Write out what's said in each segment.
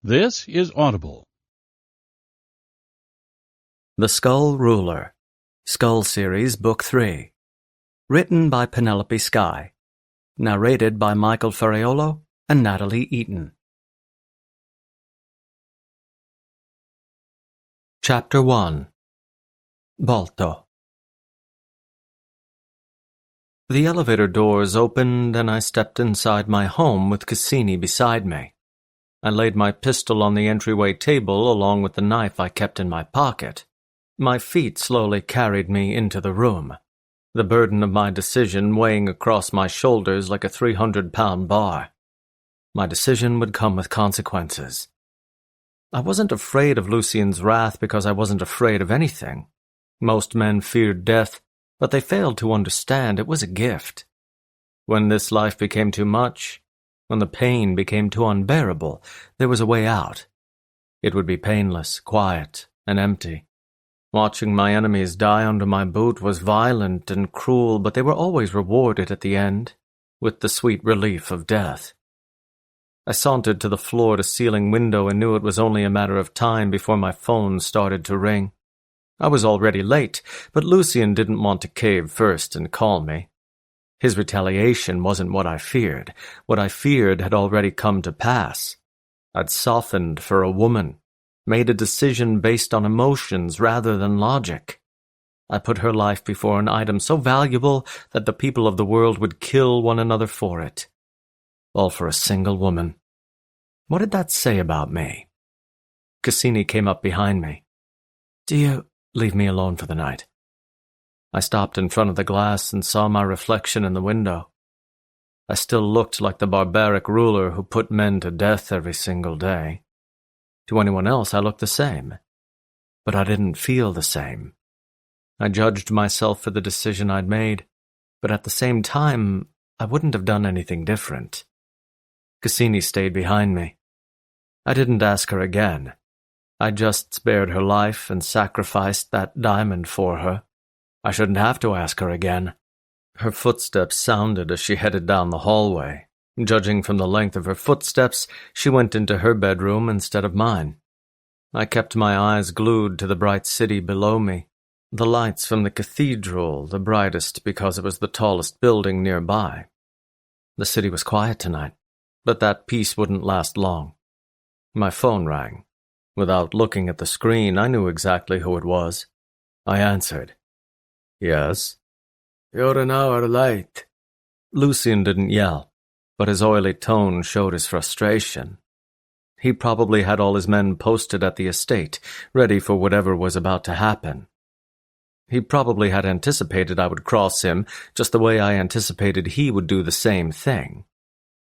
This is Audible. The Skull Ruler, Skull Series Book 3. Written by Penelope Sky. Narrated by Michael Ferraiolo and Natalie Eaton. Chapter 1. Balto. The elevator doors opened and I stepped inside my home with Cassini beside me. I laid my pistol on the entryway table along with the knife I kept in my pocket. My feet slowly carried me into the room, the burden of my decision weighing across my shoulders like a 300-pound bar. My decision would come with consequences. I wasn't afraid of Lucien's wrath because I wasn't afraid of anything. Most men feared death, but they failed to understand it was a gift. When this life became too much, when the pain became too unbearable, there was a way out. It would be painless, quiet, and empty. Watching my enemies die under my boot was violent and cruel, but they were always rewarded at the end, with the sweet relief of death. I sauntered to the floor-to-ceiling window and knew it was only a matter of time before my phone started to ring. I was already late, but Lucien didn't want to cave first and call me. His retaliation wasn't what I feared. What I feared had already come to pass. I'd softened for a woman, made a decision based on emotions rather than logic. I put her life before an item so valuable that the people of the world would kill one another for it. All for a single woman. What did that say about me? Cassini came up behind me. "Do you leave me alone for the night?" I stopped in front of the glass and saw my reflection in the window. I still looked like the barbaric ruler who put men to death every single day. To anyone else I looked the same, but I didn't feel the same. I judged myself for the decision I'd made, but at the same time, I wouldn't have done anything different. Cassini stayed behind me. I didn't ask her again. I just spared her life and sacrificed that diamond for her. I shouldn't have to ask her again. Her footsteps sounded as she headed down the hallway. Judging from the length of her footsteps, she went into her bedroom instead of mine. I kept my eyes glued to the bright city below me. The lights from the cathedral, the brightest because it was the tallest building nearby. The city was quiet tonight, but that peace wouldn't last long. My phone rang. Without looking at the screen, I knew exactly who it was. I answered. "Yes?" "You're an hour late." Lucien didn't yell, but his oily tone showed his frustration. He probably had all his men posted at the estate, ready for whatever was about to happen. He probably had anticipated I would cross him just the way I anticipated he would do the same thing.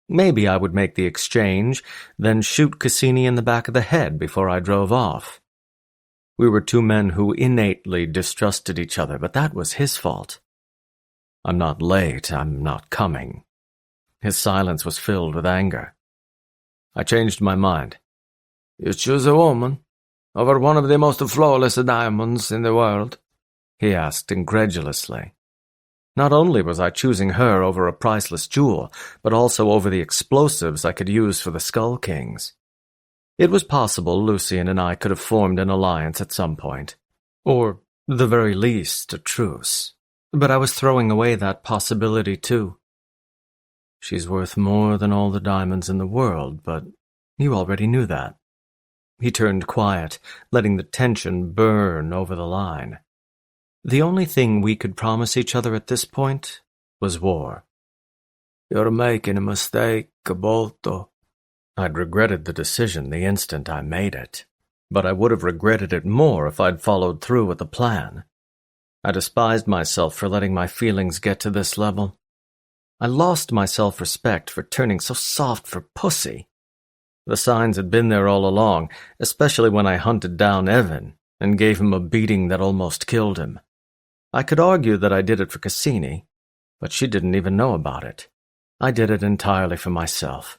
Maybe I would make the exchange, then shoot Cassini in the back of the head before I drove off. We were two men who innately distrusted each other, but that was his fault. "I'm not late, I'm not coming." His silence was filled with anger. I changed my mind. "You choose a woman over one of the most flawless diamonds in the world?" he asked incredulously. Not only was I choosing her over a priceless jewel, but also over the explosives I could use for the Skull Kings. It was possible Lucien and I could have formed an alliance at some point, or, the very least, a truce. But I was throwing away that possibility too. "She's worth more than all the diamonds in the world, but you already knew that." He turned quiet, letting the tension burn over the line. The only thing we could promise each other at this point was war. "You're making a mistake, Balto." I'd regretted the decision the instant I made it, but I would have regretted it more if I'd followed through with the plan. I despised myself for letting my feelings get to this level. I lost my self-respect for turning so soft for pussy. The signs had been there all along, especially when I hunted down Evan and gave him a beating that almost killed him. I could argue that I did it for Cassini, but she didn't even know about it. I did it entirely for myself,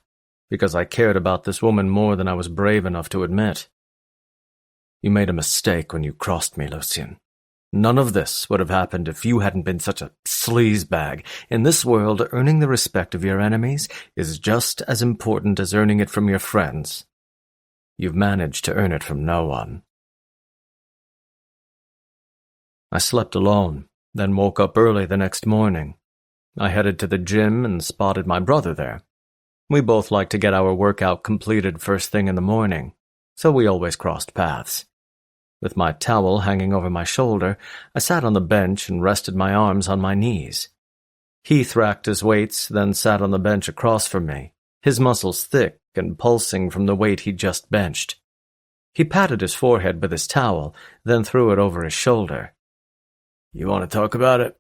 because I cared about this woman more than I was brave enough to admit. "You made a mistake when you crossed me, Lucien. None of this would have happened if you hadn't been such a sleazebag. In this world, earning the respect of your enemies is just as important as earning it from your friends." You've managed to earn it from no one. I slept alone, then woke up early the next morning. I headed to the gym and spotted my brother there. We both like to get our workout completed first thing in the morning, so we always crossed paths. With my towel hanging over my shoulder, I sat on the bench and rested my arms on my knees. Heath racked his weights, then sat on the bench across from me, his muscles thick and pulsing from the weight he'd just benched. He patted his forehead with his towel, then threw it over his shoulder. "You want to talk about it?"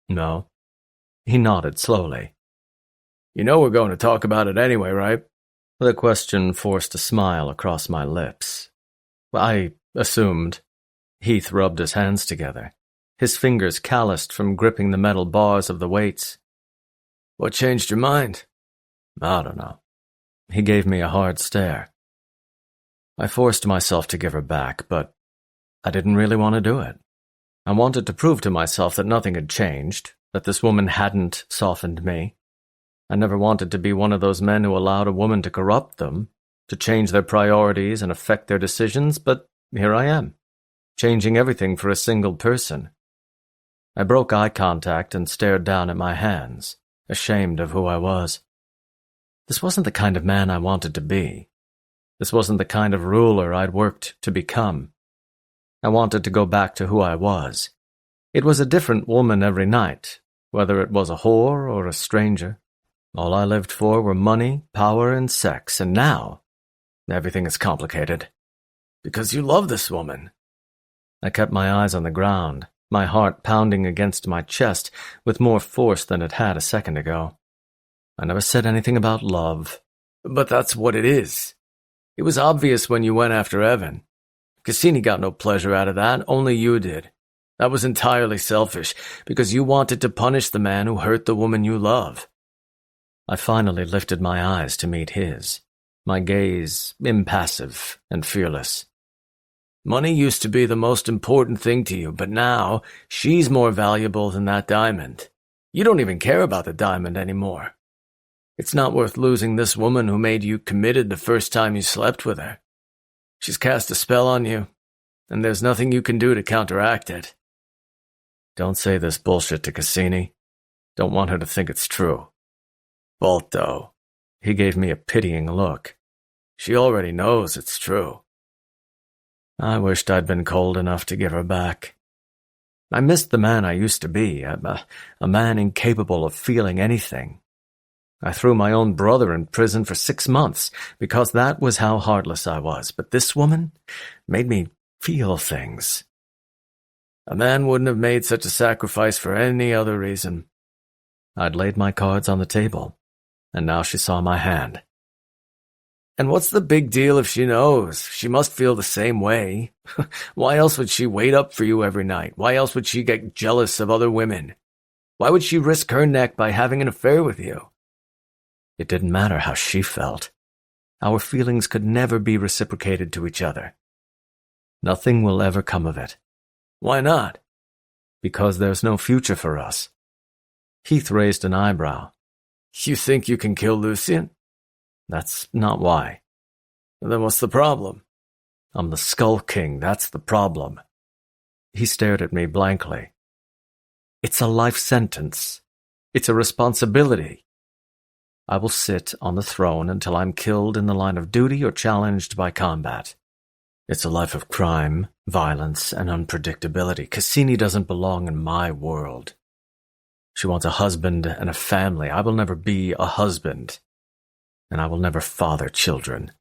"No." He nodded slowly. "You know we're going to talk about it anyway, right?" The question forced a smile across my lips. I assumed. Heath rubbed his hands together, his fingers calloused from gripping the metal bars of the weights. "What changed your mind?" "I don't know." He gave me a hard stare. I forced myself to give her back, but I didn't really want to do it. I wanted to prove to myself that nothing had changed, that this woman hadn't softened me. I never wanted to be one of those men who allowed a woman to corrupt them, to change their priorities and affect their decisions, but here I am, changing everything for a single person. I broke eye contact and stared down at my hands, ashamed of who I was. This wasn't the kind of man I wanted to be. This wasn't the kind of ruler I'd worked to become. I wanted to go back to who I was. It was a different woman every night, whether it was a whore or a stranger. All I lived for were money, power, and sex, and now everything is complicated. Because you love this woman. I kept my eyes on the ground, my heart pounding against my chest with more force than it had a second ago. I never said anything about love. But that's what it is. It was obvious when you went after Evan. Cassini got no pleasure out of that, only you did. That was entirely selfish, because you wanted to punish the man who hurt the woman you love. I finally lifted my eyes to meet his, my gaze impassive and fearless. Money used to be the most important thing to you, but now she's more valuable than that diamond. You don't even care about the diamond anymore. It's not worth losing this woman who made you committed the first time you slept with her. She's cast a spell on you, and there's nothing you can do to counteract it. Don't say this bullshit to Cassini. Don't want her to think it's true. Balto. He gave me a pitying look. She already knows it's true. I wished I'd been cold enough to give her back. I missed the man I used to be, a man incapable of feeling anything. I threw my own brother in prison for 6 months because that was how heartless I was, but this woman made me feel things. A man wouldn't have made such a sacrifice for any other reason. I'd laid my cards on the table, and now she saw my hand. And what's the big deal if she knows? She must feel the same way. Why else would she wait up for you every night? Why else would she get jealous of other women? Why would she risk her neck by having an affair with you? It didn't matter how she felt. Our feelings could never be reciprocated to each other. Nothing will ever come of it. Why not? Because there's no future for us. Heath raised an eyebrow. You think you can kill Lucien? That's not why. Then what's the problem? I'm the Skull King, that's the problem. He stared at me blankly. It's a life sentence. It's a responsibility. I will sit on the throne until I'm killed in the line of duty or challenged by combat. It's a life of crime, violence, and unpredictability. Cassini doesn't belong in my world. She wants a husband and a family. I will never be a husband. And I will never father children.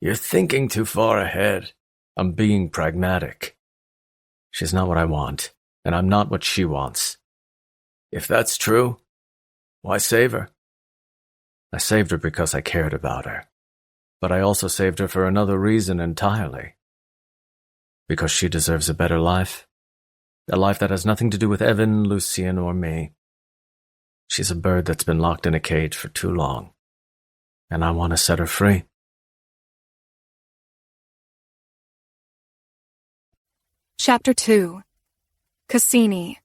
You're thinking too far ahead. I'm being pragmatic. She's not what I want, and I'm not what she wants. If that's true, why save her? I saved her because I cared about her. But I also saved her for another reason entirely. Because she deserves a better life. A life that has nothing to do with Evan, Lucien, or me. She's a bird that's been locked in a cage for too long. And I want to set her free. Chapter 2. Cassini.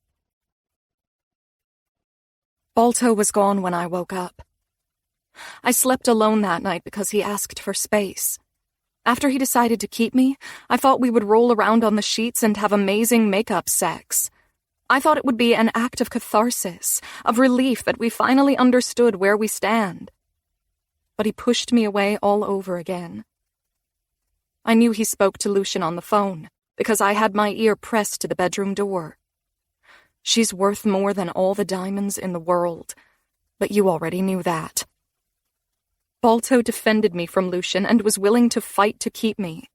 Balto was gone when I woke up. I slept alone that night because he asked for space. After he decided to keep me, I thought we would roll around on the sheets and have amazing makeup sex. I thought it would be an act of catharsis, of relief that we finally understood where we stand. But he pushed me away all over again. I knew he spoke to Lucian on the phone, because I had my ear pressed to the bedroom door. She's worth more than all the diamonds in the world, but you already knew that. Balto defended me from Lucian and was willing to fight to keep me.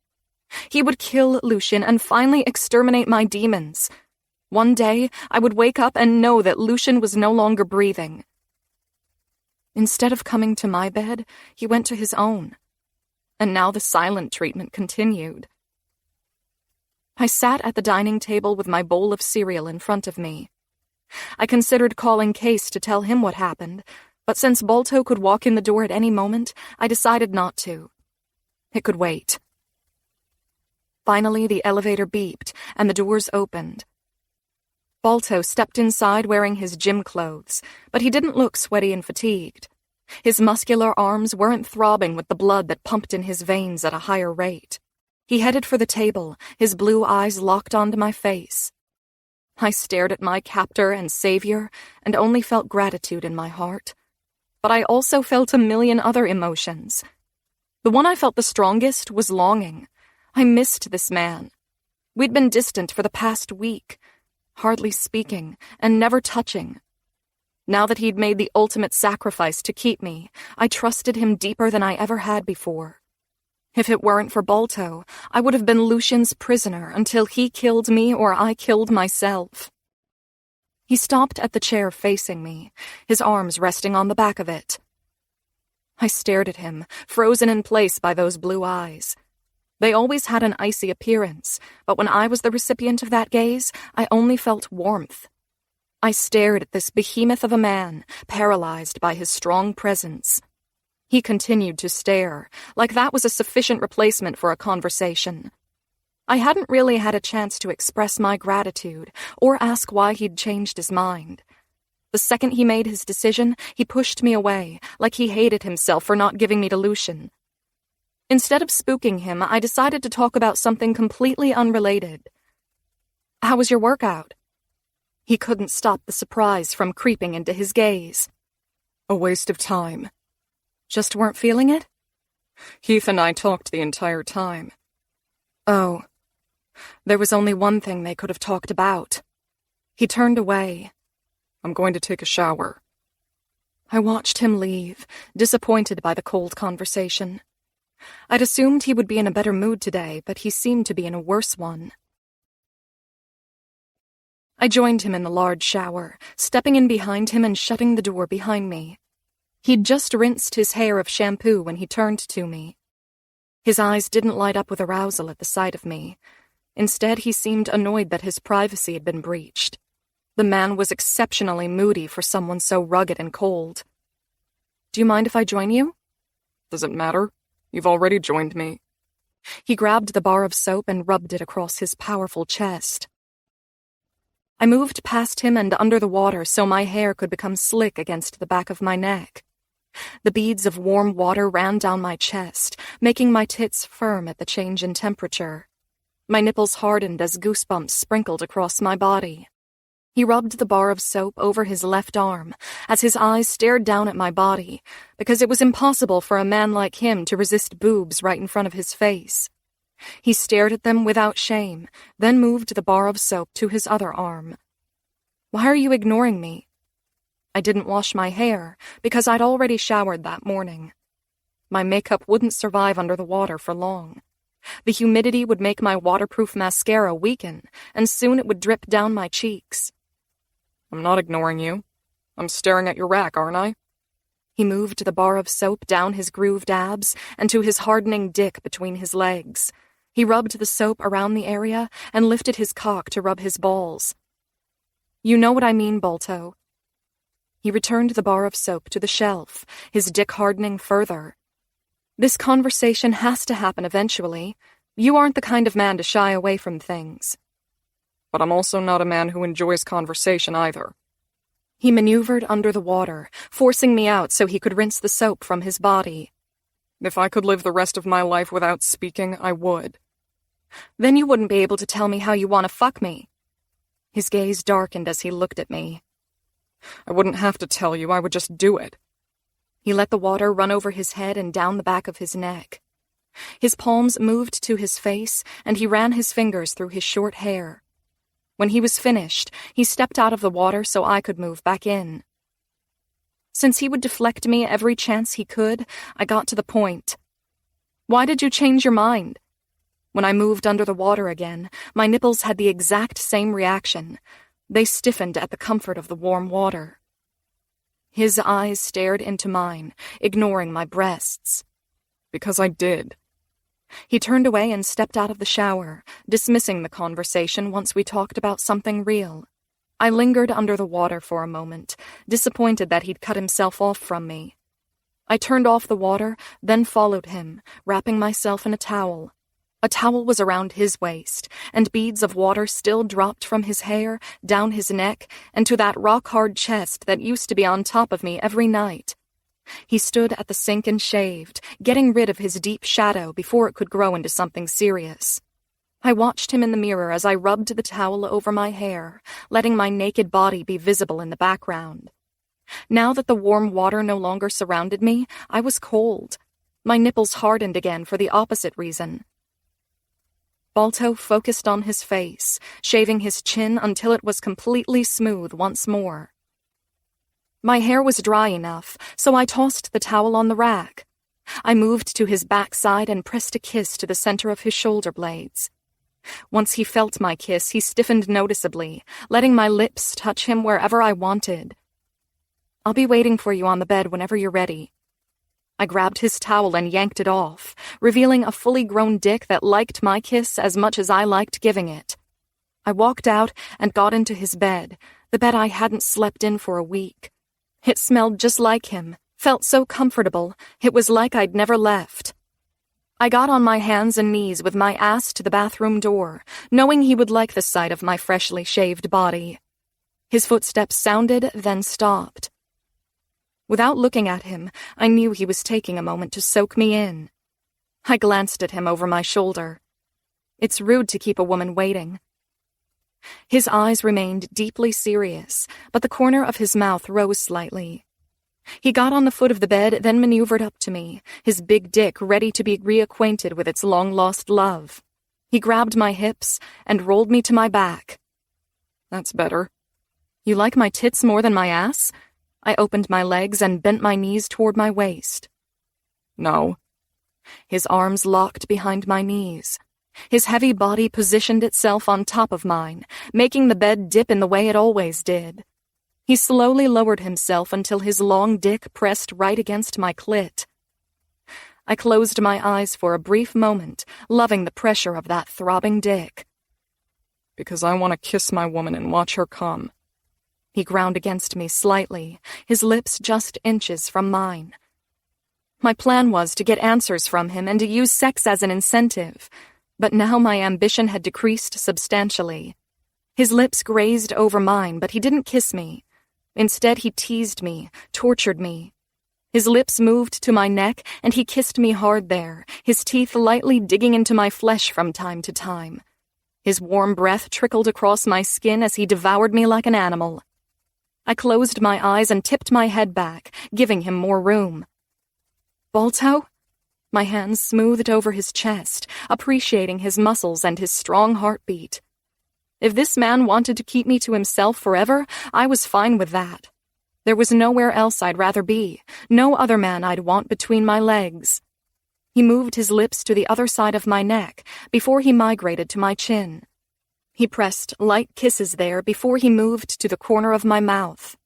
He would kill Lucian and finally exterminate my demons. One day, I would wake up and know that Lucian was no longer breathing. Instead of coming to my bed, he went to his own. And now the silent treatment continued. I sat at the dining table with my bowl of cereal in front of me. I considered calling Case to tell him what happened, but since Balto could walk in the door at any moment, I decided not to. It could wait. Finally, the elevator beeped, and the doors opened. Balto stepped inside wearing his gym clothes, but he didn't look sweaty and fatigued. His muscular arms weren't throbbing with the blood that pumped in his veins at a higher rate. He headed for the table, his blue eyes locked onto my face. I stared at my captor and savior and only felt gratitude in my heart. But I also felt a million other emotions. The one I felt the strongest was longing. I missed this man. We'd been distant for the past week, hardly speaking and never touching. Now that he'd made the ultimate sacrifice to keep me, I trusted him deeper than I ever had before. If it weren't for Balto, I would have been Lucian's prisoner until he killed me or I killed myself. He stopped at the chair facing me, his arms resting on the back of it. I stared at him, frozen in place by those blue eyes. They always had an icy appearance, but when I was the recipient of that gaze, I only felt warmth. I stared at this behemoth of a man, paralyzed by his strong presence. He continued to stare, like that was a sufficient replacement for a conversation. I hadn't really had a chance to express my gratitude or ask why he'd changed his mind. The second he made his decision, he pushed me away, like he hated himself for not giving me to Lucian. Instead of spooking him, I decided to talk about something completely unrelated. How was your workout? He couldn't stop the surprise from creeping into his gaze. A waste of time. Just weren't feeling it? Heath and I talked the entire time. Oh. There was only one thing they could have talked about. He turned away. I'm going to take a shower. I watched him leave, disappointed by the cold conversation. I'd assumed he would be in a better mood today, but he seemed to be in a worse one. I joined him in the large shower, stepping in behind him and shutting the door behind me. He'd just rinsed his hair of shampoo when he turned to me. His eyes didn't light up with arousal at the sight of me. Instead, he seemed annoyed that his privacy had been breached. The man was exceptionally moody for someone so rugged and cold. Do you mind if I join you? Does it matter? You've already joined me. He grabbed the bar of soap and rubbed it across his powerful chest. I moved past him and under the water so my hair could become slick against the back of my neck. The beads of warm water ran down my chest, making my tits firm at the change in temperature. My nipples hardened as goosebumps sprinkled across my body. He rubbed the bar of soap over his left arm as his eyes stared down at my body, because it was impossible for a man like him to resist boobs right in front of his face. He stared at them without shame, then moved the bar of soap to his other arm. Why are you ignoring me? I didn't wash my hair because I'd already showered that morning. My makeup wouldn't survive under the water for long. The humidity would make my waterproof mascara weaken, and soon it would drip down my cheeks. I'm not ignoring you. I'm staring at your rack, aren't I? He moved the bar of soap down his grooved abs and to his hardening dick between his legs. He rubbed the soap around the area and lifted his cock to rub his balls. You know what I mean, Balto. He returned the bar of soap to the shelf, his dick hardening further. This conversation has to happen eventually. You aren't the kind of man to shy away from things. But I'm also not a man who enjoys conversation either. He maneuvered under the water, forcing me out so he could rinse the soap from his body. If I could live the rest of my life without speaking, I would. Then you wouldn't be able to tell me how you want to fuck me. His gaze darkened as he looked at me. I wouldn't have to tell you, I would just do it. He let the water run over his head and down the back of his neck. His palms moved to his face, and he ran his fingers through his short hair. When he was finished, he stepped out of the water so I could move back in. Since he would deflect me every chance he could, I got to the point. Why did you change your mind? When I moved under the water again, my nipples had the exact same reaction. They stiffened at the comfort of the warm water. His eyes stared into mine, ignoring my breasts. Because I did. He turned away and stepped out of the shower, dismissing the conversation once we talked about something real. I lingered under the water for a moment, disappointed that he'd cut himself off from me. I turned off the water, then followed him, wrapping myself in a towel. A towel was around his waist, and beads of water still dropped from his hair, down his neck, and to that rock-hard chest that used to be on top of me every night. He stood at the sink and shaved, getting rid of his deep shadow before it could grow into something serious. I watched him in the mirror as I rubbed the towel over my hair, letting my naked body be visible in the background. Now that the warm water no longer surrounded me, I was cold. My nipples hardened again for the opposite reason. Balto focused on his face, shaving his chin until it was completely smooth once more. My hair was dry enough, so I tossed the towel on the rack. I moved to his backside and pressed a kiss to the center of his shoulder blades. Once he felt my kiss, he stiffened noticeably, letting my lips touch him wherever I wanted. I'll be waiting for you on the bed whenever you're ready. I grabbed his towel and yanked it off, revealing a fully grown dick that liked my kiss as much as I liked giving it. I walked out and got into his bed, the bed I hadn't slept in for a week. It smelled just like him, felt so comfortable, it was like I'd never left. I got on my hands and knees with my ass to the bathroom door, knowing he would like the sight of my freshly shaved body. His footsteps sounded, then stopped. Without looking at him, I knew he was taking a moment to soak me in. I glanced at him over my shoulder. It's rude to keep a woman waiting. His eyes remained deeply serious, but the corner of his mouth rose slightly. He got on the foot of the bed, then maneuvered up to me, his big dick ready to be reacquainted with its long-lost love. He grabbed my hips and rolled me to my back. That's better. You like my tits more than my ass? I opened my legs and bent my knees toward my waist. No. His arms locked behind my knees. His heavy body positioned itself on top of mine, making the bed dip in the way it always did. He slowly lowered himself until his long dick pressed right against my clit. I closed my eyes for a brief moment, loving the pressure of that throbbing dick. Because I want to kiss my woman and watch her come. He ground against me slightly, his lips just inches from mine. My plan was to get answers from him and to use sex as an incentive, but now my ambition had decreased substantially. His lips grazed over mine, but he didn't kiss me. Instead, he teased me, tortured me. His lips moved to my neck, and he kissed me hard there, his teeth lightly digging into my flesh from time to time. His warm breath trickled across my skin as he devoured me like an animal. I closed my eyes and tipped my head back, giving him more room. Balto? My hands smoothed over his chest, appreciating his muscles and his strong heartbeat. If this man wanted to keep me to himself forever, I was fine with that. There was nowhere else I'd rather be, no other man I'd want between my legs. He moved his lips to the other side of my neck before he migrated to my chin. He pressed light kisses there before he moved to the corner of my mouth.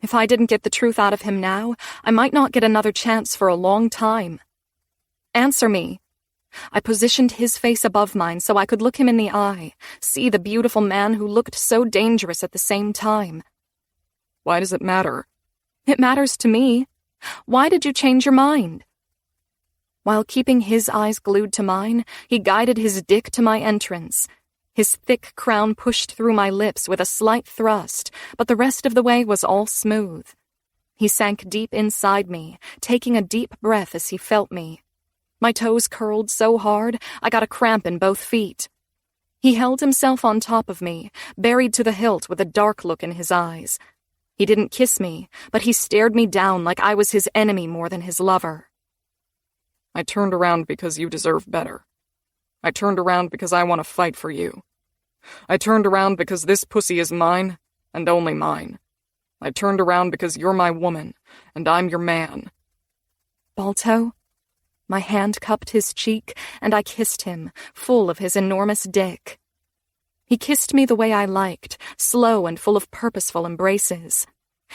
If I didn't get the truth out of him now, I might not get another chance for a long time. Answer me. I positioned his face above mine so I could look him in the eye, see the beautiful man who looked so dangerous at the same time. Why does it matter? It matters to me. Why did you change your mind? While keeping his eyes glued to mine, he guided his dick to my entrance. His thick crown pushed through my lips with a slight thrust, but the rest of the way was all smooth. He sank deep inside me, taking a deep breath as he felt me. My toes curled so hard, I got a cramp in both feet. He held himself on top of me, buried to the hilt with a dark look in his eyes. He didn't kiss me, but he stared me down like I was his enemy more than his lover. I turned around because you deserve better. I turned around because I want to fight for you. I turned around because this pussy is mine, and only mine. I turned around because you're my woman, and I'm your man. Balto? My hand cupped his cheek, and I kissed him, full of his enormous dick. He kissed me the way I liked, slow and full of purposeful embraces.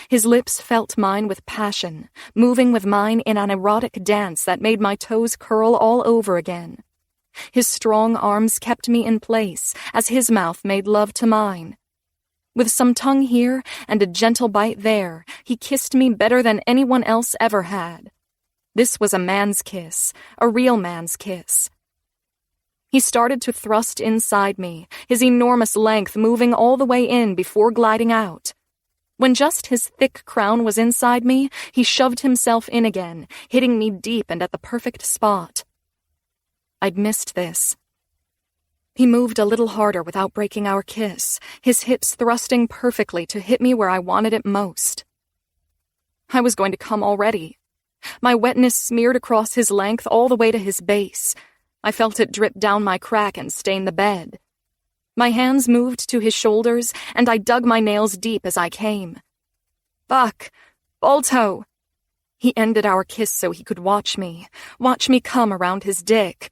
His lips felt mine with passion, moving with mine in an erotic dance that made my toes curl all over again. His strong arms kept me in place as his mouth made love to mine. With some tongue here and a gentle bite there, he kissed me better than anyone else ever had. This was a man's kiss, a real man's kiss. He started to thrust inside me, his enormous length moving all the way in before gliding out. When just his thick crown was inside me, he shoved himself in again, hitting me deep and at the perfect spot. I'd missed this. He moved a little harder without breaking our kiss, his hips thrusting perfectly to hit me where I wanted it most. I was going to come already. My wetness smeared across his length all the way to his base. I felt it drip down my crack and stain the bed. My hands moved to his shoulders, and I dug my nails deep as I came. Fuck! Balto! He ended our kiss so he could watch me come around his dick.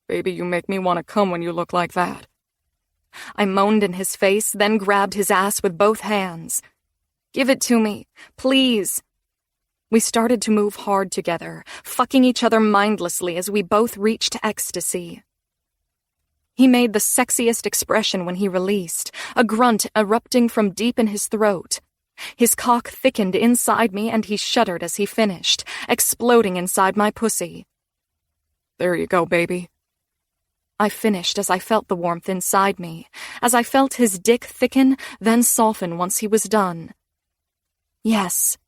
Baby, you make me want to come when you look like that. I moaned in his face, then grabbed his ass with both hands. Give it to me, please. We started to move hard together, fucking each other mindlessly as we both reached ecstasy. He made the sexiest expression when he released, a grunt erupting from deep in his throat. His cock thickened inside me and he shuddered as he finished, exploding inside my pussy. There you go, baby. I finished as I felt the warmth inside me, as I felt his dick thicken, then soften once he was done. Yes.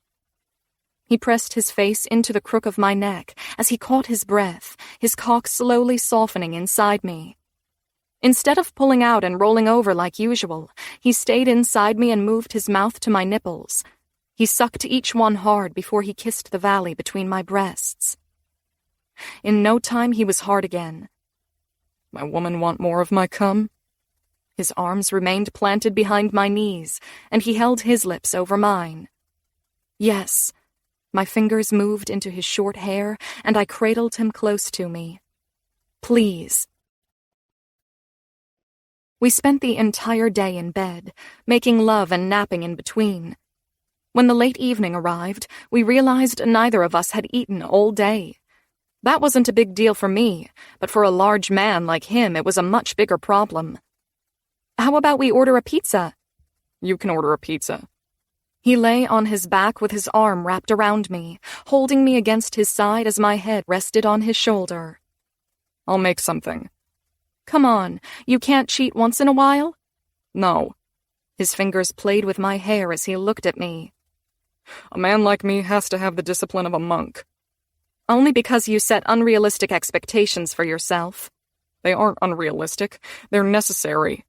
He pressed his face into the crook of my neck as he caught his breath, his cock slowly softening inside me. Instead of pulling out and rolling over like usual, he stayed inside me and moved his mouth to my nipples. He sucked each one hard before he kissed the valley between my breasts. In no time he was hard again. My woman want more of my cum? His arms remained planted behind my knees, and he held his lips over mine. Yes. My fingers moved into his short hair, and I cradled him close to me. Please. We spent the entire day in bed, making love and napping in between. When the late evening arrived, we realized neither of us had eaten all day. That wasn't a big deal for me, but for a large man like him, it was a much bigger problem. How about we order a pizza? You can order a pizza. He lay on his back with his arm wrapped around me, holding me against his side as my head rested on his shoulder. I'll make something. Come on, you can't cheat once in a while? No. His fingers played with my hair as he looked at me. A man like me has to have the discipline of a monk. Only because you set unrealistic expectations for yourself. They aren't unrealistic. They're necessary.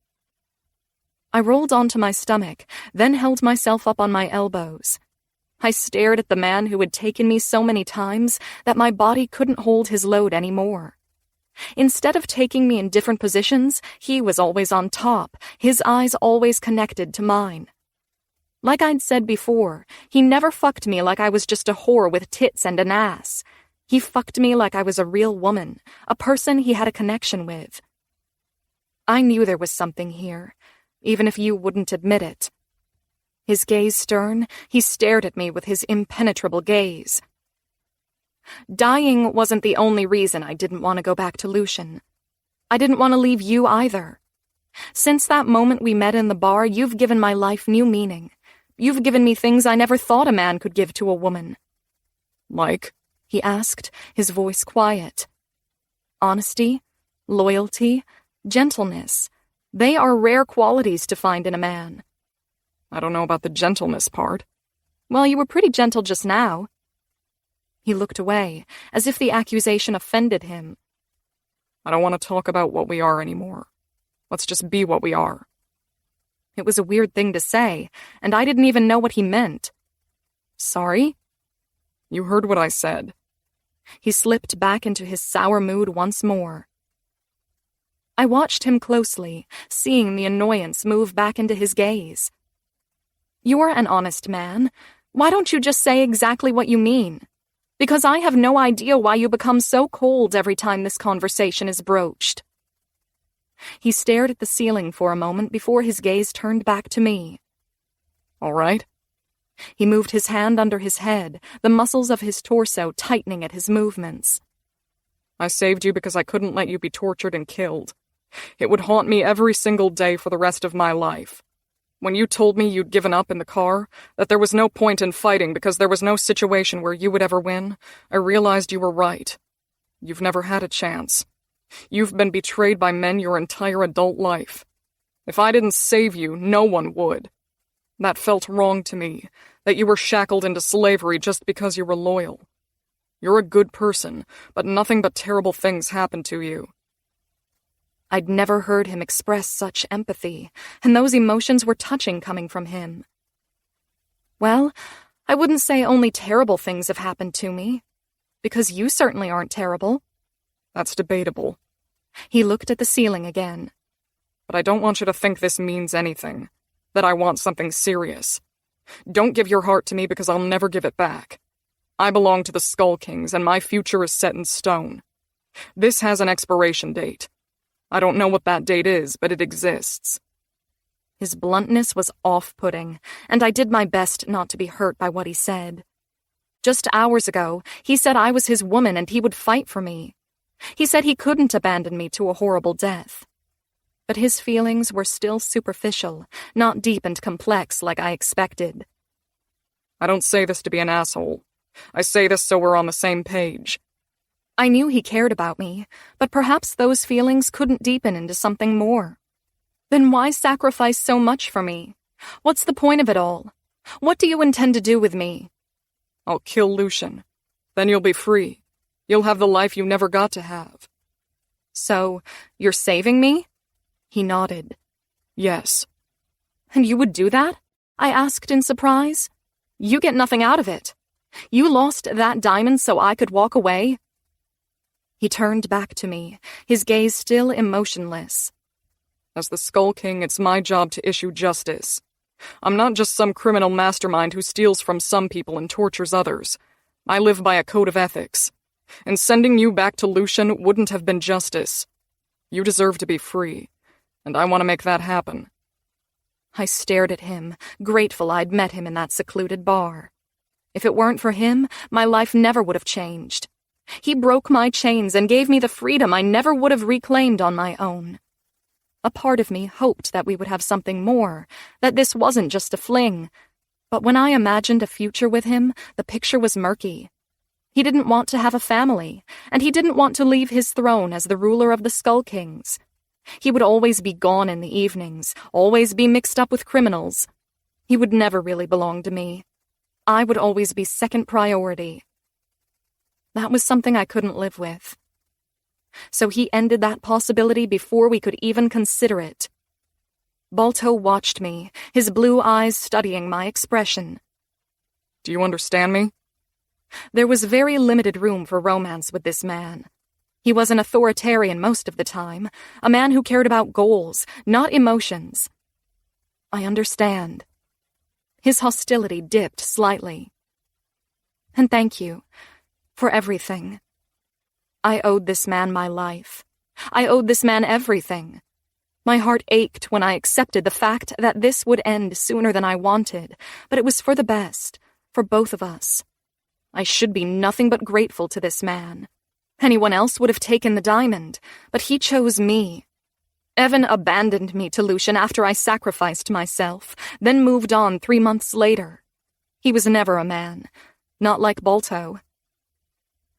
I rolled onto my stomach, then held myself up on my elbows. I stared at the man who had taken me so many times that my body couldn't hold his load anymore. Instead of taking me in different positions, he was always on top, his eyes always connected to mine. Like I'd said before, he never fucked me like I was just a whore with tits and an ass. He fucked me like I was a real woman, a person he had a connection with. I knew there was something here, even if you wouldn't admit it. His gaze stern, he stared at me with his impenetrable gaze. Dying wasn't the only reason I didn't want to go back to Lucian. I didn't want to leave you either. Since that moment we met in the bar, you've given my life new meaning. You've given me things I never thought a man could give to a woman. Like? He asked, his voice quiet. Honesty, loyalty, gentleness. They are rare qualities to find in a man. I don't know about the gentleness part. Well, you were pretty gentle just now. He looked away, as if the accusation offended him. I don't want to talk about what we are anymore. Let's just be what we are. It was a weird thing to say, and I didn't even know what he meant. Sorry? You heard what I said. He slipped back into his sour mood once more. I watched him closely, seeing the annoyance move back into his gaze. You're an honest man. Why don't you just say exactly what you mean? Because I have no idea why you become so cold every time this conversation is broached. He stared at the ceiling for a moment before his gaze turned back to me. All right. He moved his hand under his head, the muscles of his torso tightening at his movements. I saved you because I couldn't let you be tortured and killed. It would haunt me every single day for the rest of my life. When you told me you'd given up in the car, that there was no point in fighting because there was no situation where you would ever win, I realized you were right. You've never had a chance. You've been betrayed by men your entire adult life. If I didn't save you, no one would. That felt wrong to me, that you were shackled into slavery just because you were loyal. You're a good person, but nothing but terrible things happened to you. I'd never heard him express such empathy, and those emotions were touching coming from him. Well, I wouldn't say only terrible things have happened to me, because you certainly aren't terrible. That's debatable. He looked at the ceiling again. But I don't want you to think this means anything, that I want something serious. Don't give your heart to me because I'll never give it back. I belong to the Skull Kings, and my future is set in stone. This has an expiration date. I don't know what that date is, but it exists. His bluntness was off-putting, and I did my best not to be hurt by what he said. Just hours ago, he said I was his woman and he would fight for me. He said he couldn't abandon me to a horrible death. But his feelings were still superficial, not deep and complex like I expected. I don't say this to be an asshole. I say this so we're on the same page. I knew he cared about me, but perhaps those feelings couldn't deepen into something more. Then why sacrifice so much for me? What's the point of it all? What do you intend to do with me? I'll kill Lucian. Then you'll be free. You'll have the life you never got to have. So, you're saving me? He nodded. Yes. And you would do that? I asked in surprise. You get nothing out of it. You lost that diamond so I could walk away? He turned back to me, his gaze still emotionless. As the Skull King, it's my job to issue justice. I'm not just some criminal mastermind who steals from some people and tortures others. I live by a code of ethics. And sending you back to Lucian wouldn't have been justice. You deserve to be free, and I want to make that happen. I stared at him, grateful I'd met him in that secluded bar. If it weren't for him, my life never would have changed. He broke my chains and gave me the freedom I never would have reclaimed on my own. A part of me hoped that we would have something more, that this wasn't just a fling. But when I imagined a future with him, the picture was murky. He didn't want to have a family, and he didn't want to leave his throne as the ruler of the Skull Kings. He would always be gone in the evenings, always be mixed up with criminals. He would never really belong to me. I would always be second priority. That was something I couldn't live with. So he ended that possibility before we could even consider it. Balto watched me, his blue eyes studying my expression. Do you understand me? There was very limited room for romance with this man. He was an authoritarian most of the time, a man who cared about goals, not emotions. I understand. His hostility dipped slightly. And thank you. For everything. I owed this man my life. I owed this man everything. My heart ached when I accepted the fact that this would end sooner than I wanted, but it was for the best, for both of us. I should be nothing but grateful to this man. Anyone else would have taken the diamond, but he chose me. Evan abandoned me to Lucian after I sacrificed myself, then moved on 3 months later. He was never a man, not like Balto.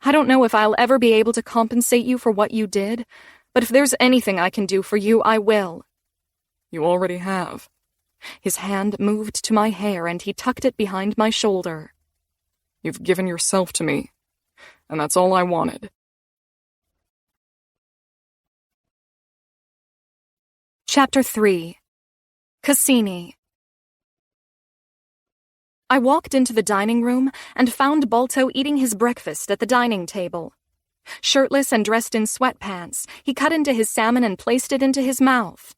I don't know if I'll ever be able to compensate you for what you did, but if there's anything I can do for you, I will. You already have. His hand moved to my hair and he tucked it behind my shoulder. You've given yourself to me, and that's all I wanted. Chapter 3. Cassini. I walked into the dining room and found Balto eating his breakfast at the dining table. Shirtless and dressed in sweatpants, he cut into his salmon and placed it into his mouth.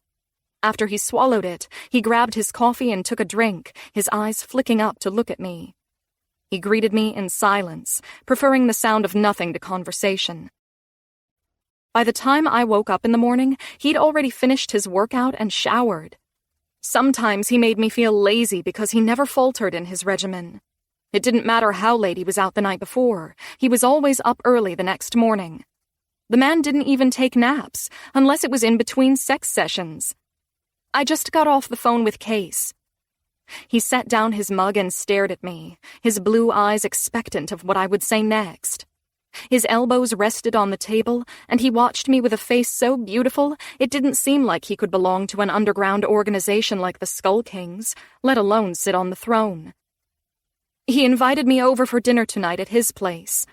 After he swallowed it, he grabbed his coffee and took a drink, his eyes flicking up to look at me. He greeted me in silence, preferring the sound of nothing to conversation. By the time I woke up in the morning, he'd already finished his workout and showered. Sometimes he made me feel lazy because he never faltered in his regimen. It didn't matter how late he was out the night before, he was always up early the next morning. The man didn't even take naps, unless it was in between sex sessions. I just got off the phone with Case. He set down his mug and stared at me, his blue eyes expectant of what I would say next. His elbows rested on the table, and he watched me with a face so beautiful it didn't seem like he could belong to an underground organization like the Skull Kings, let alone sit on the throne. He invited me over for dinner tonight at his place.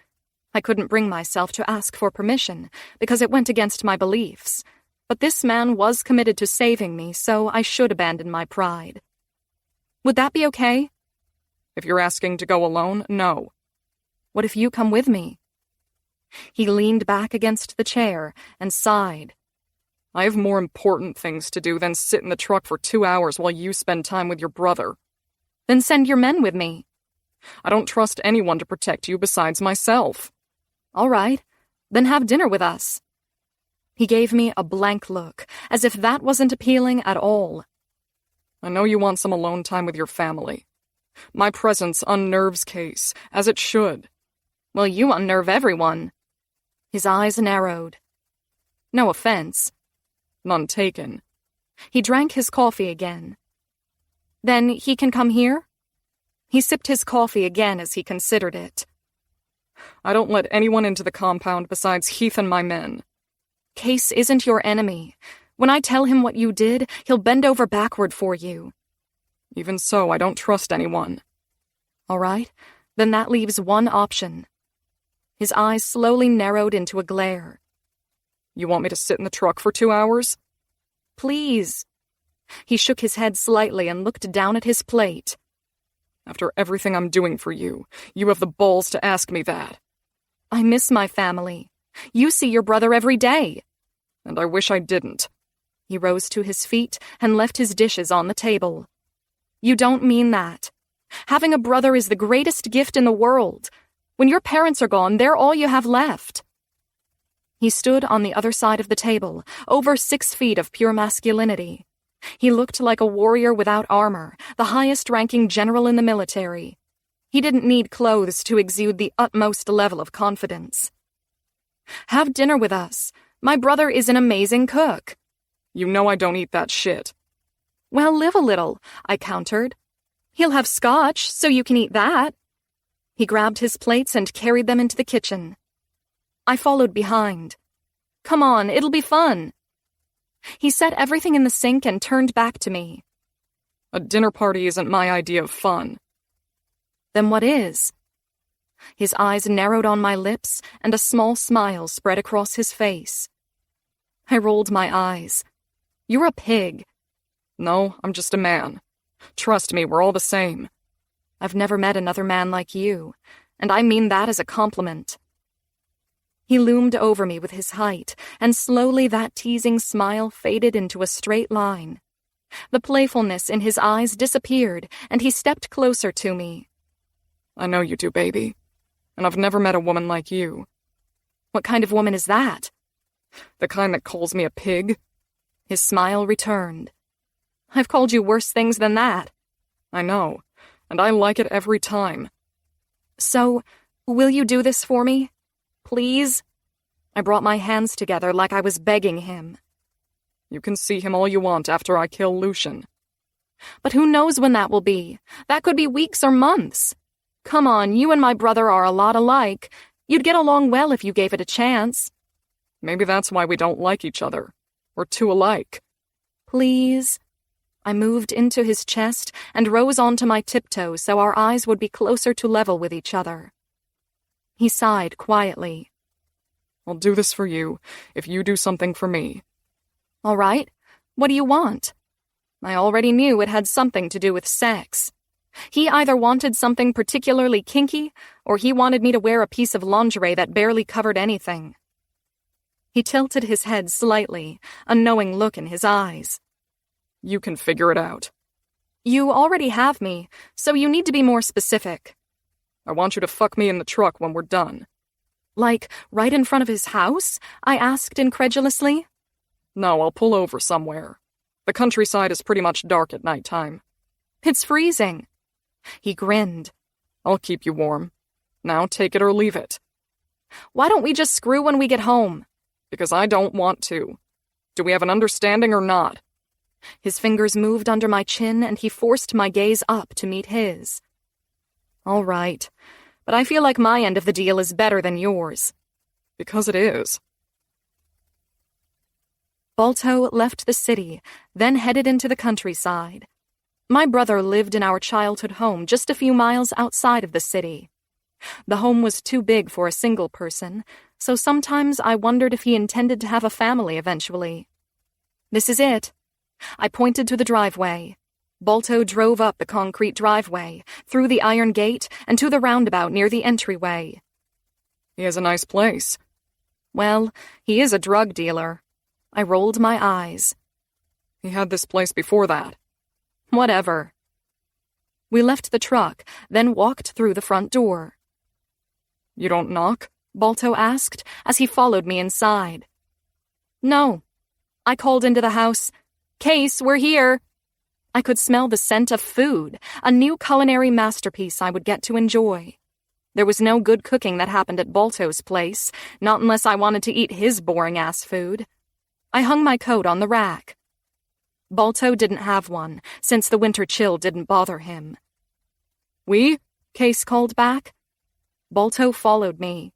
I couldn't bring myself to ask for permission, because it went against my beliefs. But this man was committed to saving me, so I should abandon my pride. Would that be okay? If you're asking to go alone, no. What if you come with me? He leaned back against the chair and sighed. I have more important things to do than sit in the truck for 2 hours while you spend time with your brother. Then send your men with me. I don't trust anyone to protect you besides myself. All right, then have dinner with us. He gave me a blank look, as if that wasn't appealing at all. I know you want some alone time with your family. My presence unnerves Case, as it should. Well, you unnerve everyone. His eyes narrowed. No offense. None taken. He drank his coffee again. Then he can come here? He sipped his coffee again as he considered it. I don't let anyone into the compound besides Heath and my men. Case isn't your enemy. When I tell him what you did, he'll bend over backward for you. Even so, I don't trust anyone. All right, then that leaves one option. His eyes slowly narrowed into a glare. You want me to sit in the truck for 2 hours? Please. He shook his head slightly and looked down at his plate. After everything I'm doing for you, you have the balls to ask me that. I miss my family. You see your brother every day. And I wish I didn't. He rose to his feet and left his dishes on the table. You don't mean that. Having a brother is the greatest gift in the world. When your parents are gone, they're all you have left. He stood on the other side of the table, over 6 feet of pure masculinity. He looked like a warrior without armor, the highest-ranking general in the military. He didn't need clothes to exude the utmost level of confidence. Have dinner with us. My brother is an amazing cook. You know I don't eat that shit. Well, live a little, I countered. He'll have scotch, so you can eat that. He grabbed his plates and carried them into the kitchen. I followed behind. Come on, it'll be fun. He set everything in the sink and turned back to me. A dinner party isn't my idea of fun. Then what is? His eyes narrowed on my lips, and a small smile spread across his face. I rolled my eyes. You're a pig. No, I'm just a man. Trust me, we're all the same. I've never met another man like you, and I mean that as a compliment. He loomed over me with his height, and slowly that teasing smile faded into a straight line. The playfulness in his eyes disappeared, and he stepped closer to me. I know you do, baby. And I've never met a woman like you. What kind of woman is that? The kind that calls me a pig. His smile returned. I've called you worse things than that. I know, and I like it every time. So, will you do this for me? Please? I brought my hands together like I was begging him. You can see him all you want after I kill Lucian. But who knows when that will be? That could be weeks or months. Come on, you and my brother are a lot alike. You'd get along well if you gave it a chance. Maybe that's why we don't like each other. We're too alike. Please? I moved into his chest and rose onto my tiptoes so our eyes would be closer to level with each other. He sighed quietly. I'll do this for you if you do something for me. All right. What do you want? I already knew it had something to do with sex. He either wanted something particularly kinky, or he wanted me to wear a piece of lingerie that barely covered anything. He tilted his head slightly, a knowing look in his eyes. You can figure it out. You already have me, so you need to be more specific. I want you to fuck me in the truck when we're done. Like, right in front of his house? I asked incredulously. No, I'll pull over somewhere. The countryside is pretty much dark at nighttime. It's freezing. He grinned. I'll keep you warm. Now take it or leave it. Why don't we just screw when we get home? Because I don't want to. Do we have an understanding or not? His fingers moved under my chin and he forced my gaze up to meet his. All right, but I feel like my end of the deal is better than yours. Because it is. Balto left the city, then headed into the countryside. My brother lived in our childhood home just a few miles outside of the city. The home was too big for a single person, so sometimes I wondered if he intended to have a family eventually. This is it. I pointed to the driveway. Balto drove up the concrete driveway, through the iron gate, and to the roundabout near the entryway. He has a nice place. Well, he is a drug dealer. I rolled my eyes. He had this place before that. Whatever. We left the truck, then walked through the front door. You don't knock? Balto asked as he followed me inside. No. I called into the house. Case, we're here. I could smell the scent of food, a new culinary masterpiece I would get to enjoy. There was no good cooking that happened at Balto's place, not unless I wanted to eat his boring-ass food. I hung my coat on the rack. Balto didn't have one, since the winter chill didn't bother him. Case called back. Balto followed me.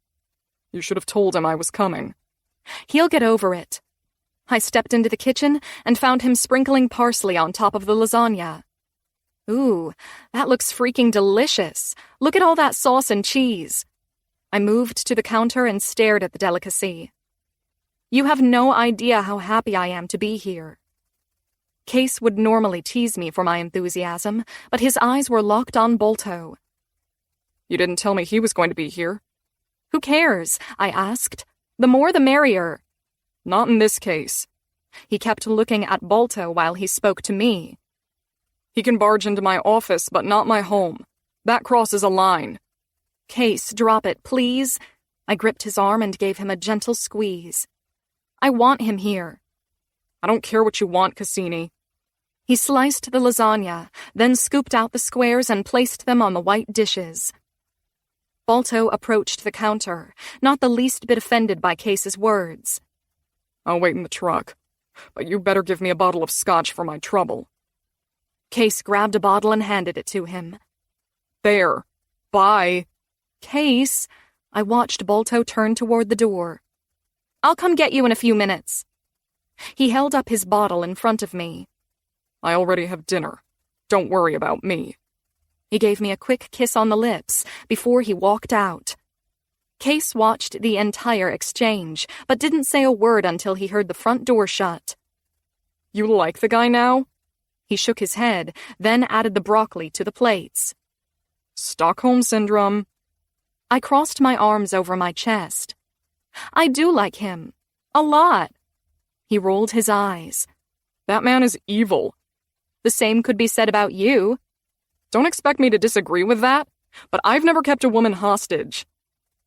You should have told him I was coming. He'll get over it. I stepped into the kitchen and found him sprinkling parsley on top of the lasagna. Ooh, that looks freaking delicious. Look at all that sauce and cheese. I moved to the counter and stared at the delicacy. You have no idea how happy I am to be here. Case would normally tease me for my enthusiasm, but his eyes were locked on Balto. You didn't tell me he was going to be here. Who cares? I asked. The more the merrier. Not in this case. He kept looking at Balto while he spoke to me. He can barge into my office, but not my home. That crosses a line. Case, drop it, please. I gripped his arm and gave him a gentle squeeze. I want him here. I don't care what you want, Cassini. He sliced the lasagna, then scooped out the squares and placed them on the white dishes. Balto approached the counter, not the least bit offended by Case's words. I'll wait in the truck, but you better give me a bottle of scotch for my trouble. Case grabbed a bottle and handed it to him. There. Bye. Case, I watched Balto turn toward the door. I'll come get you in a few minutes. He held up his bottle in front of me. I already have dinner. Don't worry about me. He gave me a quick kiss on the lips before he walked out. Case watched the entire exchange, but didn't say a word until he heard the front door shut. You like the guy now? He shook his head, then added the broccoli to the plates. Stockholm Syndrome. I crossed my arms over my chest. I do like him. A lot. He rolled his eyes. That man is evil. The same could be said about you. Don't expect me to disagree with that, but I've never kept a woman hostage.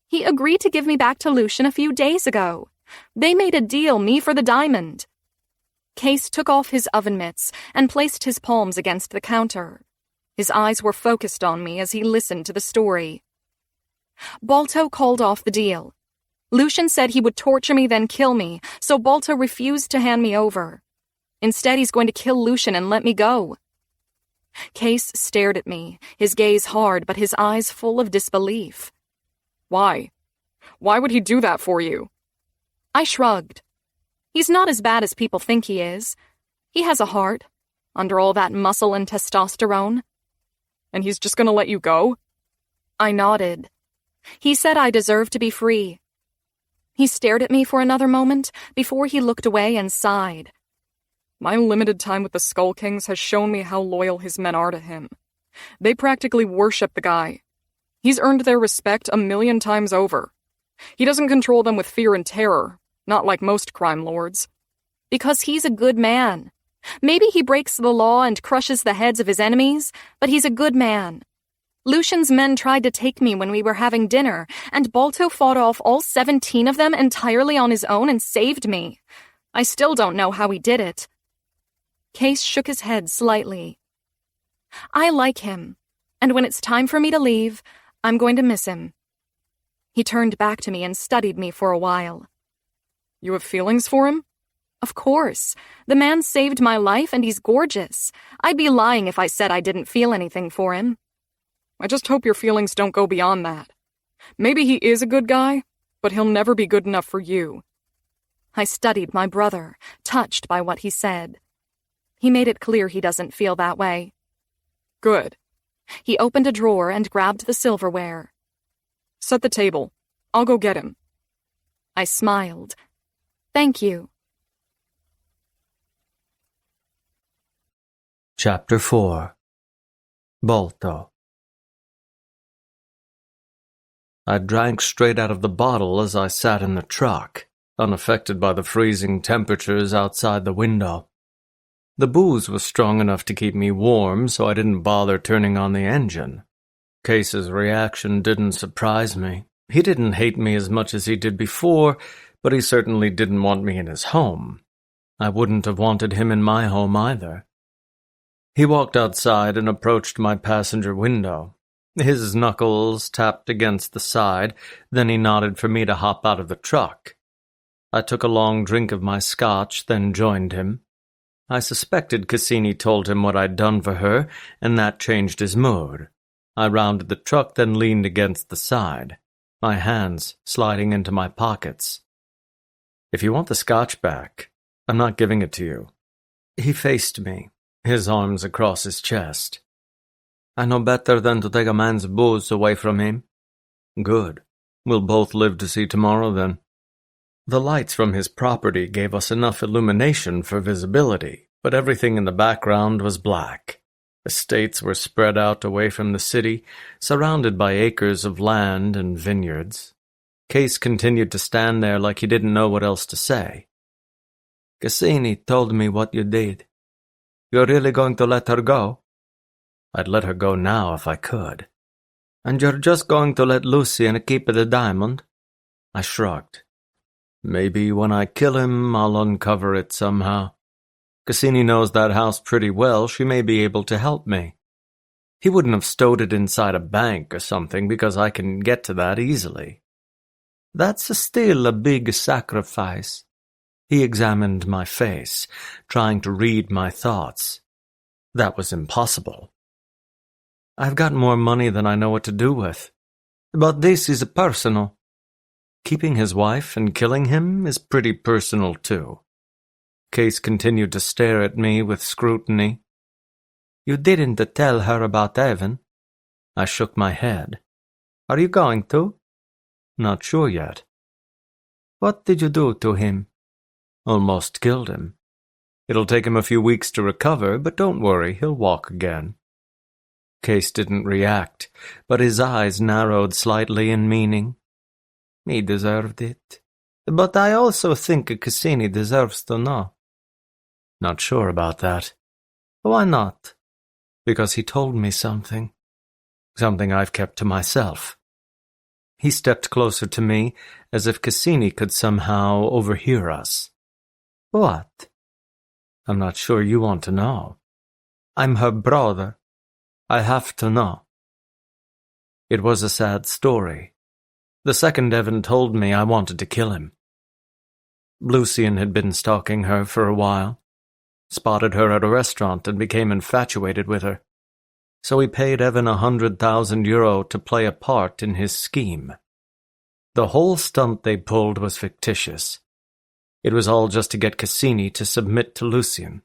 He agreed to give me back to Lucian a few days ago. They made a deal, me for the diamond. Case took off his oven mitts and placed his palms against the counter. His eyes were focused on me as he listened to the story. Balto called off the deal. Lucian said he would torture me then kill me, so Balto refused to hand me over. Instead, he's going to kill Lucian and let me go. Case stared at me, his gaze hard but his eyes full of disbelief. Why? Why would he do that for you? I shrugged. He's not as bad as people think he is. He has a heart. under all that muscle and testosterone. And he's just gonna let you go? I nodded. He said I deserved to be free. He stared at me for another moment before he looked away and sighed. My limited time with the Skull Kings has shown me how loyal his men are to him. They practically worship the guy. He's earned their respect 1,000,000 times over. He doesn't control them with fear and terror, not like most crime lords. Because he's a good man. Maybe he breaks the law and crushes the heads of his enemies, but he's a good man. Lucian's men tried to take me when we were having dinner, and Balto fought off all 17 of them entirely on his own and saved me. I still don't know how he did it. Case shook his head slightly. I like him, and when it's time for me to leave, I'm going to miss him. He turned back to me and studied me for a while. You have feelings for him? Of course. The man saved my life, and he's gorgeous. I'd be lying if I said I didn't feel anything for him. I just hope your feelings don't go beyond that. Maybe he is a good guy, but he'll never be good enough for you. I studied my brother, touched by what he said. He made it clear he doesn't feel that way. Good. He opened a drawer and grabbed the silverware. Set the table. I'll go get him. I smiled. Thank you. Chapter 4. Balto. I drank straight out of the bottle as I sat in the truck, unaffected by the freezing temperatures outside the window. The booze was strong enough to keep me warm, so I didn't bother turning on the engine. Case's reaction didn't surprise me. He didn't hate me as much as he did before, but he certainly didn't want me in his home. I wouldn't have wanted him in my home either. He walked outside and approached my passenger window. His knuckles tapped against the side, then he nodded for me to hop out of the truck. I took a long drink of my scotch, then joined him. I suspected Cassini told him what I'd done for her, and that changed his mood. I rounded the truck, then leaned against the side, my hands sliding into my pockets. If you want the scotch back, I'm not giving it to you. He faced me, his arms across his chest. I know better than to take a man's booze away from him. Good. We'll both live to see tomorrow, then. The lights from his property gave us enough illumination for visibility, but everything in the background was black. Estates were spread out away from the city, surrounded by acres of land and vineyards. Case continued to stand there like he didn't know what else to say. Cassini told me what you did. You're really going to let her go? I'd let her go now if I could. And you're just going to let Lucian keep the diamond? I shrugged. Maybe when I kill him, I'll uncover it somehow. Cassini knows that house pretty well. She may be able to help me. He wouldn't have stowed it inside a bank or something, because I can get to that easily. That's still a big sacrifice. He examined my face, trying to read my thoughts. That was impossible. I've got more money than I know what to do with. But this is personal. Keeping his wife and killing him is pretty personal, too. Case continued to stare at me with scrutiny. You didn't tell her about Evan? I shook my head. Are you going to? Not sure yet. What did you do to him? Almost killed him. It'll take him a few weeks to recover, but don't worry, he'll walk again. Case didn't react, but his eyes narrowed slightly in meaning. He deserved it. But I also think Cassini deserves to know. Not sure about that. Why not? Because he told me something. Something I've kept to myself. He stepped closer to me, as if Cassini could somehow overhear us. What? I'm not sure you want to know. I'm her brother. I have to know. It was a sad story. The second Evan told me, I wanted to kill him. Lucian had been stalking her for a while, spotted her at a restaurant and became infatuated with her. So he paid Evan €100,000 to play a part in his scheme. The whole stunt they pulled was fictitious. It was all just to get Cassini to submit to Lucian.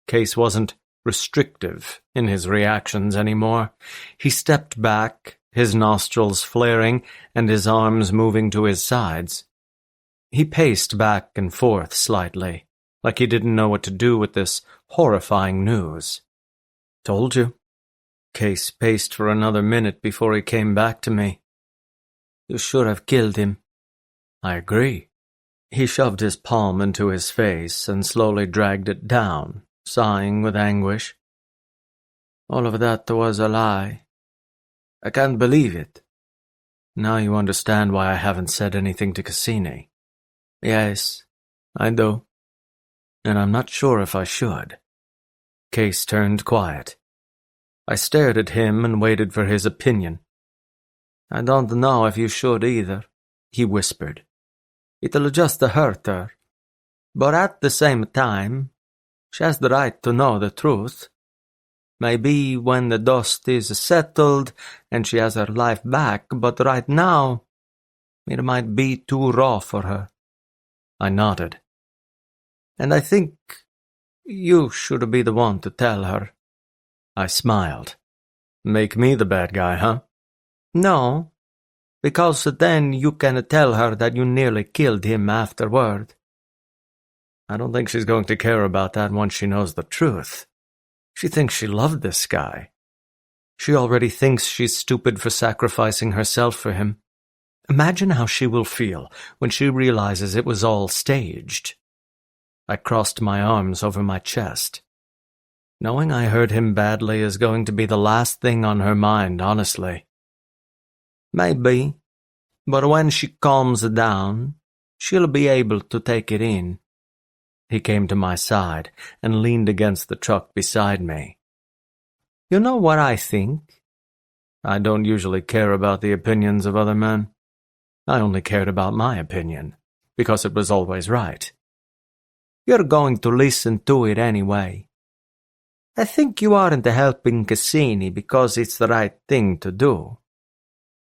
Case wasn't restrictive in his reactions anymore. He stepped back, his nostrils flaring and his arms moving to his sides. He paced back and forth slightly, like he didn't know what to do with this horrifying news. Told you. Case paced for another minute before he came back to me. You should have killed him. I agree. He shoved his palm into his face and slowly dragged it down, sighing with anguish. All of that was a lie. I can't believe it. Now you understand why I haven't said anything to Cassini. Yes, I do. And I'm not sure if I should. Case turned quiet. I stared at him and waited for his opinion. I don't know if you should either, he whispered. It'll just hurt her. But at the same time, she has the right to know the truth. Maybe when the dust is settled and she has her life back, but right now, it might be too raw for her. I nodded. And I think you should be the one to tell her. I smiled. Make me the bad guy, huh? No, because then you can tell her that you nearly killed him afterward. I don't think she's going to care about that once she knows the truth. She thinks she loved this guy. She already thinks she's stupid for sacrificing herself for him. Imagine how she will feel when she realizes it was all staged. I crossed my arms over my chest. Knowing I hurt him badly is going to be the last thing on her mind, honestly. Maybe, but when she calms down, she'll be able to take it in. He came to my side and leaned against the truck beside me. You know what I think? I don't usually care about the opinions of other men. I only cared about my opinion, because it was always right. You're going to listen to it anyway. I think you aren't helping Cassini because it's the right thing to do.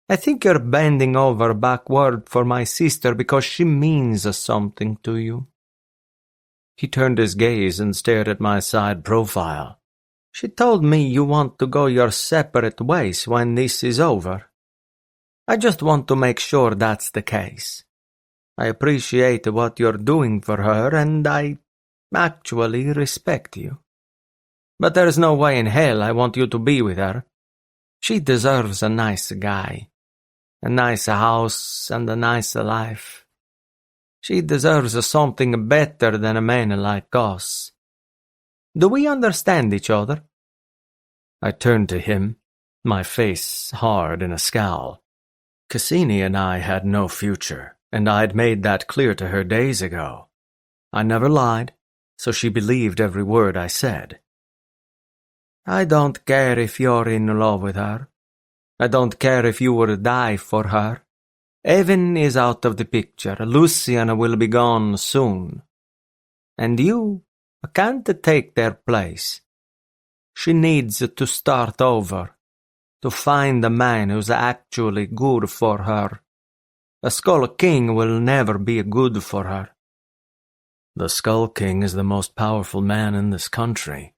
I think you're bending over backward for my sister because she means something to you. He turned his gaze and stared at my side profile. She told me you want to go your separate ways when this is over. I just want to make sure that's the case. I appreciate what you're doing for her, and I actually respect you. But there's no way in hell I want you to be with her. She deserves a nice guy, a nice house, and a nice life. She deserves something better than a man like us. Do we understand each other? I turned to him, my face hard in a scowl. Cassini and I had no future, and I'd made that clear to her days ago. I never lied, so she believed every word I said. I don't care if you're in love with her. I don't care if you would die for her. Evan is out of the picture. Lucian will be gone soon. And you can't take their place. She needs to start over, to find a man who's actually good for her. A Skull King will never be good for her. The Skull King is the most powerful man in this country.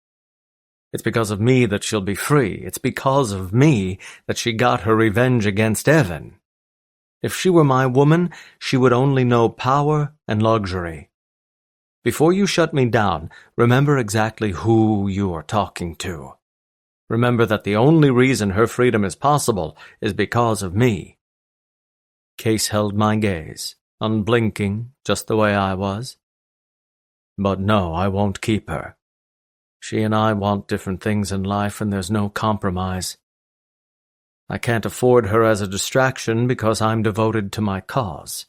It's because of me that she'll be free. It's because of me that she got her revenge against Evan. If she were my woman, she would only know power and luxury. Before you shut me down, remember exactly who you are talking to. Remember that the only reason her freedom is possible is because of me. Case held my gaze, unblinking, just the way I was. But no, I won't keep her. She and I want different things in life, and there's no compromise. I can't afford her as a distraction because I'm devoted to my cause.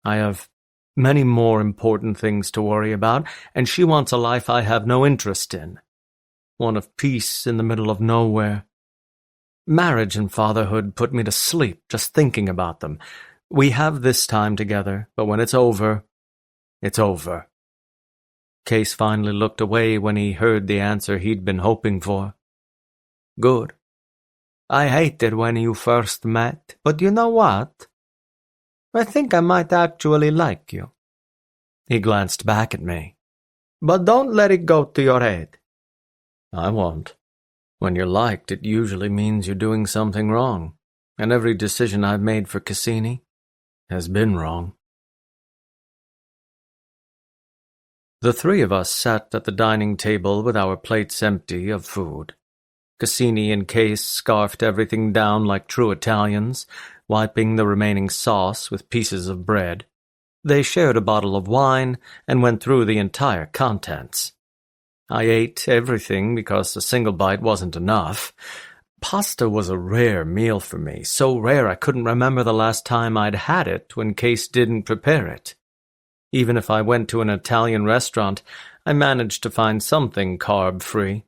I have many more important things to worry about, and she wants a life I have no interest in. One of peace in the middle of nowhere. Marriage and fatherhood put me to sleep just thinking about them. We have this time together, but when it's over, it's over. Case finally looked away when he heard the answer he'd been hoping for. Good. I hated when you first met, but you know what? I think I might actually like you. He glanced back at me. But don't let it go to your head. I won't. When you're liked, it usually means you're doing something wrong, and every decision I've made for Cassini has been wrong. The three of us sat at the dining table with our plates empty of food. Cassini and Case scarfed everything down like true Italians, wiping the remaining sauce with pieces of bread. They shared a bottle of wine and went through the entire contents. I ate everything because a single bite wasn't enough. Pasta was a rare meal for me, so rare I couldn't remember the last time I'd had it when Case didn't prepare it. Even if I went to an Italian restaurant, I managed to find something carb-free.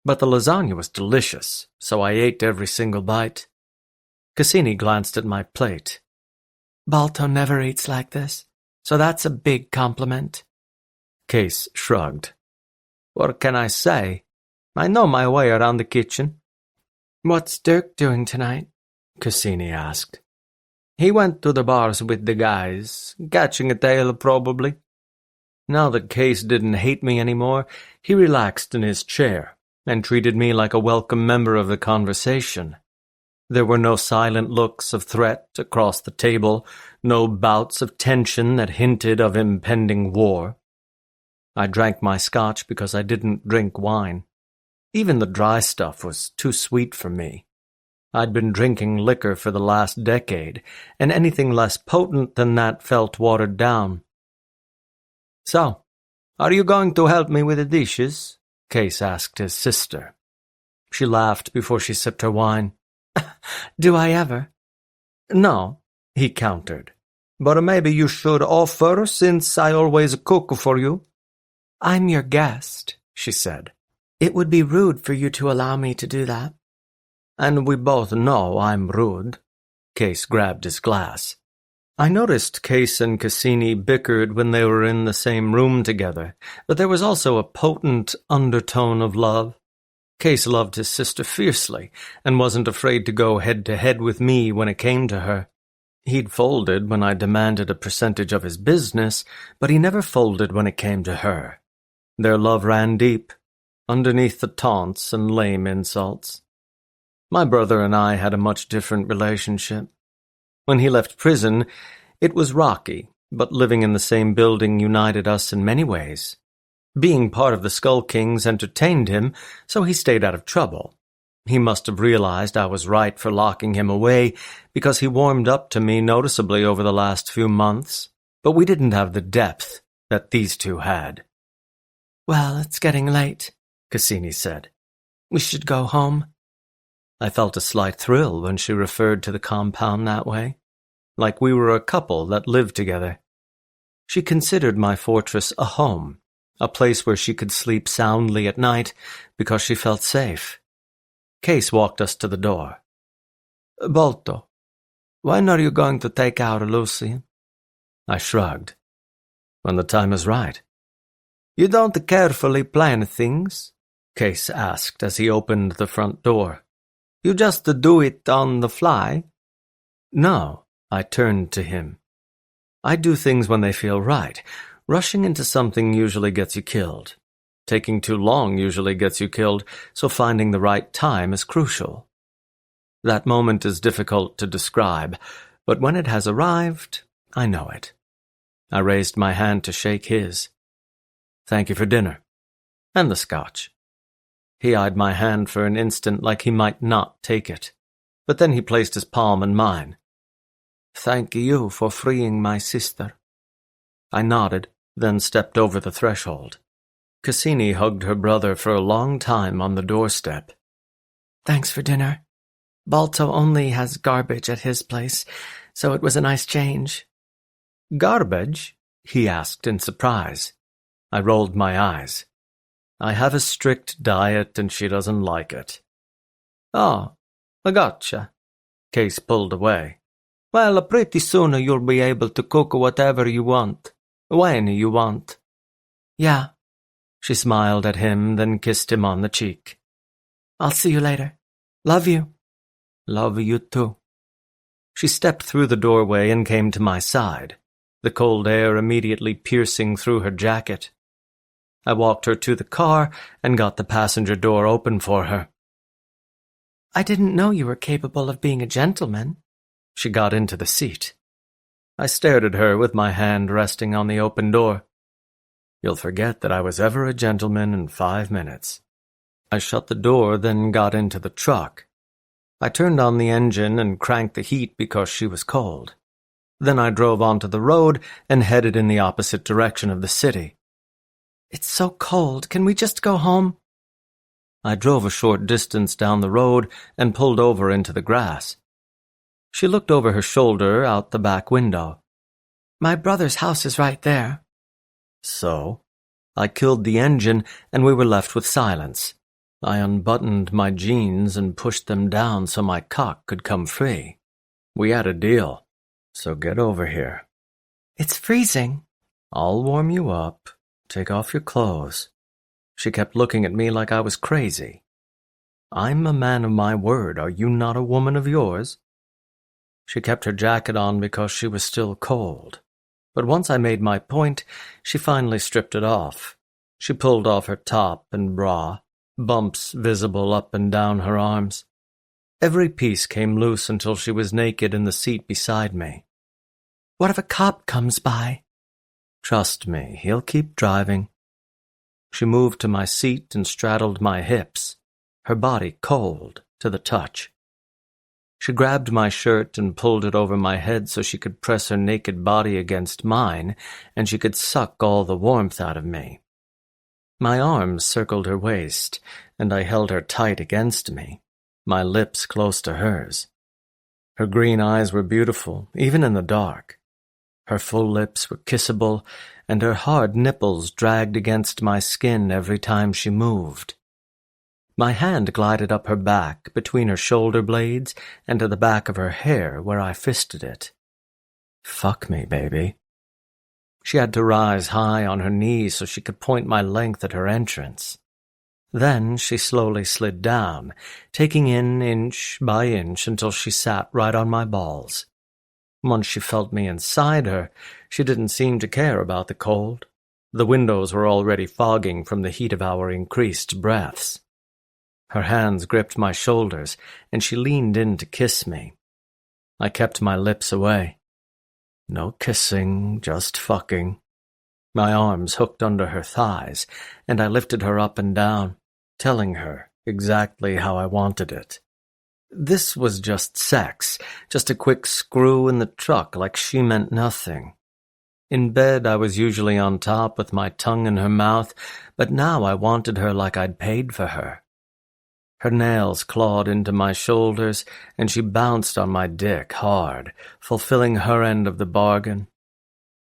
But the lasagna was delicious, so I ate every single bite. Cassini glanced at my plate. "Balto never eats like this, so that's a big compliment." Case shrugged. "What can I say? I know my way around the kitchen." "What's Dirk doing tonight?" Cassini asked. "He went to the bars with the guys, catching a tail probably." Now that Case didn't hate me anymore, he relaxed in his chair and treated me like a welcome member of the conversation. There were no silent looks of threat across the table, no bouts of tension that hinted of impending war. I drank my scotch because I didn't drink wine. Even the dry stuff was too sweet for me. I'd been drinking liquor for the last decade, and anything less potent than that felt watered down. "So, are you going to help me with the dishes?" Case asked his sister. She laughed before she sipped her wine. "Do I ever?" "No," he countered. "But maybe you should offer, since I always cook for you." "I'm your guest," she said. "It would be rude for you to allow me to do that." "And we both know I'm rude." Case grabbed his glass. I noticed Case and Cassini bickered when they were in the same room together, but there was also a potent undertone of love. Case loved his sister fiercely, and wasn't afraid to go head-to-head with me when it came to her. He'd folded when I demanded a percentage of his business, but he never folded when it came to her. Their love ran deep, underneath the taunts and lame insults. My brother and I had a much different relationship. When he left prison, it was rocky, but living in the same building united us in many ways. Being part of the Skull Kings entertained him, so he stayed out of trouble. He must have realized I was right for locking him away, because he warmed up to me noticeably over the last few months, but we didn't have the depth that these two had. "Well, it's getting late," Cassini said. "We should go home." I felt a slight thrill when she referred to the compound that way, like we were a couple that lived together. She considered my fortress a home, a place where she could sleep soundly at night because she felt safe. Case walked us to the door. "Balto, when are you going to take out Lucy?" I shrugged. "When the time is right." "You don't carefully plan things?" Case asked as he opened the front door. "You just do it on the fly?" "No," I turned to him. "I do things when they feel right. Rushing into something usually gets you killed. Taking too long usually gets you killed, so finding the right time is crucial. That moment is difficult to describe, but when it has arrived, I know it." I raised my hand to shake his. "Thank you for dinner. And the scotch." He eyed my hand for an instant like he might not take it, but then he placed his palm in mine. "Thank you for freeing my sister." I nodded, then stepped over the threshold. Cassini hugged her brother for a long time on the doorstep. "Thanks for dinner. Balto only has garbage at his place, so it was a nice change." "Garbage?" he asked in surprise. I rolled my eyes. I have a strict diet, and she doesn't like it. "Oh, I gotcha." Case pulled away. "Well, pretty soon you'll be able to cook whatever you want, when you want." "Yeah." She smiled at him, then kissed him on the cheek. "I'll see you later. Love you." "Love you too." She stepped through the doorway and came to my side, the cold air immediately piercing through her jacket. I walked her to the car and got the passenger door open for her. I didn't know you were capable of being a gentleman. She got into the seat. I stared at her with my hand resting on the open door. You'll forget that I was ever a gentleman in 5 minutes. I shut the door, then got into the truck. I turned on the engine and cranked the heat because she was cold. Then I drove onto the road and headed in the opposite direction of the city. It's so cold. Can we just go home? I drove a short distance down the road and pulled over into the grass. She looked over her shoulder out the back window. My brother's house is right there. So, I killed the engine and we were left with silence. I unbuttoned my jeans and pushed them down so my cock could come free. We had a deal, so get over here. It's freezing. I'll warm you up. Take off your clothes. She kept looking at me like I was crazy. I'm a man of my word. Are you not a woman of yours? She kept her jacket on because she was still cold. But once I made my point, she finally stripped it off. She pulled off her top and bra, bumps visible up and down her arms. Every piece came loose until she was naked in the seat beside me. What if a cop comes by? Trust me, he'll keep driving. She moved to my seat and straddled my hips, her body cold to the touch. She grabbed my shirt and pulled it over my head so she could press her naked body against mine and she could suck all the warmth out of me. My arms circled her waist, and I held her tight against me, my lips close to hers. Her green eyes were beautiful, even in the dark. Her full lips were kissable, and her hard nipples dragged against my skin every time she moved. My hand glided up her back, between her shoulder blades, and to the back of her hair where I fisted it. Fuck me, baby. She had to rise high on her knees so she could point my length at her entrance. Then she slowly slid down, taking in inch by inch until she sat right on my balls. Once she felt me inside her, she didn't seem to care about the cold. The windows were already fogging from the heat of our increased breaths. Her hands gripped my shoulders, and she leaned in to kiss me. I kept my lips away. No kissing, just fucking. My arms hooked under her thighs, and I lifted her up and down, telling her exactly how I wanted it. This was just sex, just a quick screw in the truck like she meant nothing. In bed I was usually on top with my tongue in her mouth, but now I wanted her like I'd paid for her. Her nails clawed into my shoulders, and she bounced on my dick hard, fulfilling her end of the bargain.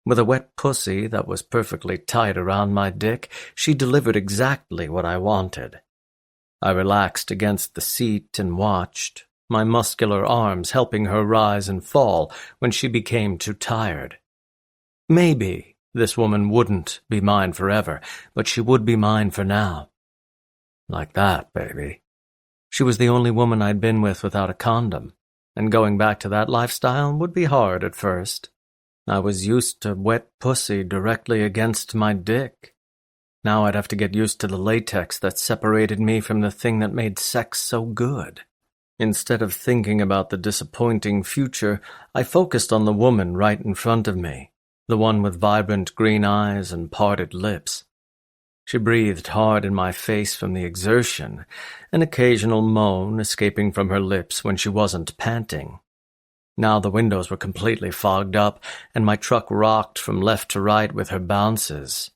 With a wet pussy that was perfectly tight around my dick, she delivered exactly what I wanted. I relaxed against the seat and watched, my muscular arms helping her rise and fall when she became too tired. Maybe this woman wouldn't be mine forever, but she would be mine for now. Like that, baby. She was the only woman I'd been with without a condom, and going back to that lifestyle would be hard at first. I was used to wet pussy directly against my dick. Now I'd have to get used to the latex that separated me from the thing that made sex so good. Instead of thinking about the disappointing future, I focused on the woman right in front of me, the one with vibrant green eyes and parted lips. She breathed hard in my face from the exertion, an occasional moan escaping from her lips when she wasn't panting. Now the windows were completely fogged up, and my truck rocked from left to right with her bounces.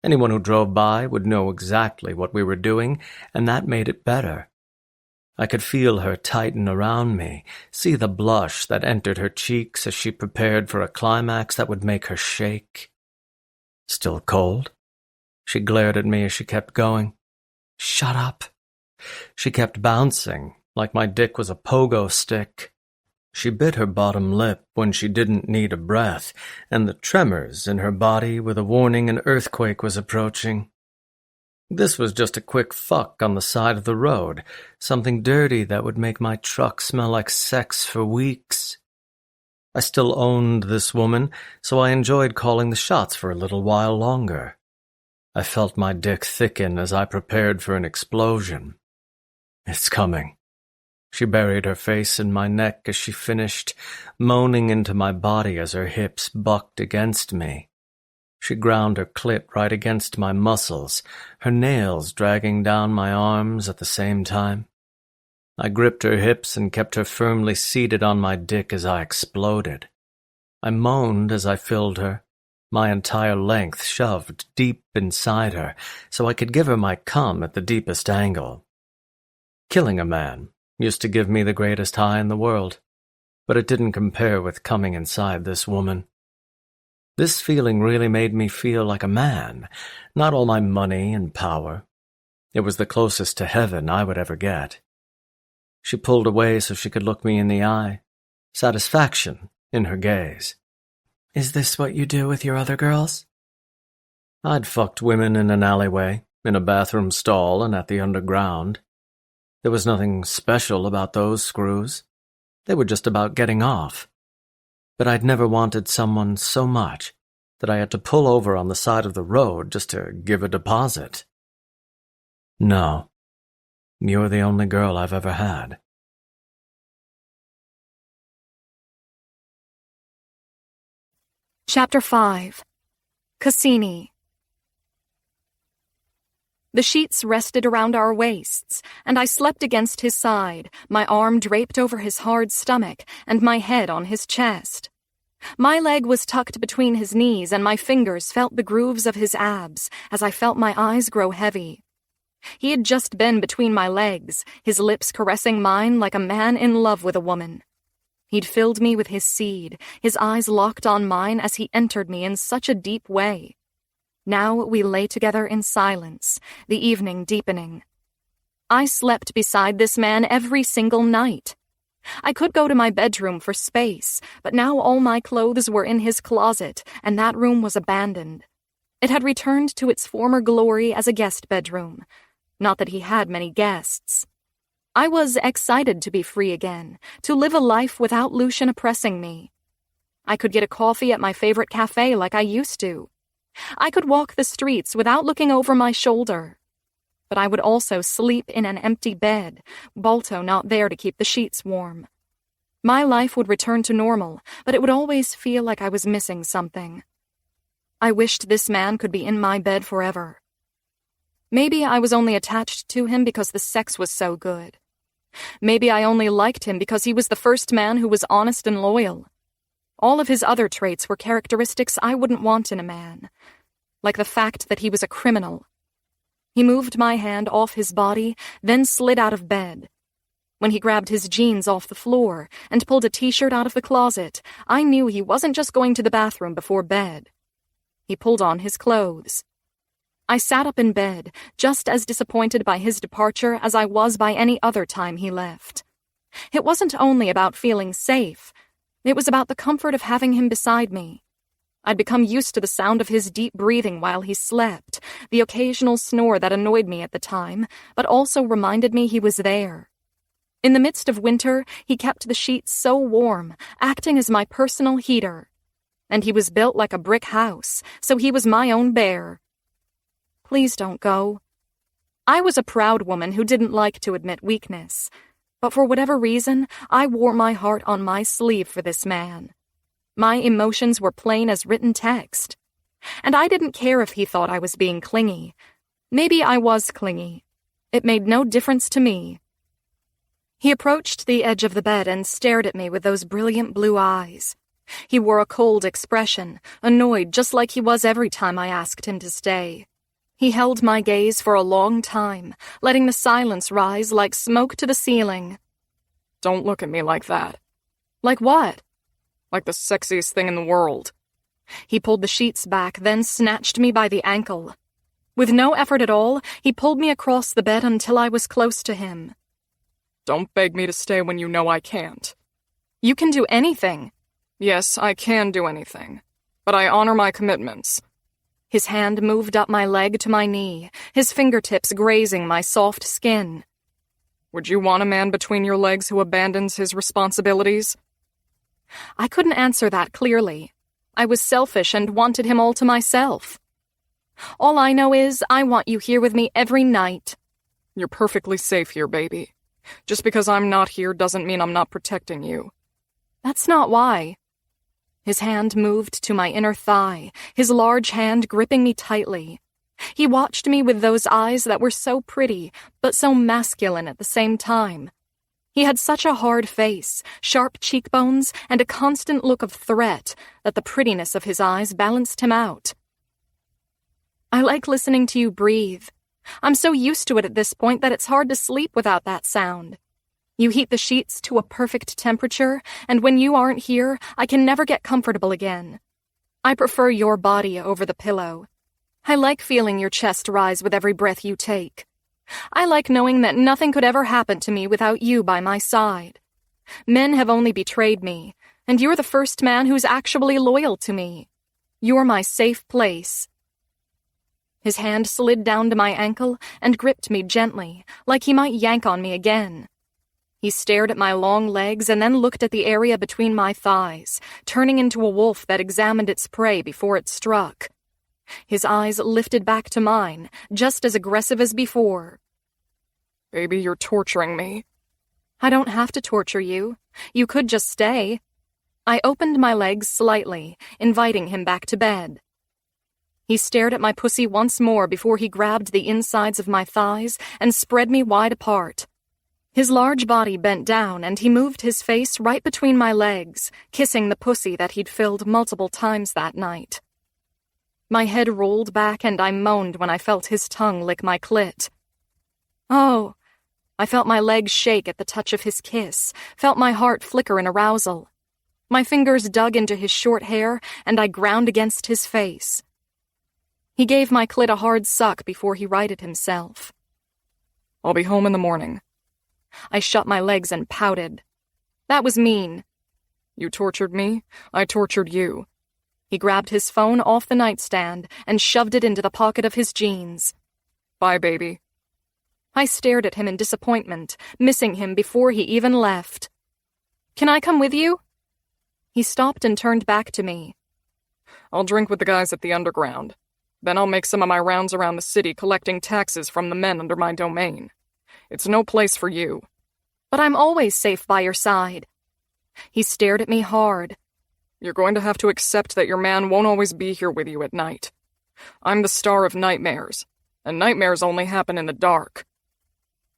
Anyone who drove by would know exactly what we were doing, and that made it better. I could feel her tighten around me, see the blush that entered her cheeks as she prepared for a climax that would make her shake. Still cold? She glared at me as she kept going. Shut up. She kept bouncing, like my dick was a pogo stick. She bit her bottom lip when she didn't need a breath, and the tremors in her body were the warning an earthquake was approaching. This was just a quick fuck on the side of the road, something dirty that would make my truck smell like sex for weeks. I still owned this woman, so I enjoyed calling the shots for a little while longer. I felt my dick thicken as I prepared for an explosion. It's coming. She buried her face in my neck as she finished, moaning into my body as her hips bucked against me. She ground her clit right against my muscles, her nails dragging down my arms at the same time. I gripped her hips and kept her firmly seated on my dick as I exploded. I moaned as I filled her, my entire length shoved deep inside her so I could give her my cum at the deepest angle. Killing a man used to give me the greatest high in the world, but it didn't compare with coming inside this woman. This feeling really made me feel like a man, not all my money and power. It was the closest to heaven I would ever get. She pulled away so she could look me in the eye, satisfaction in her gaze. Is this what you do with your other girls? I'd fucked women in an alleyway, in a bathroom stall, and at the underground. There was nothing special about those screws. They were just about getting off. But I'd never wanted someone so much that I had to pull over on the side of the road just to give a deposit. No, you're the only girl I've ever had. Chapter 5. Cassini. The sheets rested around our waists, and I slept against his side, my arm draped over his hard stomach and my head on his chest. My leg was tucked between his knees, and my fingers felt the grooves of his abs as I felt my eyes grow heavy. He had just been between my legs, his lips caressing mine like a man in love with a woman. He'd filled me with his seed, his eyes locked on mine as he entered me in such a deep way. Now we lay together in silence, the evening deepening. I slept beside this man every single night. I could go to my bedroom for space, but now all my clothes were in his closet, and that room was abandoned. It had returned to its former glory as a guest bedroom. Not that he had many guests. I was excited to be free again, to live a life without Lucian oppressing me. I could get a coffee at my favorite cafe like I used to. I could walk the streets without looking over my shoulder. But I would also sleep in an empty bed, Balto not there to keep the sheets warm. My life would return to normal, but it would always feel like I was missing something. I wished this man could be in my bed forever. Maybe I was only attached to him because the sex was so good. Maybe I only liked him because he was the first man who was honest and loyal. All of his other traits were characteristics I wouldn't want in a man, like the fact that he was a criminal. He moved my hand off his body, then slid out of bed. When he grabbed his jeans off the floor and pulled a t-shirt out of the closet, I knew he wasn't just going to the bathroom before bed. He pulled on his clothes. I sat up in bed, just as disappointed by his departure as I was by any other time he left. It wasn't only about feeling safe. It was about the comfort of having him beside me. I'd become used to the sound of his deep breathing while he slept, the occasional snore that annoyed me at the time, but also reminded me he was there. In the midst of winter, he kept the sheets so warm, acting as my personal heater. And he was built like a brick house, so he was my own bear. Please don't go. I was a proud woman who didn't like to admit weakness. But for whatever reason, I wore my heart on my sleeve for this man. My emotions were plain as written text. And I didn't care if he thought I was being clingy. Maybe I was clingy. It made no difference to me. He approached the edge of the bed and stared at me with those brilliant blue eyes. He wore a cold expression, annoyed just like he was every time I asked him to stay. He held my gaze for a long time, letting the silence rise like smoke to the ceiling. Don't look at me like that. Like what? Like the sexiest thing in the world. He pulled the sheets back, then snatched me by the ankle. With no effort at all, he pulled me across the bed until I was close to him. Don't beg me to stay when you know I can't. You can do anything. Yes, I can do anything. But I honor my commitments. His hand moved up my leg to my knee, his fingertips grazing my soft skin. Would you want a man between your legs who abandons his responsibilities? I couldn't answer that clearly. I was selfish and wanted him all to myself. All I know is I want you here with me every night. You're perfectly safe here, baby. Just because I'm not here doesn't mean I'm not protecting you. That's not why. His hand moved to my inner thigh, his large hand gripping me tightly. He watched me with those eyes that were so pretty, but so masculine at the same time. He had such a hard face, sharp cheekbones, and a constant look of threat that the prettiness of his eyes balanced him out. I like listening to you breathe. I'm so used to it at this point that it's hard to sleep without that sound. You heat the sheets to a perfect temperature, and when you aren't here, I can never get comfortable again. I prefer your body over the pillow. I like feeling your chest rise with every breath you take. I like knowing that nothing could ever happen to me without you by my side. Men have only betrayed me, and you're the first man who's actually loyal to me. You're my safe place. His hand slid down to my ankle and gripped me gently, like he might yank on me again. He stared at my long legs and then looked at the area between my thighs, turning into a wolf that examined its prey before it struck. His eyes lifted back to mine, just as aggressive as before. Baby, you're torturing me. I don't have to torture you. You could just stay. I opened my legs slightly, inviting him back to bed. He stared at my pussy once more before he grabbed the insides of my thighs and spread me wide apart. His large body bent down and he moved his face right between my legs, kissing the pussy that he'd filled multiple times that night. My head rolled back and I moaned when I felt his tongue lick my clit. Oh, I felt my legs shake at the touch of his kiss, felt my heart flicker in arousal. My fingers dug into his short hair and I ground against his face. He gave my clit a hard suck before he righted himself. I'll be home in the morning. I shut my legs and pouted. That was mean. You tortured me, I tortured you. He grabbed his phone off the nightstand and shoved it into the pocket of his jeans. Bye, baby. I stared at him in disappointment, missing him before he even left. Can I come with you? He stopped and turned back to me. I'll drink with the guys at the underground. Then I'll make some of my rounds around the city collecting taxes from the men under my domain. It's no place for you. But I'm always safe by your side. He stared at me hard. You're going to have to accept that your man won't always be here with you at night. I'm the star of nightmares, and nightmares only happen in the dark.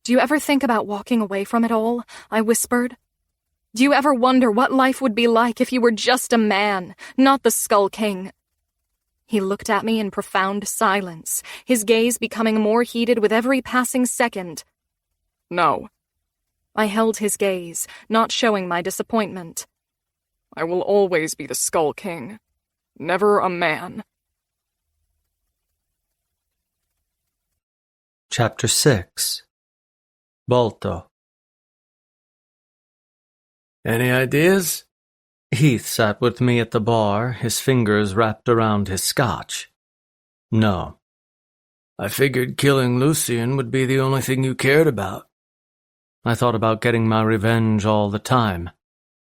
Do you ever think about walking away from it all? I whispered. Do you ever wonder what life would be like if you were just a man, not the Skull King? He looked at me in profound silence, his gaze becoming more heated with every passing second. No. I held his gaze, not showing my disappointment. I will always be the Skull King. Never a man. Chapter 6. Balto. Any ideas? Heath sat with me at the bar, his fingers wrapped around his scotch. No. I figured killing Lucian would be the only thing you cared about. I thought about getting my revenge all the time.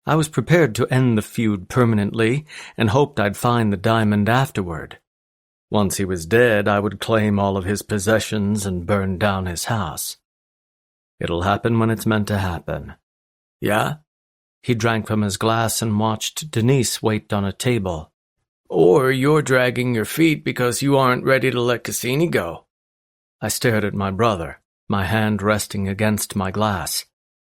I was prepared to end the feud permanently and hoped I'd find the diamond afterward. Once he was dead, I would claim all of his possessions and burn down his house. It'll happen when it's meant to happen. Yeah? He drank from his glass and watched Denise wait on a table. Or you're dragging your feet because you aren't ready to let Cassini go. I stared at my brother, my hand resting against my glass.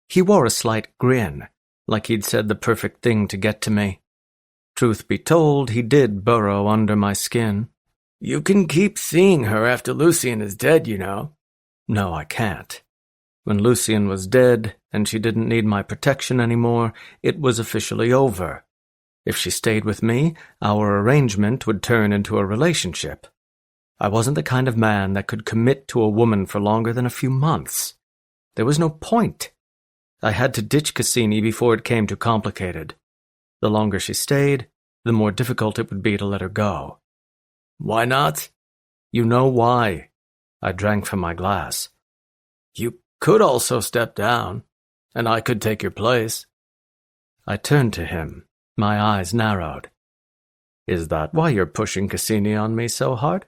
He wore a slight grin, like he'd said the perfect thing to get to me. Truth be told, he did burrow under my skin. You can keep seeing her after Lucian is dead, you know. No, I can't. When Lucian was dead, and she didn't need my protection anymore, it was officially over. If she stayed with me, our arrangement would turn into a relationship. I wasn't the kind of man that could commit to a woman for longer than a few months. There was no point. I had to ditch Cassini before it came too complicated. The longer she stayed, the more difficult it would be to let her go. Why not? You know why. I drank from my glass. You could also step down, and I could take your place. I turned to him, my eyes narrowed. Is that why you're pushing Cassini on me so hard?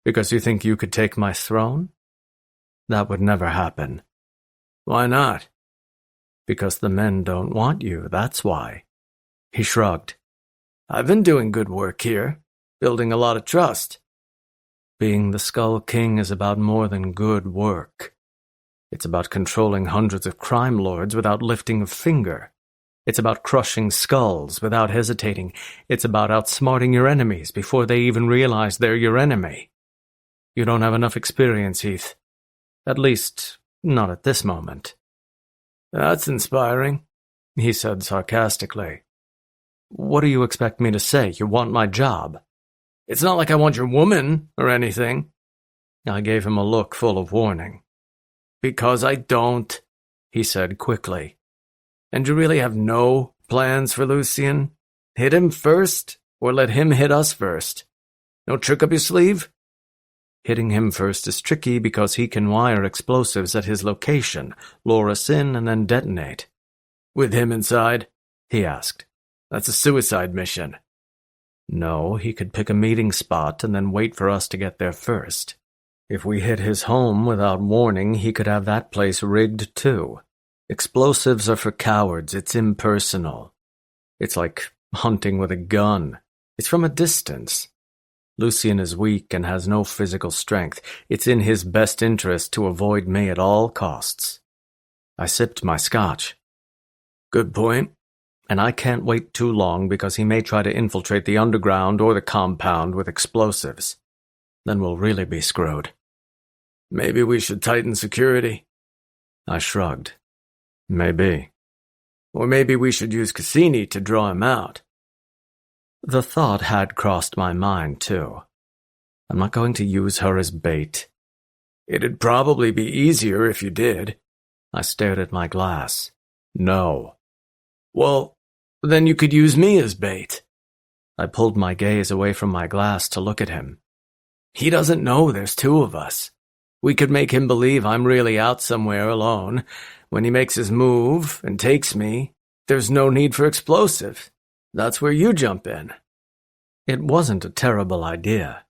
Because you think you could take my throne? That would never happen. Why not? Because the men don't want you, that's why. He shrugged. I've been doing good work here, building a lot of trust. Being the Skull King is about more than good work. It's about controlling hundreds of crime lords without lifting a finger. It's about crushing skulls without hesitating. It's about outsmarting your enemies before they even realize they're your enemy. You don't have enough experience, Heath. At least, not at this moment. That's inspiring, he said sarcastically. What do you expect me to say? You want my job? It's not like I want your woman or anything. I gave him a look full of warning. Because I don't, he said quickly. And you really have no plans for Lucien? Hit him first, or let him hit us first? No trick up your sleeve? Hitting him first is tricky because he can wire explosives at his location, lure us in, and then detonate. With him inside? He asked. That's a suicide mission. No, he could pick a meeting spot and then wait for us to get there first. If we hit his home without warning, he could have that place rigged too. Explosives are for cowards. It's impersonal. It's like hunting with a gun. It's from a distance. Lucien is weak and has no physical strength. It's in his best interest to avoid me at all costs. I sipped my scotch. Good point. And I can't wait too long because he may try to infiltrate the underground or the compound with explosives. Then we'll really be screwed. Maybe we should tighten security. I shrugged. Maybe. Or maybe we should use Cassini to draw him out. The thought had crossed my mind, too. I'm not going to use her as bait. It'd probably be easier if you did. I stared at my glass. No. Well, then you could use me as bait. I pulled my gaze away from my glass to look at him. He doesn't know there's two of us. We could make him believe I'm really out somewhere alone. When he makes his move and takes me, there's no need for explosive. That's where you jump in. It wasn't a terrible idea.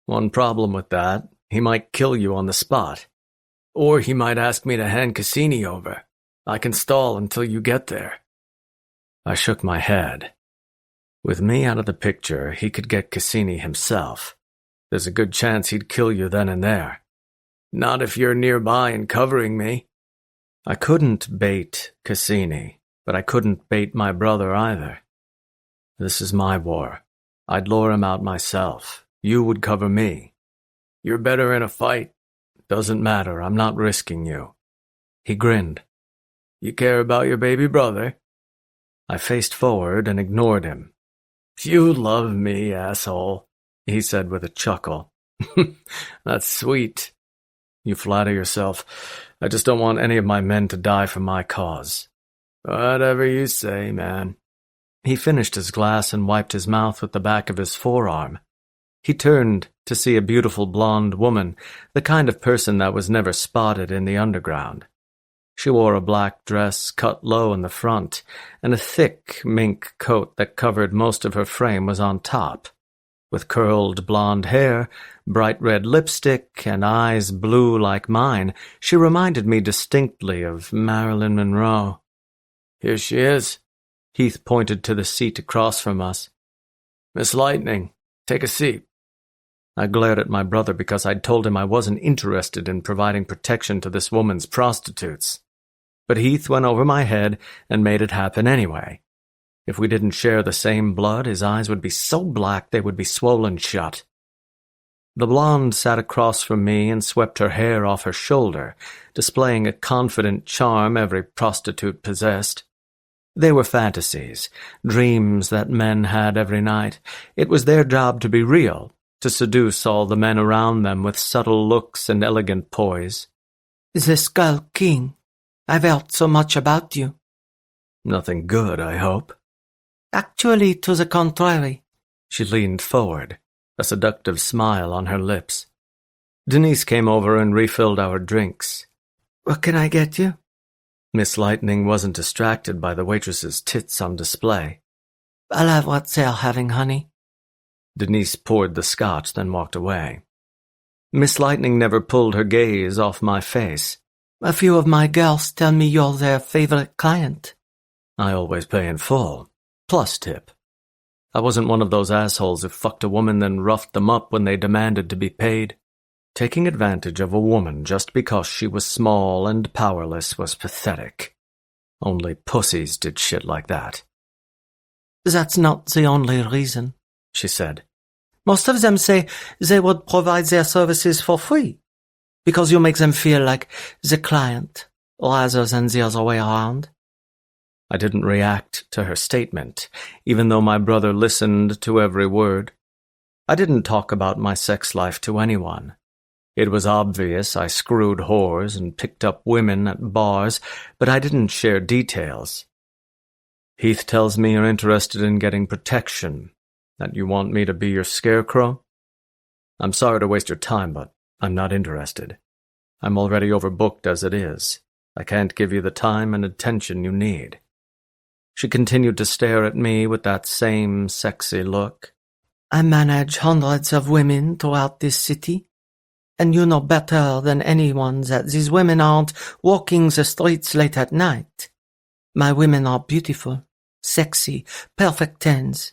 One problem with that, he might kill you on the spot. Or he might ask me to hand Cassini over. I can stall until you get there. I shook my head. With me out of the picture, he could get Cassini himself. There's a good chance he'd kill you then and there. Not if you're nearby and covering me. I couldn't bait Cassini, but I couldn't bait my brother either. This is my war. I'd lure him out myself. You would cover me. You're better in a fight. Doesn't matter, I'm not risking you. He grinned. You care about your baby brother? I faced forward and ignored him. You love me, asshole, he said with a chuckle. That's sweet. You flatter yourself. I just don't want any of my men to die for my cause. Whatever you say, man. He finished his glass and wiped his mouth with the back of his forearm. He turned to see a beautiful blonde woman, the kind of person that was never spotted in the underground. She wore a black dress cut low in the front, and a thick mink coat that covered most of her frame was on top. With curled blonde hair, bright red lipstick, and eyes blue like mine, she reminded me distinctly of Marilyn Monroe. Here she is. Heath pointed to the seat across from us. Miss Lightning, take a seat. I glared at my brother because I'd told him I wasn't interested in providing protection to this woman's prostitutes. But Heath went over my head and made it happen anyway. If we didn't share the same blood, his eyes would be so black they would be swollen shut. The blonde sat across from me and swept her hair off her shoulder, displaying a confident charm every prostitute possessed. They were fantasies, dreams that men had every night. It was their job to be real, to seduce all the men around them with subtle looks and elegant poise. The Skull King, I've heard so much about you. Nothing good, I hope. Actually, to the contrary. She leaned forward, a seductive smile on her lips. Denise came over and refilled our drinks. What can I get you? Miss Lightning wasn't distracted by the waitress's tits on display. I'll have what they're having, honey. Denise poured the scotch, then walked away. Miss Lightning never pulled her gaze off my face. A few of my girls tell me you're their favorite client. I always pay in full, plus tip. I wasn't one of those assholes who fucked a woman then roughed them up when they demanded to be paid. Taking advantage of a woman just because she was small and powerless was pathetic. Only pussies did shit like that. That's not the only reason, she said. Most of them say they would provide their services for free, because you make them feel like the client, rather than the other way around. I didn't react to her statement, even though my brother listened to every word. I didn't talk about my sex life to anyone. It was obvious I screwed whores and picked up women at bars, but I didn't share details. Heath tells me you're interested in getting protection, that you want me to be your scarecrow. I'm sorry to waste your time, but I'm not interested. I'm already overbooked as it is. I can't give you the time and attention you need. She continued to stare at me with that same sexy look. I manage hundreds of women throughout this city, and you know better than anyone that these women aren't walking the streets late at night. My women are beautiful, sexy, perfect 10s.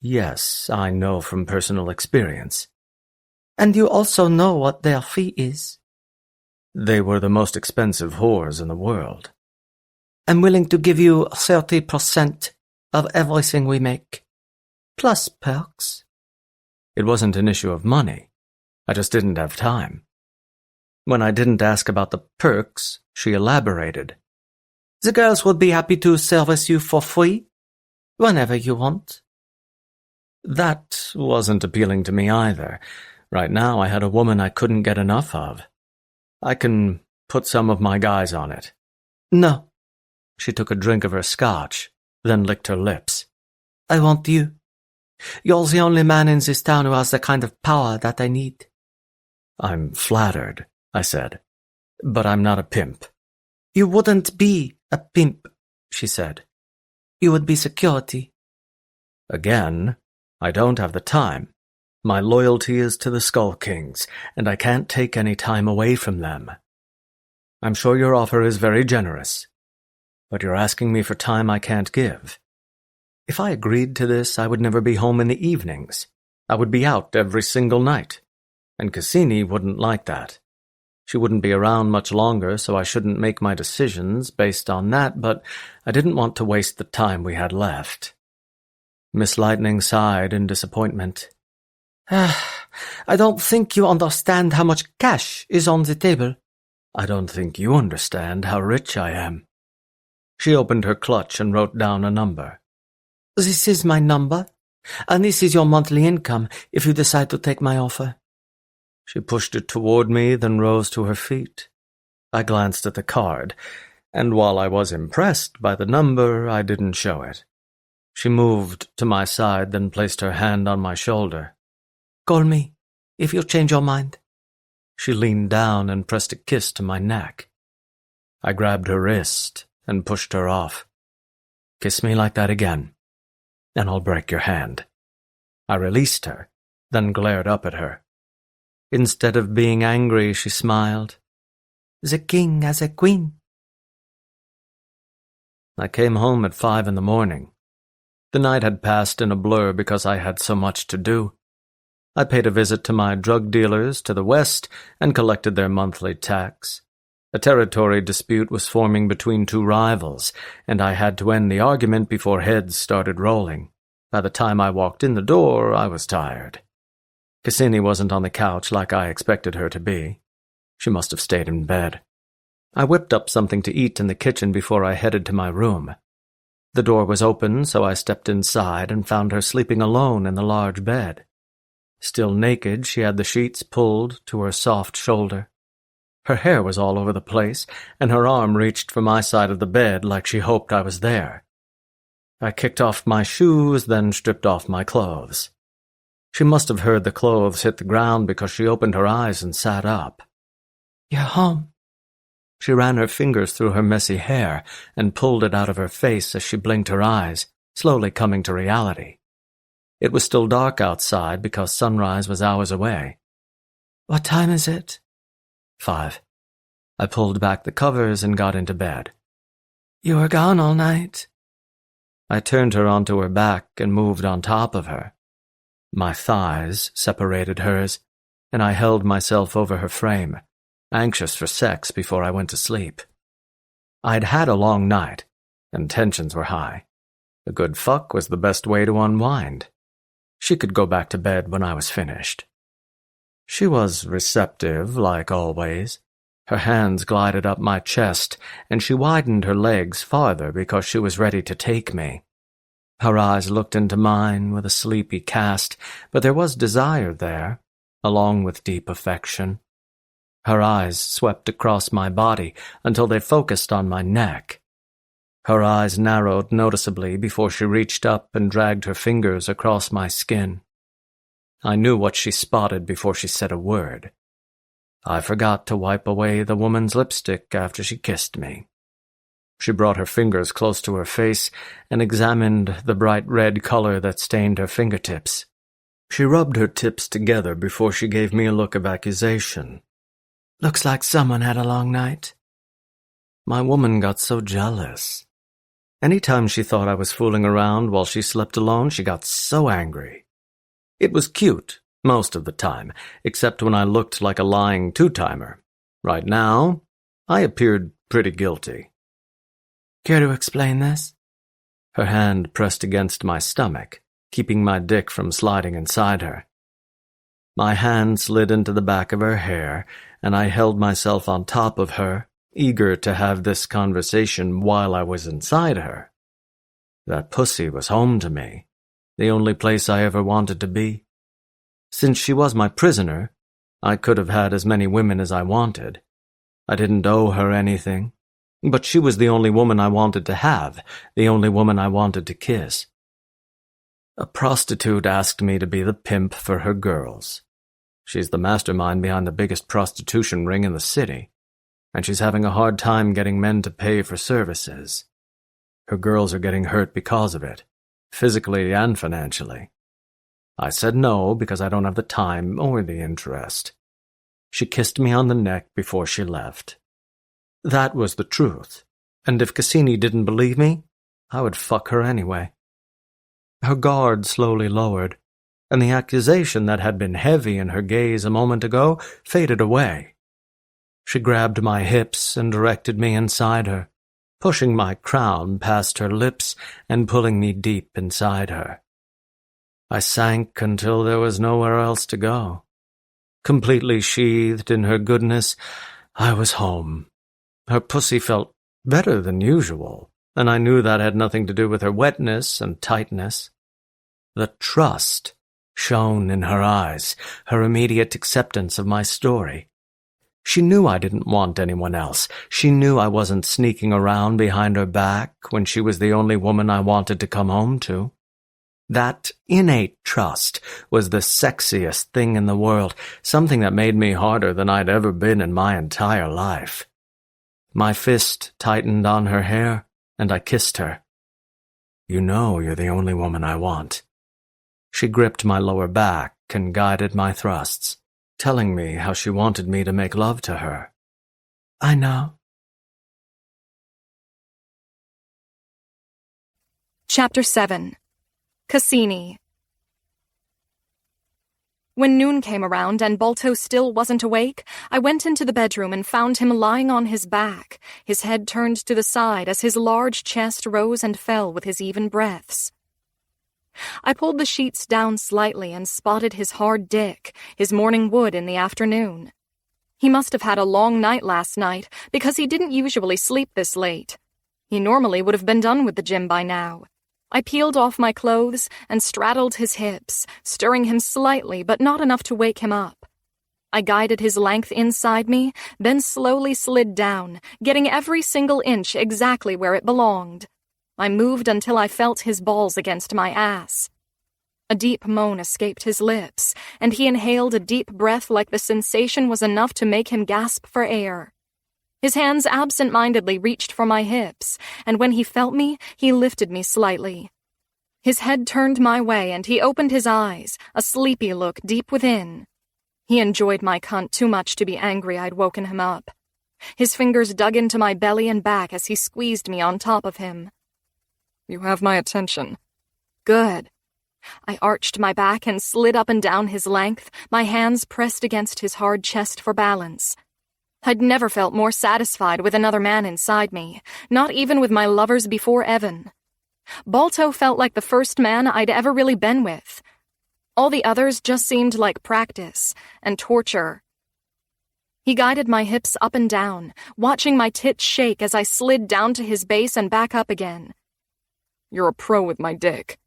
Yes, I know from personal experience. And you also know what their fee is. They were the most expensive whores in the world. I'm willing to give you 30% of everything we make, plus perks. It wasn't an issue of money. I just didn't have time. When I didn't ask about the perks, she elaborated. The girls would be happy to service you for free, whenever you want. That wasn't appealing to me either. Right now I had a woman I couldn't get enough of. I can put some of my guys on it. No. She took a drink of her scotch, then licked her lips. I want you. You're the only man in this town who has the kind of power that I need. I'm flattered, I said, but I'm not a pimp. You wouldn't be a pimp, she said. You would be security. Again, I don't have the time. My loyalty is to the Skull Kings, and I can't take any time away from them. I'm sure your offer is very generous, but you're asking me for time I can't give. If I agreed to this, I would never be home in the evenings. I would be out every single night, and Cassini wouldn't like that. She wouldn't be around much longer, so I shouldn't make my decisions based on that, but I didn't want to waste the time we had left. Miss Lightning sighed in disappointment. I don't think you understand how much cash is on the table. I don't think you understand how rich I am. She opened her clutch and wrote down a number. This is my number, and this is your monthly income if you decide to take my offer. She pushed it toward me, then rose to her feet. I glanced at the card, and while I was impressed by the number, I didn't show it. She moved to my side, then placed her hand on my shoulder. Call me, if you change your mind. She leaned down and pressed a kiss to my neck. I grabbed her wrist and pushed her off. Kiss me like that again, and I'll break your hand. I released her, then glared up at her. Instead of being angry, she smiled. The king has a queen. I came home at 5 a.m. The night had passed in a blur because I had so much to do. I paid a visit to my drug dealers to the west and collected their monthly tax. A territory dispute was forming between two rivals, and I had to end the argument before heads started rolling. By the time I walked in the door, I was tired. Cassini wasn't on the couch like I expected her to be. She must have stayed in bed. I whipped up something to eat in the kitchen before I headed to my room. The door was open, so I stepped inside and found her sleeping alone in the large bed. Still naked, she had the sheets pulled to her soft shoulder. Her hair was all over the place, and her arm reached for my side of the bed like she hoped I was there. I kicked off my shoes, then stripped off my clothes. She must have heard the clothes hit the ground because she opened her eyes and sat up. You're home. She ran her fingers through her messy hair and pulled it out of her face as she blinked her eyes, slowly coming to reality. It was still dark outside because sunrise was hours away. What time is it? 5. I pulled back the covers and got into bed. You were gone all night. I turned her onto her back and moved on top of her. My thighs separated hers, and I held myself over her frame, anxious for sex before I went to sleep. I'd had a long night, and tensions were high. A good fuck was the best way to unwind. She could go back to bed when I was finished. She was receptive, like always. Her hands glided up my chest, and she widened her legs farther because she was ready to take me. Her eyes looked into mine with a sleepy cast, but there was desire there, along with deep affection. Her eyes swept across my body until they focused on my neck. Her eyes narrowed noticeably before she reached up and dragged her fingers across my skin. I knew what she spotted before she said a word. I forgot to wipe away the woman's lipstick after she kissed me. She brought her fingers close to her face and examined the bright red color that stained her fingertips. She rubbed her tips together before she gave me a look of accusation. Looks like someone had a long night. My woman got so jealous. Anytime she thought I was fooling around while she slept alone, she got so angry. It was cute most of the time, except when I looked like a lying two-timer. Right now, I appeared pretty guilty. Care to explain this? Her hand pressed against my stomach, keeping my dick from sliding inside her. My hand slid into the back of her hair, and I held myself on top of her, eager to have this conversation while I was inside her. That pussy was home to me, the only place I ever wanted to be. Since she was my prisoner, I could have had as many women as I wanted. I didn't owe her anything, but she was the only woman I wanted to have, the only woman I wanted to kiss. A prostitute asked me to be the pimp for her girls. She's the mastermind behind the biggest prostitution ring in the city, and she's having a hard time getting men to pay for services. Her girls are getting hurt because of it, physically and financially. I said no because I don't have the time or the interest. She kissed me on the neck before she left. That was the truth, and if Cassini didn't believe me, I would fuck her anyway. Her guard slowly lowered, and the accusation that had been heavy in her gaze a moment ago faded away. She grabbed my hips and directed me inside her, pushing my crown past her lips and pulling me deep inside her. I sank until there was nowhere else to go. Completely sheathed in her goodness, I was home. Her pussy felt better than usual, and I knew that had nothing to do with her wetness and tightness. The trust shone in her eyes, her immediate acceptance of my story. She knew I didn't want anyone else. She knew I wasn't sneaking around behind her back when she was the only woman I wanted to come home to. That innate trust was the sexiest thing in the world, something that made me harder than I'd ever been in my entire life. My fist tightened on her hair, and I kissed her. You know you're the only woman I want. She gripped my lower back and guided my thrusts, telling me how she wanted me to make love to her. I know. Chapter 7. Cassini. When noon came around and Balto still wasn't awake, I went into the bedroom and found him lying on his back, his head turned to the side as his large chest rose and fell with his even breaths. I pulled the sheets down slightly and spotted his hard dick, his morning wood in the afternoon. He must have had a long night last night, because he didn't usually sleep this late. He normally would have been done with the gym by now. I peeled off my clothes and straddled his hips, stirring him slightly but not enough to wake him up. I guided his length inside me, then slowly slid down, getting every single inch exactly where it belonged. I moved until I felt his balls against my ass. A deep moan escaped his lips, and he inhaled a deep breath like the sensation was enough to make him gasp for air. His hands absent-mindedly reached for my hips, and when he felt me, he lifted me slightly. His head turned my way, and he opened his eyes, a sleepy look deep within. He enjoyed my cunt too much to be angry I'd woken him up. His fingers dug into my belly and back as he squeezed me on top of him. You have my attention. Good. I arched my back and slid up and down his length, my hands pressed against his hard chest for balance. I'd never felt more satisfied with another man inside me, not even with my lovers before Evan. Balto felt like the first man I'd ever really been with. All the others just seemed like practice and torture. He guided my hips up and down, watching my tits shake as I slid down to his base and back up again. You're a pro with my dick.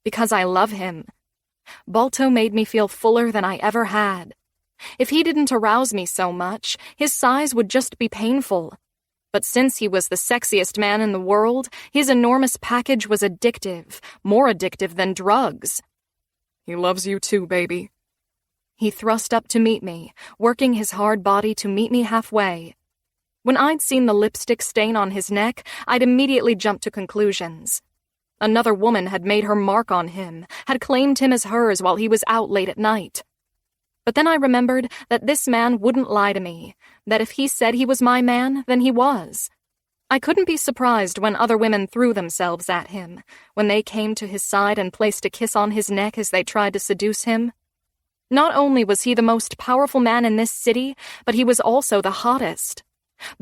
Because I love him. Balto made me feel fuller than I ever had. If he didn't arouse me so much, his size would just be painful. But since he was the sexiest man in the world, his enormous package was addictive, more addictive than drugs. He loves you too, baby. He thrust up to meet me, working his hard body to meet me halfway. When I'd seen the lipstick stain on his neck, I'd immediately jumped to conclusions. Another woman had made her mark on him, had claimed him as hers while he was out late at night. But then I remembered that this man wouldn't lie to me, that if he said he was my man, then he was. I couldn't be surprised when other women threw themselves at him, when they came to his side and placed a kiss on his neck as they tried to seduce him. Not only was he the most powerful man in this city, but he was also the hottest.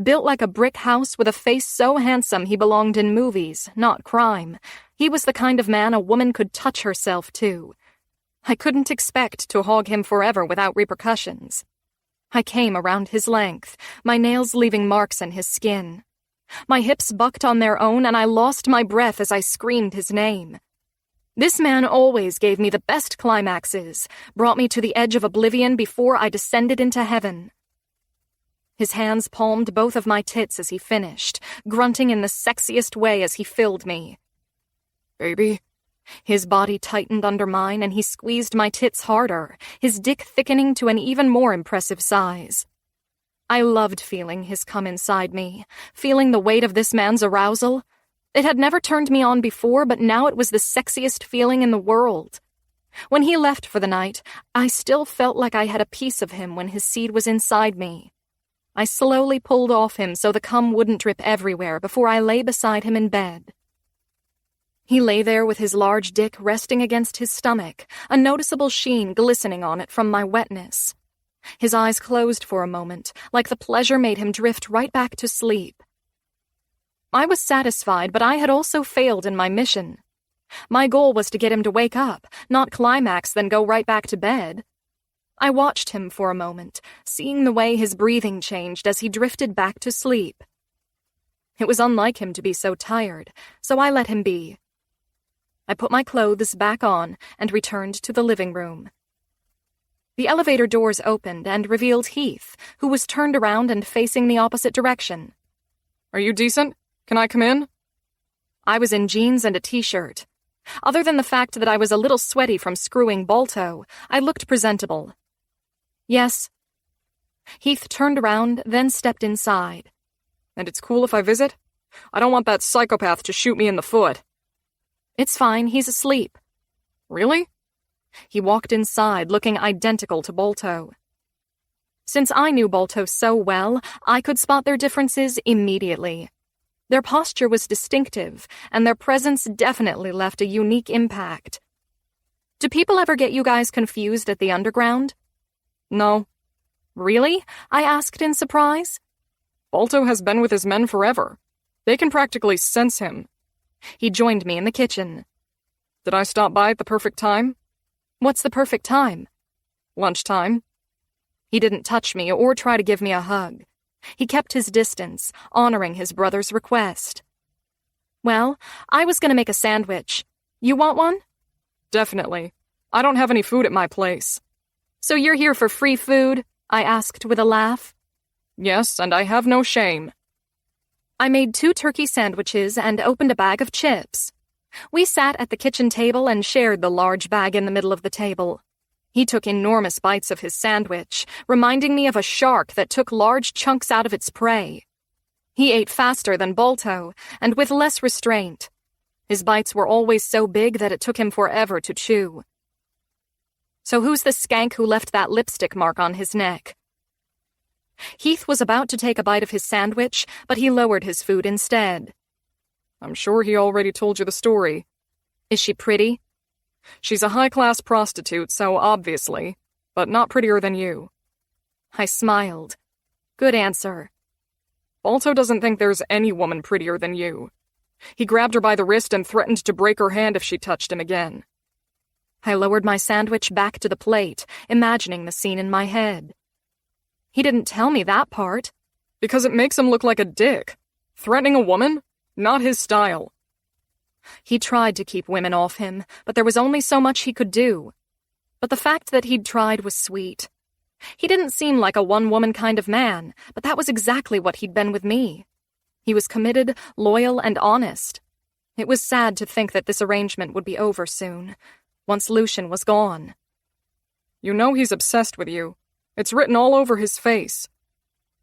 Built like a brick house with a face so handsome he belonged in movies, not crime. He was the kind of man a woman could touch herself to. I couldn't expect to hog him forever without repercussions. I came around his length, my nails leaving marks in his skin. My hips bucked on their own, and I lost my breath as I screamed his name. This man always gave me the best climaxes, brought me to the edge of oblivion before I descended into heaven. His hands palmed both of my tits as he finished, grunting in the sexiest way as he filled me. Baby? His body tightened under mine and he squeezed my tits harder, his dick thickening to an even more impressive size. I loved feeling his cum inside me, feeling the weight of this man's arousal. It had never turned me on before, but now it was the sexiest feeling in the world. When he left for the night, I still felt like I had a piece of him when his seed was inside me. I slowly pulled off him so the cum wouldn't drip everywhere before I lay beside him in bed. He lay there with his large dick resting against his stomach, a noticeable sheen glistening on it from my wetness. His eyes closed for a moment, like the pleasure made him drift right back to sleep. I was satisfied, but I had also failed in my mission. My goal was to get him to wake up, not climax, then go right back to bed. I watched him for a moment, seeing the way his breathing changed as he drifted back to sleep. It was unlike him to be so tired, so I let him be. I put my clothes back on and returned to the living room. The elevator doors opened and revealed Heath, who was turned around and facing the opposite direction. Are you decent? Can I come in? I was in jeans and a t-shirt. Other than the fact that I was a little sweaty from screwing Balto, I looked presentable. Yes. Heath turned around, then stepped inside. And it's cool if I visit? I don't want that psychopath to shoot me in the foot. It's fine, he's asleep. Really? He walked inside, looking identical to Balto. Since I knew Balto so well, I could spot their differences immediately. Their posture was distinctive, and their presence definitely left a unique impact. Do people ever get you guys confused at the underground? No. Really? I asked in surprise. Balto has been with his men forever. They can practically sense him. He joined me in the kitchen. Did I stop by at the perfect time? What's the perfect time? Lunchtime. He didn't touch me or try to give me a hug. He kept his distance, honoring his brother's request. Well, I was going to make a sandwich. You want one? Definitely. I don't have any food at my place. So you're here for free food? I asked with a laugh. Yes, and I have no shame. I made 2 turkey sandwiches and opened a bag of chips. We sat at the kitchen table and shared the large bag in the middle of the table. He took enormous bites of his sandwich, reminding me of a shark that took large chunks out of its prey. He ate faster than Balto, and with less restraint. His bites were always so big that it took him forever to chew. So who's the skank who left that lipstick mark on his neck? Heath was about to take a bite of his sandwich, but he lowered his food instead. I'm sure he already told you the story. Is she pretty? She's a high-class prostitute, so obviously, but not prettier than you. I smiled. Good answer. Balto doesn't think there's any woman prettier than you. He grabbed her by the wrist and threatened to break her hand if she touched him again. I lowered my sandwich back to the plate, imagining the scene in my head. He didn't tell me that part. Because it makes him look like a dick. Threatening a woman? Not his style. He tried to keep women off him, but there was only so much he could do. But the fact that he'd tried was sweet. He didn't seem like a one-woman kind of man, but that was exactly what he'd been with me. He was committed, loyal, and honest. It was sad to think that this arrangement would be over soon, once Lucian was gone. You know he's obsessed with you. It's written all over his face.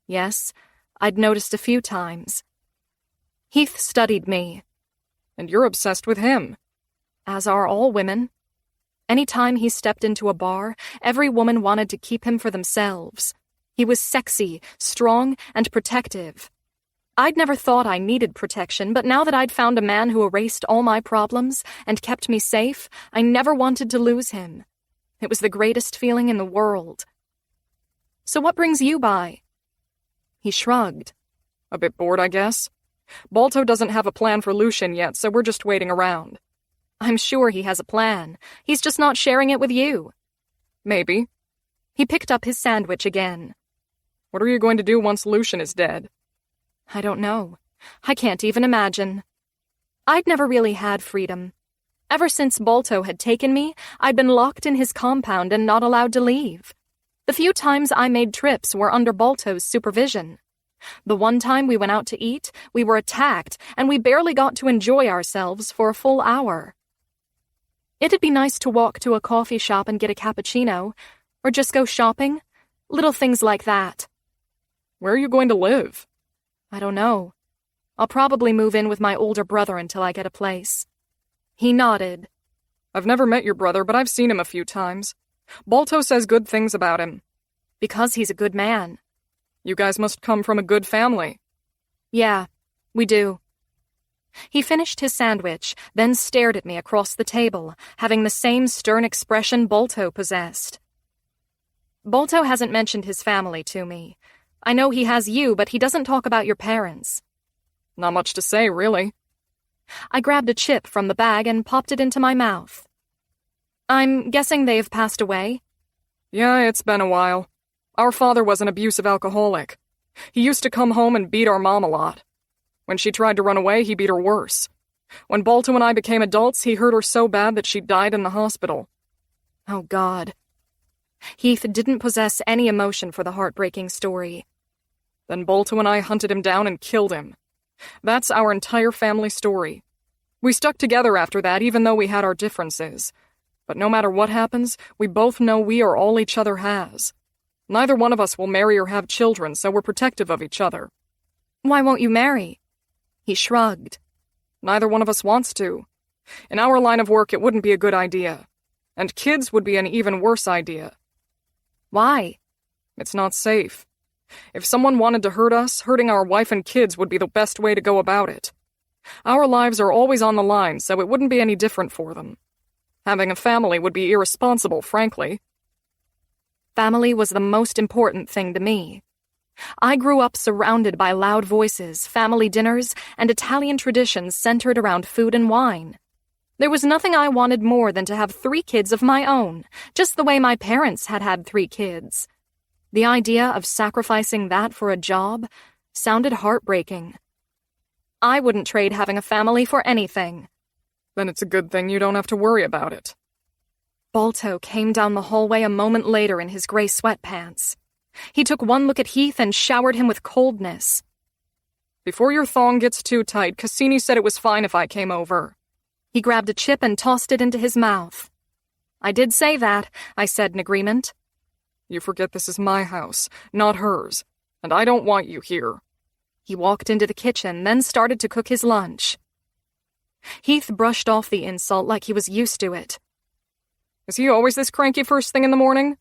Yes, I'd noticed a few times. Heath studied me. And you're obsessed with him. As are all women. Any time he stepped into a bar, every woman wanted to keep him for themselves. He was sexy, strong, and protective. I'd never thought I needed protection, but now that I'd found a man who erased all my problems and kept me safe, I never wanted to lose him. It was the greatest feeling in the world. So what brings you by? He shrugged. A bit bored, I guess. Balto doesn't have a plan for Lucian yet, so we're just waiting around. I'm sure he has a plan. He's just not sharing it with you. Maybe. He picked up his sandwich again. What are you going to do once Lucian is dead? I don't know. I can't even imagine. I'd never really had freedom. Ever since Balto had taken me, I'd been locked in his compound and not allowed to leave. The few times I made trips were under Balto's supervision. The one time we went out to eat, we were attacked, and we barely got to enjoy ourselves for a full hour. It'd be nice to walk to a coffee shop and get a cappuccino, or just go shopping. Little things like that. Where are you going to live? I don't know. I'll probably move in with my older brother until I get a place. He nodded. I've never met your brother, but I've seen him a few times. Balto says good things about him. Because he's a good man. You guys must come from a good family. Yeah, we do. He finished his sandwich, then stared at me across the table, having the same stern expression Balto possessed. Balto hasn't mentioned his family to me. I know he has you, but he doesn't talk about your parents. Not much to say, really. I grabbed a chip from the bag and popped it into my mouth. I'm guessing they've passed away? Yeah, it's been a while. Our father was an abusive alcoholic. He used to come home and beat our mom a lot. When she tried to run away, he beat her worse. When Balto and I became adults, he hurt her so bad that she died in the hospital. Oh, God. Heath didn't possess any emotion for the heartbreaking story. Then Balto and I hunted him down and killed him. That's our entire family story. We stuck together after that, even though we had our differences. But no matter what happens, we both know we are all each other has. Neither one of us will marry or have children, so we're protective of each other. Why won't you marry? He shrugged. Neither one of us wants to. In our line of work, it wouldn't be a good idea. And kids would be an even worse idea. Why? It's not safe. If someone wanted to hurt us, hurting our wife and kids would be the best way to go about it. Our lives are always on the line, so it wouldn't be any different for them. Having a family would be irresponsible, frankly. Family was the most important thing to me. I grew up surrounded by loud voices, family dinners, and Italian traditions centered around food and wine. There was nothing I wanted more than to have 3 kids of my own, just the way my parents had had 3 kids. The idea of sacrificing that for a job sounded heartbreaking. I wouldn't trade having a family for anything. Then it's a good thing you don't have to worry about it. Balto came down the hallway a moment later in his gray sweatpants. He took one look at Heath and showered him with coldness. Before your thong gets too tight, Cassini said it was fine if I came over. He grabbed a chip and tossed it into his mouth. I did say that, I said in agreement. You forget this is my house, not hers, and I don't want you here. He walked into the kitchen, then started to cook his lunch. Heath brushed off the insult like he was used to it. Is he always this cranky first thing in the morning?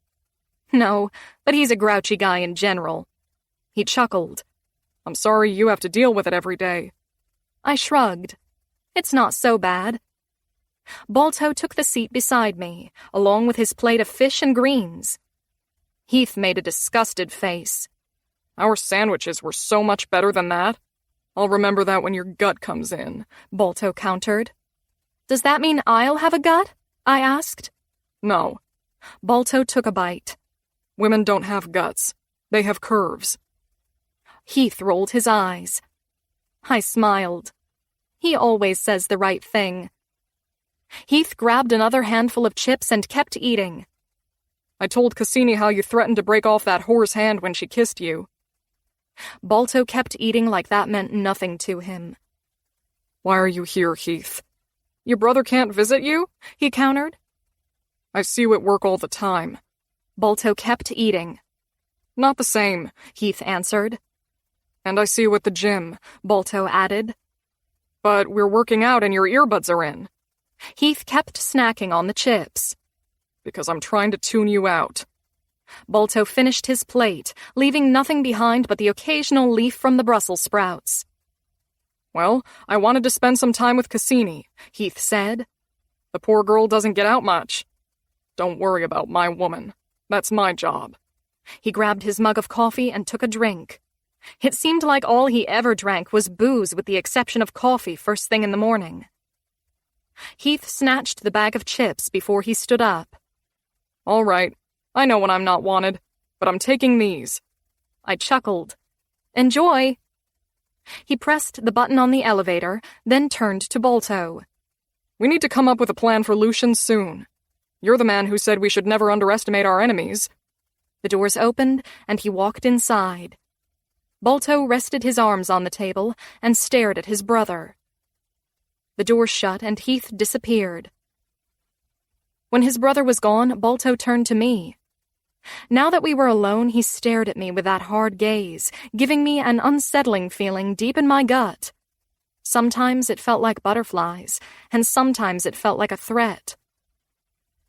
No, but he's a grouchy guy in general. He chuckled. I'm sorry you have to deal with it every day. I shrugged. It's not so bad. Balto took the seat beside me, along with his plate of fish and greens. Heath made a disgusted face. Our sandwiches were so much better than that. I'll remember that when your gut comes in, Balto countered. Does that mean I'll have a gut? I asked. No. Balto took a bite. Women don't have guts. They have curves. Heath rolled his eyes. I smiled. He always says the right thing. Heath grabbed another handful of chips and kept eating. I told Cassini how you threatened to break off that whore's hand when she kissed you. Balto kept eating like that meant nothing to him. Why are you here, Heath? Your brother can't visit you? He countered. I see you at work all the time. Balto kept eating. Not the same, Heath answered. And I see you at the gym, Balto added. But we're working out and your earbuds are in. Heath kept snacking on the chips. Because I'm trying to tune you out. Balto finished his plate, leaving nothing behind but the occasional leaf from the Brussels sprouts. Well, I wanted to spend some time with Cassini, Heath said. The poor girl doesn't get out much. Don't worry about my woman. That's my job. He grabbed his mug of coffee and took a drink. It seemed like all he ever drank was booze with the exception of coffee first thing in the morning. Heath snatched the bag of chips before he stood up. All right, I know when I'm not wanted, but I'm taking these. I chuckled. Enjoy. He pressed the button on the elevator, then turned to Balto. We need to come up with a plan for Lucian soon. You're the man who said we should never underestimate our enemies. The doors opened, and he walked inside. Balto rested his arms on the table and stared at his brother. The door shut, and Heath disappeared. When his brother was gone, Balto turned to me. Now that we were alone, he stared at me with that hard gaze, giving me an unsettling feeling deep in my gut. Sometimes it felt like butterflies, and sometimes it felt like a threat.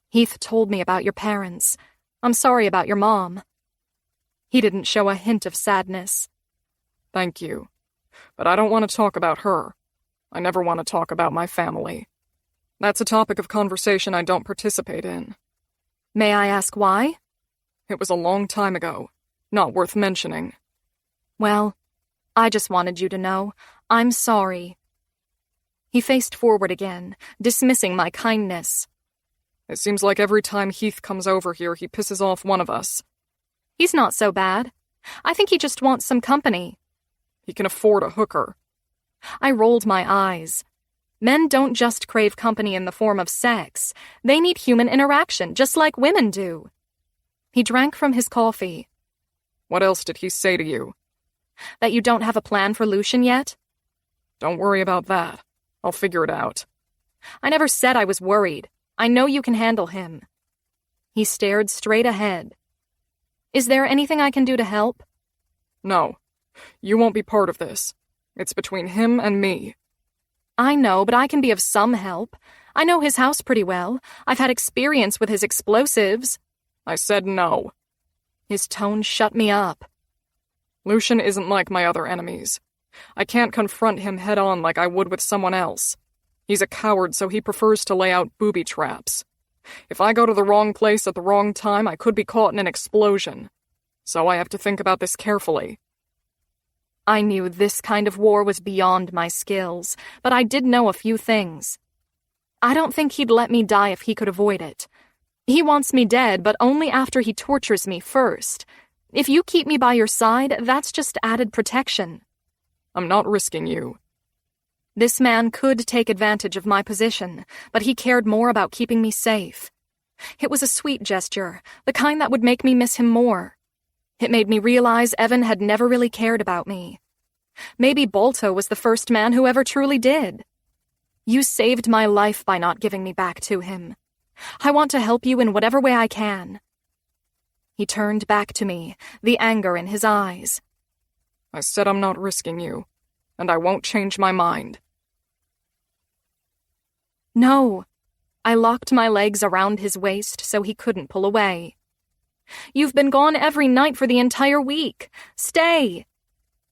Heath told me about your parents. I'm sorry about your mom. He didn't show a hint of sadness. Thank you. But I don't want to talk about her. I never want to talk about my family. That's a topic of conversation I don't participate in. May I ask why? It was a long time ago. Not worth mentioning. Well, I just wanted you to know. I'm sorry. He faced forward again, dismissing my kindness. It seems like every time Heath comes over here, he pisses off one of us. He's not so bad. I think he just wants some company. He can afford a hooker. I rolled my eyes. Men don't just crave company in the form of sex. They need human interaction, just like women do. He drank from his coffee. What else did he say to you? That you don't have a plan for Lucian yet? Don't worry about that. I'll figure it out. I never said I was worried. I know you can handle him. He stared straight ahead. Is there anything I can do to help? No. You won't be part of this. It's between him and me. I know, but I can be of some help. I know his house pretty well. I've had experience with his explosives. I said no. His tone shut me up. Lucian isn't like my other enemies. I can't confront him head-on like I would with someone else. He's a coward, so he prefers to lay out booby traps. If I go to the wrong place at the wrong time, I could be caught in an explosion. So I have to think about this carefully. I knew this kind of war was beyond my skills, but I did know a few things. I don't think he'd let me die if he could avoid it. He wants me dead, but only after he tortures me first. If you keep me by your side, that's just added protection. I'm not risking you. This man could take advantage of my position, but he cared more about keeping me safe. It was a sweet gesture, the kind that would make me miss him more. It made me realize Evan had never really cared about me. Maybe Balto was the first man who ever truly did. You saved my life by not giving me back to him. I want to help you in whatever way I can. He turned back to me, the anger in his eyes. I said I'm not risking you, and I won't change my mind. No, I locked my legs around his waist so he couldn't pull away. "You've been gone every night for the entire week. Stay!"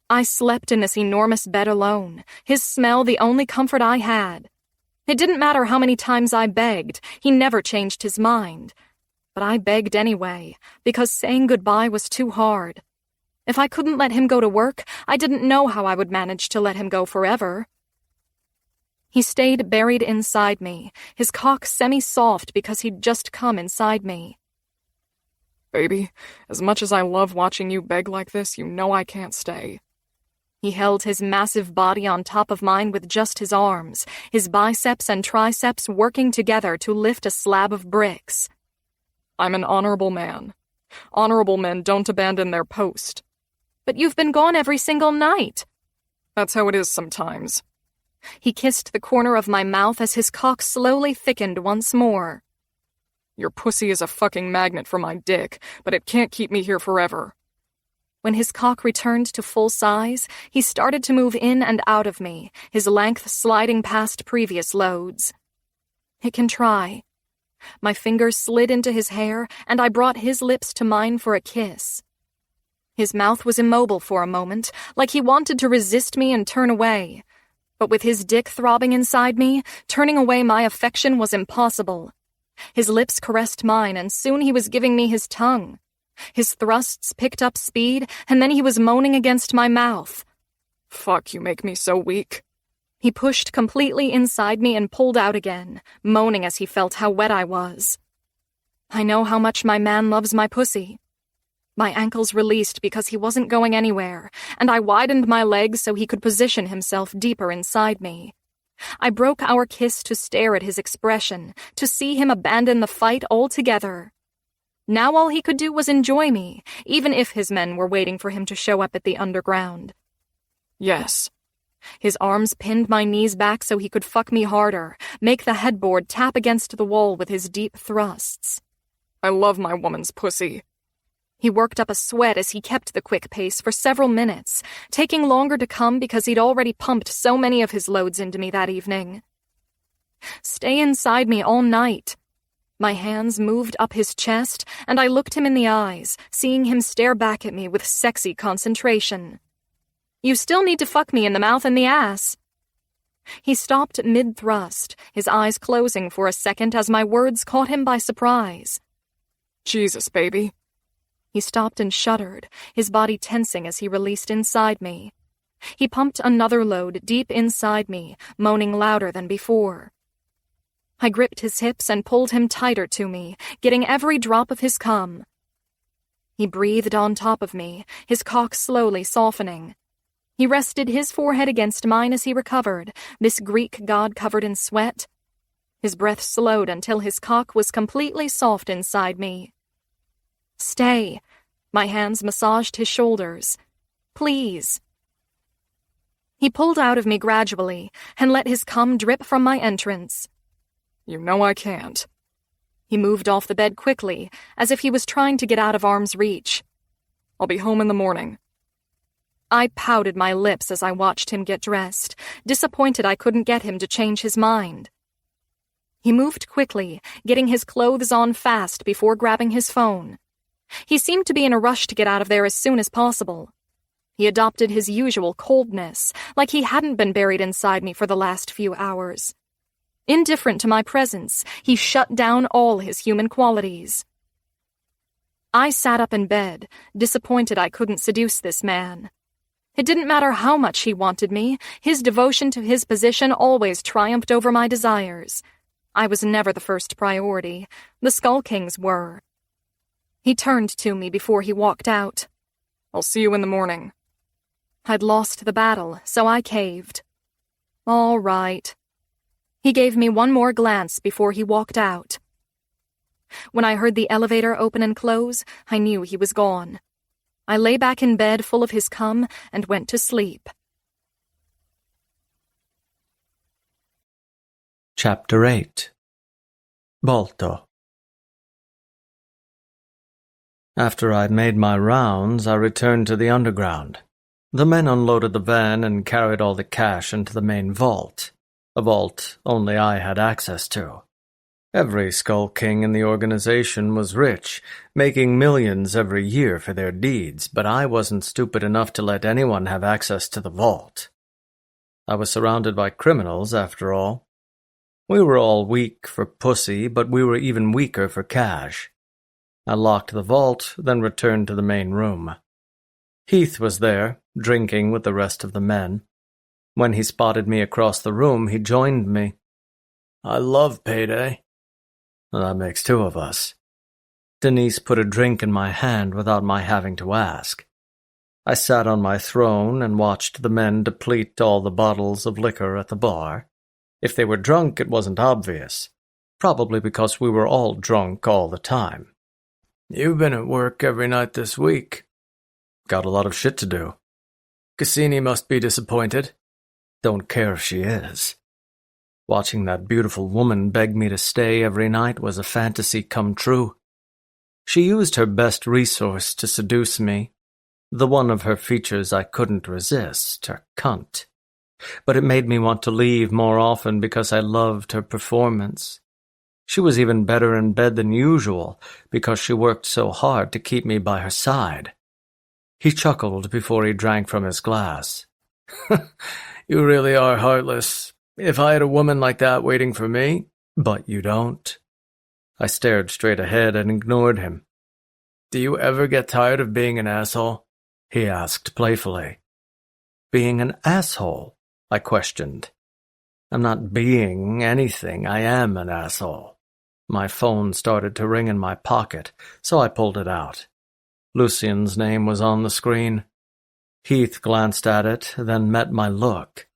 I slept in this enormous bed alone, his smell the only comfort I had. It didn't matter how many times I begged, he never changed his mind. But I begged anyway, because saying goodbye was too hard. If I couldn't let him go to work, I didn't know how I would manage to let him go forever. He stayed buried inside me, his cock semi-soft because he'd just come inside me. "Baby, as much as I love watching you beg like this, you know I can't stay." He held his massive body on top of mine with just his arms, his biceps and triceps working together to lift a slab of bricks. "I'm an honorable man. Honorable men don't abandon their post." "But you've been gone every single night." "That's how it is sometimes." He kissed the corner of my mouth as his cock slowly thickened once more. "Your pussy is a fucking magnet for my dick, but it can't keep me here forever." When his cock returned to full size, he started to move in and out of me, his length sliding past previous loads. "It can try." My fingers slid into his hair, and I brought his lips to mine for a kiss. His mouth was immobile for a moment, like he wanted to resist me and turn away. But with his dick throbbing inside me, turning away my affection was impossible. His lips caressed mine, and soon he was giving me his tongue. His thrusts picked up speed, and then he was moaning against my mouth. "Fuck, you make me so weak." He pushed completely inside me and pulled out again, moaning as he felt how wet I was. I know how much my man loves my pussy. My ankles released because he wasn't going anywhere, and I widened my legs so he could position himself deeper inside me. I broke our kiss to stare at his expression, to see him abandon the fight altogether. Now all he could do was enjoy me, even if his men were waiting for him to show up at the underground. "Yes." His arms pinned my knees back so he could fuck me harder, make the headboard tap against the wall with his deep thrusts. "I love my woman's pussy." He worked up a sweat as he kept the quick pace for several minutes, taking longer to come because he'd already pumped so many of his loads into me that evening. "Stay inside me all night." My hands moved up his chest, and I looked him in the eyes, seeing him stare back at me with sexy concentration. "You still need to fuck me in the mouth and the ass." He stopped mid-thrust, his eyes closing for a second as my words caught him by surprise. "Jesus, baby." He stopped and shuddered, his body tensing as he released inside me. He pumped another load deep inside me, moaning louder than before. I gripped his hips and pulled him tighter to me, getting every drop of his cum. He breathed on top of me, his cock slowly softening. He rested his forehead against mine as he recovered, this Greek god covered in sweat. His breath slowed until his cock was completely soft inside me. "Stay." My hands massaged his shoulders. "Please." He pulled out of me gradually and let his cum drip from my entrance. "You know I can't." He moved off the bed quickly, as if he was trying to get out of arm's reach. "I'll be home in the morning." I pouted my lips as I watched him get dressed, disappointed I couldn't get him to change his mind. He moved quickly, getting his clothes on fast before grabbing his phone. He seemed to be in a rush to get out of there as soon as possible. He adopted his usual coldness, like he hadn't been buried inside me for the last few hours. Indifferent to my presence, he shut down all his human qualities. I sat up in bed, disappointed I couldn't seduce this man. It didn't matter how much he wanted me, his devotion to his position always triumphed over my desires. I was never the first priority. The Skull Kings were. He turned to me before he walked out. "I'll see you in the morning." I'd lost the battle, so I caved. "All right." He gave me one more glance before he walked out. When I heard the elevator open and close, I knew he was gone. I lay back in bed full of his cum and went to sleep. Chapter 8 Balto. After I'd made my rounds, I returned to the underground. The men unloaded the van and carried all the cash into the main vault, a vault only I had access to. Every Skull King in the organization was rich, making millions every year for their deeds, but I wasn't stupid enough to let anyone have access to the vault. I was surrounded by criminals, after all. We were all weak for pussy, but we were even weaker for cash. I locked the vault, then returned to the main room. Heath was there, drinking with the rest of the men. When he spotted me across the room, he joined me. I love payday. That makes two of us. Denise put a drink in my hand without my having to ask. I sat on my throne and watched the men deplete all the bottles of liquor at the bar. If they were drunk, it wasn't obvious. Probably because we were all drunk all the time. You've been at work every night this week. Got a lot of shit to do. Cassini must be disappointed. Don't care if she is. Watching that beautiful woman beg me to stay every night was a fantasy come true. She used her best resource to seduce me, the one of her features I couldn't resist, her cunt. But it made me want to leave more often because I loved her performance. She was even better in bed than usual because she worked so hard to keep me by her side. He chuckled before he drank from his glass. You really are heartless. If I had a woman like that waiting for me... But you don't. I stared straight ahead and ignored him. Do you ever get tired of being an asshole? He asked playfully. Being an asshole? I questioned. I'm not being anything. I am an asshole. My phone started to ring in my pocket, so I pulled it out. Lucian's name was on the screen. Heath glanced at it, then met my look.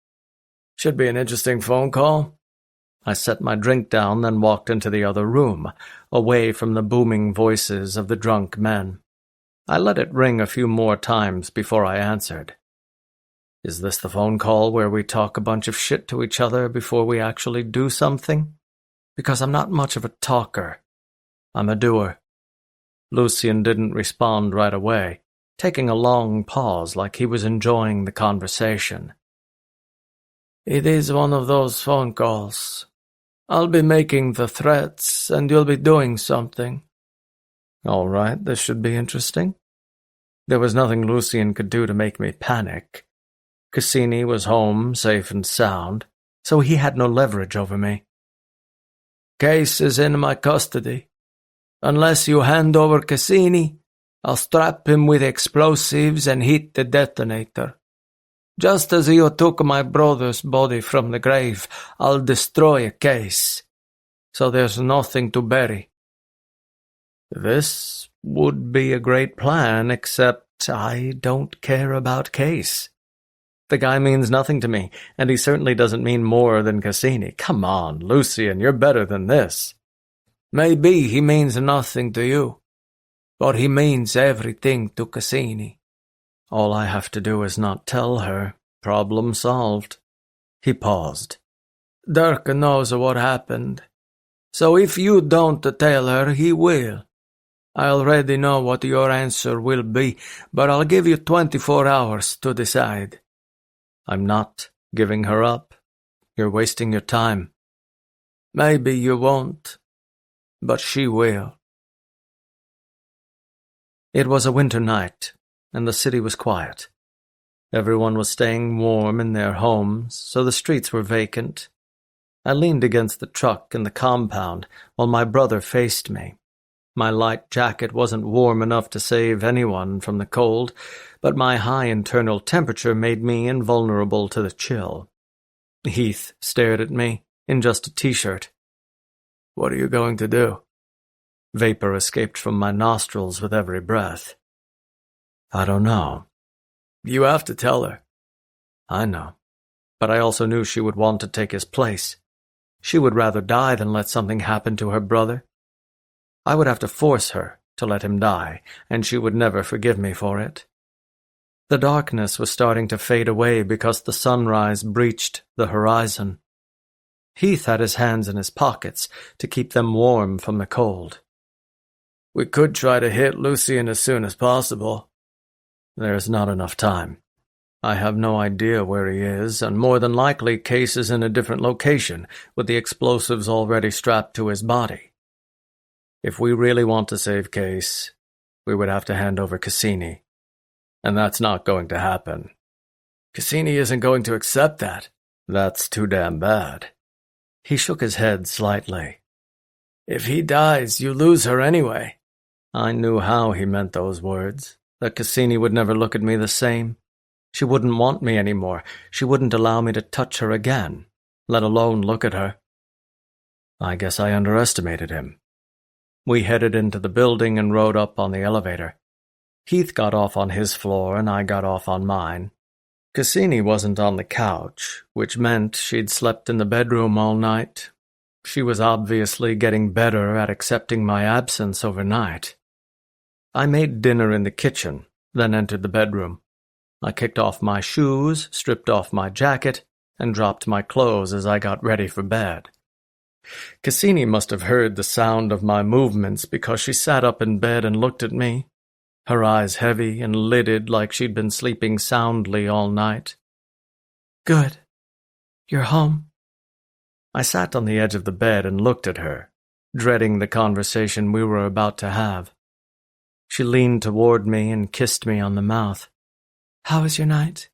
Should be an interesting phone call. I set my drink down, then walked into the other room, away from the booming voices of the drunk men. I let it ring a few more times before I answered. Is this the phone call where we talk a bunch of shit to each other before we actually do something? Because I'm not much of a talker. I'm a doer. Lucian didn't respond right away, taking a long pause like he was enjoying the conversation. It is one of those phone calls. I'll be making the threats, and you'll be doing something. All right, this should be interesting. There was nothing Lucian could do to make me panic. Cassini was home, safe and sound, so he had no leverage over me. Case is in my custody. Unless you hand over Cassini, I'll strap him with explosives and hit the detonator. Just as you took my brother's body from the grave, I'll destroy a Case. So there's nothing to bury. This would be a great plan, except I don't care about Case. The guy means nothing to me, and he certainly doesn't mean more than Cassini. Come on, Lucian, you're better than this. Maybe he means nothing to you, but he means everything to Cassini. All I have to do is not tell her. Problem solved. He paused. Dirk knows what happened, so if you don't tell her, he will. I already know what your answer will be, but I'll give you 24 hours to decide. I'm not giving her up. You're wasting your time. Maybe you won't, but she will. It was a winter night, and the city was quiet. Everyone was staying warm in their homes, so the streets were vacant. I leaned against the truck in the compound while my brother faced me. My light jacket wasn't warm enough to save anyone from the cold, but my high internal temperature made me invulnerable to the chill. Heath stared at me in just a t-shirt. What are you going to do? Vapor escaped from my nostrils with every breath. I don't know. You have to tell her. I know, but I also knew she would want to take his place. She would rather die than let something happen to her brother. I would have to force her to let him die, and she would never forgive me for it. The darkness was starting to fade away because the sunrise breached the horizon. Heath had his hands in his pockets to keep them warm from the cold. We could try to hit Lucian as soon as possible. There's not enough time. I have no idea where he is, and more than likely Case is in a different location, with the explosives already strapped to his body. If we really want to save Case, we would have to hand over Cassini. And that's not going to happen. Cassini isn't going to accept that. That's too damn bad. He shook his head slightly. If he dies, you lose her anyway. I knew how he meant those words, that Cassini would never look at me the same. She wouldn't want me anymore. She wouldn't allow me to touch her again, let alone look at her. I guess I underestimated him. We headed into the building and rode up on the elevator. Heath got off on his floor and I got off on mine. Cassini wasn't on the couch, which meant she'd slept in the bedroom all night. She was obviously getting better at accepting my absence overnight. I made dinner in the kitchen, then entered the bedroom. I kicked off my shoes, stripped off my jacket, and dropped my clothes as I got ready for bed. Cassini must have heard the sound of my movements because she sat up in bed and looked at me, her eyes heavy and lidded like she'd been sleeping soundly all night. Good. You're home. I sat on the edge of the bed and looked at her, dreading the conversation we were about to have. She leaned toward me and kissed me on the mouth. How was your night?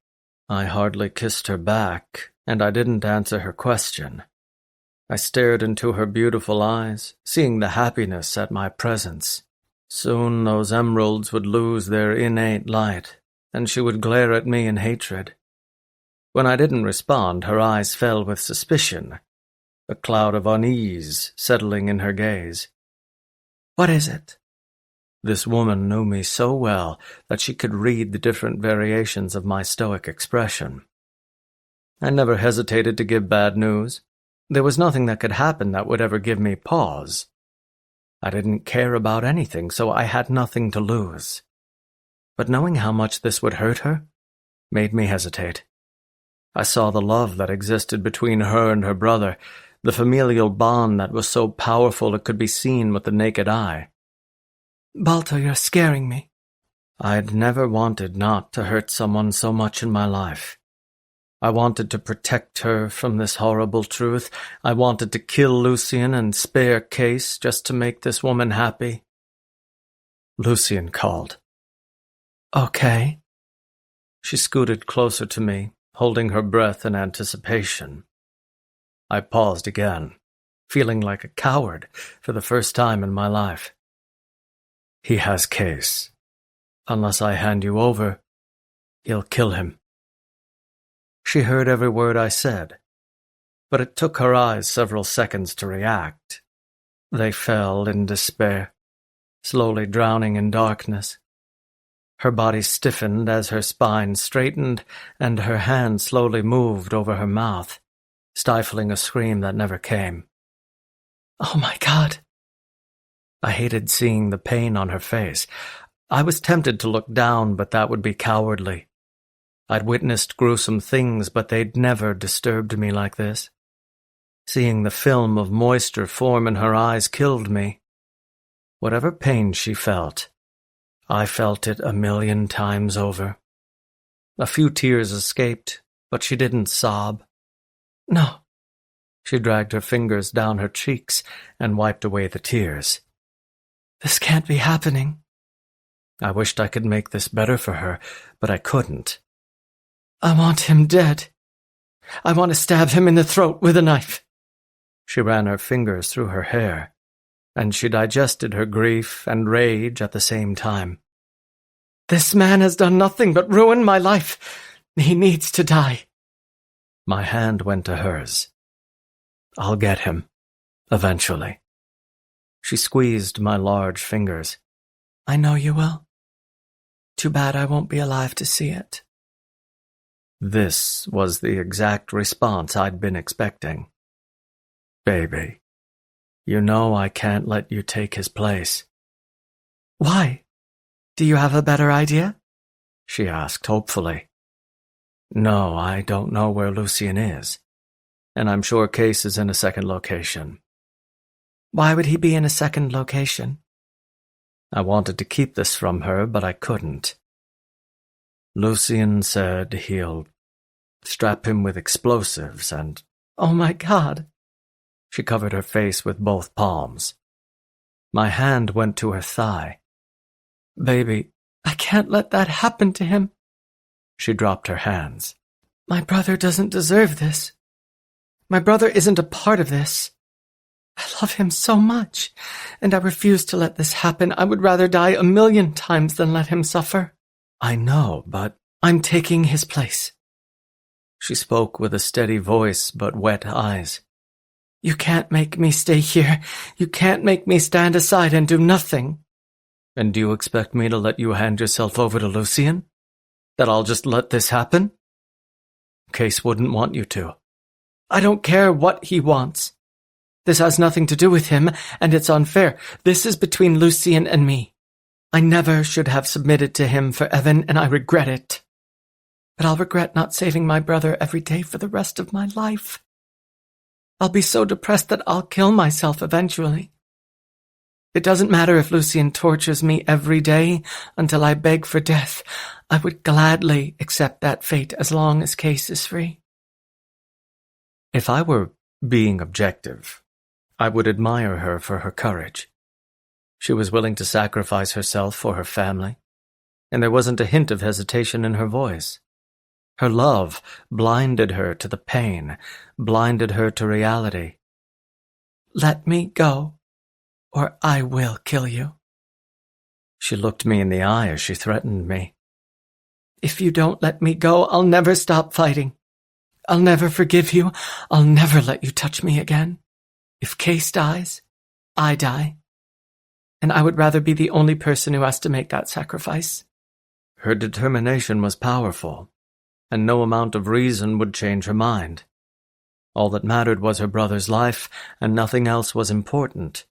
I hardly kissed her back, and I didn't answer her question. I stared into her beautiful eyes, seeing the happiness at my presence. Soon those emeralds would lose their innate light, and she would glare at me in hatred. When I didn't respond, her eyes fell with suspicion, a cloud of unease settling in her gaze. What is it? This woman knew me so well that she could read the different variations of my stoic expression. I never hesitated to give bad news. There was nothing that could happen that would ever give me pause. I didn't care about anything, so I had nothing to lose. But knowing how much this would hurt her made me hesitate. I saw the love that existed between her and her brother, the familial bond that was so powerful it could be seen with the naked eye. Balto, you're scaring me. I'd never wanted not to hurt someone so much in my life. I wanted to protect her from this horrible truth. I wanted to kill Lucien and spare Case just to make this woman happy. Lucien called. Okay. She scooted closer to me, holding her breath in anticipation. I paused again, feeling like a coward for the first time in my life. He has Case. Unless I hand you over, he'll kill him. She heard every word I said, but it took her eyes several seconds to react. They fell in despair, slowly drowning in darkness. Her body stiffened as her spine straightened, and her hand slowly moved over her mouth, stifling a scream that never came. Oh my God! I hated seeing the pain on her face. I was tempted to look down, but that would be cowardly. I'd witnessed gruesome things, but they'd never disturbed me like this. Seeing the film of moisture form in her eyes killed me. Whatever pain she felt, I felt it 1,000,000 times over. A few tears escaped, but she didn't sob. No. She dragged her fingers down her cheeks and wiped away the tears. This can't be happening. I wished I could make this better for her, but I couldn't. I want him dead. I want to stab him in the throat with a knife. She ran her fingers through her hair, and she digested her grief and rage at the same time. This man has done nothing but ruin my life. He needs to die. My hand went to hers. I'll get him, eventually. She squeezed my large fingers. I know you will. Too bad I won't be alive to see it. This was the exact response I'd been expecting. Baby, you know I can't let you take his place. Why? Do you have a better idea? She asked hopefully. No, I don't know where Lucien is, and I'm sure Case is in a second location. Why would he be in a second location? I wanted to keep this from her, but I couldn't. Lucian said he'll strap him with explosives and— Oh my God. She covered her face with both palms. My hand went to her thigh. Baby, I can't let that happen to him. she dropped her hands. My brother doesn't deserve this. My brother isn't a part of this. I love him so much, and I refuse to let this happen. I would rather die 1,000,000 times than let him suffer. I know, but I'm taking his place. she spoke with a steady voice but wet eyes. You can't make me stay here. You can't make me stand aside and do nothing. And do you expect me to let you hand yourself over to Lucian? That I'll just let this happen? Case wouldn't want you to. I don't care what he wants. This has nothing to do with him, and it's unfair. This is between Lucian and me. I never should have submitted to him for Evan, and I regret it. But I'll regret not saving my brother every day for the rest of my life. I'll be so depressed that I'll kill myself eventually. It doesn't matter if Lucian tortures me every day until I beg for death. I would gladly accept that fate as long as Case is free. If I were being objective, I would admire her for her courage. She was willing to sacrifice herself for her family, and there wasn't a hint of hesitation in her voice. Her love blinded her to the pain, blinded her to reality. Let me go, or I will kill you. She looked me in the eye as she threatened me. If you don't let me go, I'll never stop fighting. I'll never forgive you. I'll never let you touch me again. If Case dies, I die. And I would rather be the only person who has to make that sacrifice. Her determination was powerful, and no amount of reason would change her mind. All that mattered was her brother's life, and nothing else was important.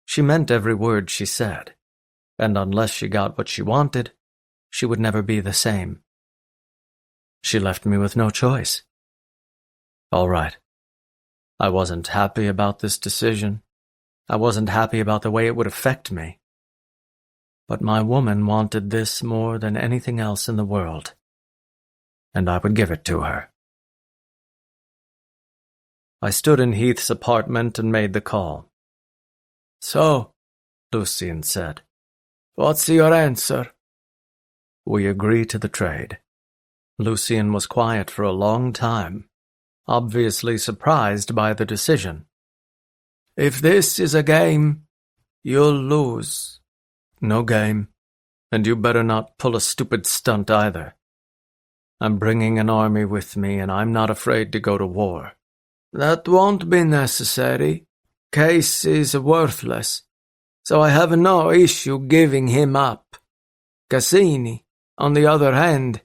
She meant every word she said, and unless she got what she wanted, she would never be the same. She left me with no choice. All right. I wasn't happy about this decision. I wasn't happy about the way it would affect me. But my woman wanted this more than anything else in the world, and I would give it to her. I stood in Heath's apartment and made the call. So, Lucian said, what's your answer? We agree to the trade. Lucian was quiet for a long time, obviously surprised by the decision. If this is a game, you'll lose. No game, and you better not pull a stupid stunt either. I'm bringing an army with me, and I'm not afraid to go to war. That won't be necessary. Case is worthless, so I have no issue giving him up. Cassini, on the other hand,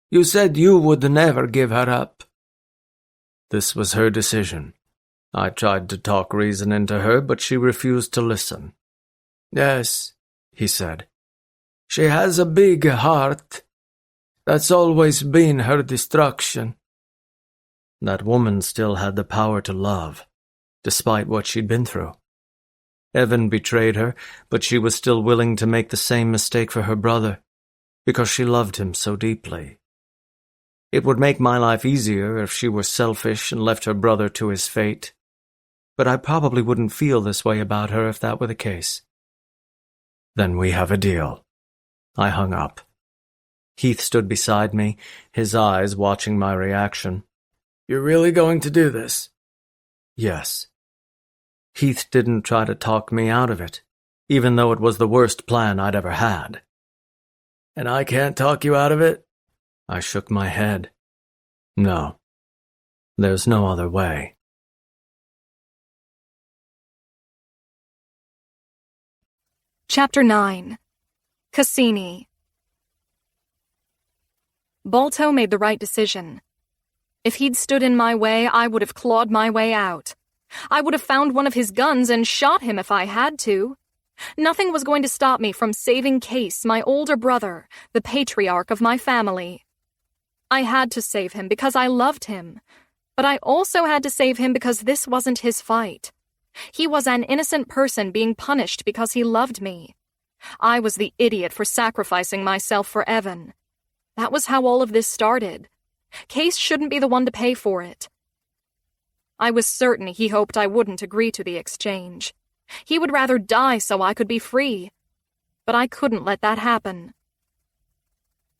you said you would never give her up. This was her decision. I tried to talk reason into her, but she refused to listen. Yes, he said. She has a big heart. That's always been her destruction. That woman still had the power to love, despite what she'd been through. Evan betrayed her, but she was still willing to make the same mistake for her brother, because she loved him so deeply. It would make my life easier if she were selfish and left her brother to his fate, but I probably wouldn't feel this way about her if that were the case. Then we have a deal. I hung up. Heath stood beside me, his eyes watching my reaction. You're really going to do this? Yes. Heath didn't try to talk me out of it, even though it was the worst plan I'd ever had. And I can't talk you out of it? I shook my head. No. There's no other way. Chapter 9. Cassini. Balto made the right decision. If he'd stood in my way, I would have clawed my way out. I would have found one of his guns and shot him if I had to. Nothing was going to stop me from saving Case, my older brother, the patriarch of my family. I had to save him because I loved him, but I also had to save him because this wasn't his fight. He was an innocent person being punished because he loved me. I was the idiot for sacrificing myself for Evan. That was how all of this started. Case shouldn't be the one to pay for it. I was certain he hoped I wouldn't agree to the exchange. He would rather die so I could be free. But I couldn't let that happen.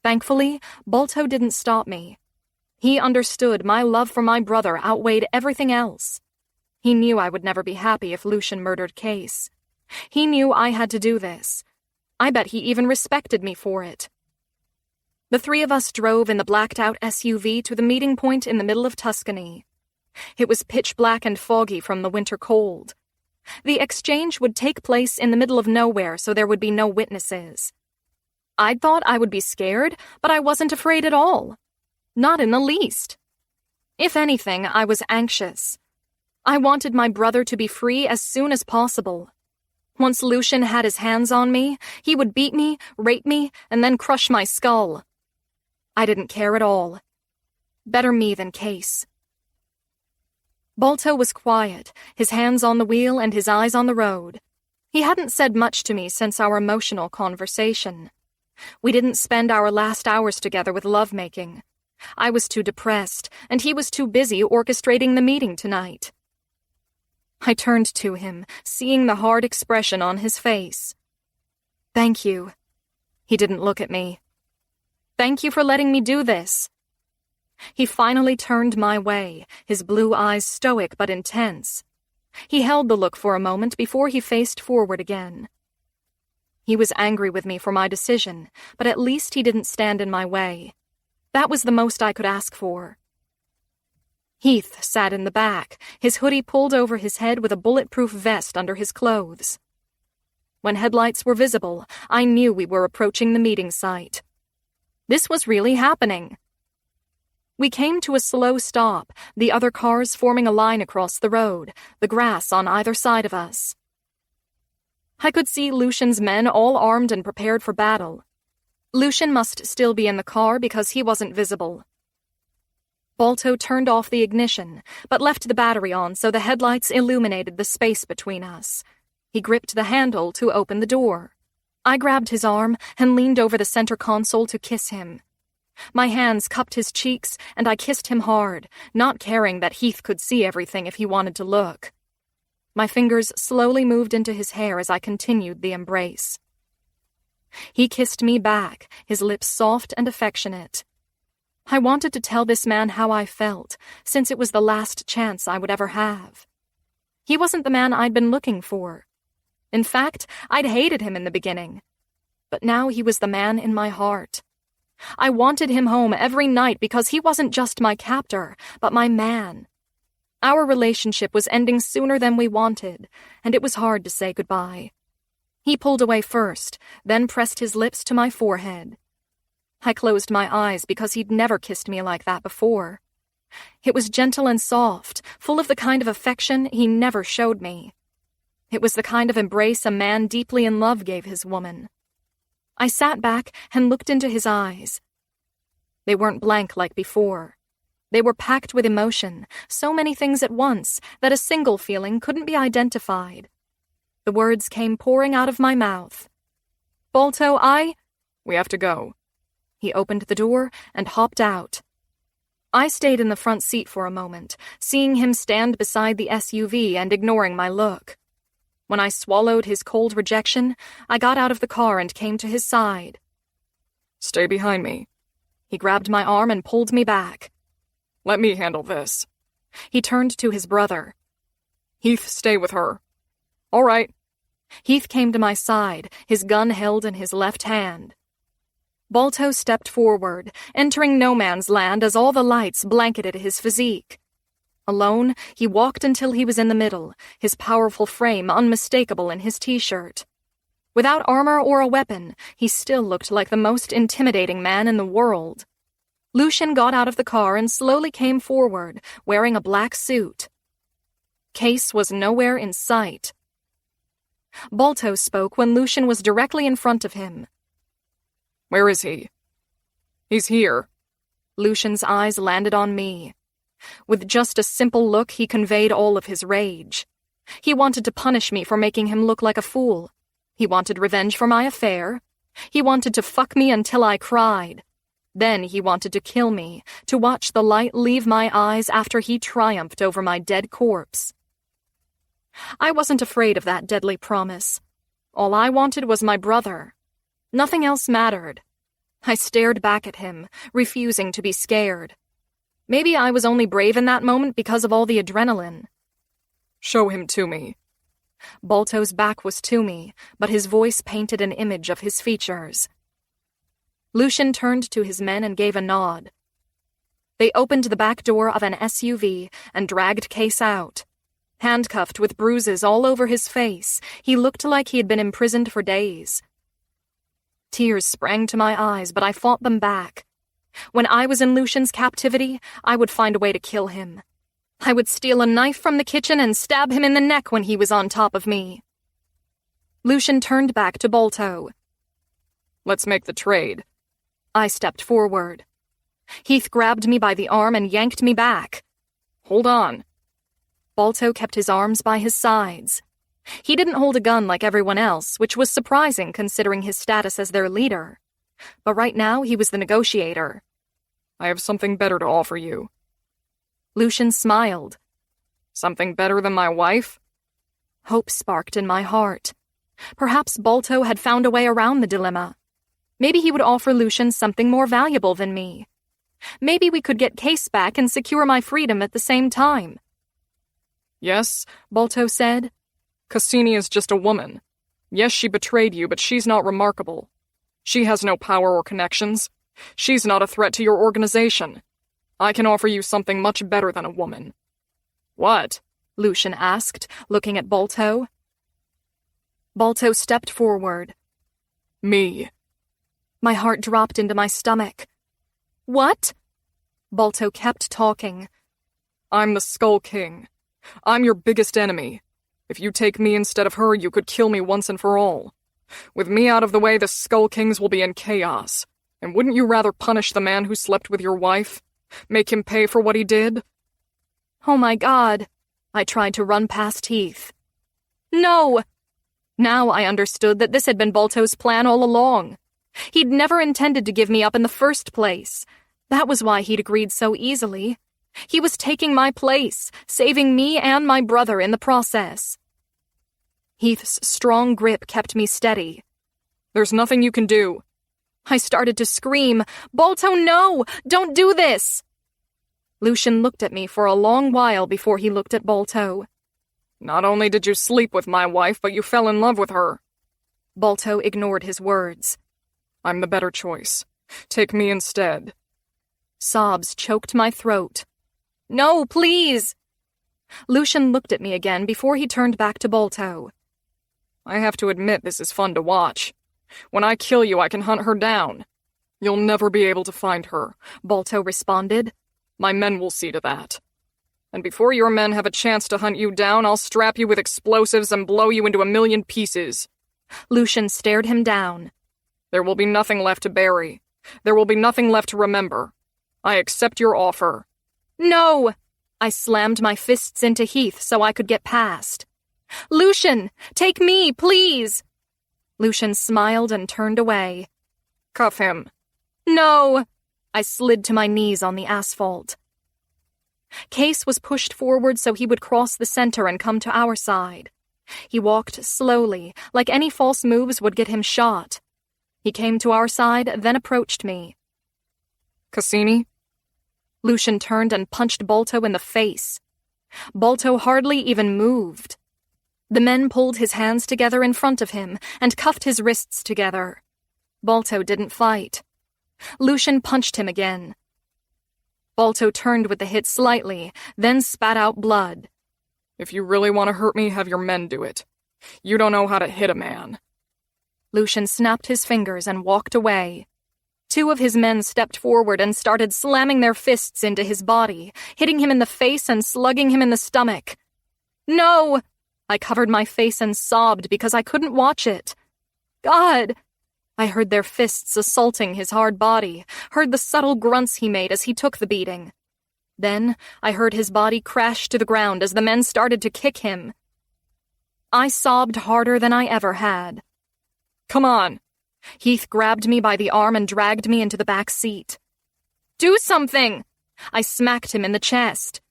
Thankfully, Balto didn't stop me. He understood my love for my brother outweighed everything else. He knew I would never be happy if Lucian murdered Case. He knew I had to do this. I bet he even respected me for it. The three of us drove in the blacked-out SUV to the meeting point in the middle of Tuscany. It was pitch black and foggy from the winter cold. The exchange would take place in the middle of nowhere, so there would be no witnesses. I'd thought I would be scared, but I wasn't afraid at all. Not in the least. If anything, I was anxious. I wanted my brother to be free as soon as possible. Once Lucian had his hands on me, he would beat me, rape me, and then crush my skull. I didn't care at all. Better me than Case. Balto was quiet, his hands on the wheel and his eyes on the road. He hadn't said much to me since our emotional conversation. We didn't spend our last hours together with lovemaking. I was too depressed, and he was too busy orchestrating the meeting tonight. I turned to him, seeing the hard expression on his face. Thank you. He didn't look at me. Thank you for letting me do this. He finally turned my way, his blue eyes stoic but intense. He held the look for a moment before he faced forward again. He was angry with me for my decision, but at least he didn't stand in my way. That was the most I could ask for. Heath sat in the back, his hoodie pulled over his head with a bulletproof vest under his clothes. When headlights were visible, I knew we were approaching the meeting site. This was really happening. We came to a slow stop, the other cars forming a line across the road, the grass on either side of us. I could see Lucian's men all armed and prepared for battle. Lucian must still be in the car because he wasn't visible. Balto turned off the ignition, but left the battery on so the headlights illuminated the space between us. He gripped the handle to open the door. I grabbed his arm and leaned over the center console to kiss him. My hands cupped his cheeks, and I kissed him hard, not caring that Heath could see everything if he wanted to look. My fingers slowly moved into his hair as I continued the embrace. He kissed me back, his lips soft and affectionate. I wanted to tell this man how I felt, since it was the last chance I would ever have. He wasn't the man I'd been looking for. In fact, I'd hated him in the beginning. But now he was the man in my heart. I wanted him home every night because he wasn't just my captor, but my man. Our relationship was ending sooner than we wanted, and it was hard to say goodbye. He pulled away first, then pressed his lips to my forehead. I closed my eyes because he'd never kissed me like that before. It was gentle and soft, full of the kind of affection he never showed me. It was the kind of embrace a man deeply in love gave his woman. I sat back and looked into his eyes. They weren't blank like before. They were packed with emotion, so many things at once that a single feeling couldn't be identified. The words came pouring out of my mouth. Balto, We have to go. He opened the door and hopped out. I stayed in the front seat for a moment, seeing him stand beside the SUV and ignoring my look. When I swallowed his cold rejection, I got out of the car and came to his side. Stay behind me. He grabbed my arm and pulled me back. Let me handle this. He turned to his brother. Heath, stay with her. All right. Heath came to my side, his gun held in his left hand. Balto stepped forward, entering no man's land as all the lights blanketed his physique. Alone, he walked until he was in the middle, his powerful frame unmistakable in his t-shirt. Without armor or a weapon, he still looked like the most intimidating man in the world. Lucian got out of the car and slowly came forward, wearing a black suit. Case was nowhere in sight. Balto spoke when Lucian was directly in front of him. Where is he? He's here. Lucian's eyes landed on me. With just a simple look, he conveyed all of his rage. He wanted to punish me for making him look like a fool. He wanted revenge for my affair. He wanted to fuck me until I cried. Then he wanted to kill me, to watch the light leave my eyes after he triumphed over my dead corpse. I wasn't afraid of that deadly promise. All I wanted was my brother. Nothing else mattered. I stared back at him, refusing to be scared. Maybe I was only brave in that moment because of all the adrenaline. Show him to me. Balto's back was to me, but his voice painted an image of his features. Lucian turned to his men and gave a nod. They opened the back door of an SUV and dragged Case out. Handcuffed with bruises all over his face, he looked like he had been imprisoned for days. Tears sprang to my eyes, but I fought them back. When I was in Lucian's captivity, I would find a way to kill him. I would steal a knife from the kitchen and stab him in the neck when he was on top of me. Lucian turned back to Balto. Let's make the trade. I stepped forward. Heath grabbed me by the arm and yanked me back. Hold on. Balto kept his arms by his sides. He didn't hold a gun like everyone else, which was surprising considering his status as their leader. But right now, he was the negotiator. I have something better to offer you. Lucian smiled. Something better than my wife? Hope sparked in my heart. Perhaps Balto had found a way around the dilemma. Maybe he would offer Lucian something more valuable than me. Maybe we could get Case back and secure my freedom at the same time. Yes, Balto said. Cassini is just a woman. Yes, she betrayed you, but she's not remarkable. She has no power or connections. She's not a threat to your organization. I can offer you something much better than a woman. What? Lucian asked, looking at Balto. Balto stepped forward. Me. My heart dropped into my stomach. What? Balto kept talking. I'm the Skull King. I'm your biggest enemy. If you take me instead of her, you could kill me once and for all. With me out of the way, the Skull Kings will be in chaos. And wouldn't you rather punish the man who slept with your wife? Make him pay for what he did? Oh my God. I tried to run past Heath. No! Now I understood that this had been Balto's plan all along. He'd never intended to give me up in the first place. That was why he'd agreed so easily. He was taking my place, saving me and my brother in the process. Heath's strong grip kept me steady. There's nothing you can do. I started to scream, Balto, no! Don't do this! Lucian looked at me for a long while before he looked at Balto. Not only did you sleep with my wife, but you fell in love with her. Balto ignored his words. I'm the better choice. Take me instead. Sobs choked my throat. No, please! Lucian looked at me again before he turned back to Balto. I have to admit this is fun to watch. When I kill you, I can hunt her down. You'll never be able to find her, Balto responded. My men will see to that. And before your men have a chance to hunt you down, I'll strap you with explosives and blow you into 1,000,000 pieces. Lucian stared him down. There will be nothing left to bury. There will be nothing left to remember. I accept your offer. No! I slammed my fists into Heath so I could get past. Lucian, take me, please! Lucian smiled and turned away. Cuff him. No! I slid to my knees on the asphalt. Case was pushed forward so he would cross the center and come to our side. He walked slowly, like any false moves would get him shot. He came to our side, then approached me. Cassini? Lucian turned and punched Balto in the face. Balto hardly even moved. The men pulled his hands together in front of him and cuffed his wrists together. Balto didn't fight. Lucian punched him again. Balto turned with the hit slightly, then spat out blood. If you really want to hurt me, have your men do it. You don't know how to hit a man. Lucian snapped his fingers and walked away. 2 of his men stepped forward and started slamming their fists into his body, hitting him in the face and slugging him in the stomach. No! I covered my face and sobbed because I couldn't watch it. God! I heard their fists assaulting his hard body, heard the subtle grunts he made as he took the beating. Then I heard his body crash to the ground as the men started to kick him. I sobbed harder than I ever had. Come on! Heath grabbed me by the arm and dragged me into the back seat. "Do something!" I smacked him in the chest.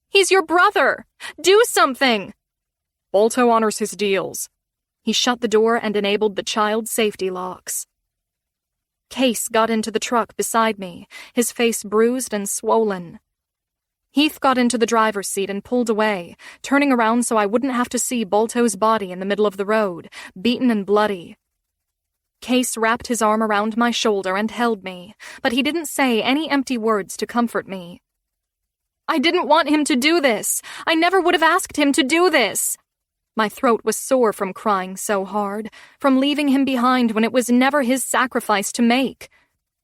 "He's your brother! Do something!" Bolto honors his deals. He shut the door and enabled the child safety locks. Case got into the truck beside me, his face bruised and swollen. Heath got into the driver's seat and pulled away, turning around so I wouldn't have to see Bolto's body in the middle of the road, beaten and bloody. Case wrapped his arm around my shoulder and held me, but he didn't say any empty words to comfort me. "I didn't want him to do this. I never would have asked him to do this." My throat was sore from crying so hard, from leaving him behind when it was never his sacrifice to make.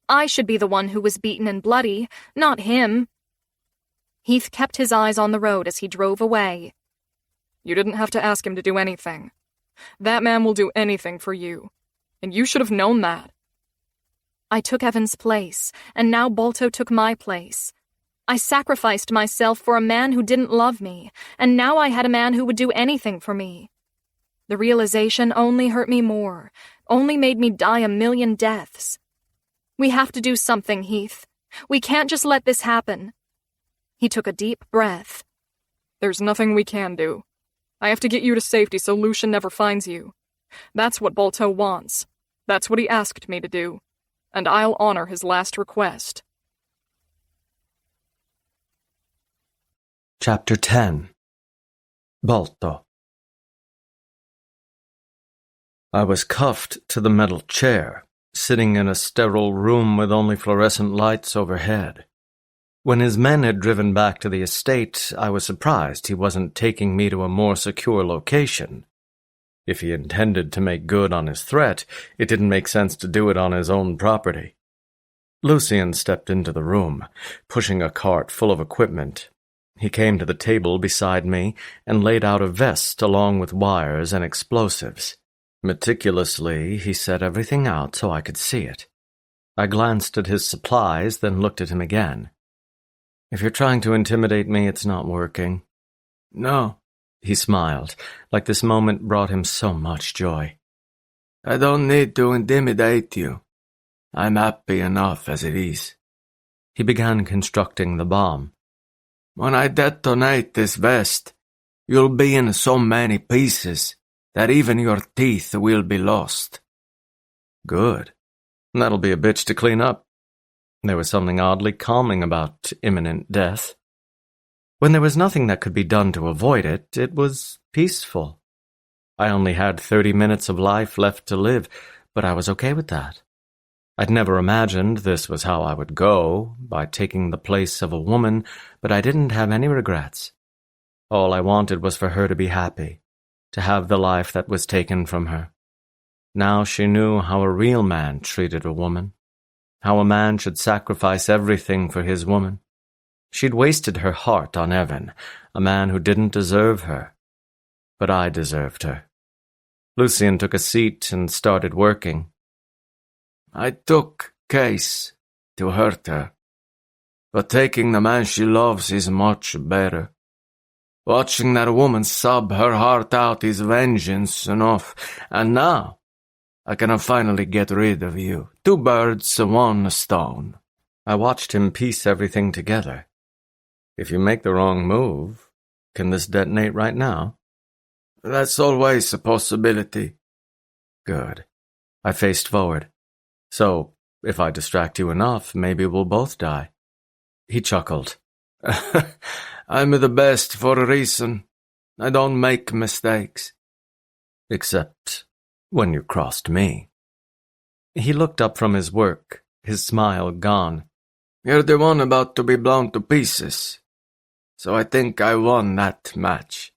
I should be the one who was beaten and bloody, not him. Heath kept his eyes on the road as he drove away. "You didn't have to ask him to do anything. That man will do anything for you, and you should have known that." I took Evan's place, and now Bolto took my place. I sacrificed myself for a man who didn't love me, and now I had a man who would do anything for me. The realization only hurt me more, only made me die a million deaths. We have to do something, Heath. We can't just let this happen. He took a deep breath. "There's nothing we can do. I have to get you to safety so Lucian never finds you. That's what Bolto wants. That's what he asked me to do. And I'll honor his last request." Chapter 10. Bolto. I was cuffed to the metal chair, sitting in a sterile room with only fluorescent lights overhead. When his men had driven back to the estate, I was surprised he wasn't taking me to a more secure location. If he intended to make good on his threat, it didn't make sense to do it on his own property. Lucian stepped into the room, pushing a cart full of equipment. He came to the table beside me and laid out a vest along with wires and explosives. Meticulously, he set everything out so I could see it. I glanced at his supplies, then looked at him again. "If you're trying to intimidate me, it's not working." "No," he smiled, like this moment brought him so much joy. "I don't need to intimidate you. I'm happy enough as it is." He began constructing the bomb. "When I detonate this vest, you'll be in so many pieces that even your teeth will be lost." Good. That'll be a bitch to clean up. There was something oddly calming about imminent death. When there was nothing that could be done to avoid it, it was peaceful. I only had 30 minutes of life left to live, but I was okay with that. I'd never imagined this was how I would go, by taking the place of a woman, but I didn't have any regrets. All I wanted was for her to be happy, to have the life that was taken from her. Now she knew how a real man treated a woman, how a man should sacrifice everything for his woman. She'd wasted her heart on Evan, a man who didn't deserve her. But I deserved her. Lucian took a seat and started working. "I took Case to hurt her, but taking the man she loves is much better. Watching that woman sob her heart out is vengeance enough, and now I can finally get rid of you. 2 birds, 1 stone." I watched him piece everything together. If you make the wrong move, can this detonate right now? "That's always a possibility." Good. I faced forward. "So, if I distract you enough, maybe we'll both die." He chuckled. "I'm the best for a reason. I don't make mistakes." Except when you crossed me. He looked up from his work, his smile gone. "You're the one about to be blown to pieces, so I think I won that match."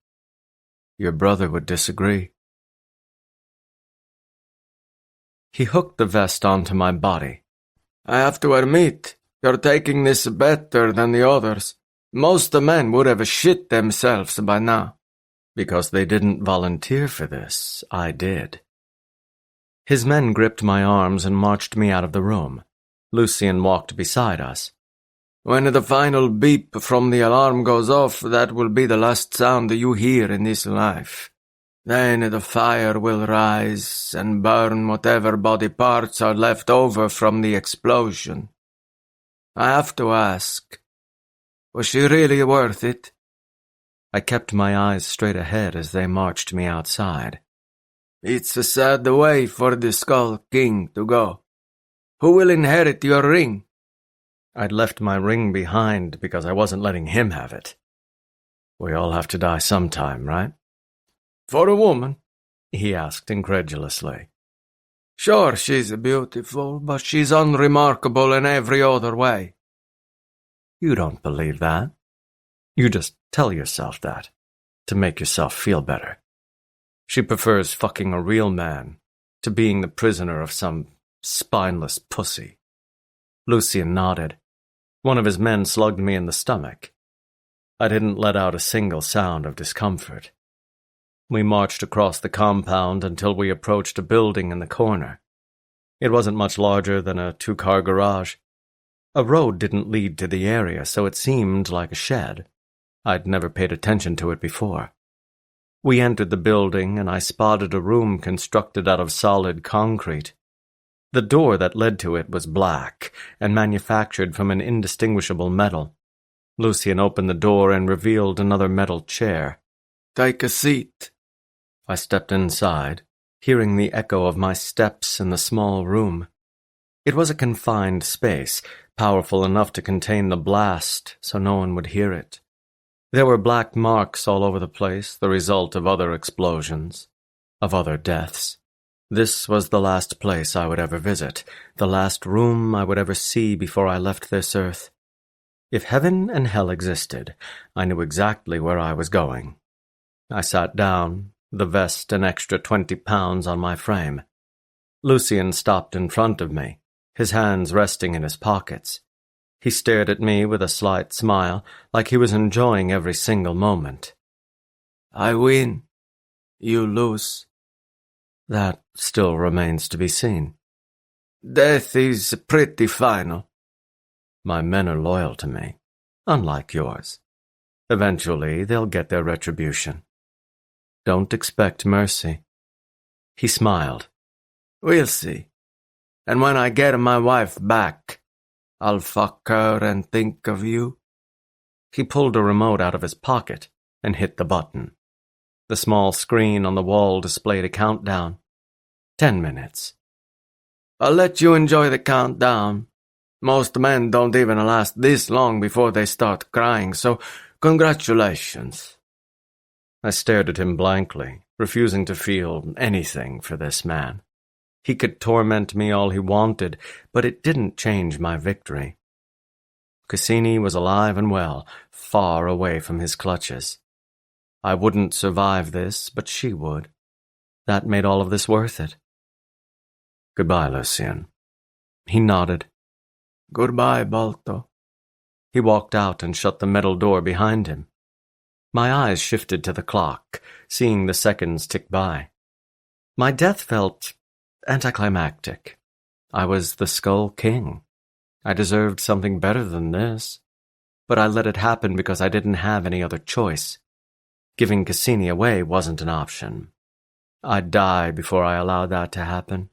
Your brother would disagree. He hooked the vest onto my body. "I have to admit, you're taking this better than the others. Most men would have shit themselves by now." Because they didn't volunteer for this, I did. His men gripped my arms and marched me out of the room. Lucian walked beside us. "When the final beep from the alarm goes off, that will be the last sound you hear in this life. Then the fire will rise and burn whatever body parts are left over from the explosion. I have to ask, was she really worth it? I kept my eyes straight ahead as they marched me outside. It's a sad way for the Skull King to go. Who will inherit your ring? I'd left my ring behind because I wasn't letting him have it. We all have to die sometime, right? For a woman? He asked incredulously. Sure, she's beautiful, but she's unremarkable in every other way. You don't believe that. You just tell yourself that, to make yourself feel better. She prefers fucking a real man to being the prisoner of some spineless pussy. Lucian nodded. One of his men slugged me in the stomach. I didn't let out a single sound of discomfort. We marched across the compound until we approached a building in the corner. It wasn't much larger than a 2-car garage. A road didn't lead to the area, so it seemed like a shed. I'd never paid attention to it before. We entered the building, and I spotted a room constructed out of solid concrete. The door that led to it was black and manufactured from an indistinguishable metal. Lucian opened the door and revealed another metal chair. Take a seat. I stepped inside, hearing the echo of my steps in the small room. It was a confined space, powerful enough to contain the blast so no one would hear it. There were black marks all over the place, the result of other explosions, of other deaths. This was the last place I would ever visit, the last room I would ever see before I left this earth. If heaven and hell existed, I knew exactly where I was going. I sat down, the vest an extra 20 pounds on my frame. Lucian stopped in front of me, his hands resting in his pockets. He stared at me with a slight smile, like he was enjoying every single moment. I win. You lose. That still remains to be seen. Death is pretty final. My men are loyal to me, unlike yours. Eventually, they'll get their retribution. Don't expect mercy. He smiled. We'll see. And when I get my wife back, I'll fuck her and think of you. He pulled a remote out of his pocket and hit the button. The small screen on the wall displayed a countdown. 10 minutes. I'll let you enjoy the countdown. Most men don't even last this long before they start crying, so congratulations. I stared at him blankly, refusing to feel anything for this man. He could torment me all he wanted, but it didn't change my victory. Cassini was alive and well, far away from his clutches. I wouldn't survive this, but she would. That made all of this worth it. Goodbye, Lucian. He nodded. Goodbye, Balto. He walked out and shut the metal door behind him. My eyes shifted to the clock, seeing the seconds tick by. My death felt anticlimactic. I was the Skull King. I deserved something better than this. But I let it happen because I didn't have any other choice. Giving Cassini away wasn't an option. I'd die before I allowed that to happen.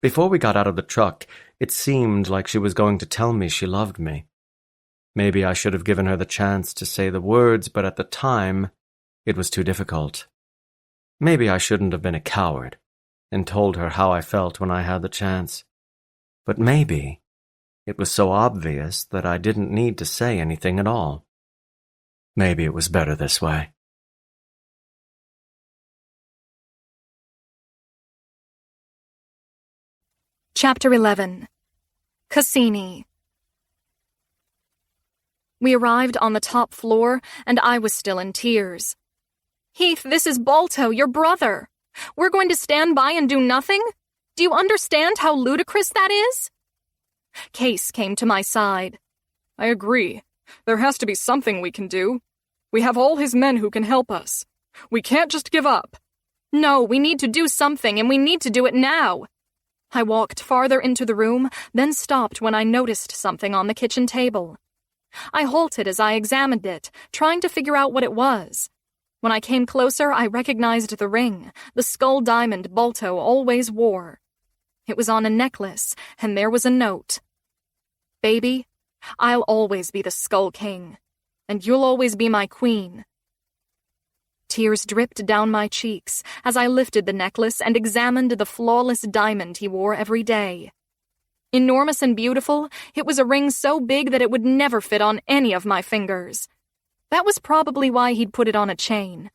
Before we got out of the truck, it seemed like she was going to tell me she loved me. Maybe I should have given her the chance to say the words, but at the time, it was too difficult. Maybe I shouldn't have been a coward and told her how I felt when I had the chance. But maybe it was so obvious that I didn't need to say anything at all. Maybe it was better this way. Chapter 11. Cassini. We arrived on the top floor, and I was still in tears. Heath, this is Balto, your brother. We're going to stand by and do nothing? Do you understand how ludicrous that is? Case came to my side. I agree. There has to be something we can do. We have all his men who can help us. We can't just give up. No, we need to do something, and we need to do it now. I walked farther into the room, then stopped when I noticed something on the kitchen table. I halted as I examined it, trying to figure out what it was. When I came closer, I recognized the ring, the skull diamond Balto always wore. It was on a necklace, and there was a note. Baby, I'll always be the Skull King, and you'll always be my queen. Tears dripped down my cheeks as I lifted the necklace and examined the flawless diamond he wore every day. Enormous and beautiful, it was a ring so big that it would never fit on any of my fingers. That was probably why he'd put it on a chain.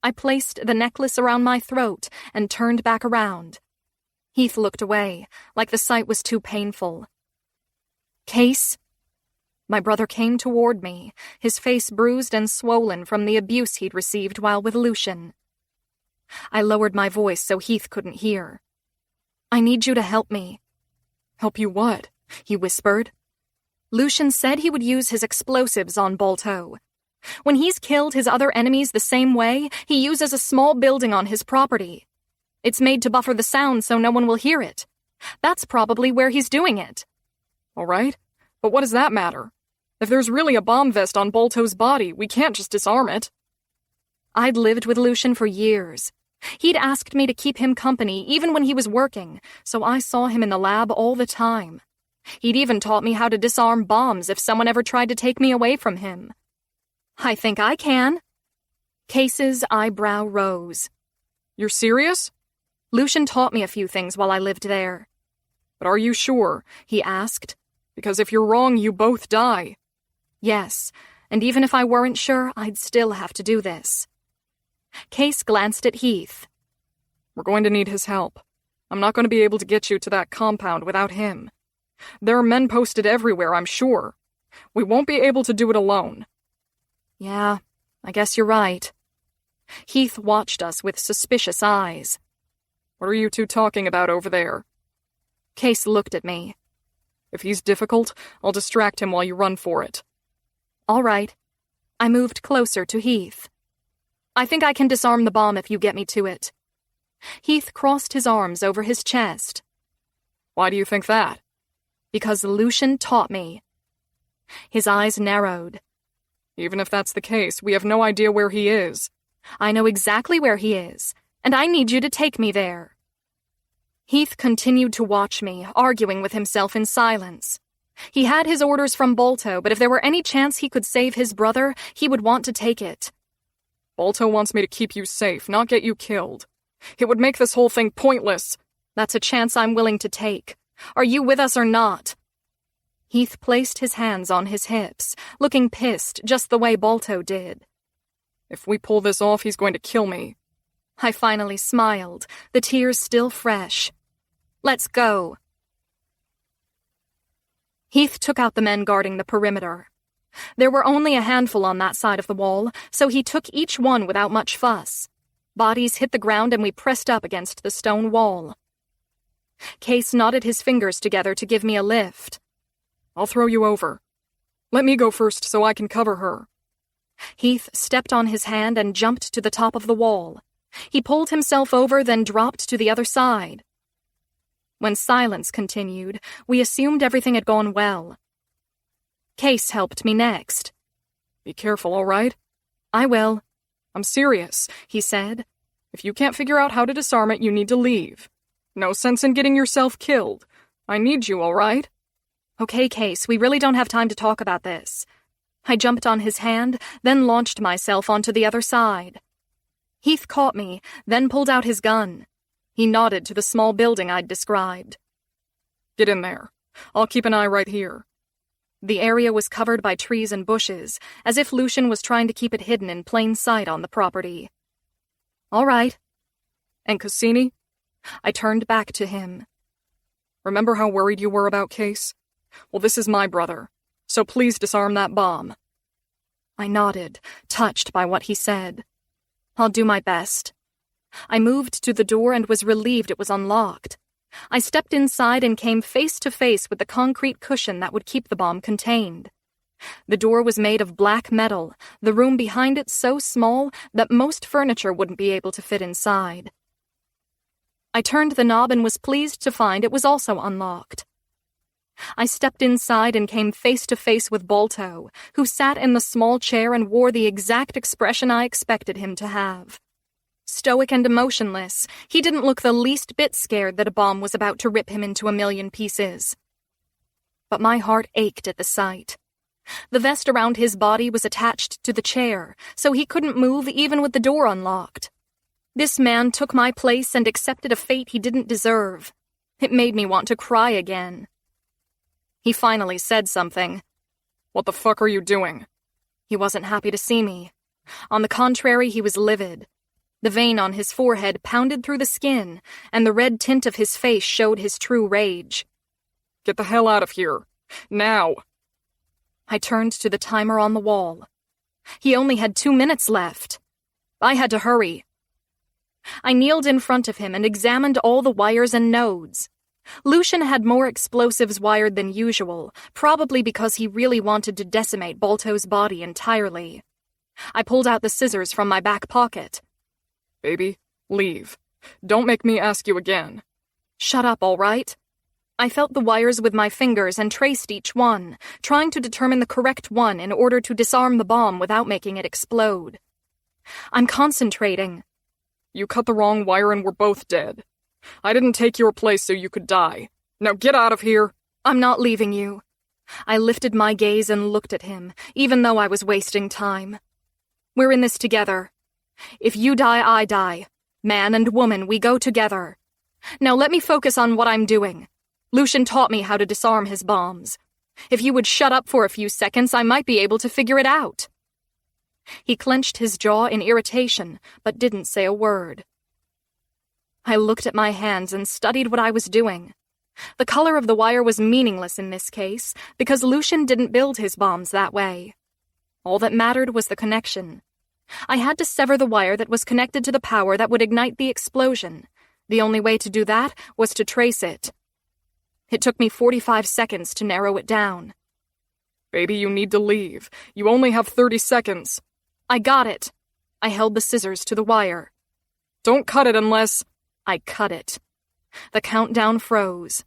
I placed the necklace around my throat and turned back around. Heath looked away, like the sight was too painful. Case? My brother came toward me, his face bruised and swollen from the abuse he'd received while with Lucian. I lowered my voice so Heath couldn't hear. I need you to help me. Help you what? He whispered. Lucian said he would use his explosives on Balto. When he's killed his other enemies the same way, he uses a small building on his property. It's made to buffer the sound so no one will hear it. That's probably where he's doing it. All right, but what does that matter? If there's really a bomb vest on Balto's body, we can't just disarm it. I'd lived with Lucian for years. He'd asked me to keep him company even when he was working, so I saw him in the lab all the time. He'd even taught me how to disarm bombs if someone ever tried to take me away from him. I think I can. Case's eyebrow rose. You're serious? Lucian taught me a few things while I lived there. But are you sure? He asked. Because if you're wrong, you both die. Yes, and even if I weren't sure, I'd still have to do this. Case glanced at Heath. We're going to need his help. I'm not going to be able to get you to that compound without him. There are men posted everywhere, I'm sure. We won't be able to do it alone. Yeah, I guess you're right. Heath watched us with suspicious eyes. What are you two talking about over there? Case looked at me. If he's difficult, I'll distract him while you run for it. All right. I moved closer to Heath. I think I can disarm the bomb if you get me to it. Heath crossed his arms over his chest. Why do you think that? Because Lucian taught me. His eyes narrowed. Even if that's the case, we have no idea where he is. I know exactly where he is, and I need you to take me there. Heath continued to watch me, arguing with himself in silence. He had his orders from Balto, but if there were any chance he could save his brother, he would want to take it. Balto wants me to keep you safe, not get you killed. It would make this whole thing pointless. That's a chance I'm willing to take. Are you with us or not? Heath placed his hands on his hips, looking pissed just the way Balto did. If we pull this off, he's going to kill me. I finally smiled, the tears still fresh. Let's go. Heath took out the men guarding the perimeter. There were only a handful on that side of the wall, so he took each one without much fuss. Bodies hit the ground and we pressed up against the stone wall. Case knotted his fingers together to give me a lift. I'll throw you over. Let me go first so I can cover her. Heath stepped on his hand and jumped to the top of the wall. He pulled himself over, then dropped to the other side. When silence continued, we assumed everything had gone well. Case helped me next. Be careful, all right? I will. I'm serious, he said. If you can't figure out how to disarm it, you need to leave. No sense in getting yourself killed. I need you, all right? Okay, Case, we really don't have time to talk about this. I jumped on his hand, then launched myself onto the other side. Heath caught me, then pulled out his gun. He nodded to the small building I'd described. Get in there. I'll keep an eye right here. The area was covered by trees and bushes, as if Lucian was trying to keep it hidden in plain sight on the property. All right. And Cassini? I turned back to him. Remember how worried you were about Case? Well, this is my brother, so please disarm that bomb. I nodded, touched by what he said. I'll do my best. I moved to the door and was relieved it was unlocked. I stepped inside and came face to face with the concrete cushion that would keep the bomb contained. The door was made of black metal, the room behind it so small that most furniture wouldn't be able to fit inside. I turned the knob and was pleased to find it was also unlocked. I stepped inside and came face to face with Balto, who sat in the small chair and wore the exact expression I expected him to have. Stoic and emotionless, he didn't look the least bit scared that a bomb was about to rip him into a million pieces. But my heart ached at the sight. The vest around his body was attached to the chair, so he couldn't move even with the door unlocked. This man took my place and accepted a fate he didn't deserve. It made me want to cry again. He finally said something. What the fuck are you doing? He wasn't happy to see me. On the contrary, he was livid. The vein on his forehead pounded through the skin, and the red tint of his face showed his true rage. Get the hell out of here. Now! I turned to the timer on the wall. He only had 2 minutes left. I had to hurry. I kneeled in front of him and examined all the wires and nodes. Lucian had more explosives wired than usual, probably because he really wanted to decimate Balto's body entirely. I pulled out the scissors from my back pocket. Baby, leave. Don't make me ask you again. Shut up, all right? I felt the wires with my fingers and traced each one, trying to determine the correct one in order to disarm the bomb without making it explode. I'm concentrating. You cut the wrong wire and we're both dead. I didn't take your place so you could die. Now get out of here. I'm not leaving you. I lifted my gaze and looked at him, even though I was wasting time. We're in this together. If you die, I die. Man and woman, we go together. Now let me focus on what I'm doing. Lucian taught me how to disarm his bombs. If you would shut up for a few seconds, I might be able to figure it out. He clenched his jaw in irritation, but didn't say a word. I looked at my hands and studied what I was doing. The color of the wire was meaningless in this case, because Lucian didn't build his bombs that way. All that mattered was the connection. I had to sever the wire that was connected to the power that would ignite the explosion. The only way to do that was to trace it. It took me 45 seconds to narrow it down. Baby, you need to leave. You only have 30 seconds. I got it. I held the scissors to the wire. Don't cut it unless... I cut it. The countdown froze.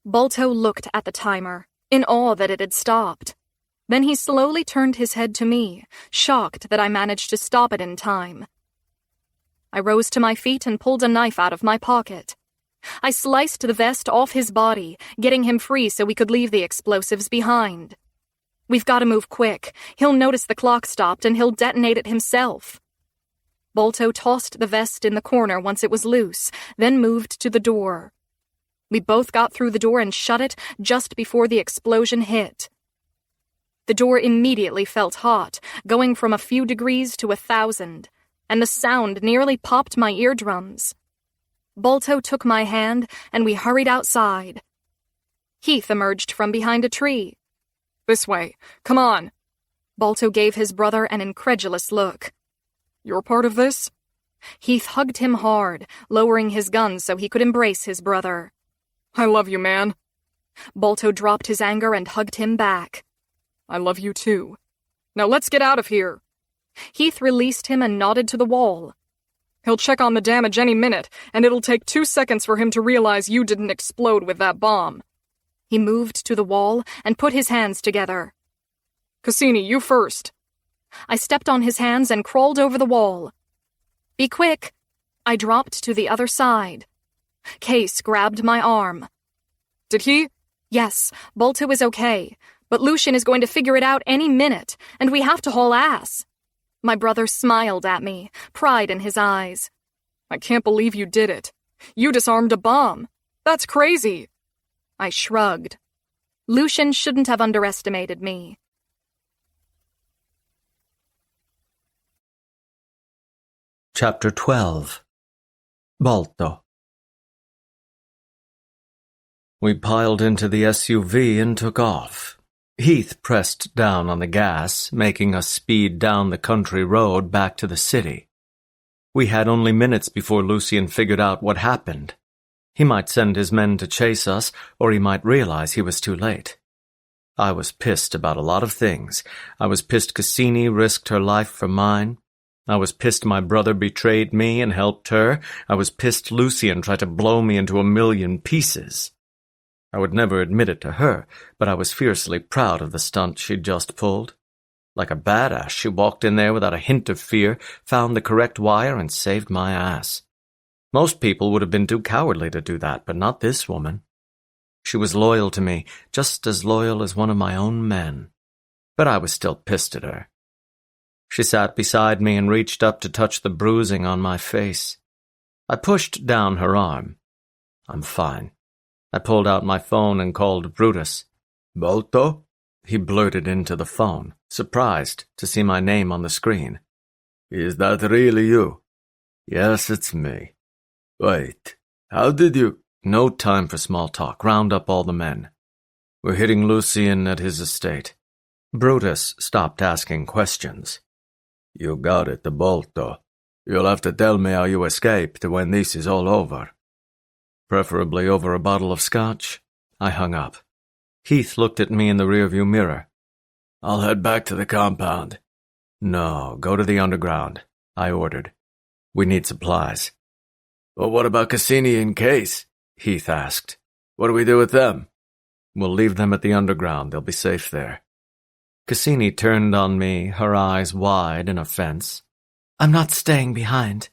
Balto looked at the timer, in awe that it had stopped. Then he slowly turned his head to me, shocked that I managed to stop it in time. I rose to my feet and pulled a knife out of my pocket. I sliced the vest off his body, getting him free so we could leave the explosives behind. We've got to move quick. He'll notice the clock stopped and he'll detonate it himself. Balto tossed the vest in the corner once it was loose, then moved to the door. We both got through the door and shut it just before the explosion hit. The door immediately felt hot, going from a few degrees to 1,000, and the sound nearly popped my eardrums. Balto took my hand, and we hurried outside. Heath emerged from behind a tree. This way. Come on. Balto gave his brother an incredulous look. You're part of this? Heath hugged him hard, lowering his gun so he could embrace his brother. I love you, man. Balto dropped his anger and hugged him back. I love you too. Now let's get out of here. Heath released him and nodded to the wall. He'll check on the damage any minute, and it'll take 2 seconds for him to realize you didn't explode with that bomb. He moved to the wall and put his hands together. Cassini, you first. I stepped on his hands and crawled over the wall. Be quick. I dropped to the other side. Case grabbed my arm. Did he? Yes, Balto is okay, but Lucian is going to figure it out any minute, and we have to haul ass. My brother smiled at me, pride in his eyes. I can't believe you did it. You disarmed a bomb. That's crazy. I shrugged. Lucian shouldn't have underestimated me. Chapter 12. Balto. We piled into the SUV and took off. Heath pressed down on the gas, making us speed down the country road back to the city. We had only minutes before Lucian figured out what happened. He might send his men to chase us, or he might realize he was too late. I was pissed about a lot of things. I was pissed Cassini risked her life for mine. I was pissed my brother betrayed me and helped her. I was pissed Lucian tried to blow me into a million pieces. I would never admit it to her, but I was fiercely proud of the stunt she'd just pulled. Like a badass, she walked in there without a hint of fear, found the correct wire, and saved my ass. Most people would have been too cowardly to do that, but not this woman. She was loyal to me, just as loyal as one of my own men. But I was still pissed at her. She sat beside me and reached up to touch the bruising on my face. I pushed down her arm. I'm fine. I pulled out my phone and called Brutus. "Bolto?" He blurted into the phone, surprised to see my name on the screen. "Is that really you?" "Yes, it's me." "Wait, how did you—" "No time for small talk. Round up all the men. We're hitting Lucien at his estate." Brutus stopped asking questions. "You got it, the Bolto. You'll have to tell me how you escaped when this is all over." "Preferably over a bottle of scotch." I hung up. Heath looked at me in the rearview mirror. "I'll head back to the compound." "No, go to the underground," I ordered. "We need supplies." "Well, what about Cassini and Case?" Heath asked. "What do we do with them?" "We'll leave them at the underground. They'll be safe there." Cassini turned on me, her eyes wide in offense. "I'm not staying behind."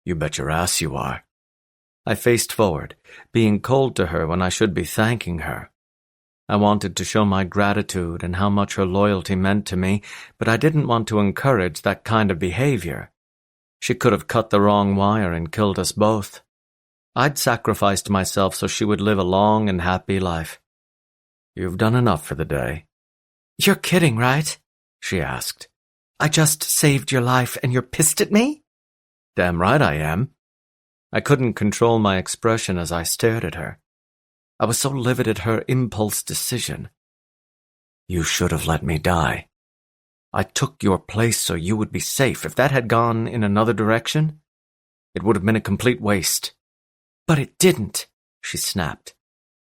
"You bet your ass you are." I faced forward, being cold to her when I should be thanking her. I wanted to show my gratitude and how much her loyalty meant to me, but I didn't want to encourage that kind of behavior. She could have cut the wrong wire and killed us both. I'd sacrificed myself so she would live a long and happy life. "You've done enough for the day." "You're kidding, right?" she asked. "I just saved your life and you're pissed at me?" "Damn right I am." I couldn't control my expression as I stared at her. I was so livid at her impulse decision. "You should have let me die. I took your place so you would be safe. If that had gone in another direction, it would have been a complete waste." "But it didn't," she snapped.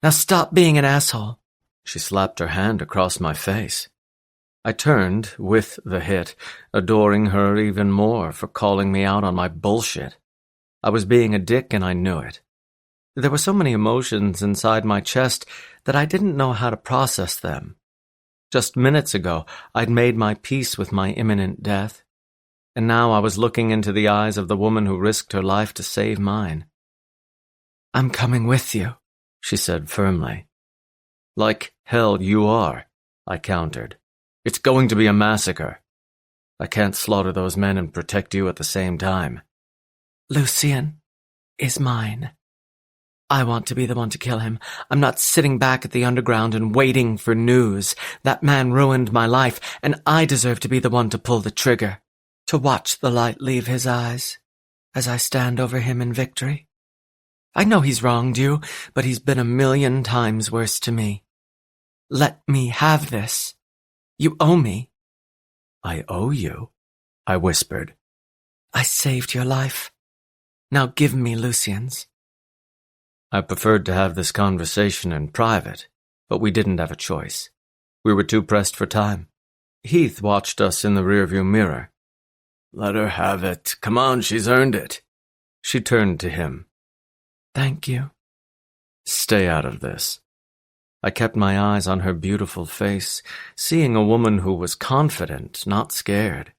"Now stop being an asshole." She slapped her hand across my face. I turned with the hit, adoring her even more for calling me out on my bullshit. I was being a dick and I knew it. There were so many emotions inside my chest that I didn't know how to process them. Just minutes ago, I'd made my peace with my imminent death, and now I was looking into the eyes of the woman who risked her life to save mine. "I'm coming with you," she said firmly. "Like hell you are," I countered. "It's going to be a massacre. I can't slaughter those men and protect you at the same time." "Lucien is mine. I want to be the one to kill him. I'm not sitting back at the underground and waiting for news. That man ruined my life, and I deserve to be the one to pull the trigger, to watch the light leave his eyes as I stand over him in victory. I know he's wronged you, but he's been 1,000,000 times worse to me. Let me have this. You owe me." "I owe you?" I whispered. "I saved your life. Now give me Lucien's." I preferred to have this conversation in private, but we didn't have a choice. We were too pressed for time. Heath watched us in the rearview mirror. "Let her have it. Come on, she's earned it." She turned to him. "Thank you." "Stay out of this." I kept my eyes on her beautiful face, seeing a woman who was confident, not scared.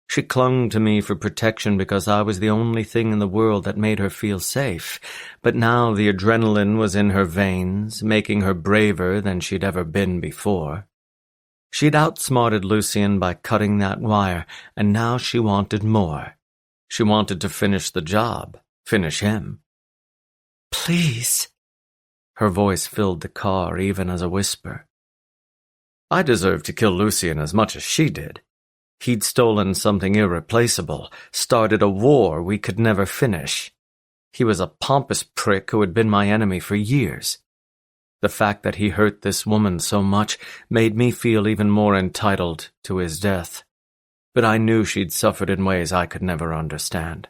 She clung to me for protection because I was the only thing in the world that made her feel safe, but now the adrenaline was in her veins, making her braver than she'd ever been before. She'd outsmarted Lucien by cutting that wire, and now she wanted more. She wanted to finish the job, finish him. "Please." Her voice filled the car even as a whisper. I deserved to kill Lucien as much as she did. He'd stolen something irreplaceable, started a war we could never finish. He was a pompous prick who had been my enemy for years. The fact that he hurt this woman so much made me feel even more entitled to his death. But I knew she'd suffered in ways I could never understand.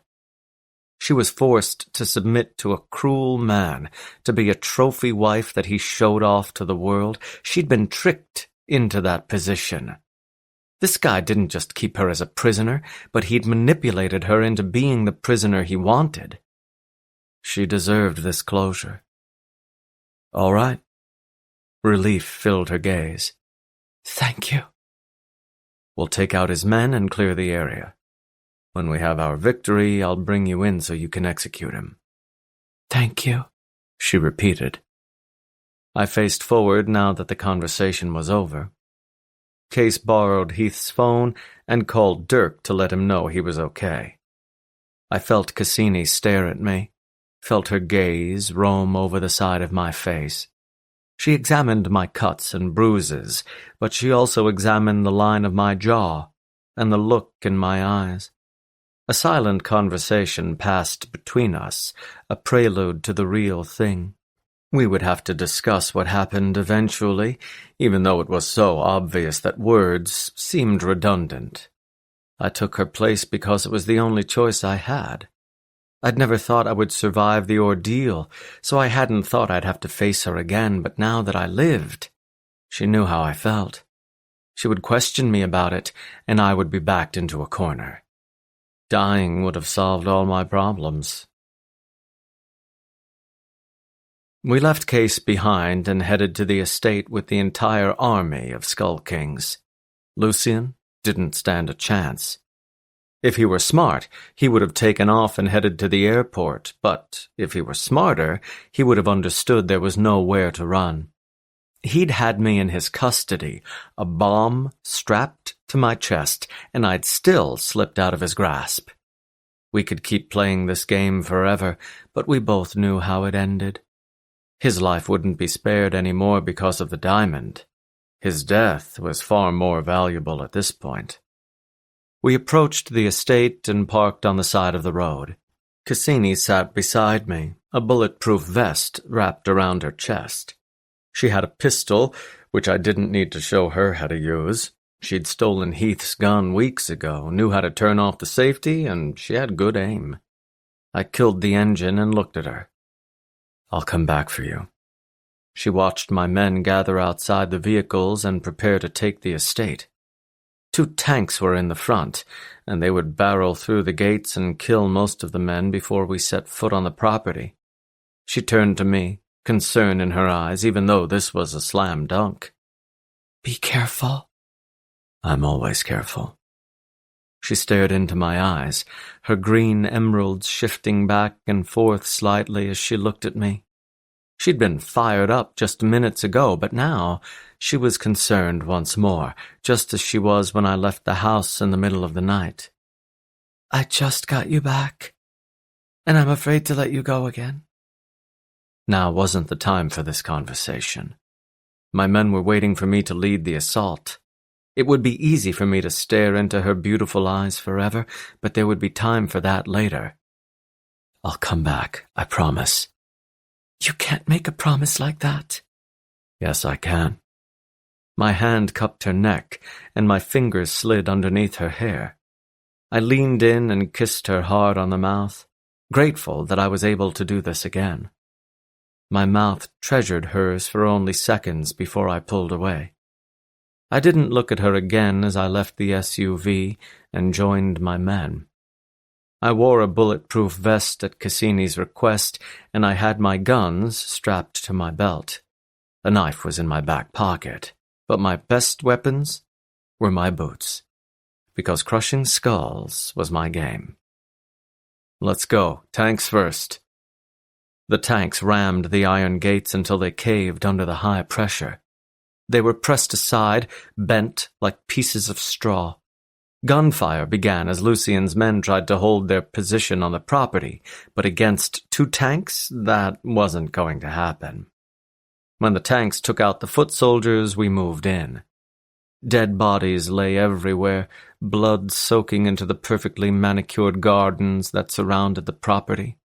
She was forced to submit to a cruel man, to be a trophy wife that he showed off to the world. She'd been tricked into that position. This guy didn't just keep her as a prisoner, but he'd manipulated her into being the prisoner he wanted. She deserved this closure. "All right," Relief filled her gaze. Thank you. We'll take out his men and clear the area. When we have our victory, I'll bring you in so you can execute him. Thank you, she repeated. I faced forward now that the conversation was over. Case borrowed Heath's phone and called Dirk to let him know he was okay. I felt Cassini stare at me, felt her gaze roam over the side of my face. She examined my cuts and bruises, but she also examined the line of my jaw and the look in my eyes. A silent conversation passed between us, a prelude to the real thing. We would have to discuss what happened eventually, even though it was so obvious that words seemed redundant. I took her place because it was the only choice I had. I'd never thought I would survive the ordeal, so I hadn't thought I'd have to face her again, but now that I lived, she knew how I felt. She would question me about it, and I would be backed into a corner. Dying would have solved all my problems. We left Case behind and headed to the estate with the entire army of Skull Kings. Lucien didn't stand a chance. If he were smart, he would have taken off and headed to the airport, but if he were smarter, he would have understood there was nowhere to run. He'd had me in his custody, a bomb strapped to my chest, and I'd still slipped out of his grasp. We could keep playing this game forever, but we both knew how it ended. His life wouldn't be spared anymore because of the diamond. His death was far more valuable at this point. We approached the estate and parked on the side of the road. Cassini sat beside me, a bulletproof vest wrapped around her chest. She had a pistol, which I didn't need to show her how to use. She'd stolen Heath's gun weeks ago, knew how to turn off the safety, and she had good aim. I killed the engine and looked at her. I'll come back for you. She watched my men gather outside the vehicles and prepare to take the estate. 2 tanks were in the front, and they would barrel through the gates and kill most of the men before we set foot on the property. She turned to me, concern in her eyes, even though this was a slam dunk. Be careful. I'm always careful. She stared into my eyes, her green emeralds shifting back and forth slightly as she looked at me. She'd been fired up just minutes ago, but now she was concerned once more, just as she was when I left the house in the middle of the night. I just got you back, and I'm afraid to let you go again. Now wasn't the time for this conversation. My men were waiting for me to lead the assault. It would be easy for me to stare into her beautiful eyes forever, but there would be time for that later. I'll come back, I promise. You can't make a promise like that. Yes, I can. My hand cupped her neck, and my fingers slid underneath her hair. I leaned in and kissed her hard on the mouth, grateful that I was able to do this again. My mouth treasured hers for only seconds before I pulled away. I didn't look at her again as I left the SUV and joined my men. I wore a bulletproof vest at Cassini's request, and I had my guns strapped to my belt. A knife was in my back pocket, but my best weapons were my boots, because crushing skulls was my game. Let's go, tanks first. The tanks rammed the iron gates until they caved under the high pressure. They were pressed aside, bent like pieces of straw. Gunfire began as Lucien's men tried to hold their position on the property, but against 2 tanks, that wasn't going to happen. When the tanks took out the foot soldiers, we moved in. Dead bodies lay everywhere, blood soaking into the perfectly manicured gardens that surrounded the property.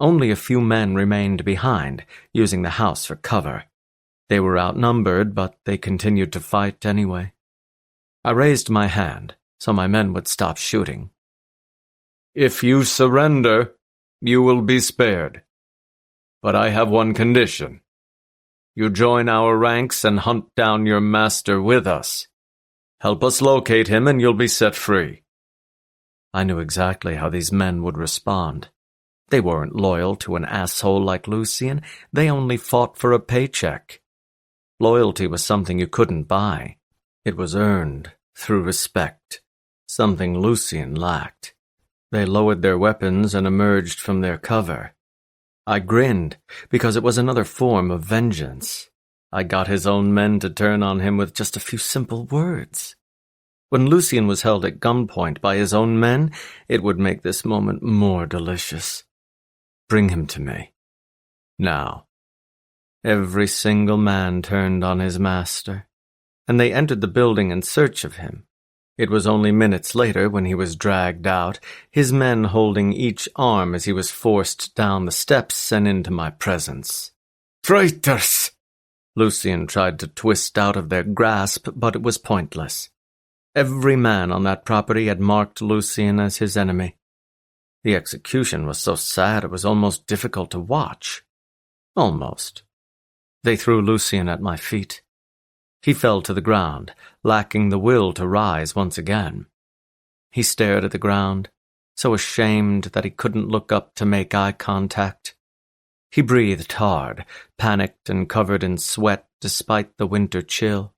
Only a few men remained behind, using the house for cover. They were outnumbered, but they continued to fight anyway. I raised my hand so my men would stop shooting. If you surrender, you will be spared. But I have one condition. You join our ranks and hunt down your master with us. Help us locate him and you'll be set free. I knew exactly how these men would respond. They weren't loyal to an asshole like Lucien. They only fought for a paycheck. Loyalty was something you couldn't buy. It was earned through respect, something Lucian lacked. They lowered their weapons and emerged from their cover. I grinned, because it was another form of vengeance. I got his own men to turn on him with just a few simple words. When Lucian was held at gunpoint by his own men, it would make this moment more delicious. Bring him to me. Now. Every single man turned on his master, and they entered the building in search of him. It was only minutes later when he was dragged out, his men holding each arm as he was forced down the steps and into my presence. Traitors! Lucian tried to twist out of their grasp, but it was pointless. Every man on that property had marked Lucian as his enemy. The execution was so sad it was almost difficult to watch. Almost. They threw Lucian at my feet. He fell to the ground, lacking the will to rise once again. He stared at the ground, so ashamed that he couldn't look up to make eye contact. He breathed hard, panicked and covered in sweat despite the winter chill.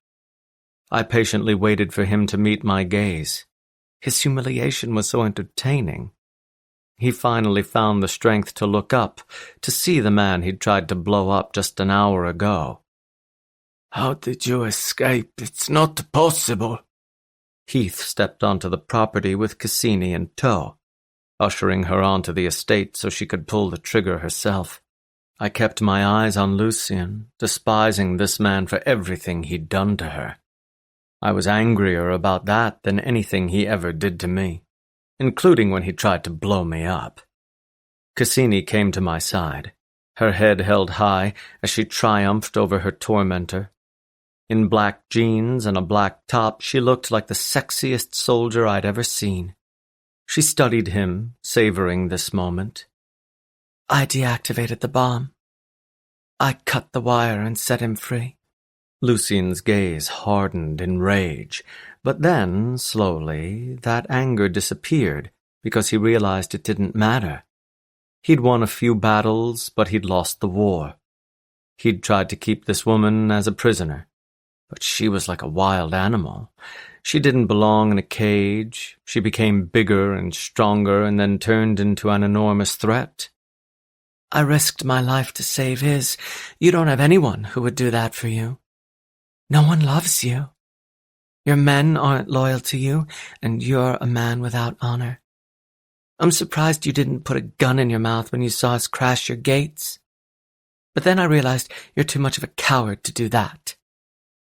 I patiently waited for him to meet my gaze. His humiliation was so entertaining. He finally found the strength to look up, to see the man he'd tried to blow up just an hour ago. How did you escape? It's not possible. Heath stepped onto the property with Cassini in tow, ushering her onto the estate so she could pull the trigger herself. I kept my eyes on Lucian, despising this man for everything he'd done to her. I was angrier about that than anything he ever did to me, including when he tried to blow me up. Cassini came to my side, her head held high as she triumphed over her tormentor. In black jeans and a black top, she looked like the sexiest soldier I'd ever seen. She studied him, savoring this moment. I deactivated the bomb. I cut the wire and set him free. Lucian's gaze hardened in rage, but then, slowly, that anger disappeared because he realized it didn't matter. He'd won a few battles, but he'd lost the war. He'd tried to keep this woman as a prisoner, but she was like a wild animal. She didn't belong in a cage. She became bigger and stronger and then turned into an enormous threat. I risked my life to save his. You don't have anyone who would do that for you. No one loves you. Your men aren't loyal to you, and you're a man without honor. I'm surprised you didn't put a gun in your mouth when you saw us crash your gates. But then I realized you're too much of a coward to do that.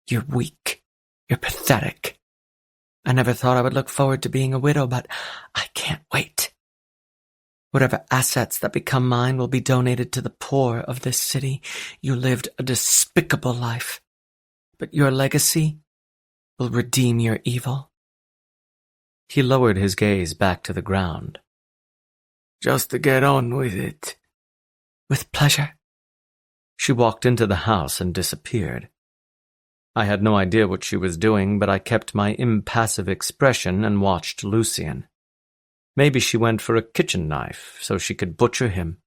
You're weak. You're pathetic. I never thought I would look forward to being a widow, but I can't wait. Whatever assets that become mine will be donated to the poor of this city. You lived a despicable life, but your legacy will redeem your evil. He lowered his gaze back to the ground. Just to get on with it. With pleasure. She walked into the house and disappeared. I had no idea what she was doing, but I kept my impassive expression and watched Lucian. Maybe she went for a kitchen knife so she could butcher him.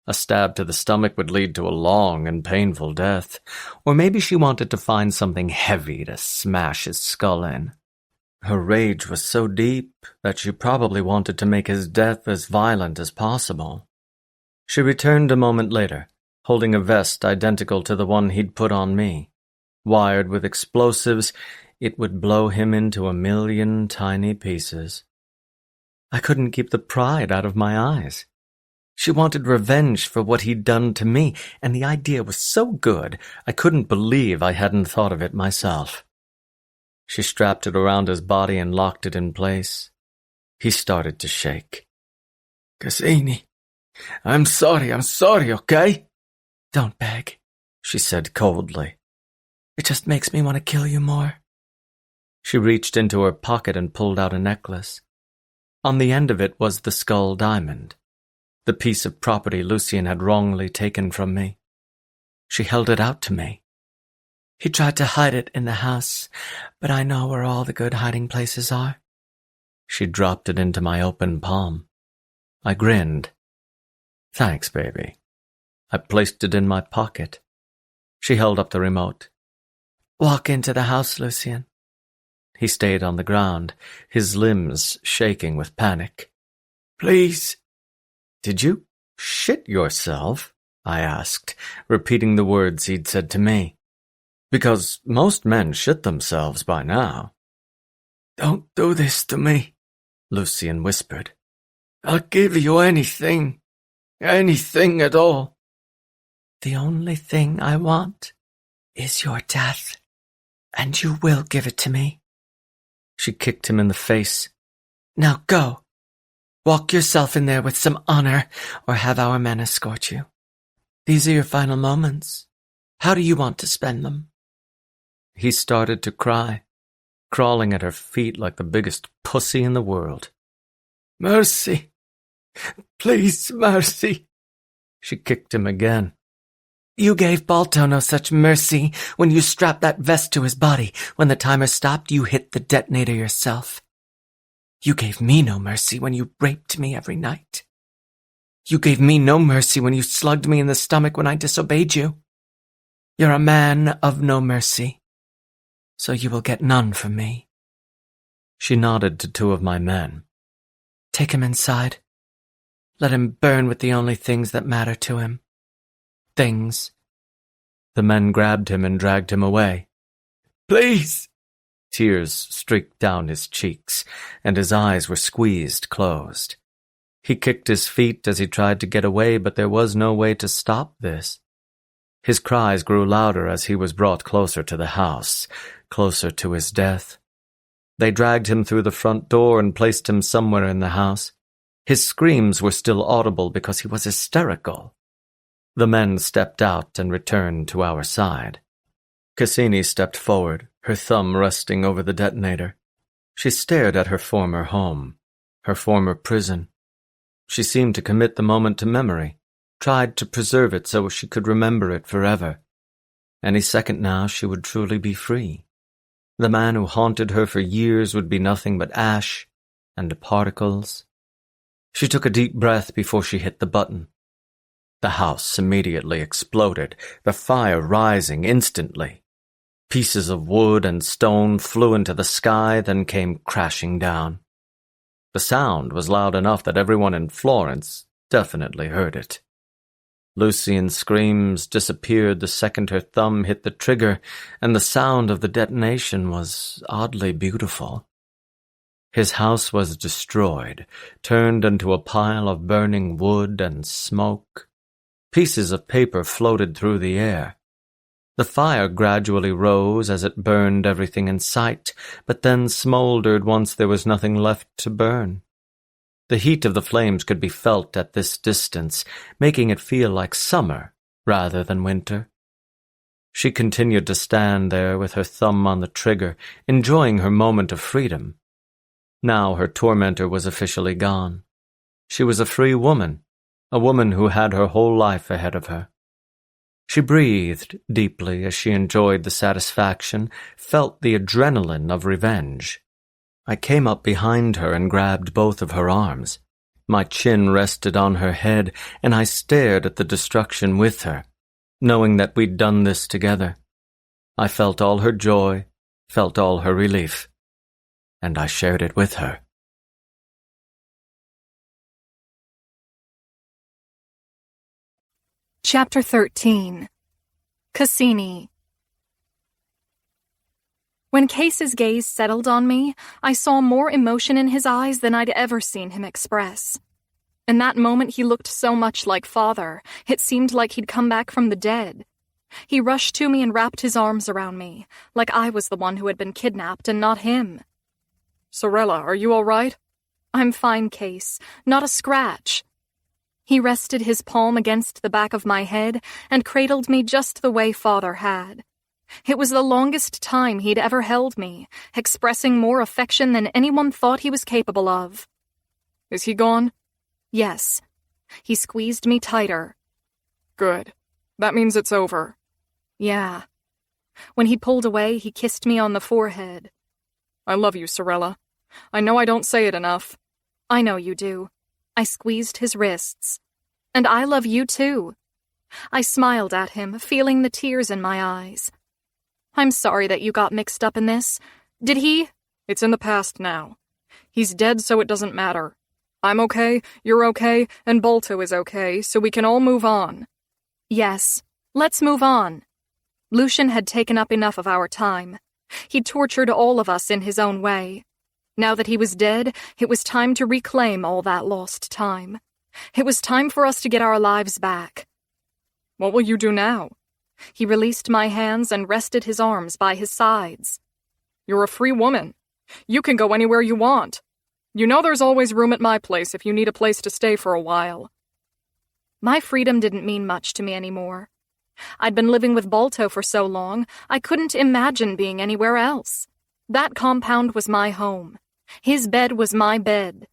A stab to the stomach would lead to a long and painful death. Or maybe she wanted to find something heavy to smash his skull in. Her rage was so deep that she probably wanted to make his death as violent as possible. She returned a moment later, holding a vest identical to the one he'd put on me. Wired with explosives, it would blow him into a million tiny pieces. I couldn't keep the pride out of my eyes. She wanted revenge for what he'd done to me, and the idea was so good I couldn't believe I hadn't thought of it myself. She strapped it around his body and locked it in place. He started to shake. Cassini, I'm sorry, okay? Don't beg, she said coldly. It just makes me want to kill you more. She reached into her pocket and pulled out a necklace. On the end of it was the skull diamond, the piece of property Lucian had wrongly taken from me. She held it out to me. He tried to hide it in the house, but I know where all the good hiding places are. She dropped it into my open palm. I grinned. Thanks, baby. I placed it in my pocket. She held up the remote. Walk into the house, Lucien. He stayed on the ground, his limbs shaking with panic. Please. Did you shit yourself? I asked, repeating the words he'd said to me. Because most men shit themselves by now. Don't do this to me, Lucien whispered. I'll give you anything. Anything at all. The only thing I want is your death, and you will give it to me. She kicked him in the face. Now go. Walk yourself in there with some honor, or have our men escort you. These are your final moments. How do you want to spend them? He started to cry, crawling at her feet like the biggest pussy in the world. Mercy. Please, mercy. She kicked him again. You gave Balto no such mercy when you strapped that vest to his body. When the timer stopped, you hit the detonator yourself. You gave me no mercy when you raped me every night. You gave me no mercy when you slugged me in the stomach when I disobeyed you. You're a man of no mercy, so you will get none from me. She nodded to two of my men. Take him inside. Let him burn with the only things that matter to him. Things. The men grabbed him and dragged him away. Please! Tears streaked down his cheeks, and his eyes were squeezed closed. He kicked his feet as he tried to get away, but there was no way to stop this. His cries grew louder as he was brought closer to the house, closer to his death. They dragged him through the front door and placed him somewhere in the house. His screams were still audible because he was hysterical. The men stepped out and returned to our side. Cassini stepped forward, her thumb resting over the detonator. She stared at her former home, her former prison. She seemed to commit the moment to memory, tried to preserve it so she could remember it forever. Any second now she would truly be free. The man who haunted her for years would be nothing but ash and particles. She took a deep breath before she hit the button. The house immediately exploded, the fire rising instantly. Pieces of wood and stone flew into the sky, then came crashing down. The sound was loud enough that everyone in Florence definitely heard it. Lucien's screams disappeared the second her thumb hit the trigger, and the sound of the detonation was oddly beautiful. His house was destroyed, turned into a pile of burning wood and smoke. Pieces of paper floated through the air. The fire gradually rose as it burned everything in sight, but then smoldered once there was nothing left to burn. The heat of the flames could be felt at this distance, making it feel like summer rather than winter. She continued to stand there with her thumb on the trigger, enjoying her moment of freedom. Now her tormentor was officially gone. She was a free woman, a woman who had her whole life ahead of her. She breathed deeply as she enjoyed the satisfaction, felt the adrenaline of revenge. I came up behind her and grabbed both of her arms. My chin rested on her head, and I stared at the destruction with her, knowing that we'd done this together. I felt all her joy, felt all her relief, and I shared it with her. Chapter 13. Cassini. When Case's gaze settled on me, I saw more emotion in his eyes than I'd ever seen him express. In that moment he looked so much like Father, it seemed like he'd come back from the dead. He rushed to me and wrapped his arms around me, like I was the one who had been kidnapped and not him. Sorella, are you all right? I'm fine, Case. Not a scratch. He rested his palm against the back of my head and cradled me just the way Father had. It was the longest time he'd ever held me, expressing more affection than anyone thought he was capable of. Is he gone? Yes. He squeezed me tighter. Good. That means it's over. Yeah. When he pulled away, he kissed me on the forehead. I love you, Sorella. I know I don't say it enough. I know you do. I squeezed his wrists. And I love you too. I smiled at him, feeling the tears in my eyes. I'm sorry that you got mixed up in this. Did he? It's in the past now. He's dead, so it doesn't matter. I'm okay, you're okay, and Balto is okay, so we can all move on. Yes, let's move on. Lucian had taken up enough of our time. He tortured all of us in his own way. Now that he was dead, it was time to reclaim all that lost time. It was time for us to get our lives back. What will you do now? He released my hands and rested his arms by his sides. You're a free woman. You can go anywhere you want. You know there's always room at my place if you need a place to stay for a while. My freedom didn't mean much to me anymore. I'd been living with Balto for so long, I couldn't imagine being anywhere else. That compound was my home. His bed was my bed.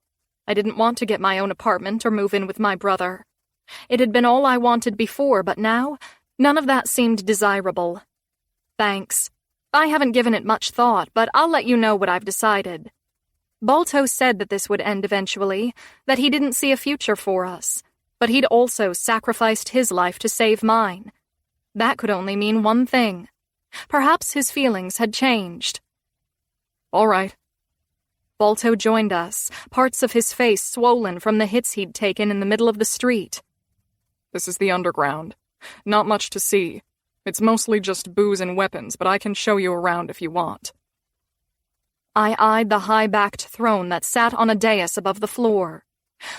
I didn't want to get my own apartment or move in with my brother. It had been all I wanted before, but now, none of that seemed desirable. Thanks. I haven't given it much thought, but I'll let you know what I've decided. Balto said that this would end eventually, that he didn't see a future for us, but he'd also sacrificed his life to save mine. That could only mean one thing. Perhaps his feelings had changed. All right. Balto joined us, parts of his face swollen from the hits he'd taken in the middle of the street. This is the underground. Not much to see. It's mostly just booze and weapons, but I can show you around if you want. I eyed the high-backed throne that sat on a dais above the floor.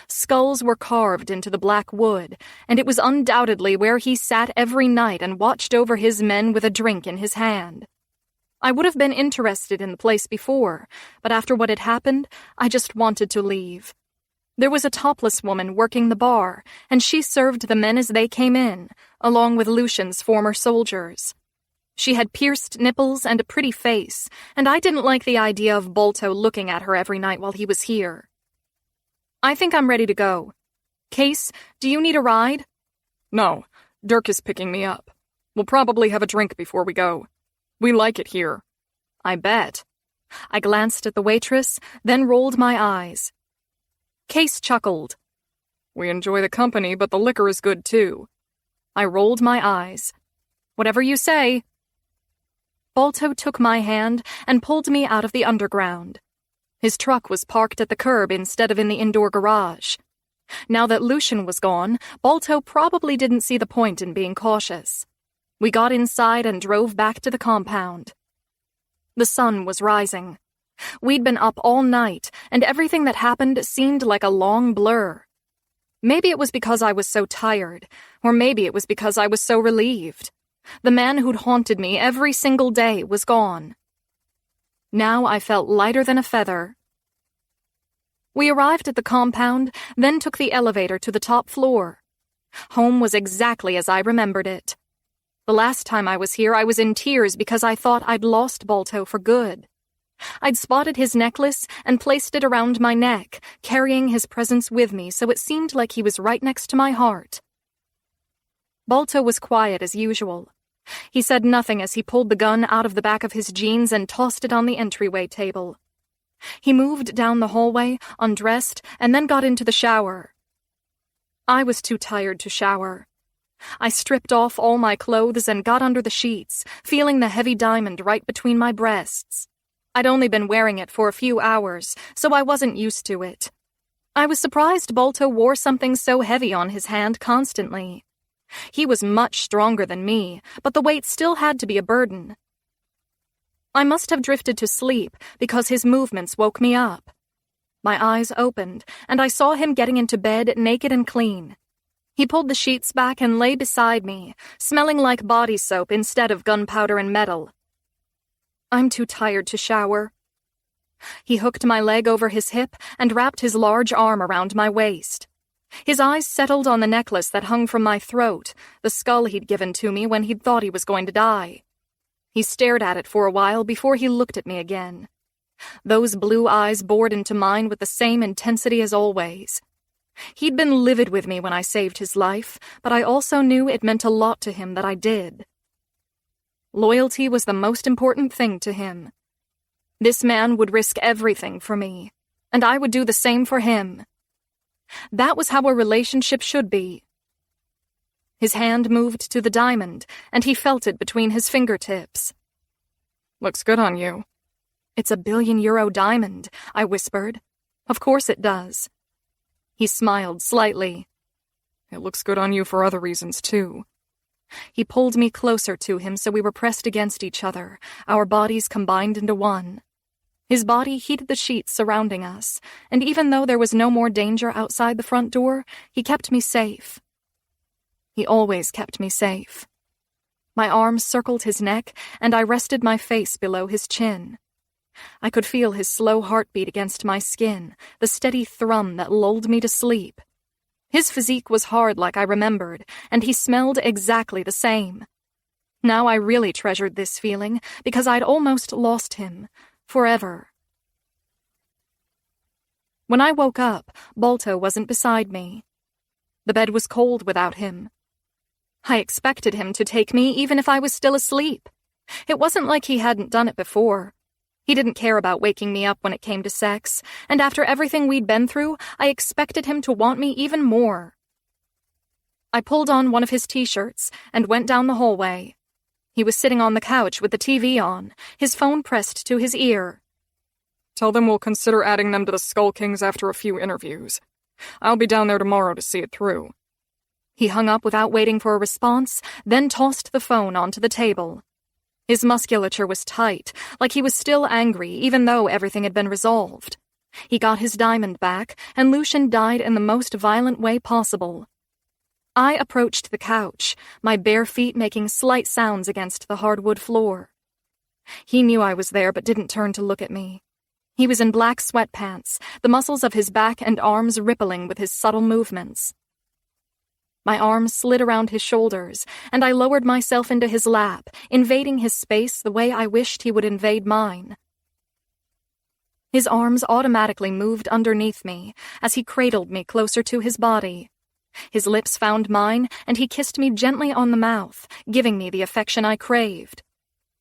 Skulls were carved into the black wood, and it was undoubtedly where he sat every night and watched over his men with a drink in his hand. I would have been interested in the place before, but after what had happened, I just wanted to leave. There was a topless woman working the bar, and she served the men as they came in, along with Lucian's former soldiers. She had pierced nipples and a pretty face, and I didn't like the idea of Balto looking at her every night while he was here. I think I'm ready to go. Case, do you need a ride? No, Dirk is picking me up. We'll probably have a drink before we go. We like it here. I bet. I glanced at the waitress, then rolled my eyes. Case chuckled. We enjoy the company, but the liquor is good too. I rolled my eyes. Whatever you say. Balto took my hand and pulled me out of the underground. His truck was parked at the curb instead of in the indoor garage. Now that Lucian was gone, Balto probably didn't see the point in being cautious. We got inside and drove back to the compound. The sun was rising. We'd been up all night, and everything that happened seemed like a long blur. Maybe it was because I was so tired, or maybe it was because I was so relieved. The man who'd haunted me every single day was gone. Now I felt lighter than a feather. We arrived at the compound, then took the elevator to the top floor. Home was exactly as I remembered it. The last time I was here, I was in tears because I thought I'd lost Balto for good. I'd spotted his necklace and placed it around my neck, carrying his presence with me so it seemed like he was right next to my heart. Balto was quiet as usual. He said nothing as he pulled the gun out of the back of his jeans and tossed it on the entryway table. He moved down the hallway, undressed, and then got into the shower. I was too tired to shower. I stripped off all my clothes and got under the sheets, feeling the heavy diamond right between my breasts. I'd only been wearing it for a few hours, so I wasn't used to it. I was surprised Balto wore something so heavy on his hand constantly. He was much stronger than me, but the weight still had to be a burden. I must have drifted to sleep because his movements woke me up. My eyes opened, and I saw him getting into bed naked and clean. He pulled the sheets back and lay beside me, smelling like body soap instead of gunpowder and metal. I'm too tired to shower. He hooked my leg over his hip and wrapped his large arm around my waist. His eyes settled on the necklace that hung from my throat, the skull he'd given to me when he'd thought he was going to die. He stared at it for a while before he looked at me again. Those blue eyes bored into mine with the same intensity as always. He'd been livid with me when I saved his life, but I also knew it meant a lot to him that I did. Loyalty was the most important thing to him. This man would risk everything for me, and I would do the same for him. That was how a relationship should be. His hand moved to the diamond, and he felt it between his fingertips. Looks good on you. It's €1 billion diamond, I whispered. Of course it does. He smiled slightly. It looks good on you for other reasons, too. He pulled me closer to him so we were pressed against each other, our bodies combined into one. His body heated the sheets surrounding us, and even though there was no more danger outside the front door, he kept me safe. He always kept me safe. My arms circled his neck, and I rested my face below his chin. I could feel his slow heartbeat against my skin, the steady thrum that lulled me to sleep. His physique was hard like I remembered, and he smelled exactly the same. Now I really treasured this feeling, because I'd almost lost him. Forever. When I woke up, Balto wasn't beside me. The bed was cold without him. I expected him to take me even if I was still asleep. It wasn't like he hadn't done it before. He didn't care about waking me up when it came to sex, and after everything we'd been through, I expected him to want me even more. I pulled on one of his t-shirts and went down the hallway. He was sitting on the couch with the TV on, his phone pressed to his ear. Tell them we'll consider adding them to the Skull Kings after a few interviews. I'll be down there tomorrow to see it through. He hung up without waiting for a response, then tossed the phone onto the table. His musculature was tight, like he was still angry even though everything had been resolved. He got his diamond back, and Lucian died in the most violent way possible. I approached the couch, my bare feet making slight sounds against the hardwood floor. He knew I was there but didn't turn to look at me. He was in black sweatpants, the muscles of his back and arms rippling with his subtle movements. My arms slid around his shoulders, and I lowered myself into his lap, invading his space the way I wished he would invade mine. His arms automatically moved underneath me as he cradled me closer to his body. His lips found mine, and he kissed me gently on the mouth, giving me the affection I craved.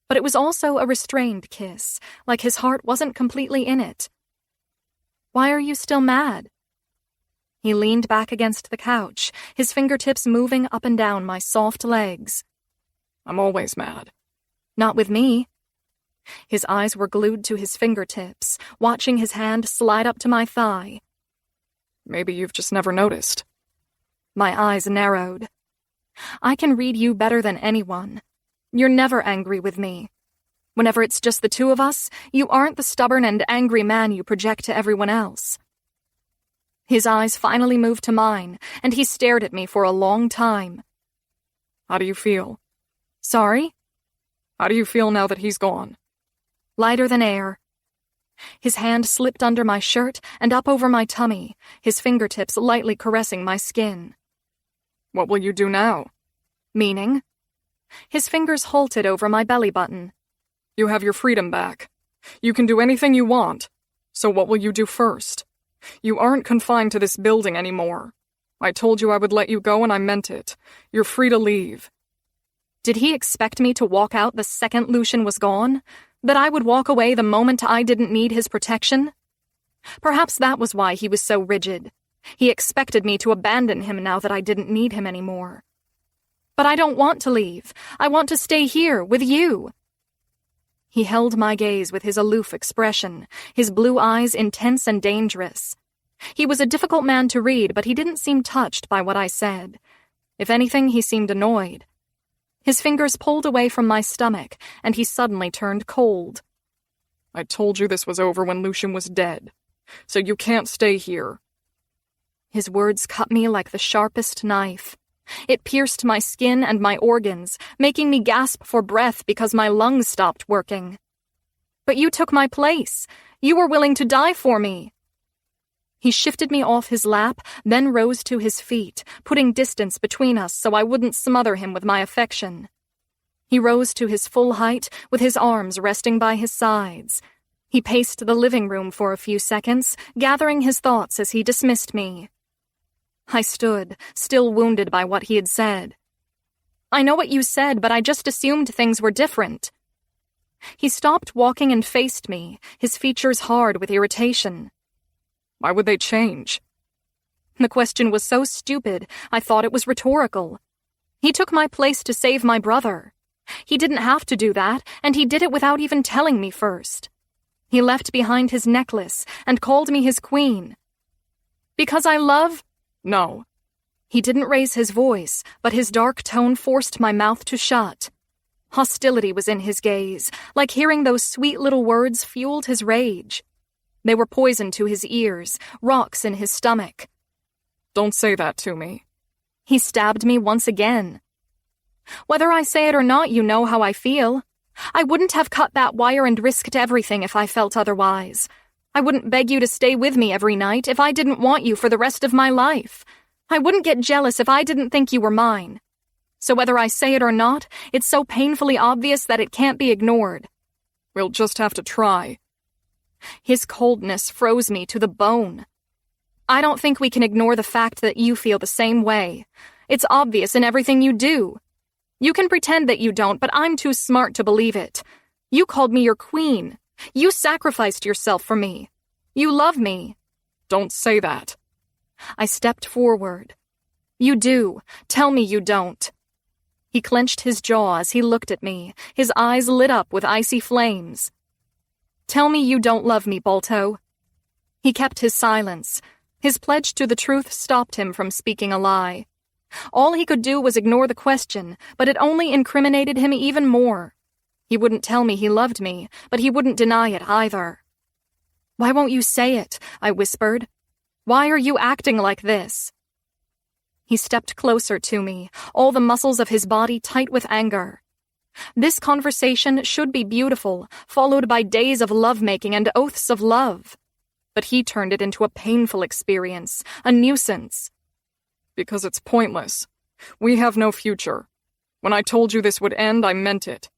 But it was also a restrained kiss, like his heart wasn't completely in it. "Why are you still mad?" He leaned back against the couch, his fingertips moving up and down my soft legs. "I'm always mad." "Not with me." His eyes were glued to his fingertips, watching his hand slide up to my thigh. "Maybe you've just never noticed." My eyes narrowed. "I can read you better than anyone. You're never angry with me. Whenever it's just the two of us, you aren't the stubborn and angry man you project to everyone else." His eyes finally moved to mine, and he stared at me for a long time. "How do you feel?" "Sorry?" "How do you feel now that he's gone?" "Lighter than air." His hand slipped under my shirt and up over my tummy, his fingertips lightly caressing my skin. "What will you do now?" "Meaning?" His fingers halted over my belly button. "You have your freedom back. You can do anything you want. So what will you do first? You aren't confined to this building anymore. I told you I would let you go, and I meant it. You're free to leave." Did he expect me to walk out the second Lucian was gone? That I would walk away the moment I didn't need his protection? Perhaps that was why he was so rigid. He expected me to abandon him now that I didn't need him anymore. "But I don't want to leave. I want to stay here, with you." He held my gaze with his aloof expression, his blue eyes intense and dangerous. He was a difficult man to read, but he didn't seem touched by what I said. If anything, he seemed annoyed. His fingers pulled away from my stomach, and he suddenly turned cold. "I told you this was over when Lucian was dead. So you can't stay here." His words cut me like the sharpest knife. It pierced my skin and my organs, making me gasp for breath because my lungs stopped working. "But you took my place. You were willing to die for me." He shifted me off his lap, then rose to his feet, putting distance between us so I wouldn't smother him with my affection. He rose to his full height, with his arms resting by his sides. He paced the living room for a few seconds, gathering his thoughts as he dismissed me. I stood, still wounded by what he had said. "I know what you said, but I just assumed things were different." He stopped walking and faced me, his features hard with irritation. "Why would they change?" The question was so stupid, I thought it was rhetorical. He took my place to save my brother. He didn't have to do that, and he did it without even telling me first. He left behind his necklace and called me his queen. Because I love? No. He didn't raise his voice, but his dark tone forced my mouth to shut. Hostility was in his gaze, like hearing those sweet little words fueled his rage. They were poison to his ears, rocks in his stomach. Don't say that to me. He stabbed me once again. Whether I say it or not, you know how I feel. I wouldn't have cut that wire and risked everything if I felt otherwise. I wouldn't beg you to stay with me every night if I didn't want you for the rest of my life. I wouldn't get jealous if I didn't think you were mine. So whether I say it or not, it's so painfully obvious that it can't be ignored. We'll just have to try. His coldness froze me to the bone. I don't think we can ignore the fact that you feel the same way. It's obvious in everything you do. You can pretend that you don't, but I'm too smart to believe it. You called me your queen. You sacrificed yourself for me. You love me. Don't say that. I stepped forward. You do. Tell me you don't. He clenched his jaw as he looked at me, his eyes lit up with icy flames. Tell me you don't love me, Balto. He kept his silence. His pledge to the truth stopped him from speaking a lie. All he could do was ignore the question, but it only incriminated him even more. He wouldn't tell me he loved me, but he wouldn't deny it either. Why won't you say it? I whispered. Why are you acting like this? He stepped closer to me, all the muscles of his body tight with anger. This conversation should be beautiful, followed by days of lovemaking and oaths of love. But he turned it into a painful experience, a nuisance. Because it's pointless. We have no future. When I told you this would end, I meant it.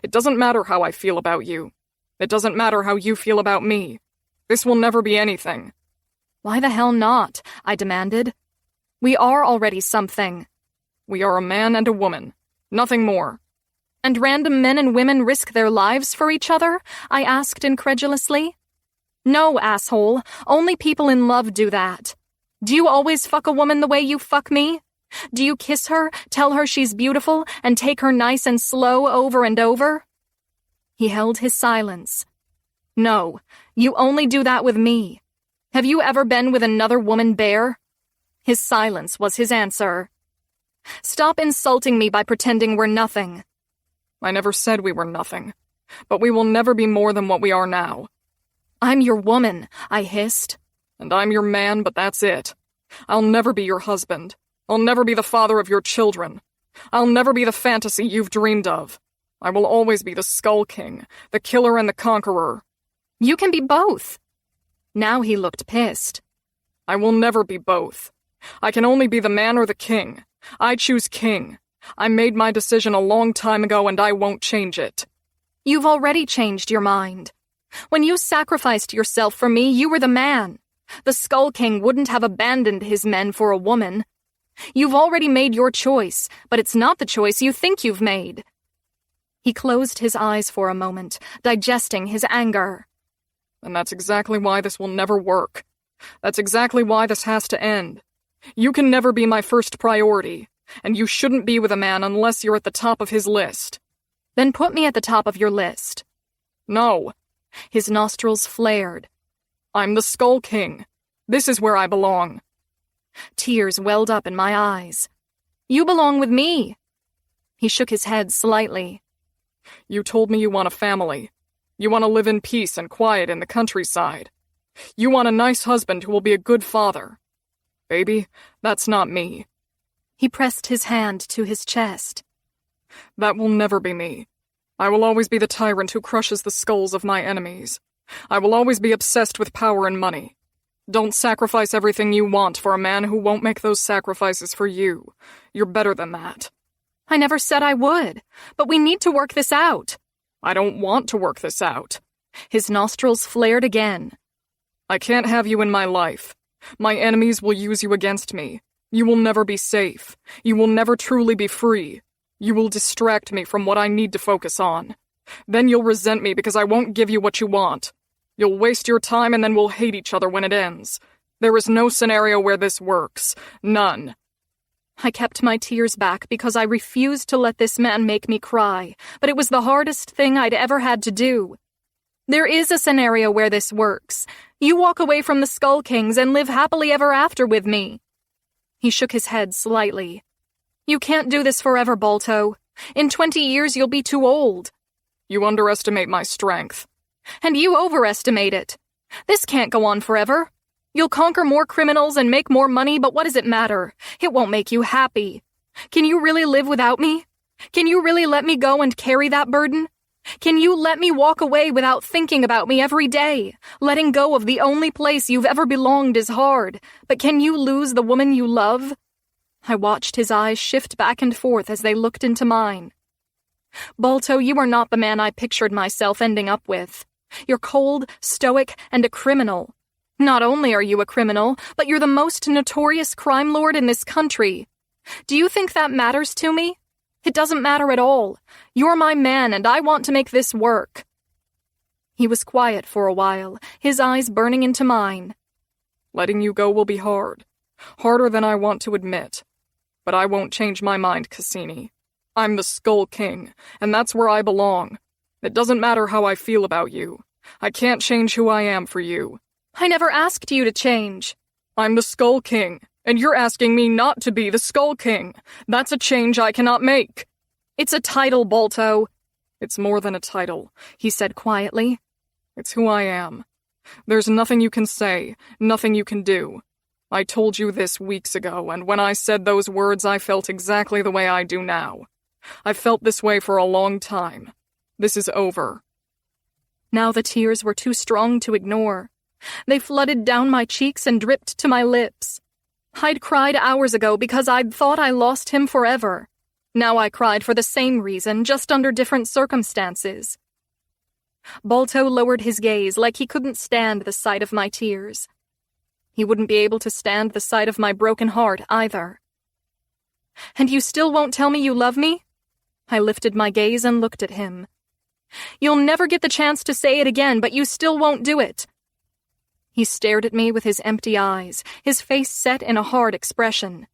It doesn't matter how I feel about you. It doesn't matter how you feel about me. This will never be anything. Why the hell not? I demanded. We are already something. We are a man and a woman. Nothing more. And random men and women risk their lives for each other? I asked incredulously. No, asshole. Only people in love do that. Do you always fuck a woman the way you fuck me? Do you kiss her, tell her she's beautiful, and take her nice and slow over and over? He held his silence. No, you only do that with me. Have you ever been with another woman, Bear? His silence was his answer. Stop insulting me by pretending we're nothing. I never said we were nothing, but we will never be more than what we are now. I'm your woman, I hissed. And I'm your man, but that's it. I'll never be your husband. I'll never be the father of your children. I'll never be the fantasy you've dreamed of. I will always be the Skull King, the killer and the conqueror. You can be both. Now he looked pissed. I will never be both. I can only be the man or the king. I choose king. I made my decision a long time ago and I won't change it. You've already changed your mind. When you sacrificed yourself for me, you were the man. The Skull King wouldn't have abandoned his men for a woman. You've already made your choice, but it's not the choice you think you've made. He closed his eyes for a moment, digesting his anger. And that's exactly why this will never work. That's exactly why this has to end. You can never be my first priority, and you shouldn't be with a man unless you're at the top of his list. Then put me at the top of your list. No. His nostrils flared. I'm the Skull King. This is where I belong. Tears welled up in my eyes. You belong with me. He shook his head slightly. You told me you want a family. You want to live in peace and quiet in the countryside. You want a nice husband who will be a good father. Baby, that's not me. He pressed his hand to his chest. That will never be me. I will always be the tyrant who crushes the skulls of my enemies. I will always be obsessed with power and money. Don't sacrifice everything you want for a man who won't make those sacrifices for you. You're better than that. I never said I would, but we need to work this out. I don't want to work this out. His nostrils flared again. I can't have you in my life. My enemies will use you against me. You will never be safe. You will never truly be free. You will distract me from what I need to focus on. Then you'll resent me because I won't give you what you want. You'll waste your time and then we'll hate each other when it ends. There is no scenario where this works. None. I kept my tears back because I refused to let this man make me cry, but it was the hardest thing I'd ever had to do. There is a scenario where this works. You walk away from the Skull Kings and live happily ever after with me. He shook his head slightly. You can't do this forever, Balto. In 20 years you'll be too old. You underestimate my strength. And you overestimate it. This can't go on forever. You'll conquer more criminals and make more money, but what does it matter? It won't make you happy. Can you really live without me? Can you really let me go and carry that burden? Can you let me walk away without thinking about me every day? Letting go of the only place you've ever belonged is hard, but can you lose the woman you love? I watched his eyes shift back and forth as they looked into mine. Balto, you are not the man I pictured myself ending up with. You're cold, stoic, and a criminal. Not only are you a criminal, but you're the most notorious crime lord in this country. Do you think that matters to me? It doesn't matter at all. You're my man, and I want to make this work. He was quiet for a while, his eyes burning into mine. Letting you go will be hard. Harder than I want to admit. But I won't change my mind, Cassini. I'm the Skull King, and that's where I belong. It doesn't matter how I feel about you. I can't change who I am for you. I never asked you to change. I'm the Skull King, and you're asking me not to be the Skull King. That's a change I cannot make. It's a title, Balto. It's more than a title, he said quietly. It's who I am. There's nothing you can say, nothing you can do. I told you this weeks ago, and when I said those words, I felt exactly the way I do now. I've felt this way for a long time. This is over. Now the tears were too strong to ignore. They flooded down my cheeks and dripped to my lips. I'd cried hours ago because I'd thought I lost him forever. Now I cried for the same reason, just under different circumstances. Balto lowered his gaze like he couldn't stand the sight of my tears. He wouldn't be able to stand the sight of my broken heart either. And you still won't tell me you love me? I lifted my gaze and looked at him. You'll never get the chance to say it again, but you still won't do it. He stared at me with his empty eyes, his face set in a hard expression.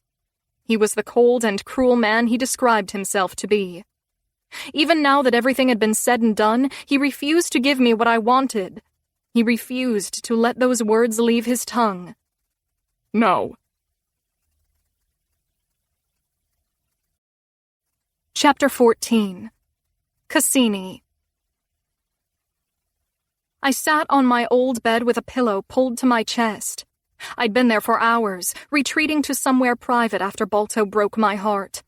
He was the cold and cruel man he described himself to be. Even now that everything had been said and done, he refused to give me what I wanted. He refused to let those words leave his tongue. No. Chapter 14. Cassini. I sat on my old bed with a pillow pulled to my chest. I'd been there for hours, retreating to somewhere private after Balto broke my heart.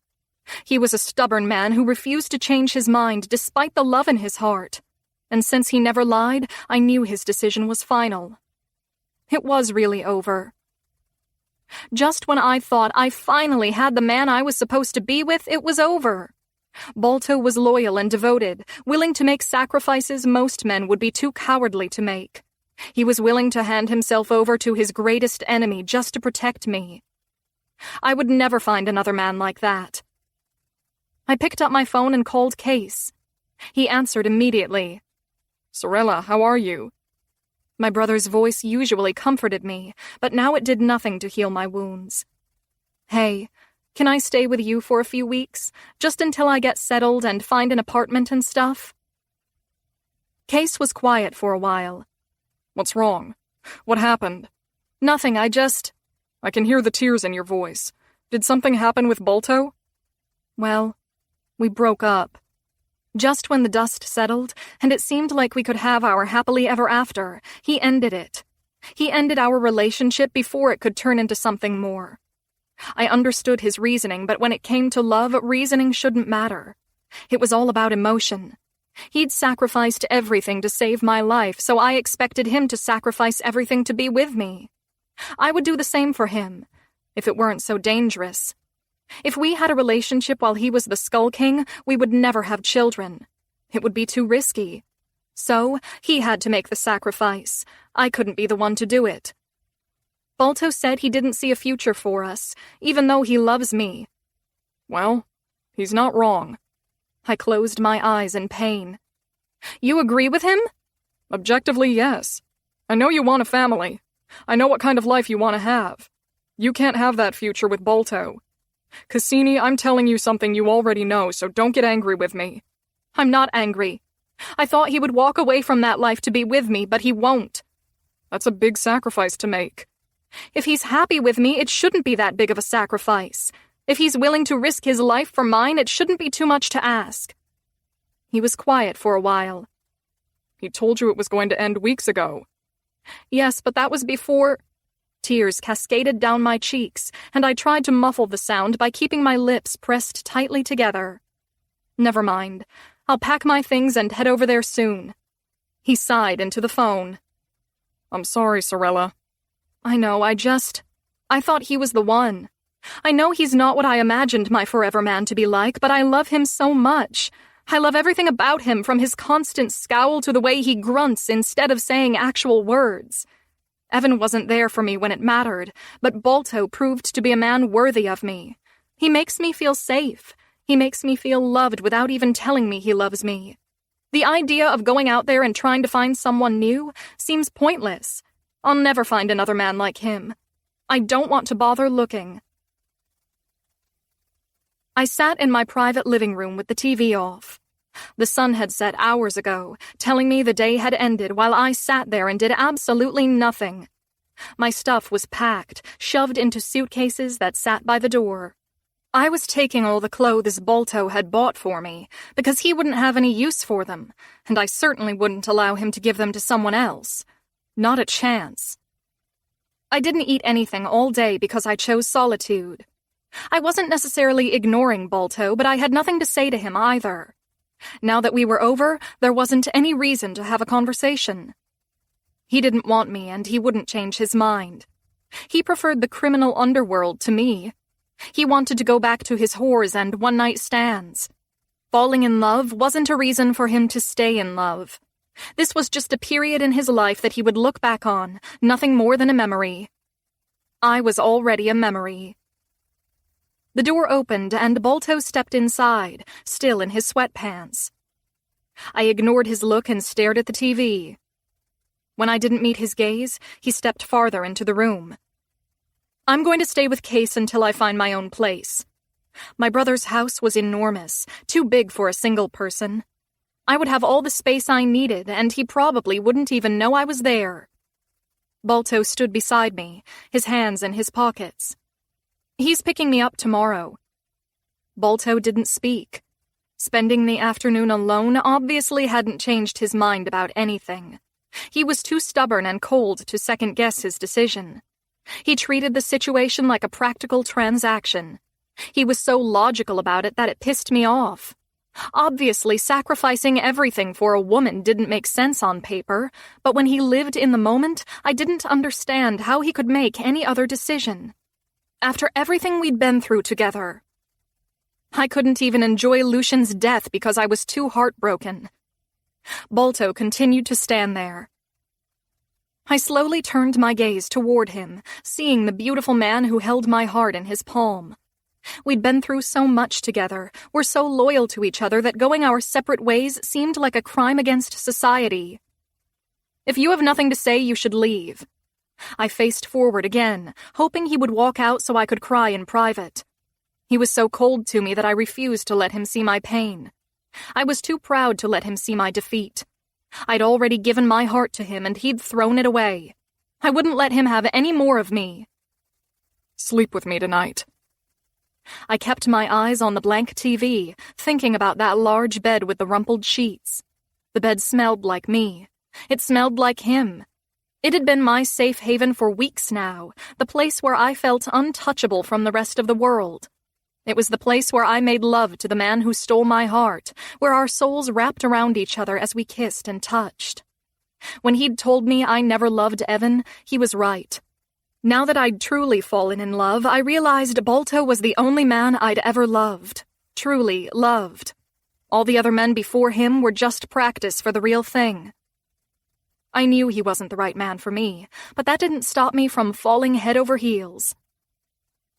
He was a stubborn man who refused to change his mind despite the love in his heart. And since he never lied, I knew his decision was final. It was really over. Just when I thought I finally had the man I was supposed to be with, it was over. Balto was loyal and devoted, willing to make sacrifices most men would be too cowardly to make. He was willing to hand himself over to his greatest enemy just to protect me. I would never find another man like that. I picked up my phone and called Case. He answered immediately. Sorella, how are you? My brother's voice usually comforted me, but now it did nothing to heal my wounds. Hey, can I stay with you for a few weeks, just until I get settled and find an apartment and stuff? Case was quiet for a while. What's wrong? What happened? Nothing, I can hear the tears in your voice. Did something happen with Balto? Well, we broke up. Just when the dust settled, and it seemed like we could have our happily ever after, he ended it. He ended our relationship before it could turn into something more. I understood his reasoning, but when it came to love, reasoning shouldn't matter. It was all about emotion. He'd sacrificed everything to save my life, so I expected him to sacrifice everything to be with me. I would do the same for him, if it weren't so dangerous. If we had a relationship while he was the Skull King, we would never have children. It would be too risky. So, he had to make the sacrifice. I couldn't be the one to do it. Balto said he didn't see a future for us, even though he loves me. Well, he's not wrong. I closed my eyes in pain. You agree with him? Objectively, yes. I know you want a family. I know what kind of life you want to have. You can't have that future with Balto. Cassini, I'm telling you something you already know, so don't get angry with me. I'm not angry. I thought he would walk away from that life to be with me, but he won't. That's a big sacrifice to make. If he's happy with me, it shouldn't be that big of a sacrifice. If he's willing to risk his life for mine, it shouldn't be too much to ask. He was quiet for a while. He told you it was going to end weeks ago. Yes, but that was before... Tears cascaded down my cheeks, and I tried to muffle the sound by keeping my lips pressed tightly together. Never mind. I'll pack my things and head over there soon. He sighed into the phone. I'm sorry, Sorella. I know, I thought he was the one. I know he's not what I imagined my forever man to be like, but I love him so much. I love everything about him, from his constant scowl to the way he grunts instead of saying actual words. Evan wasn't there for me when it mattered, but Balto proved to be a man worthy of me. He makes me feel safe. He makes me feel loved without even telling me he loves me. The idea of going out there and trying to find someone new seems pointless. I'll never find another man like him. I don't want to bother looking. I sat in my private living room with the TV off. The sun had set hours ago, telling me the day had ended while I sat there and did absolutely nothing. My stuff was packed, shoved into suitcases that sat by the door. I was taking all the clothes Balto had bought for me, because he wouldn't have any use for them, and I certainly wouldn't allow him to give them to someone else. Not a chance. I didn't eat anything all day because I chose solitude. I wasn't necessarily ignoring Balto, but I had nothing to say to him either. Now that we were over, there wasn't any reason to have a conversation. He didn't want me, and he wouldn't change his mind. He preferred the criminal underworld to me. He wanted to go back to his whores and one-night stands. Falling in love wasn't a reason for him to stay in love. This was just a period in his life that he would look back on, nothing more than a memory. I was already a memory. The door opened and Balto stepped inside, still in his sweatpants. I ignored his look and stared at the TV. When I didn't meet his gaze, he stepped farther into the room. I'm going to stay with Case until I find my own place. My brother's house was enormous, too big for a single person. I would have all the space I needed, and he probably wouldn't even know I was there. Balto stood beside me, his hands in his pockets. He's picking me up tomorrow. Balto didn't speak. Spending the afternoon alone obviously hadn't changed his mind about anything. He was too stubborn and cold to second-guess his decision. He treated the situation like a practical transaction. He was so logical about it that it pissed me off. Obviously, sacrificing everything for a woman didn't make sense on paper, but when he lived in the moment, I didn't understand how he could make any other decision. After everything we'd been through together, I couldn't even enjoy Lucian's death because I was too heartbroken. Balto continued to stand there. I slowly turned my gaze toward him, seeing the beautiful man who held my heart in his palm. We'd been through so much together, were so loyal to each other that going our separate ways seemed like a crime against society. If you have nothing to say, you should leave. I faced forward again, hoping he would walk out so I could cry in private. He was so cold to me that I refused to let him see my pain. I was too proud to let him see my defeat. I'd already given my heart to him and he'd thrown it away. I wouldn't let him have any more of me. Sleep with me tonight. I kept my eyes on the blank TV, thinking about that large bed with the rumpled sheets. The bed smelled like me. It smelled like him. It had been my safe haven for weeks now, the place where I felt untouchable from the rest of the world. It was the place where I made love to the man who stole my heart, where our souls wrapped around each other as we kissed and touched. When he'd told me I never loved Evan, he was right. Now that I'd truly fallen in love, I realized Balto was the only man I'd ever loved, truly loved. All the other men before him were just practice for the real thing. I knew he wasn't the right man for me, but that didn't stop me from falling head over heels.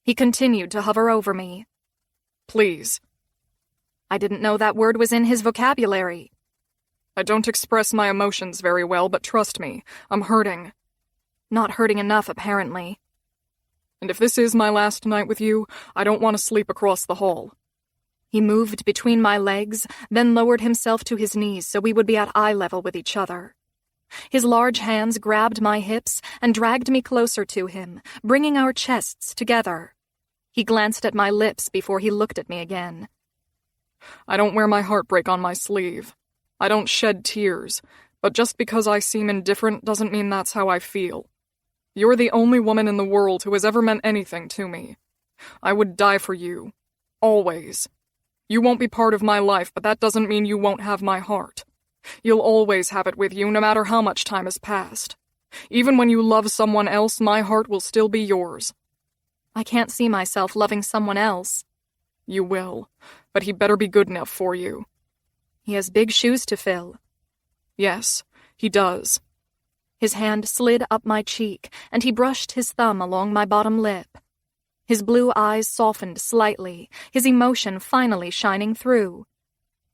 He continued to hover over me. Please. I didn't know that word was in his vocabulary. I don't express my emotions very well, but trust me, I'm hurting. Not hurting enough, apparently. And if this is my last night with you, I don't want to sleep across the hall." He moved between my legs, then lowered himself to his knees so we would be at eye level with each other. His large hands grabbed my hips and dragged me closer to him, bringing our chests together. He glanced at my lips before he looked at me again. "I don't wear my heartbreak on my sleeve. I don't shed tears, but just because I seem indifferent doesn't mean that's how I feel. You're the only woman in the world who has ever meant anything to me. I would die for you. Always. You won't be part of my life, but that doesn't mean you won't have my heart. You'll always have it with you, no matter how much time has passed. Even when you love someone else, my heart will still be yours." I can't see myself loving someone else. "You will, but he better be good enough for you." He has big shoes to fill. "Yes, he does." His hand slid up my cheek, and he brushed his thumb along my bottom lip. His blue eyes softened slightly, his emotion finally shining through.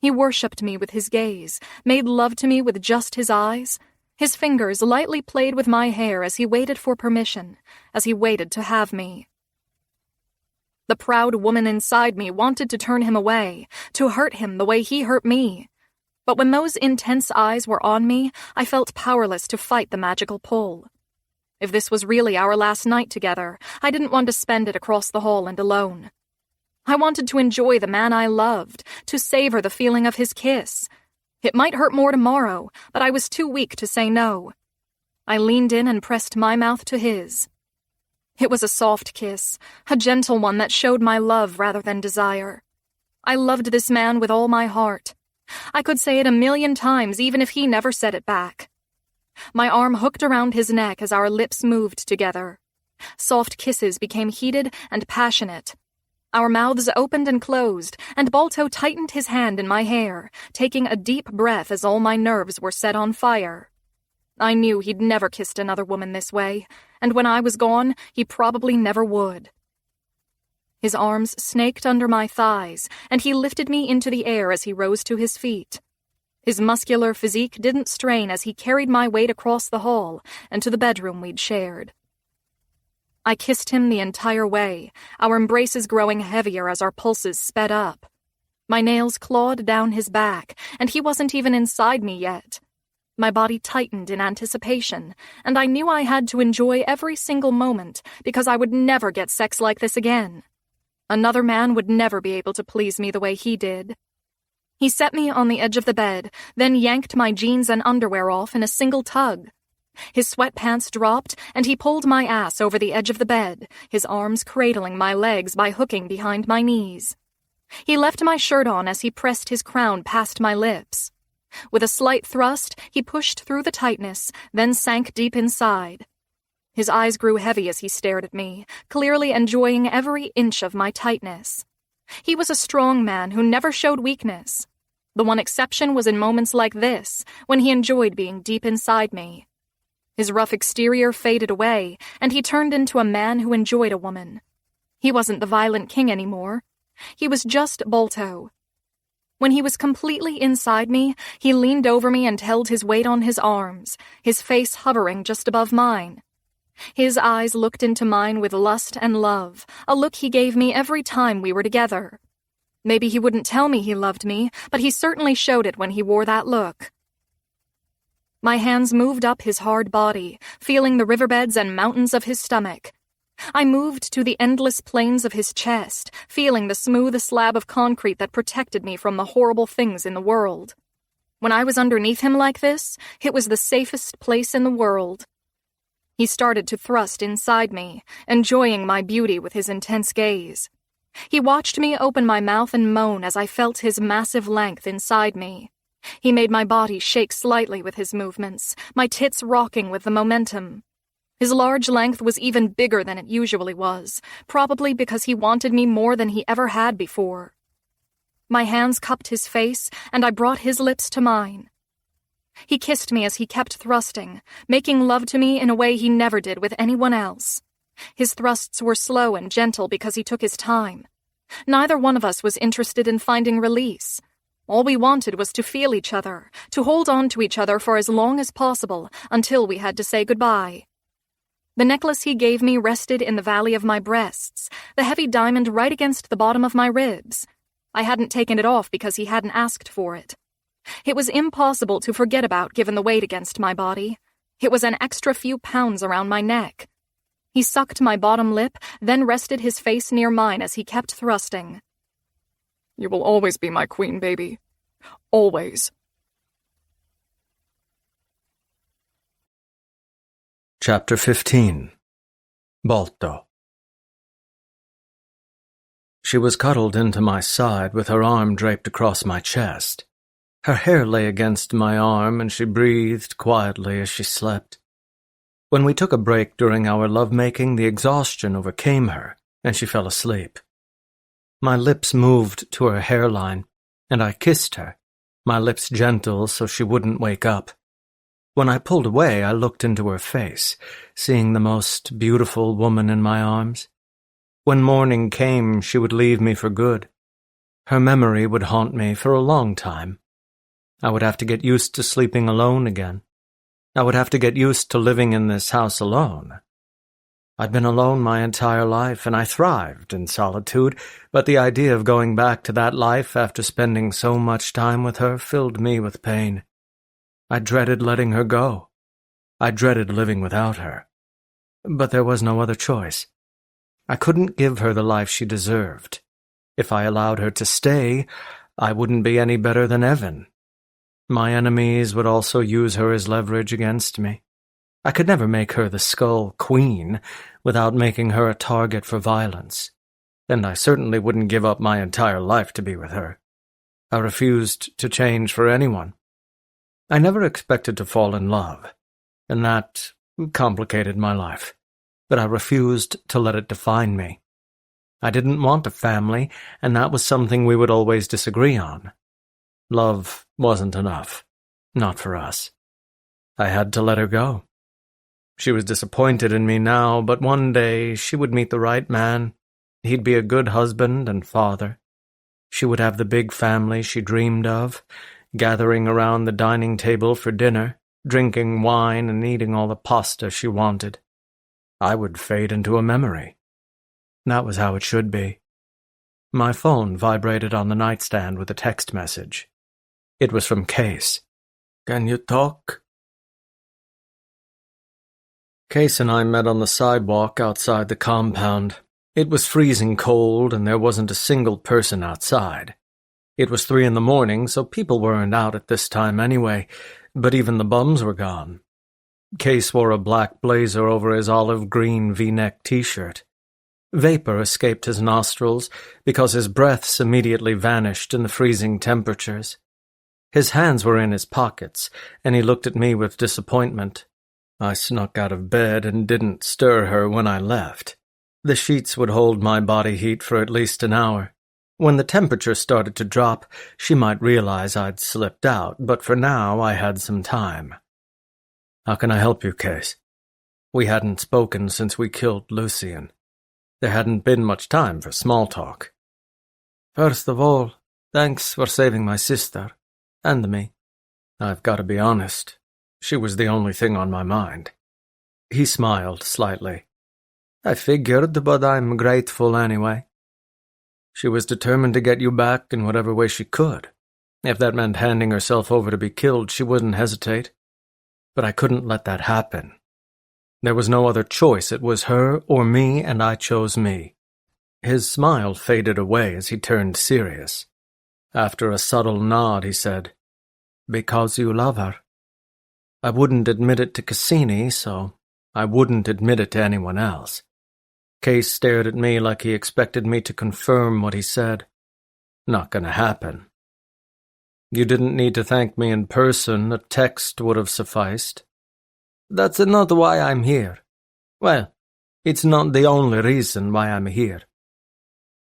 He worshipped me with his gaze, made love to me with just his eyes. His fingers lightly played with my hair as he waited for permission, as he waited to have me. The proud woman inside me wanted to turn him away, to hurt him the way he hurt me. But when those intense eyes were on me, I felt powerless to fight the magical pull. If this was really our last night together, I didn't want to spend it across the hall and alone. I wanted to enjoy the man I loved, to savor the feeling of his kiss. It might hurt more tomorrow, but I was too weak to say no. I leaned in and pressed my mouth to his. It was a soft kiss, a gentle one that showed my love rather than desire. I loved this man with all my heart. I could say it 1,000,000 times even if he never said it back. My arm hooked around his neck as our lips moved together. Soft kisses became heated and passionate. Our mouths opened and closed, and Balto tightened his hand in my hair, taking a deep breath as all my nerves were set on fire. I knew he'd never kissed another woman this way, and when I was gone, he probably never would. His arms snaked under my thighs, and he lifted me into the air as he rose to his feet. His muscular physique didn't strain as he carried my weight across the hall and to the bedroom we'd shared. I kissed him the entire way, our embraces growing heavier as our pulses sped up. My nails clawed down his back, and he wasn't even inside me yet. My body tightened in anticipation, and I knew I had to enjoy every single moment because I would never get sex like this again. Another man would never be able to please me the way he did. He set me on the edge of the bed, then yanked my jeans and underwear off in a single tug. His sweatpants dropped, and he pulled my ass over the edge of the bed, his arms cradling my legs by hooking behind my knees. He left my shirt on as he pressed his crown past my lips. With a slight thrust, he pushed through the tightness, then sank deep inside. His eyes grew heavy as he stared at me, clearly enjoying every inch of my tightness. He was a strong man who never showed weakness. The one exception was in moments like this, when he enjoyed being deep inside me. His rough exterior faded away, and he turned into a man who enjoyed a woman. He wasn't the violent king anymore. He was just Balto. When he was completely inside me, he leaned over me and held his weight on his arms, his face hovering just above mine. His eyes looked into mine with lust and love, a look he gave me every time we were together. Maybe he wouldn't tell me he loved me, but he certainly showed it when he wore that look. My hands moved up his hard body, feeling the riverbeds and mountains of his stomach. I moved to the endless plains of his chest, feeling the smooth slab of concrete that protected me from the horrible things in the world. When I was underneath him like this, it was the safest place in the world. He started to thrust inside me, enjoying my beauty with his intense gaze. He watched me open my mouth and moan as I felt his massive length inside me. He made my body shake slightly with his movements, my tits rocking with the momentum. His large length was even bigger than it usually was, probably because he wanted me more than he ever had before. My hands cupped his face, and I brought his lips to mine. He kissed me as he kept thrusting, making love to me in a way he never did with anyone else. His thrusts were slow and gentle because he took his time. Neither one of us was interested in finding release. All we wanted was to feel each other, to hold on to each other for as long as possible until we had to say goodbye. The necklace he gave me rested in the valley of my breasts, the heavy diamond right against the bottom of my ribs. I hadn't taken it off because he hadn't asked for it. It was impossible to forget about given the weight against my body. It was an extra few pounds around my neck. He sucked my bottom lip, then rested his face near mine as he kept thrusting. You will always be my queen, baby. Always. Chapter 15. Balto. She was cuddled into my side with her arm draped across my chest. Her hair lay against my arm, and she breathed quietly as she slept. When we took a break during our lovemaking, the exhaustion overcame her, and she fell asleep. My lips moved to her hairline, and I kissed her, my lips gentle so she wouldn't wake up. When I pulled away, I looked into her face, seeing the most beautiful woman in my arms. When morning came, she would leave me for good. Her memory would haunt me for a long time. I would have to get used to sleeping alone again. I would have to get used to living in this house alone. I'd been alone my entire life, and I thrived in solitude, but the idea of going back to that life after spending so much time with her filled me with pain. I dreaded letting her go. I dreaded living without her. But there was no other choice. I couldn't give her the life she deserved. If I allowed her to stay, I wouldn't be any better than Evan. My enemies would also use her as leverage against me. I could never make her the Skull Queen without making her a target for violence, and I certainly wouldn't give up my entire life to be with her. I refused to change for anyone. I never expected to fall in love, and that complicated my life, but I refused to let it define me. I didn't want a family, and that was something we would always disagree on. Love wasn't enough, not for us. I had to let her go. She was disappointed in me now, but one day she would meet the right man. He'd be a good husband and father. She would have the big family she dreamed of, gathering around the dining table for dinner, drinking wine and eating all the pasta she wanted. I would fade into a memory. That was how it should be. My phone vibrated on the nightstand with a text message. It was from Case. "Can you talk?" Case and I met on the sidewalk outside the compound. It was freezing cold, and there wasn't a single person outside. It was 3 a.m, so people weren't out at this time anyway, but even the bums were gone. Case wore a black blazer over his olive-green V-neck t-shirt. Vapor escaped his nostrils because his breaths immediately vanished in the freezing temperatures. His hands were in his pockets, and he looked at me with disappointment. I snuck out of bed and didn't stir her when I left. The sheets would hold my body heat for at least an hour. When the temperature started to drop, she might realize I'd slipped out, but for now I had some time. "How can I help you, Case?" We hadn't spoken since we killed Lucien. There hadn't been much time for small talk. "First of all, thanks for saving my sister. And me. I've got to be honest. She was the only thing on my mind." He smiled slightly. "I figured, but I'm grateful anyway." "She was determined to get you back in whatever way she could. If that meant handing herself over to be killed, she wouldn't hesitate. But I couldn't let that happen. There was no other choice. It was her or me, and I chose me." His smile faded away as he turned serious. After a subtle nod, he said, "Because you love her." I wouldn't admit it to Cassini, so I wouldn't admit it to anyone else. Case stared at me like he expected me to confirm what he said. Not gonna happen. "You didn't need to thank me in person. A text would have sufficed." "That's not why I'm here. Well, it's not the only reason why I'm here."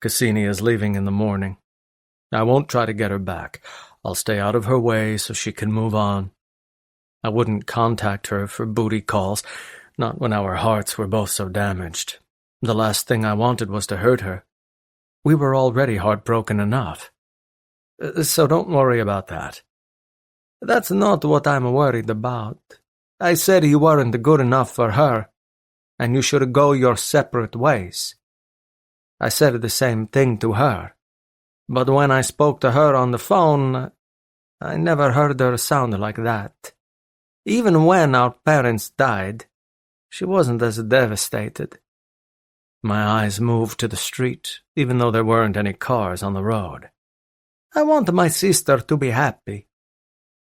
"Cassini is leaving in the morning. I won't try to get her back. I'll stay out of her way so she can move on. I wouldn't contact her for booty calls, not when our hearts were both so damaged. The last thing I wanted was to hurt her. We were already heartbroken enough. So don't worry about that." "That's not what I'm worried about. I said you weren't good enough for her. and you should go your separate ways. I said the same thing to her, but when I spoke to her on the phone, I never heard her sound like that. Even when our parents died, she wasn't as devastated. My eyes moved to the street, even though there weren't any cars on the road. I want my sister to be happy.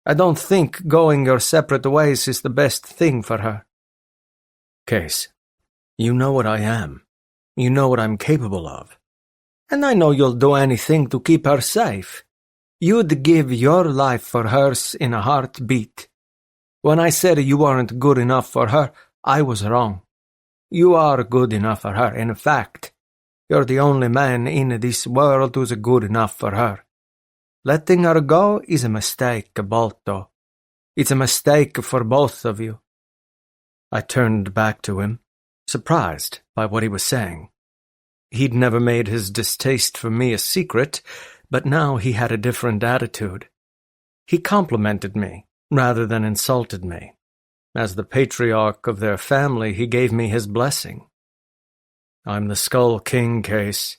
I don't think going your separate ways is the best thing for her. Case, you know what I am. You know what I'm capable of. And I know you'll do anything to keep her safe. You'd give your life for hers in a heartbeat. When I said you weren't good enough for her, I was wrong. You are good enough for her. In fact, you're the only man in this world who's good enough for her. Letting her go is a mistake, Balto. It's a mistake for both of you. I turned back to him, surprised by what he was saying. He'd never made his distaste for me a secret, but now he had a different attitude. He complimented me rather than insulted me. As the patriarch of their family, he gave me his blessing. I'm the Skull King, Case.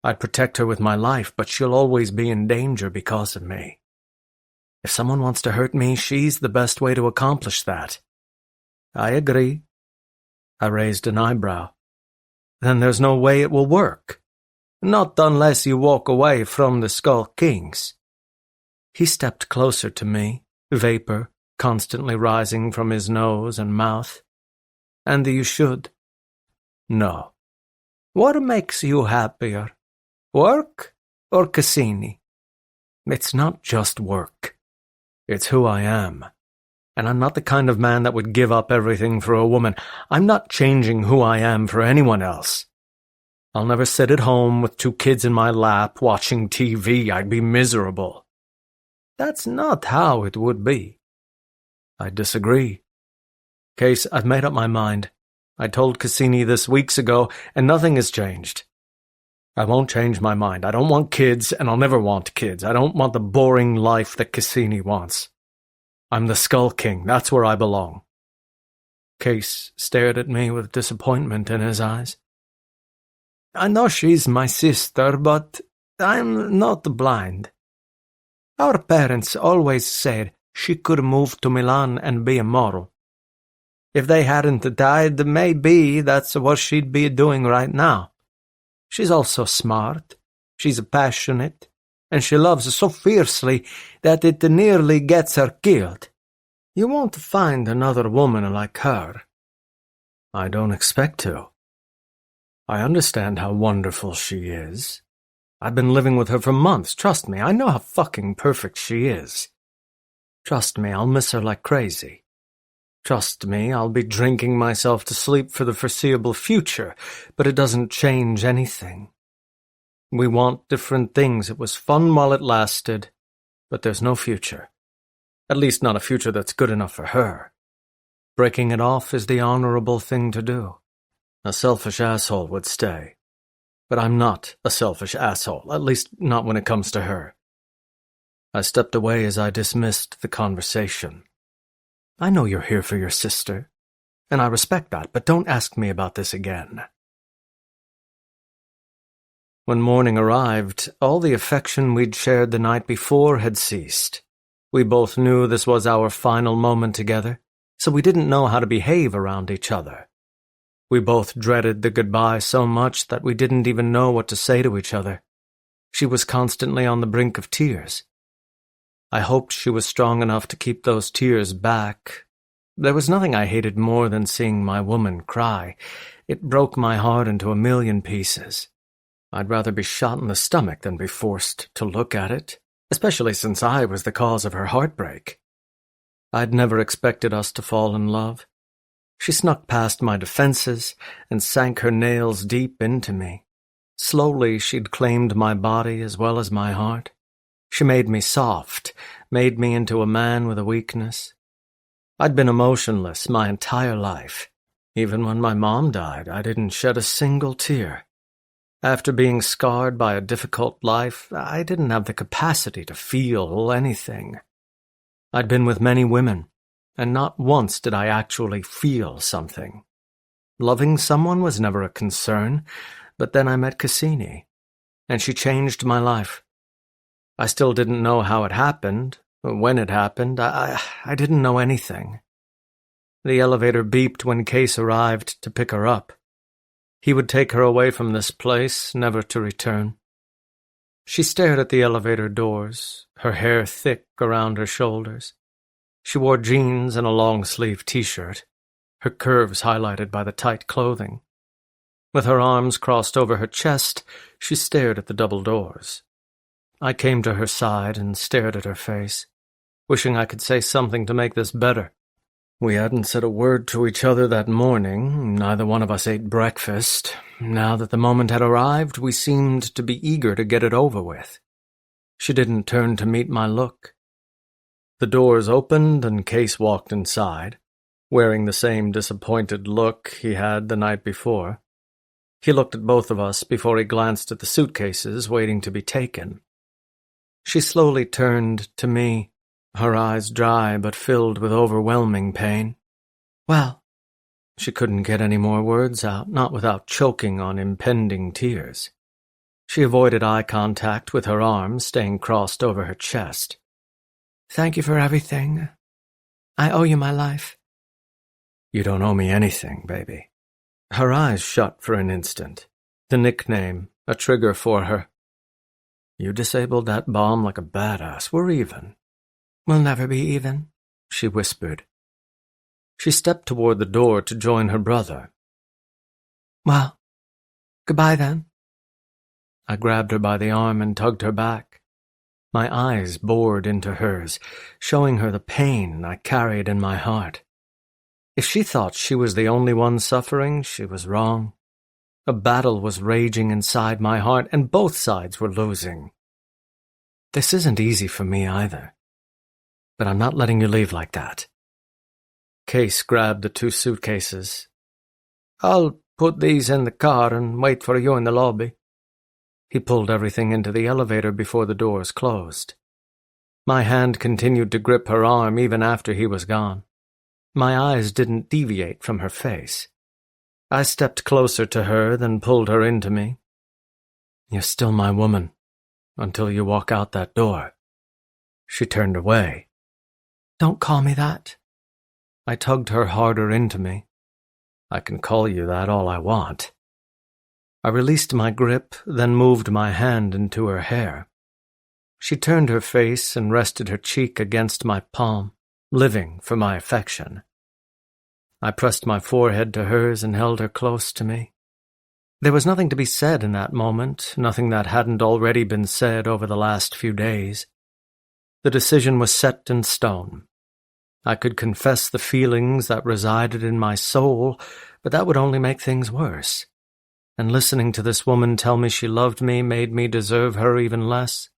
I'd protect her with my life, but she'll always be in danger because of me. If someone wants to hurt me, she's the best way to accomplish that. I agree. I raised an eyebrow. Then there's no way it will work. Not unless you walk away from the Skull Kings. He stepped closer to me, vapor constantly rising from his nose and mouth. And you should. No. What makes you happier? Work or Cassini? It's not just work. It's who I am. And I'm not the kind of man that would give up everything for a woman. I'm not changing who I am for anyone else. I'll never sit at home with 2 kids in my lap watching TV. I'd be miserable. That's not how it would be. I disagree. Case, I've made up my mind. I told Cassini this weeks ago, and nothing has changed. I won't change my mind. I don't want kids, and I'll never want kids. I don't want the boring life that Cassini wants. I'm the Skull King. That's where I belong. Case stared at me with disappointment in his eyes. I know she's my sister, but I'm not blind. Our parents always said she could move to Milan and be immortal. If they hadn't died, maybe that's what she'd be doing right now. She's also smart, she's passionate, and she loves so fiercely that it nearly gets her killed. You won't find another woman like her. I don't expect to. I understand how wonderful she is. I've been living with her for months, trust me. I know how fucking perfect she is. Trust me, I'll miss her like crazy. Trust me, I'll be drinking myself to sleep for the foreseeable future, but it doesn't change anything. We want different things. It was fun while it lasted, but there's no future. At least not a future that's good enough for her. Breaking it off is the honorable thing to do. A selfish asshole would stay. But I'm not a selfish asshole, at least not when it comes to her. I stepped away as I dismissed the conversation. I know you're here for your sister, and I respect that, but don't ask me about this again. When morning arrived, all the affection we'd shared the night before had ceased. We both knew this was our final moment together, so we didn't know how to behave around each other. We both dreaded the goodbye so much that we didn't even know what to say to each other. She was constantly on the brink of tears. I hoped she was strong enough to keep those tears back. There was nothing I hated more than seeing my woman cry. It broke my heart into a million pieces. I'd rather be shot in the stomach than be forced to look at it, especially since I was the cause of her heartbreak. I'd never expected us to fall in love. She snuck past my defenses and sank her nails deep into me. Slowly she'd claimed my body as well as my heart. She made me soft, made me into a man with a weakness. I'd been emotionless my entire life. Even when my mom died, I didn't shed a single tear. After being scarred by a difficult life, I didn't have the capacity to feel anything. I'd been with many women, and not once did I actually feel something. Loving someone was never a concern, but then I met Cassini, and she changed my life. I still didn't know how it happened, when it happened. I didn't know anything. The elevator beeped when Case arrived to pick her up. He would take her away from this place, never to return. She stared at the elevator doors, her hair thick around her shoulders. She wore jeans and a long-sleeve t-shirt, her curves highlighted by the tight clothing. With her arms crossed over her chest, she stared at the double doors. I came to her side and stared at her face, wishing I could say something to make this better. We hadn't said a word to each other that morning. Neither one of us ate breakfast. Now that the moment had arrived, we seemed to be eager to get it over with. She didn't turn to meet my look. The doors opened and Case walked inside, wearing the same disappointed look he had the night before. He looked at both of us before he glanced at the suitcases waiting to be taken. She slowly turned to me, her eyes dry but filled with overwhelming pain. Well, she couldn't get any more words out, not without choking on impending tears. She avoided eye contact with her arms staying crossed over her chest. Thank you for everything. I owe you my life. You don't owe me anything, baby. Her eyes shut for an instant. The nickname, a trigger for her. You disabled that bomb like a badass. We're even. We'll never be even, she whispered. She stepped toward the door to join her brother. Well, goodbye then. I grabbed her by the arm and tugged her back. My eyes bored into hers, showing her the pain I carried in my heart. If she thought she was the only one suffering, she was wrong. A battle was raging inside my heart, and both sides were losing. This isn't easy for me either. But I'm not letting you leave like that. Case grabbed the 2 suitcases. I'll put these in the car and wait for you in the lobby. He pulled everything into the elevator before the doors closed. My hand continued to grip her arm even after he was gone. My eyes didn't deviate from her face. I stepped closer to her, then pulled her into me. You're still my woman, until you walk out that door. She turned away. Don't call me that. I tugged her harder into me. I can call you that all I want. I released my grip, then moved my hand into her hair. She turned her face and rested her cheek against my palm, living for my affection. I pressed my forehead to hers and held her close to me. There was nothing to be said in that moment, nothing that hadn't already been said over the last few days. The decision was set in stone. I could confess the feelings that resided in my soul, but that would only make things worse. And listening to this woman tell me she loved me made me deserve her even less.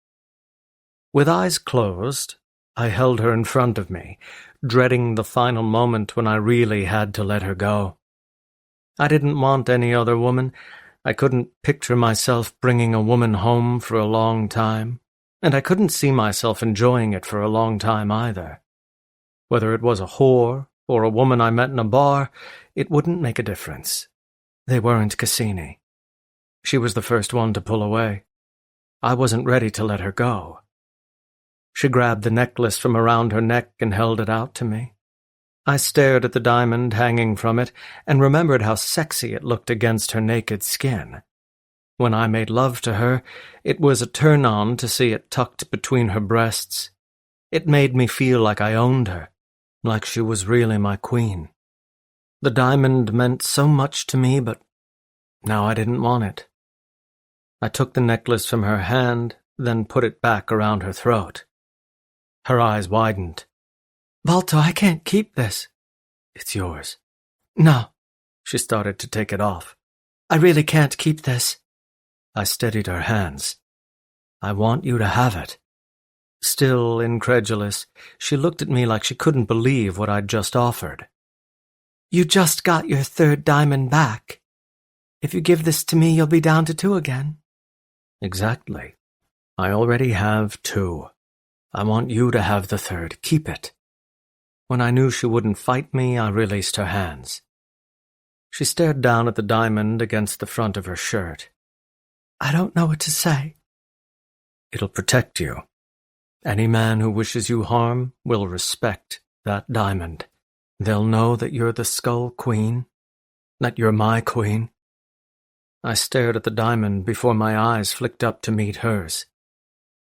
With eyes closed, I held her in front of me, dreading the final moment when I really had to let her go. I didn't want any other woman. I couldn't picture myself bringing a woman home for a long time, and I couldn't see myself enjoying it for a long time either. Whether it was a whore or a woman I met in a bar, it wouldn't make a difference. They weren't Cassini. She was the first one to pull away. I wasn't ready to let her go. She grabbed the necklace from around her neck and held it out to me. I stared at the diamond hanging from it and remembered how sexy it looked against her naked skin. When I made love to her, it was a turn-on to see it tucked between her breasts. It made me feel like I owned her, like she was really my queen. The diamond meant so much to me, but now I didn't want it. I took the necklace from her hand, then put it back around her throat. Her eyes widened. Balto, I can't keep this. It's yours. No. She started to take it off. I really can't keep this. I steadied her hands. I want you to have it. Still incredulous, she looked at me like she couldn't believe what I'd just offered. You just got your 3rd diamond back. If you give this to me, you'll be down to 2 again. Exactly. I already have 2. I want you to have the 3rd. Keep it. When I knew she wouldn't fight me, I released her hands. She stared down at the diamond against the front of her shirt. I don't know what to say. It'll protect you. Any man who wishes you harm will respect that diamond. They'll know that you're the Skull Queen, that you're my queen. I stared at the diamond before my eyes flicked up to meet hers.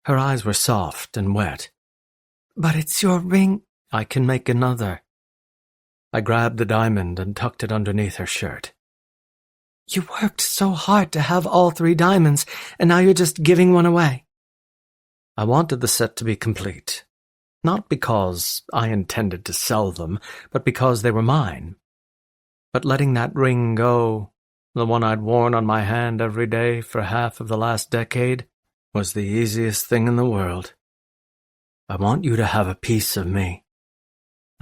Her eyes were soft and wet. But it's your ring. I can make another. I grabbed the diamond and tucked it underneath her shirt. You worked so hard to have all 3 diamonds, and now you're just giving one away. I wanted the set to be complete. Not because I intended to sell them, but because they were mine. But letting that ring go, the one I'd worn on my hand every day for half of the last decade, was the easiest thing in the world. I want you to have a piece of me.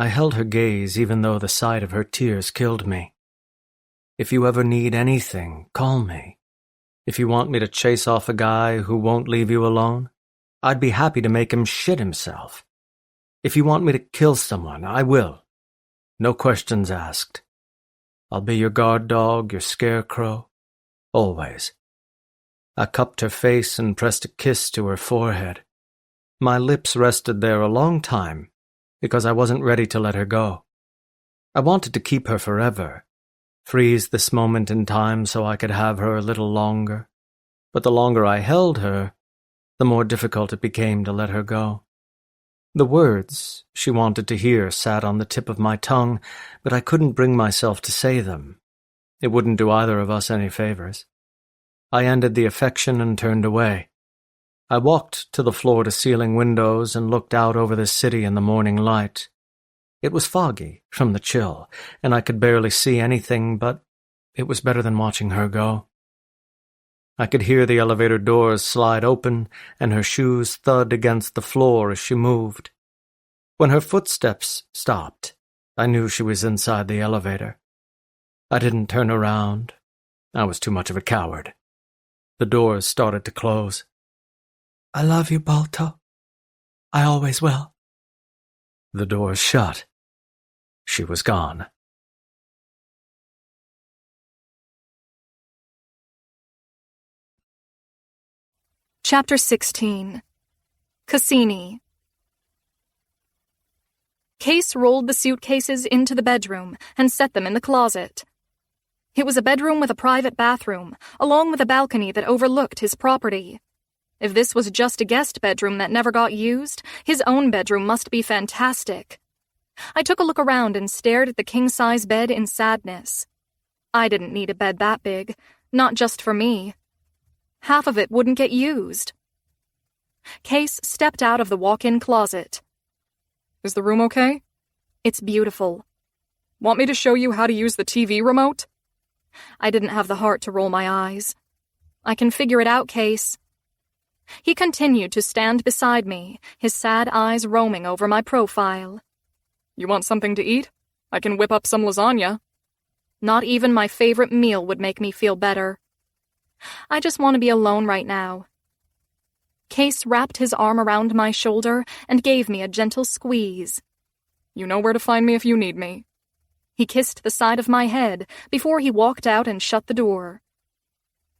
I held her gaze even though the sight of her tears killed me. If you ever need anything, call me. If you want me to chase off a guy who won't leave you alone, I'd be happy to make him shit himself. If you want me to kill someone, I will. No questions asked. I'll be your guard dog, your scarecrow. Always. I cupped her face and pressed a kiss to her forehead. My lips rested there a long time, because I wasn't ready to let her go. I wanted to keep her forever, freeze this moment in time so I could have her a little longer. But the longer I held her, the more difficult it became to let her go. The words she wanted to hear sat on the tip of my tongue, but I couldn't bring myself to say them. It wouldn't do either of us any favors. I ended the affection and turned away. I walked to the floor-to-ceiling windows and looked out over the city in the morning light. It was foggy from the chill, and I could barely see anything, but it was better than watching her go. I could hear the elevator doors slide open and her shoes thud against the floor as she moved. When her footsteps stopped, I knew she was inside the elevator. I didn't turn around. I was too much of a coward. The doors started to close. I love you, Balto. I always will. The doors shut. She was gone. Chapter 16. Cassini. Case rolled the suitcases into the bedroom and set them in the closet. It was a bedroom with a private bathroom, along with a balcony that overlooked his property. If this was just a guest bedroom that never got used, his own bedroom must be fantastic. I took a look around and stared at the king-size bed in sadness. I didn't need a bed that big, not just for me. Half of it wouldn't get used. Case stepped out of the walk-in closet. Is the room okay? It's beautiful. Want me to show you how to use the TV remote? I didn't have the heart to roll my eyes. I can figure it out, Case. He continued to stand beside me, his sad eyes roaming over my profile. You want something to eat? I can whip up some lasagna. Not even my favorite meal would make me feel better. I just want to be alone right now. Case wrapped his arm around my shoulder and gave me a gentle squeeze. You know where to find me if you need me. He kissed the side of my head before he walked out and shut the door.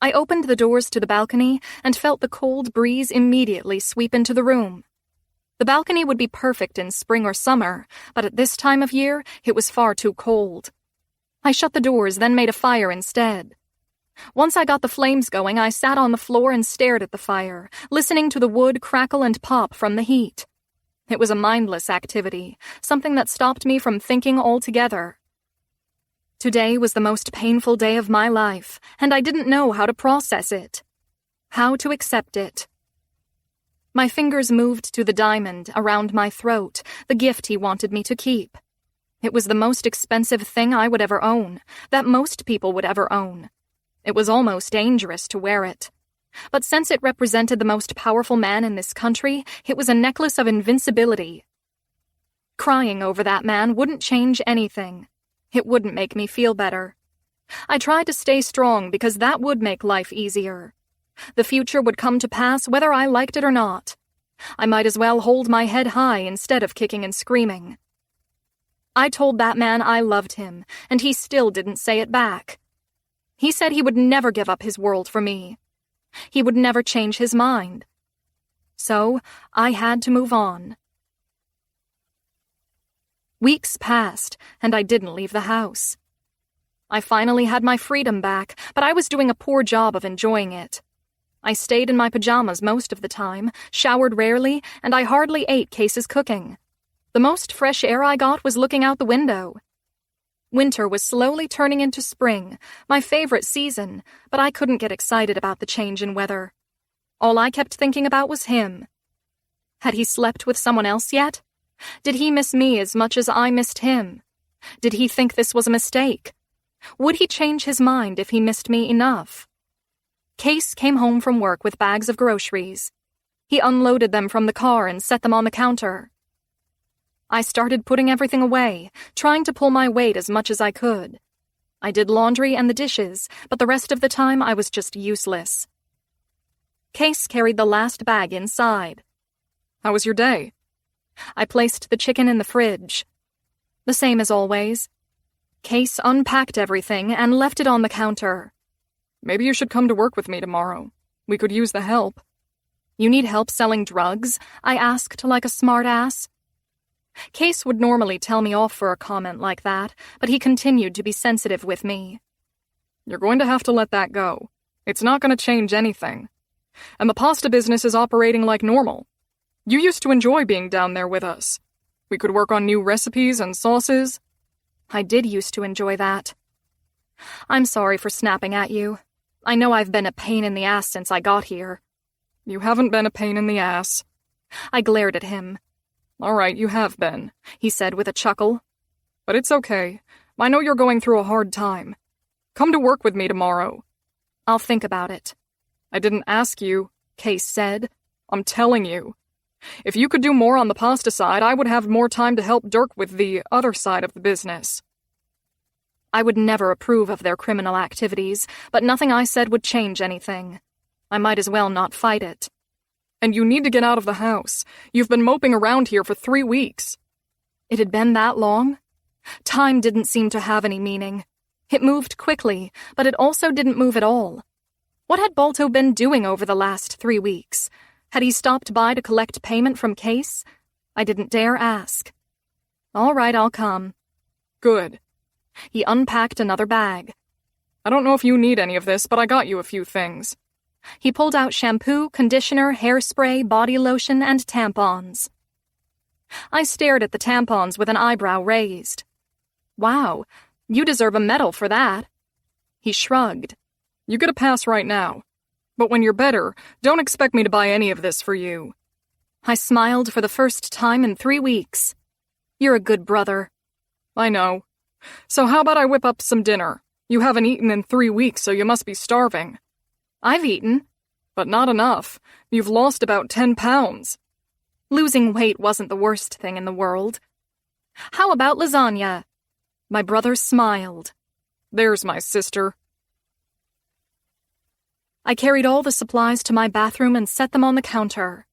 I opened the doors to the balcony and felt the cold breeze immediately sweep into the room. The balcony would be perfect in spring or summer, but at this time of year, it was far too cold. I shut the doors, then made a fire instead. Once I got the flames going, I sat on the floor and stared at the fire, listening to the wood crackle and pop from the heat. It was a mindless activity, something that stopped me from thinking altogether. Today was the most painful day of my life, and I didn't know how to process it. How to accept it. My fingers moved to the diamond around my throat, the gift he wanted me to keep. It was the most expensive thing I would ever own, that most people would ever own. It was almost dangerous to wear it. But since it represented the most powerful man in this country, it was a necklace of invincibility. Crying over that man wouldn't change anything. It wouldn't make me feel better. I tried to stay strong because that would make life easier. The future would come to pass whether I liked it or not. I might as well hold my head high instead of kicking and screaming. I told that man I loved him, and he still didn't say it back. He said he would never give up his world for me. He would never change his mind. So, I had to move on. Weeks passed, and I didn't leave the house. I finally had my freedom back, but I was doing a poor job of enjoying it. I stayed in my pajamas most of the time, showered rarely, and I hardly ate Case's cooking. The most fresh air I got was looking out the window. Winter was slowly turning into spring, my favorite season, but I couldn't get excited about the change in weather. All I kept thinking about was him. Had he slept with someone else yet? Did he miss me as much as I missed him? Did he think this was a mistake? Would he change his mind if he missed me enough? Case came home from work with bags of groceries. He unloaded them from the car and set them on the counter. I started putting everything away, trying to pull my weight as much as I could. I did laundry and the dishes, but the rest of the time I was just useless. Case carried the last bag inside. How was your day? I placed the chicken in the fridge. The same as always. Case unpacked everything and left it on the counter. Maybe you should come to work with me tomorrow. We could use the help. You need help selling drugs? I asked like a smart-ass. Case would normally tell me off for a comment like that, but he continued to be sensitive with me. You're going to have to let that go. It's not going to change anything. And the pasta business is operating like normal. You used to enjoy being down there with us. We could work on new recipes and sauces. I did used to enjoy that. I'm sorry for snapping at you. I know I've been a pain in the ass since I got here. You haven't been a pain in the ass. I glared at him. All right, you have been, he said with a chuckle. But it's okay. I know you're going through a hard time. Come to work with me tomorrow. I'll think about it. I didn't ask you, Case said. I'm telling you. If you could do more on the pasta side, I would have more time to help Dirk with the other side of the business. I would never approve of their criminal activities, but nothing I said would change anything. I might as well not fight it. And you need to get out of the house. You've been moping around here for 3 weeks. It had been that long? Time didn't seem to have any meaning. It moved quickly, but it also didn't move at all. What had Balto been doing over the last 3 weeks? Had he stopped by to collect payment from Case? I didn't dare ask. All right, I'll come. Good. He unpacked another bag. I don't know if you need any of this, but I got you a few things. He pulled out shampoo, conditioner, hairspray, body lotion, and tampons. I stared at the tampons with an eyebrow raised. Wow, you deserve a medal for that. He shrugged. You get a pass right now. But when you're better, don't expect me to buy any of this for you. I smiled for the first time in 3 weeks. You're a good brother. I know. So how about I whip up some dinner? You haven't eaten in 3 weeks, so you must be starving. I've eaten. But not enough. You've lost about 10 pounds. Losing weight wasn't the worst thing in the world. How about lasagna? My brother smiled. There's my sister. I carried all the supplies to my bathroom and set them on the counter.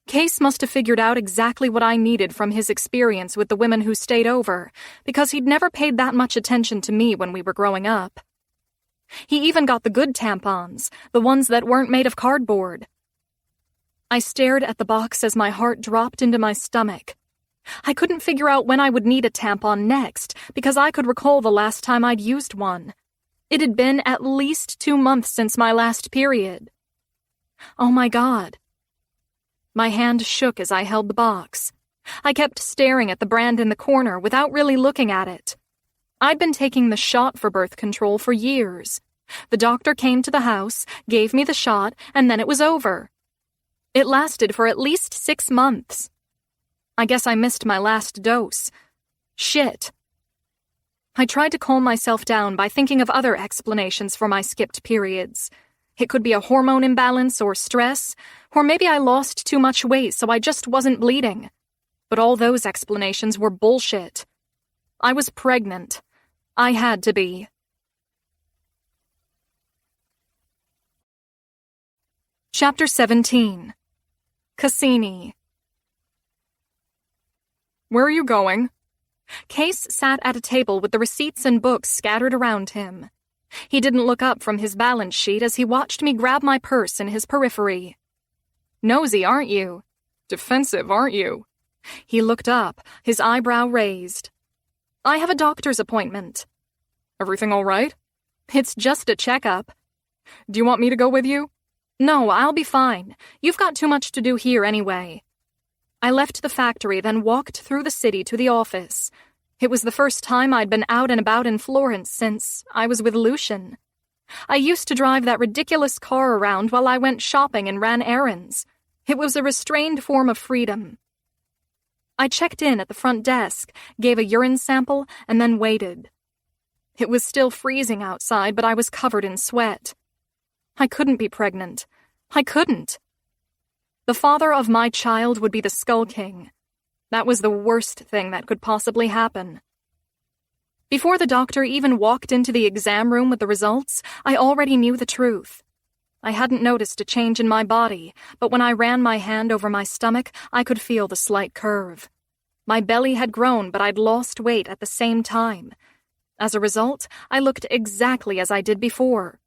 Case must have figured out exactly what I needed from his experience with the women who stayed over, because he'd never paid that much attention to me when we were growing up. He even got the good tampons, the ones that weren't made of cardboard. I stared at the box as my heart dropped into my stomach. I couldn't figure out when I would need a tampon next, because I could recall the last time I'd used one. It had been at least 2 months since my last period. Oh my God. My hand shook as I held the box. I kept staring at the brand in the corner without really looking at it. I'd been taking the shot for birth control for years. The doctor came to the house, gave me the shot, and then it was over. It lasted for at least 6 months. I guess I missed my last dose. Shit. I tried to calm myself down by thinking of other explanations for my skipped periods. It could be a hormone imbalance or stress, or maybe I lost too much weight so I just wasn't bleeding. But all those explanations were bullshit. I was pregnant. I had to be. Chapter 17. Cassini. Where are you going? Case sat at a table with the receipts and books scattered around him. He didn't look up from his balance sheet as he watched me grab my purse in his periphery. "Nosy, aren't you?" Defensive, aren't you? He looked up, his eyebrow raised. "I have a doctor's appointment." Everything all right? "It's just a checkup." Do you want me to go with you? "No, I'll be fine. You've got too much to do here anyway." I left the factory, then walked through the city to the office. It was the first time I'd been out and about in Florence since I was with Lucian. I used to drive that ridiculous car around while I went shopping and ran errands. It was a restrained form of freedom. I checked in at the front desk, gave a urine sample, and then waited. It was still freezing outside, but I was covered in sweat. I couldn't be pregnant. I couldn't. The father of my child would be the Skull King. That was the worst thing that could possibly happen. Before the doctor even walked into the exam room with the results, I already knew the truth. I hadn't noticed a change in my body, but when I ran my hand over my stomach, I could feel the slight curve. My belly had grown, but I'd lost weight at the same time. As a result, I looked exactly as I did before.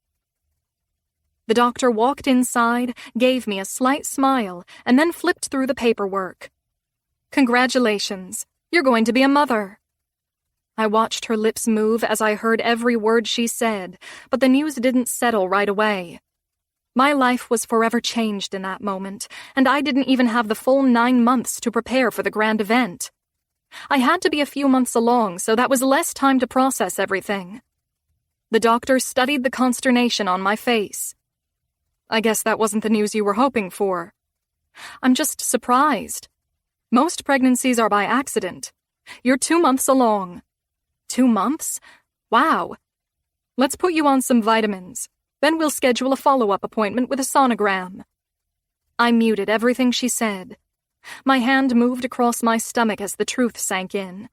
The doctor walked inside, gave me a slight smile, and then flipped through the paperwork. "Congratulations, you're going to be a mother." I watched her lips move as I heard every word she said, but the news didn't settle right away. My life was forever changed in that moment, and I didn't even have the full 9 months to prepare for the grand event. I had to be a few months along, so that was less time to process everything. The doctor studied the consternation on my face. "I guess that wasn't the news you were hoping for." "I'm just surprised. Most pregnancies are by accident. You're 2 months along." 2 months? Wow. "Let's put you on some vitamins. Then we'll schedule a follow-up appointment with a sonogram." I muted everything she said. My hand moved across my stomach as the truth sank in.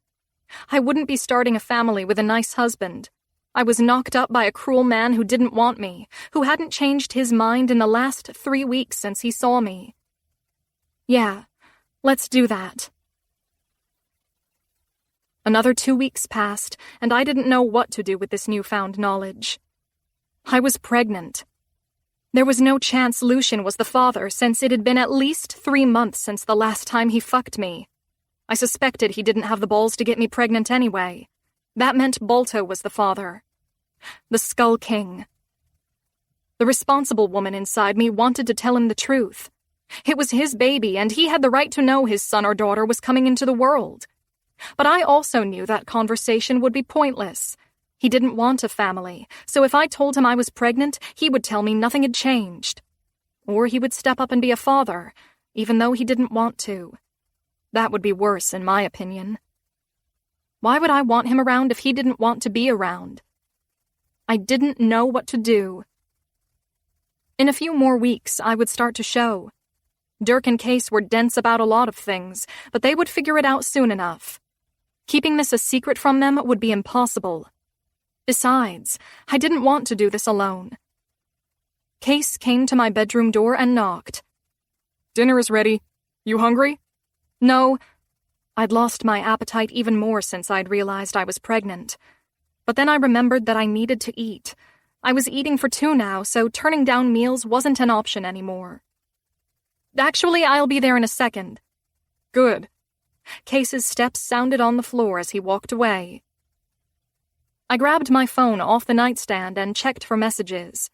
I wouldn't be starting a family with a nice husband. I was knocked up by a cruel man who didn't want me, who hadn't changed his mind in the last 3 weeks since he saw me. "Yeah, let's do that." Another 2 weeks passed, and I didn't know what to do with this newfound knowledge. I was pregnant. There was no chance Lucian was the father, since it had been at least 3 months since the last time he fucked me. I suspected he didn't have the balls to get me pregnant anyway. That meant Balto was the father. The Skull King. The responsible woman inside me wanted to tell him the truth. It was his baby, and he had the right to know his son or daughter was coming into the world. But I also knew that conversation would be pointless. He didn't want a family, so if I told him I was pregnant, he would tell me nothing had changed. Or he would step up and be a father, even though he didn't want to. That would be worse, in my opinion. Why would I want him around if he didn't want to be around? I didn't know what to do. In a few more weeks, I would start to show. Dirk and Case were dense about a lot of things, but they would figure it out soon enough. Keeping this a secret from them would be impossible. Besides, I didn't want to do this alone. Case came to my bedroom door and knocked. "Dinner is ready. You hungry?" No. I'd lost my appetite even more since I'd realized I was pregnant. But then I remembered that I needed to eat. I was eating for 2 now, so turning down meals wasn't an option anymore. "Actually, I'll be there in a second." "Good." Case's steps sounded on the floor as he walked away. I grabbed my phone off the nightstand and checked for messages.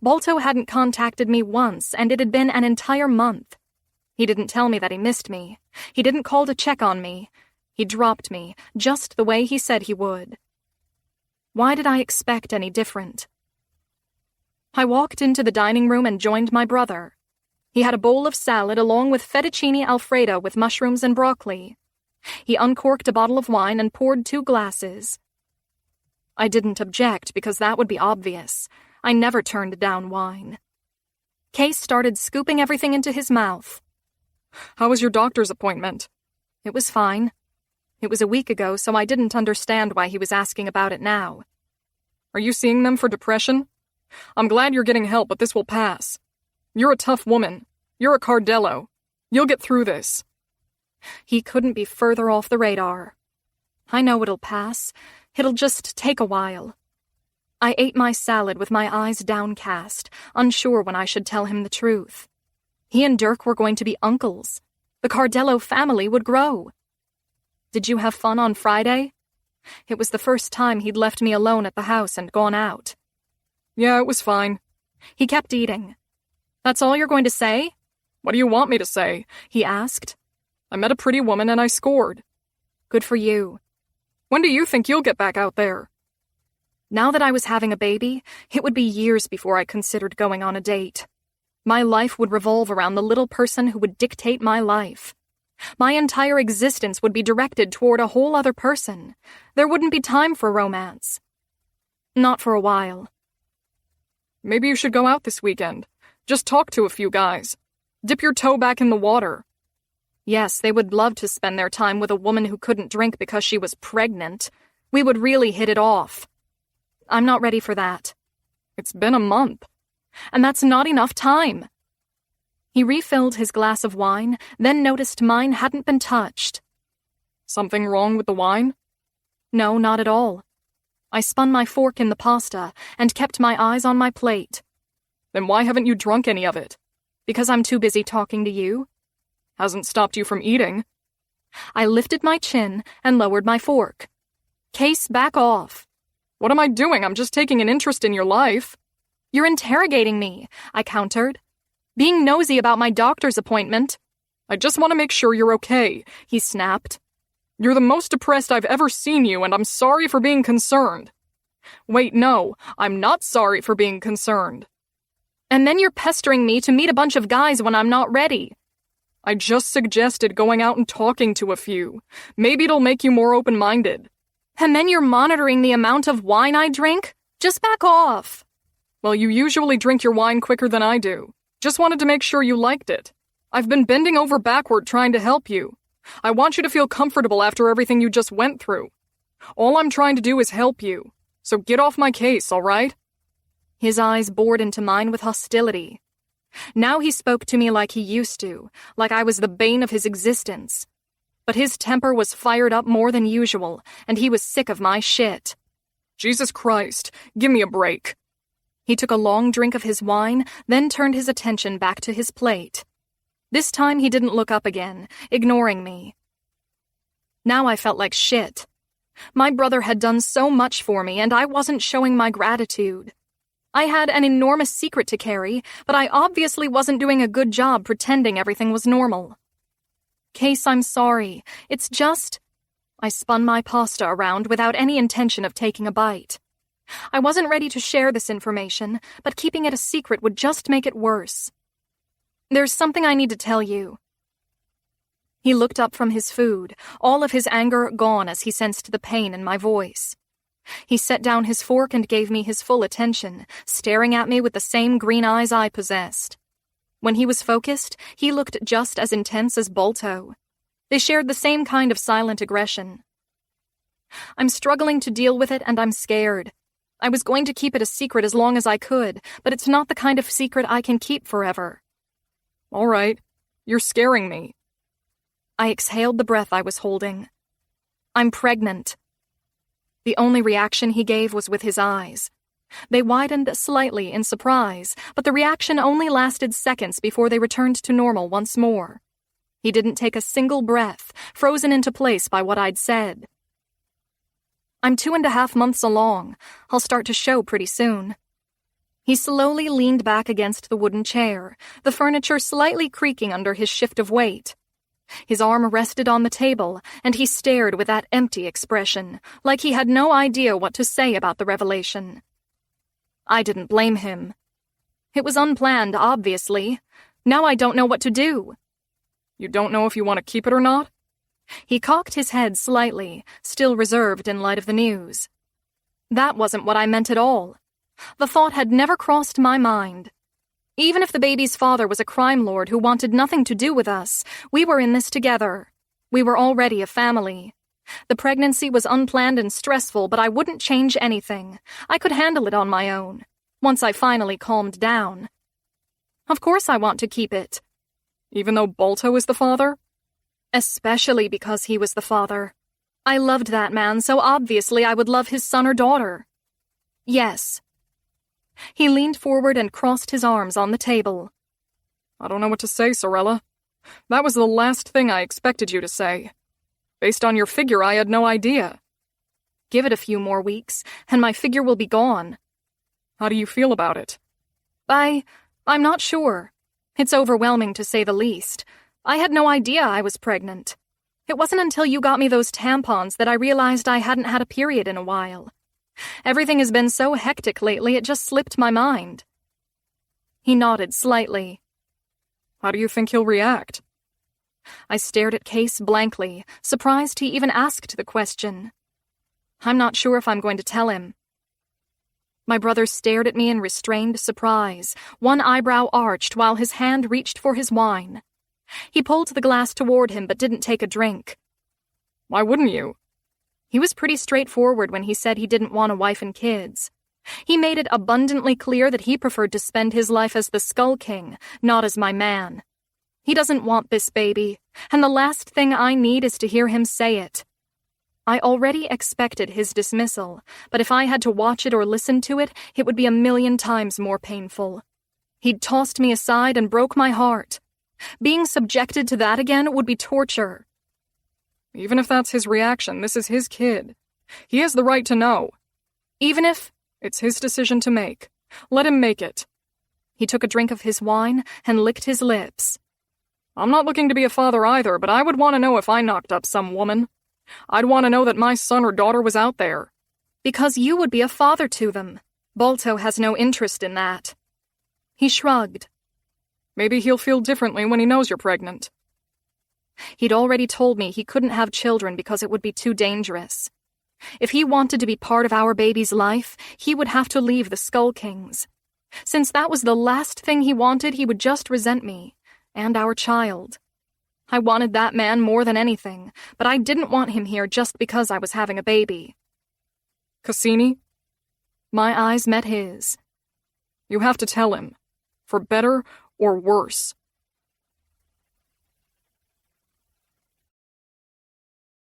Balto hadn't contacted me once, and it had been an entire month. He didn't tell me that he missed me. He didn't call to check on me. He dropped me, just the way he said he would. Why did I expect any different? I walked into the dining room and joined my brother. He had a bowl of salad along with fettuccine alfredo with mushrooms and broccoli. He uncorked a bottle of wine and poured 2 glasses. I didn't object because that would be obvious. I never turned down wine. Case started scooping everything into his mouth. "How was your doctor's appointment?" It was fine. It was a week ago, so I didn't understand why he was asking about it now. "Are you seeing them for depression? I'm glad you're getting help, but this will pass. You're a tough woman. You're a Cardello. You'll get through this." He couldn't be further off the radar. I know it'll pass. It'll just take a while. I ate my salad with my eyes downcast, unsure when I should tell him the truth. He and Dirk were going to be uncles. The Cardello family would grow. Did you have fun on Friday? It was the first time he'd left me alone at the house and gone out. Yeah, it was fine. He kept eating. That's all you're going to say? What do you want me to say? He asked. I met a pretty woman and I scored. Good for you. When do you think you'll get back out there? Now that I was having a baby, it would be years before I considered going on a date. My life would revolve around the little person who would dictate my life. My entire existence would be directed toward a whole other person. There wouldn't be time for romance. Not for a while. Maybe you should go out this weekend. Just talk to a few guys. Dip your toe back in the water. Yes, they would love to spend their time with a woman who couldn't drink because she was pregnant. We would really hit it off. I'm not ready for that. It's been a month. And that's not enough time. He refilled his glass of wine, then noticed mine hadn't been touched. Something wrong with the wine? No, not at all. I spun my fork in the pasta and kept my eyes on my plate. Then why haven't you drunk any of it? Because I'm too busy talking to you. Hasn't stopped you from eating. I lifted my chin and lowered my fork. Case, back off. What am I doing? I'm just taking an interest in your life. You're interrogating me, I countered. Being nosy about my doctor's appointment. I just want to make sure you're okay, he snapped. You're the most depressed I've ever seen you, and I'm sorry for being concerned. Wait, no, I'm not sorry for being concerned. And then you're pestering me to meet a bunch of guys when I'm not ready. I just suggested going out and talking to a few. Maybe it'll make you more open-minded. And then you're monitoring the amount of wine I drink? Just back off. Well, you usually drink your wine quicker than I do. Just wanted to make sure you liked it. I've been bending over backward trying to help you. I want you to feel comfortable after everything you just went through. All I'm trying to do is help you. So get off my case, all right? His eyes bored into mine with hostility. Now he spoke to me like he used to, like I was the bane of his existence. But his temper was fired up more than usual, and he was sick of my shit. Jesus Christ, give me a break. He took a long drink of his wine, then turned his attention back to his plate. This time he didn't look up again, ignoring me. Now I felt like shit. My brother had done so much for me, and I wasn't showing my gratitude. I had an enormous secret to carry, but I obviously wasn't doing a good job pretending everything was normal. Case, I'm sorry. It's just... I spun my pasta around without any intention of taking a bite. I wasn't ready to share this information, but keeping it a secret would just make it worse. There's something I need to tell you. He looked up from his food, all of his anger gone as he sensed the pain in my voice. He set down his fork and gave me his full attention, staring at me with the same green eyes I possessed. When he was focused, he looked just as intense as Bolto. They shared the same kind of silent aggression. I'm struggling to deal with it, and I'm scared. I was going to keep it a secret as long as I could, but it's not the kind of secret I can keep forever. All right, you're scaring me. I exhaled the breath I was holding. I'm pregnant. The only reaction he gave was with his eyes. They widened slightly in surprise, but the reaction only lasted seconds before they returned to normal once more. He didn't take a single breath, frozen into place by what I'd said. I'm 2.5 months along. I'll start to show pretty soon. He slowly leaned back against the wooden chair, the furniture slightly creaking under his shift of weight. His arm rested on the table, and he stared with that empty expression, like he had no idea what to say about the revelation. I didn't blame him. It was unplanned, obviously. Now I don't know what to do. You don't know if you want to keep it or not? He cocked his head slightly, still reserved in light of the news. That wasn't what I meant at all. The thought had never crossed my mind. Even if the baby's father was a crime lord who wanted nothing to do with us, we were in this together. We were already a family. The pregnancy was unplanned and stressful, but I wouldn't change anything. I could handle it on my own, once I finally calmed down. Of course I want to keep it. Even though Bolto is the father? Especially because he was the father. I loved that man, so obviously I would love his son or daughter. Yes. He leaned forward and crossed his arms on the table. I don't know what to say, Sorella. That was the last thing I expected you to say. Based on your figure, I had no idea. Give it a few more weeks, and my figure will be gone. How do you feel about it? I'm not sure. It's overwhelming, to say the least. I had no idea I was pregnant. It wasn't until you got me those tampons that I realized I hadn't had a period in a while. Everything has been so hectic lately, it just slipped my mind. He nodded slightly. How do you think he'll react? I stared at Case blankly, surprised he even asked the question. I'm not sure if I'm going to tell him. My brother stared at me in restrained surprise, one eyebrow arched while his hand reached for his wine. He pulled the glass toward him but didn't take a drink. Why wouldn't you? He was pretty straightforward when he said he didn't want a wife and kids. He made it abundantly clear that he preferred to spend his life as the Skull King, not as my man. He doesn't want this baby, and the last thing I need is to hear him say it. I already expected his dismissal, but if I had to watch it or listen to it, it would be 1,000,000 times more painful. He'd tossed me aside and broke my heart. Being subjected to that again would be torture. Even if that's his reaction, this is his kid. He has the right to know. Even if... It's his decision to make. Let him make it. He took a drink of his wine and licked his lips. I'm not looking to be a father either, but I would want to know if I knocked up some woman. I'd want to know that my son or daughter was out there. Because you would be a father to them. Balto has no interest in that. He shrugged. Maybe he'll feel differently when he knows you're pregnant. He'd already told me he couldn't have children because it would be too dangerous. If he wanted to be part of our baby's life, he would have to leave the Skull Kings. Since that was the last thing he wanted, he would just resent me, and our child. I wanted that man more than anything, but I didn't want him here just because I was having a baby. Cassini? My eyes met his. You have to tell him, for better or worse.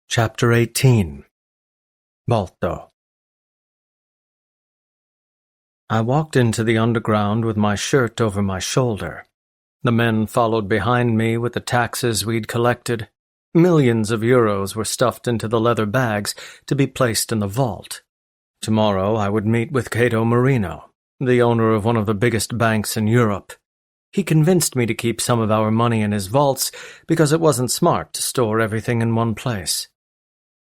Chapter 18. Balto. I walked into the underground with my shirt over my shoulder. The men followed behind me with the taxes we'd collected. Millions of euros were stuffed into the leather bags to be placed in the vault. Tomorrow I would meet with Cato Marino, the owner of one of the biggest banks in Europe. He convinced me to keep some of our money in his vaults because it wasn't smart to store everything in one place.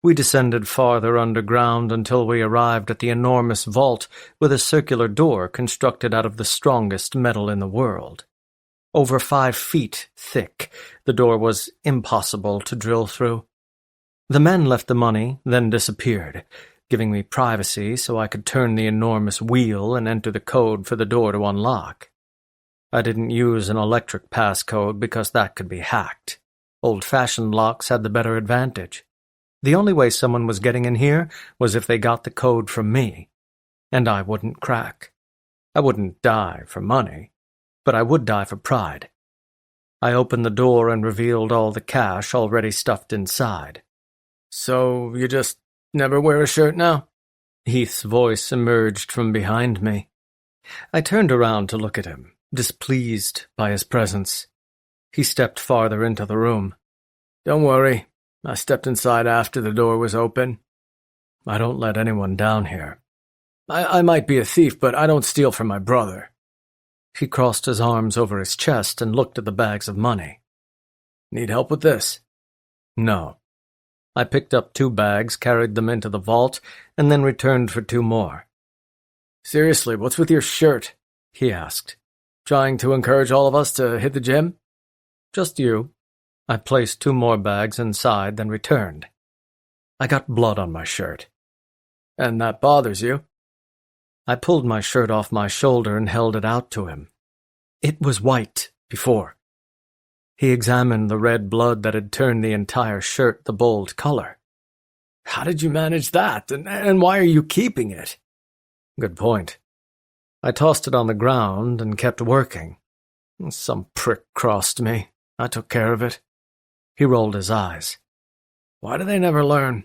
We descended farther underground until we arrived at the enormous vault with a circular door constructed out of the strongest metal in the world. Over 5 feet thick, the door was impossible to drill through. The men left the money, then disappeared, giving me privacy so I could turn the enormous wheel and enter the code for the door to unlock. I didn't use an electric passcode because that could be hacked. Old-fashioned locks had the better advantage. The only way someone was getting in here was if they got the code from me, and I wouldn't crack. I wouldn't die for money, but I would die for pride. I opened the door and revealed all the cash already stuffed inside. So you just never wear a shirt now? Heath's voice emerged from behind me. I turned around to look at him, displeased by his presence. He stepped farther into the room. Don't worry. I stepped inside after the door was open. I don't let anyone down here. I might be a thief, but I don't steal from my brother. He crossed his arms over his chest and looked at the bags of money. Need help with this? No. I picked up 2 bags, carried them into the vault, and then returned for 2 more. Seriously, what's with your shirt? He asked. Trying to encourage all of us to hit the gym? Just you. I placed 2 more bags inside, then returned. I got blood on my shirt. And that bothers you? I pulled my shirt off my shoulder and held it out to him. It was white before. He examined the red blood that had turned the entire shirt the bold color. How did you manage that? And why are you keeping it? Good point. I tossed it on the ground and kept working. Some prick crossed me. I took care of it. He rolled his eyes. Why do they never learn?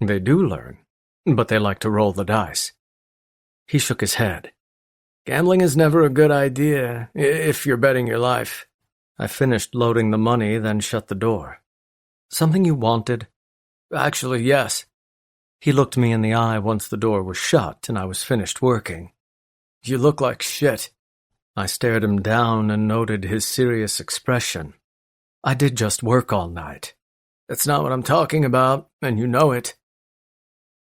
They do learn, but they like to roll the dice. He shook his head. Gambling is never a good idea, if you're betting your life. I finished loading the money, then shut the door. Something you wanted? Actually, yes. He looked me in the eye once the door was shut and I was finished working. You look like shit. I stared him down and noted his serious expression. I did just work all night. That's not what I'm talking about, and you know it.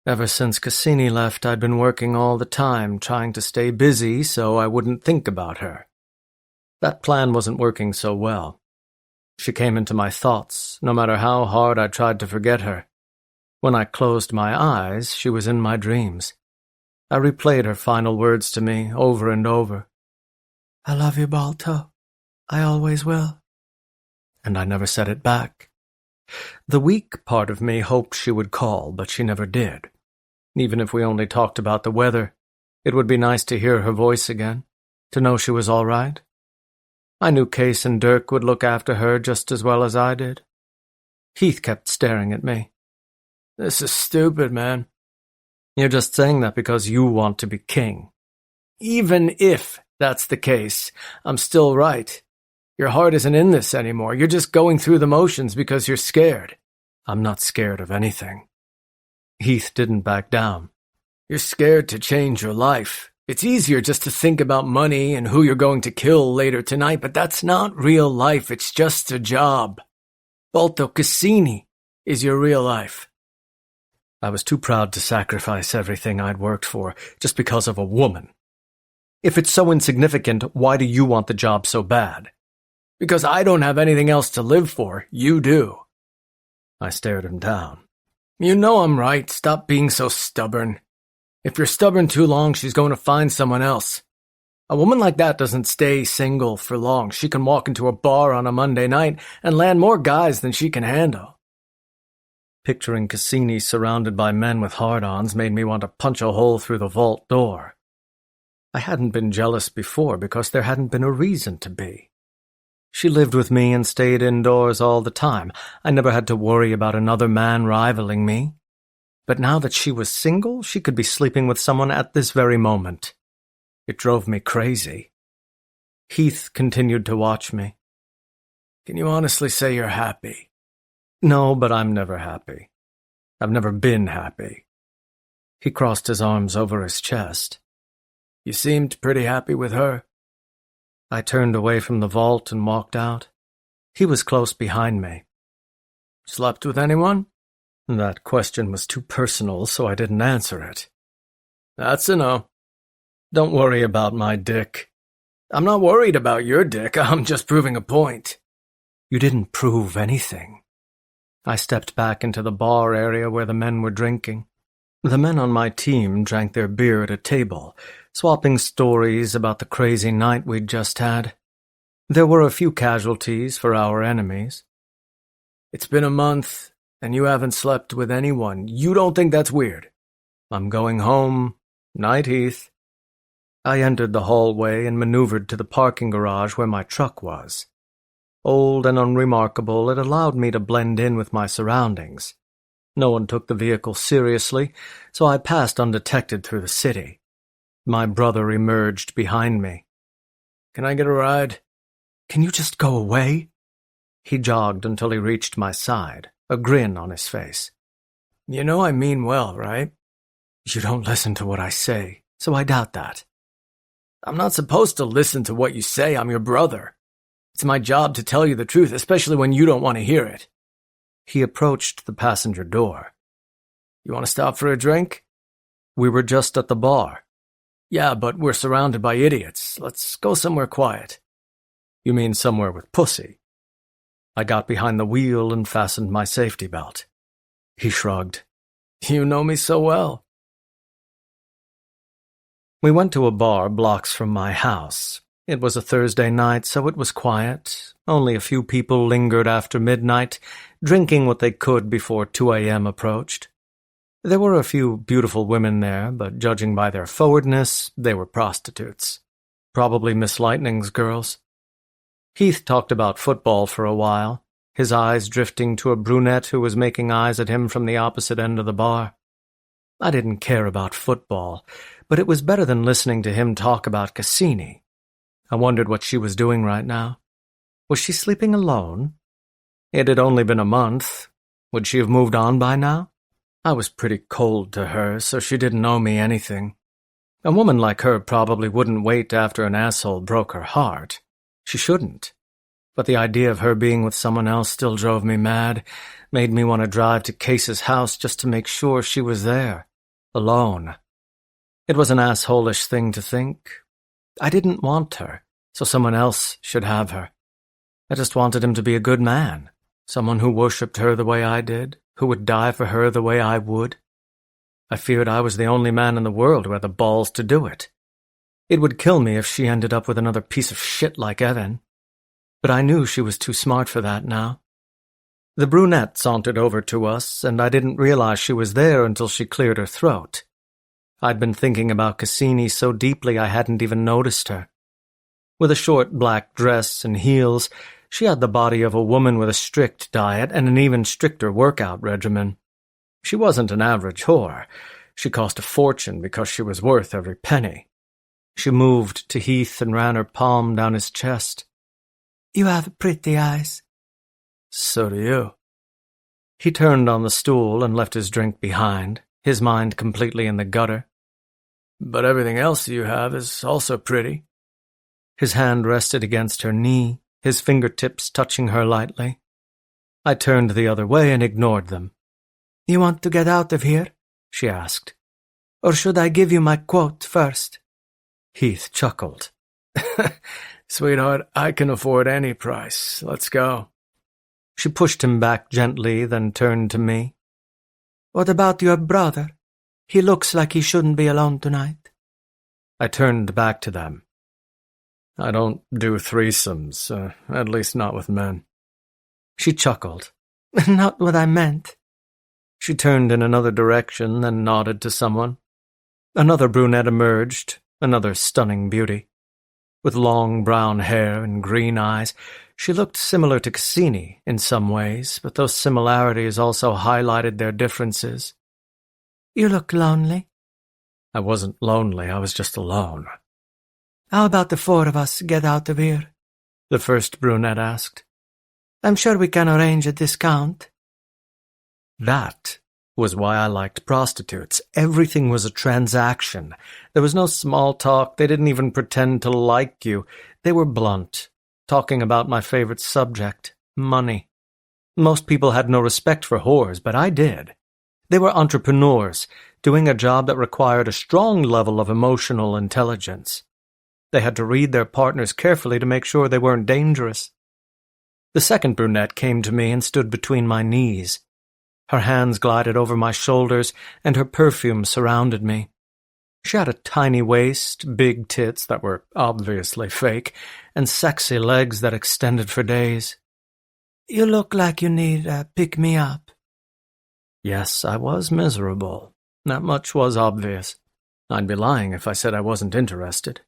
Ever since Cassini left, I'd been working all the time, trying to stay busy so I wouldn't think about her. That plan wasn't working so well. She came into my thoughts, no matter how hard I tried to forget her. When I closed my eyes, she was in my dreams. I replayed her final words to me over and over. I love you, Balto. I always will. And I never said it back. The weak part of me hoped she would call, but she never did. Even if we only talked about the weather, it would be nice to hear her voice again, to know she was all right. I knew Case and Dirk would look after her just as well as I did. Heath kept staring at me. This is stupid, man. You're just saying that because you want to be king. Even if that's the case, I'm still right. Your heart isn't in this anymore. You're just going through the motions because you're scared. I'm not scared of anything. Heath didn't back down. You're scared to change your life. It's easier just to think about money and who you're going to kill later tonight, but that's not real life. It's just a job. Balto Cassini is your real life. I was too proud to sacrifice everything I'd worked for just because of a woman. If it's so insignificant, why do you want the job so bad? Because I don't have anything else to live for. You do. I stared him down. You know I'm right. Stop being so stubborn. If you're stubborn too long, she's going to find someone else. A woman like that doesn't stay single for long. She can walk into a bar on a Monday night and land more guys than she can handle. Picturing Cassini surrounded by men with hard-ons made me want to punch a hole through the vault door. I hadn't been jealous before because there hadn't been a reason to be. She lived with me and stayed indoors all the time. I never had to worry about another man rivaling me. But now that she was single, she could be sleeping with someone at this very moment. It drove me crazy. Heath continued to watch me. Can you honestly say you're happy? No, but I'm never happy. I've never been happy. He crossed his arms over his chest. You seemed pretty happy with her. I turned away from the vault and walked out. He was close behind me. Slept with anyone? That question was too personal, so I didn't answer it. That's a no. Don't worry about my dick. I'm not worried about your dick. I'm just proving a point. You didn't prove anything. I stepped back into the bar area where the men were drinking. The men on my team drank their beer at a table, swapping stories about the crazy night we'd just had. There were a few casualties for our enemies. It's been a month, and you haven't slept with anyone. You don't think that's weird? I'm going home. Night, Heath. I entered the hallway and maneuvered to the parking garage where my truck was. Old and unremarkable, it allowed me to blend in with my surroundings. No one took the vehicle seriously, so I passed undetected through the city. My brother emerged behind me. Can I get a ride? Can you just go away? He jogged until he reached my side, a grin on his face. You know I mean well, right? You don't listen to what I say, so I doubt that. I'm not supposed to listen to what you say. I'm your brother. It's my job to tell you the truth, especially when you don't want to hear it. He approached the passenger door. You want to stop for a drink? We were just at the bar. Yeah, but we're surrounded by idiots. Let's go somewhere quiet. You mean somewhere with pussy? I got behind the wheel and fastened my safety belt. He shrugged. You know me so well. We went to a bar blocks from my house. It was a Thursday night, so it was quiet. Only a few people lingered after midnight, drinking what they could before 2 a.m. approached. There were a few beautiful women there, but judging by their forwardness, they were prostitutes. Probably Miss Lightning's girls. Heath talked about football for a while. his eyes drifting to a brunette who was making eyes at him from the opposite end of the bar. I didn't care about football, but it was better than listening to him talk about Cassini. I wondered what she was doing right now. Was she sleeping alone? It had only been a month. Would she have moved on by now? I was pretty cold to her, so she didn't owe me anything. A woman like her probably wouldn't wait after an asshole broke her heart. She shouldn't. But the idea of her being with someone else still drove me mad, made me want to drive to Case's house just to make sure she was there, alone. It was an asshole-ish thing to think. I didn't want her, so someone else should have her. I just wanted him to be a good man, someone who worshipped her the way I did, who would die for her the way I would. I feared I was the only man in the world who had the balls to do it. It would kill me if she ended up with another piece of shit like Evan. But I knew she was too smart for that now. The brunette sauntered over to us, and I didn't realize she was there until she cleared her throat. I'd been thinking about Cassini so deeply I hadn't even noticed her. With a short black dress and heels, she had the body of a woman with a strict diet and an even stricter workout regimen. She wasn't an average whore. She cost a fortune because she was worth every penny. She moved to Heath and ran her palm down his chest. You have pretty eyes. So do you. He turned on the stool and left his drink behind, his mind completely in the gutter. But everything else you have is also pretty. His hand rested against her knee, his fingertips touching her lightly. I turned the other way and ignored them. You want to get out of here? She asked. Or should I give you my quote first? Heath chuckled. Sweetheart, I can afford any price. Let's go. She pushed him back gently, then turned to me. What about your brother? He looks like he shouldn't be alone tonight. I turned back to them. I don't do threesomes, at least not with men. She chuckled. Not what I meant. She turned in another direction, then nodded to someone. Another brunette emerged, another stunning beauty. With long brown hair and green eyes, she looked similar to Cassini in some ways, but those similarities also highlighted their differences. You look lonely. I wasn't lonely, I was just alone. How about the four of us get out of here? The first brunette asked. I'm sure we can arrange a discount. That was why I liked prostitutes. Everything was a transaction. There was no small talk. They didn't even pretend to like you. They were blunt, talking about my favorite subject, money. Most people had no respect for whores, but I did. They were entrepreneurs, doing a job that required a strong level of emotional intelligence. They had to read their partners carefully to make sure they weren't dangerous. The second brunette came to me and stood between my knees. Her hands glided over my shoulders, and her perfume surrounded me. She had a tiny waist, big tits that were obviously fake, and sexy legs that extended for days. You look like you need a pick-me-up. Yes, I was miserable. That much was obvious. I'd be lying if I said I wasn't interested.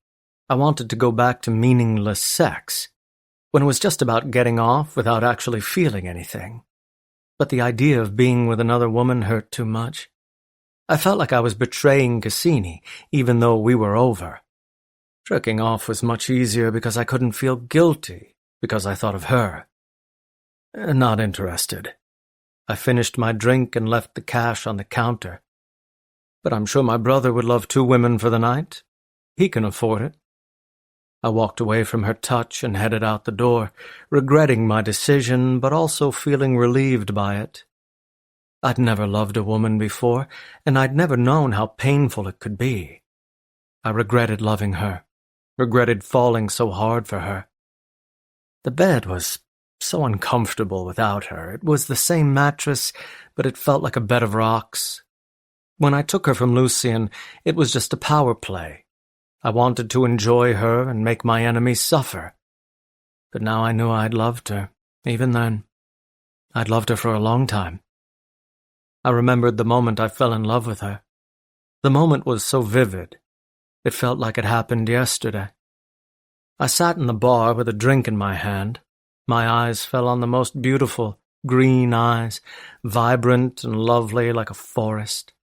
I wanted to go back to meaningless sex, when it was just about getting off without actually feeling anything. But the idea of being with another woman hurt too much. I felt like I was betraying Cassini, even though we were over. Tricking off was much easier because I couldn't feel guilty, because I thought of her. Not interested. I finished my drink and left the cash on the counter. But I'm sure my brother would love 2 women for the night. He can afford it. I walked away from her touch and headed out the door, regretting my decision, but also feeling relieved by it. I'd never loved a woman before, and I'd never known how painful it could be. I regretted loving her, regretted falling so hard for her. The bed was so uncomfortable without her. It was the same mattress, but it felt like a bed of rocks. When I took her from Lucien, it was just a power play. I wanted to enjoy her and make my enemies suffer. But now I knew I'd loved her, even then. I'd loved her for a long time. I remembered the moment I fell in love with her. The moment was so vivid. It felt like it happened yesterday. I sat in the bar with a drink in my hand. My eyes fell on the most beautiful, green eyes, vibrant and lovely like a forest.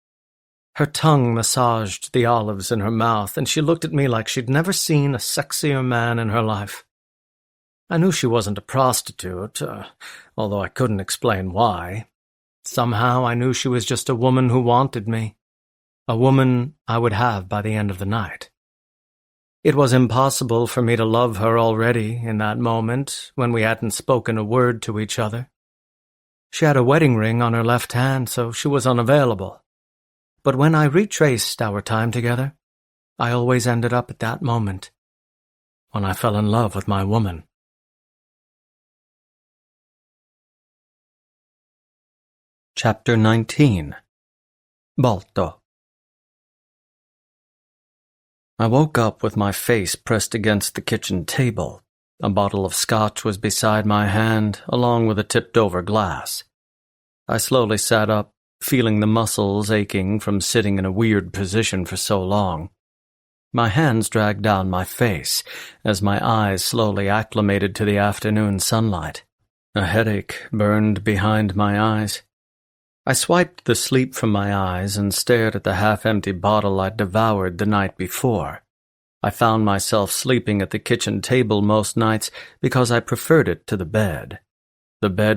Her tongue massaged the olives in her mouth, and she looked at me like she'd never seen a sexier man in her life. I knew she wasn't a prostitute, although I couldn't explain why. Somehow I knew she was just a woman who wanted me, a woman I would have by the end of the night. It was impossible for me to love her already in that moment when we hadn't spoken a word to each other. She had a wedding ring on her left hand, so she was unavailable. But when I retraced our time together, I always ended up at that moment, when I fell in love with my woman. Chapter 19. Balto. I woke up with my face pressed against the kitchen table. A bottle of scotch was beside my hand, along with a tipped-over glass. I slowly sat up, feeling the muscles aching from sitting in a weird position for so long. My hands dragged down my face as my eyes slowly acclimated to the afternoon sunlight. A headache burned behind my eyes. I swiped the sleep from my eyes and stared at the half-empty bottle I'd devoured the night before. I found myself sleeping at the kitchen table most nights because I preferred it to the bed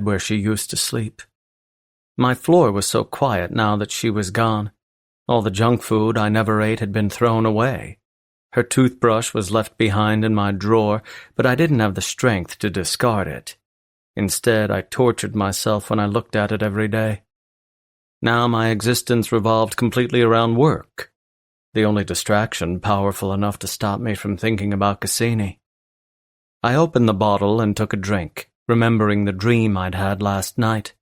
where she used to sleep. My floor was so quiet now that she was gone. All the junk food I never ate had been thrown away. Her toothbrush was left behind in my drawer, but I didn't have the strength to discard it. Instead, I tortured myself when I looked at it every day. Now my existence revolved completely around work, the only distraction powerful enough to stop me from thinking about Cassini. I opened the bottle and took a drink, remembering the dream I'd had last night,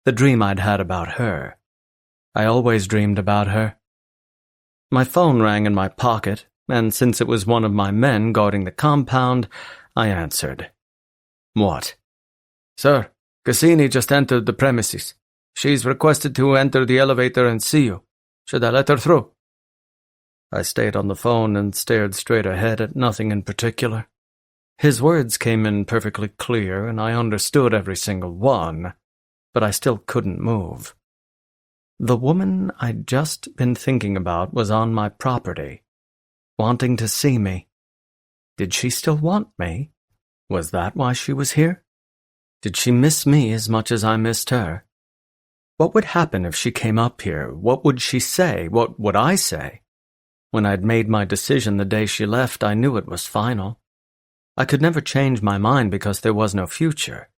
the dream I'd had about her. I always dreamed about her. My phone rang in my pocket, and since it was one of my men guarding the compound, I answered. "What?" "Sir, Cassini just entered the premises. She's requested to enter the elevator and see you. Should I let her through?" I stayed on the phone and stared straight ahead at nothing in particular. His words came in perfectly clear, and I understood every single one, but I still couldn't move. The woman I'd just been thinking about was on my property, wanting to see me. Did she still want me? Was that why she was here? Did she miss me as much as I missed her? What would happen if she came up here? What would she say? What would I say? When I'd made my decision the day she left, I knew it was final. I could never change my mind because there was no future.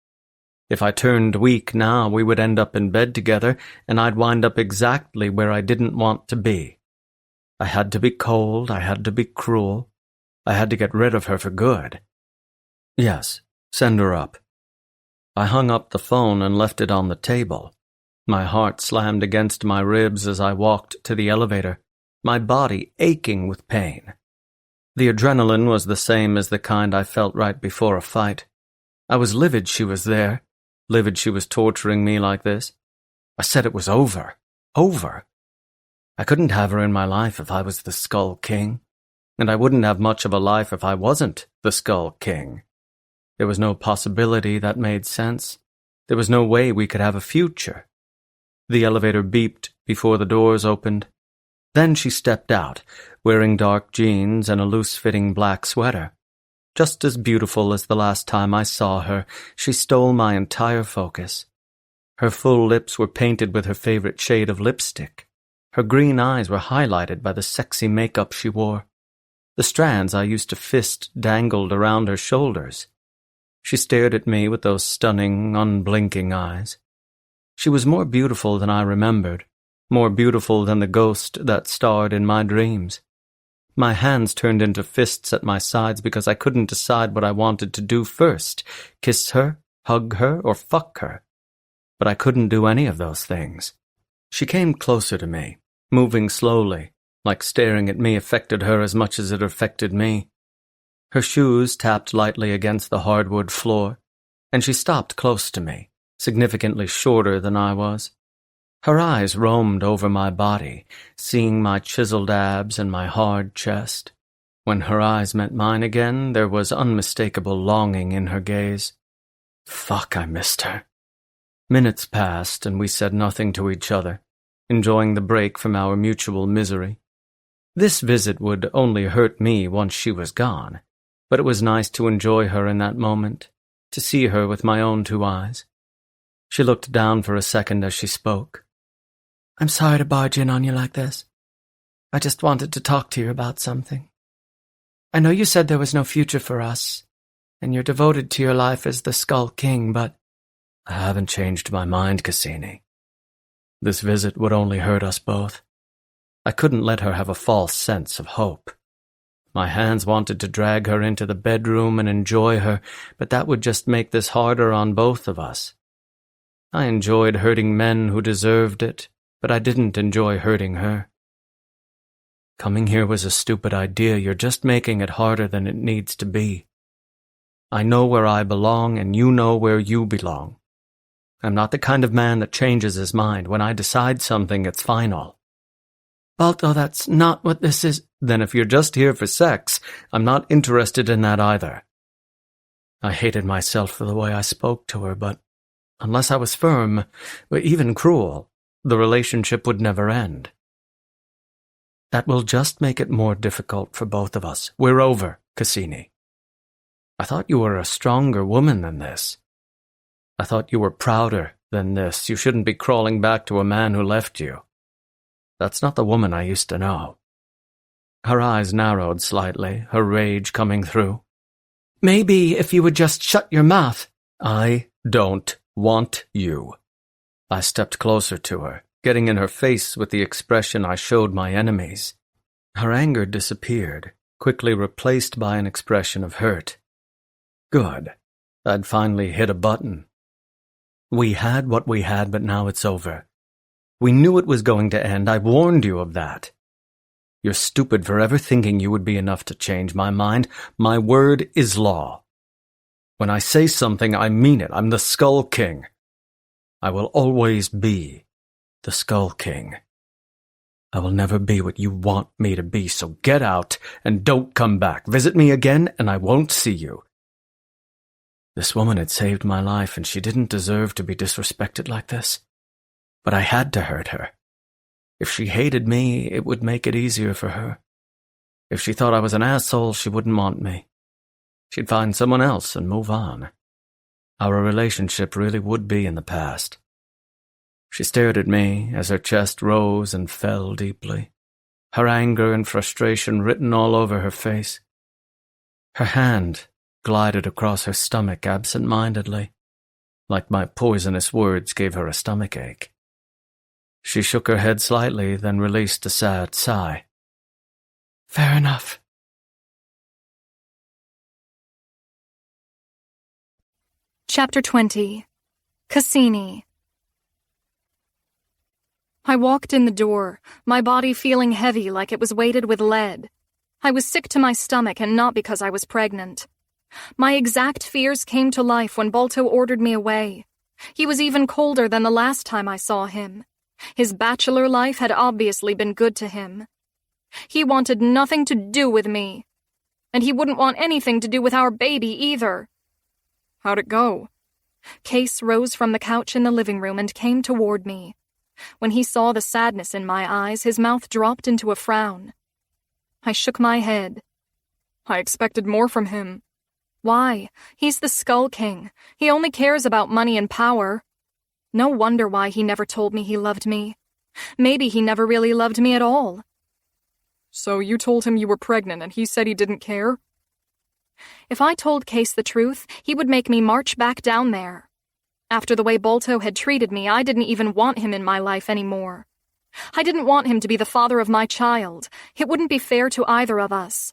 If I turned weak now, we would end up in bed together, and I'd wind up exactly where I didn't want to be. I had to be cold, I had to be cruel, I had to get rid of her for good. Yes, send her up. I hung up the phone and left it on the table. My heart slammed against my ribs as I walked to the elevator, my body aching with pain. The adrenaline was the same as the kind I felt right before a fight. I was livid she was there, livid she was torturing me like this. I said it was over. Over. I couldn't have her in my life if I was the Skull King, and I wouldn't have much of a life if I wasn't the Skull King. There was no possibility that made sense. There was no way we could have a future. The elevator beeped before the doors opened. Then she stepped out, wearing dark jeans and a loose-fitting black sweater. Just as beautiful as the last time I saw her, she stole my entire focus. Her full lips were painted with her favorite shade of lipstick. Her green eyes were highlighted by the sexy makeup she wore. The strands I used to fist dangled around her shoulders. She stared at me with those stunning, unblinking eyes. She was more beautiful than I remembered, more beautiful than the ghost that starred in my dreams. My hands turned into fists at my sides because I couldn't decide what I wanted to do first, kiss her, hug her, or fuck her. But I couldn't do any of those things. She came closer to me, moving slowly, like staring at me affected her as much as it affected me. Her shoes tapped lightly against the hardwood floor, and she stopped close to me, significantly shorter than I was. Her eyes roamed over my body, seeing my chiseled abs and my hard chest. When her eyes met mine again, there was unmistakable longing in her gaze. Fuck, I missed her. Minutes passed, and we said nothing to each other, enjoying the break from our mutual misery. This visit would only hurt me once she was gone, but it was nice to enjoy her in that moment, to see her with my own 2 eyes. She looked down for a second as she spoke. I'm sorry to barge in on you like this. I just wanted to talk to you about something. I know you said there was no future for us, and you're devoted to your life as the Skull King, but I haven't changed my mind, Cassini. This visit would only hurt us both. I couldn't let her have a false sense of hope. My hands wanted to drag her into the bedroom and enjoy her, but that would just make this harder on both of us. I enjoyed hurting men who deserved it, but I didn't enjoy hurting her. Coming here was a stupid idea. You're just making it harder than it needs to be. I know where I belong, and you know where you belong. I'm not the kind of man that changes his mind. When I decide something, it's final. Balto, that's not what this is. Then if you're just here for sex, I'm not interested in that either. I hated myself for the way I spoke to her, but unless I was firm, or even cruel, the relationship would never end. That will just make it more difficult for both of us. We're over, Cassini. I thought you were a stronger woman than this. I thought you were prouder than this. You shouldn't be crawling back to a man who left you. That's not the woman I used to know. Her eyes narrowed slightly, her rage coming through. Maybe if you would just shut your mouth. I don't want you. I stepped closer to her, getting in her face with the expression I showed my enemies. Her anger disappeared, quickly replaced by an expression of hurt. Good. I'd finally hit a button. We had what we had, but now it's over. We knew it was going to end. I warned you of that. You're stupid for ever thinking you would be enough to change my mind. My word is law. When I say something, I mean it. I'm the Skull King. I will always be the Skull King. I will never be what you want me to be, so get out and don't come back. Visit me again, and I won't see you. This woman had saved my life, and she didn't deserve to be disrespected like this. But I had to hurt her. If she hated me, it would make it easier for her. If she thought I was an asshole, she wouldn't want me. She'd find someone else and move on. Our relationship really would be in the past. She stared at me as her chest rose and fell deeply, her anger and frustration written all over her face. Her hand glided across her stomach absent-mindedly, like my poisonous words gave her a stomachache. She shook her head slightly, then released a sad sigh. Fair enough. Chapter 20. Cassini. I walked in the door, my body feeling heavy like it was weighted with lead. I was sick to my stomach, and not because I was pregnant. My exact fears came to life when Balto ordered me away. He was even colder than the last time I saw him. His bachelor life had obviously been good to him. He wanted nothing to do with me. And he wouldn't want anything to do with our baby either. How'd it go? Case rose from the couch in the living room and came toward me. When he saw the sadness in my eyes, his mouth dropped into a frown. I shook my head. I expected more from him. Why? He's the Skull King. He only cares about money and power. No wonder why he never told me he loved me. Maybe he never really loved me at all. So you told him you were pregnant and he said he didn't care? If I told Case the truth, he would make me march back down there. After the way Balto had treated me, I didn't even want him in my life anymore. I didn't want him to be the father of my child. It wouldn't be fair to either of us.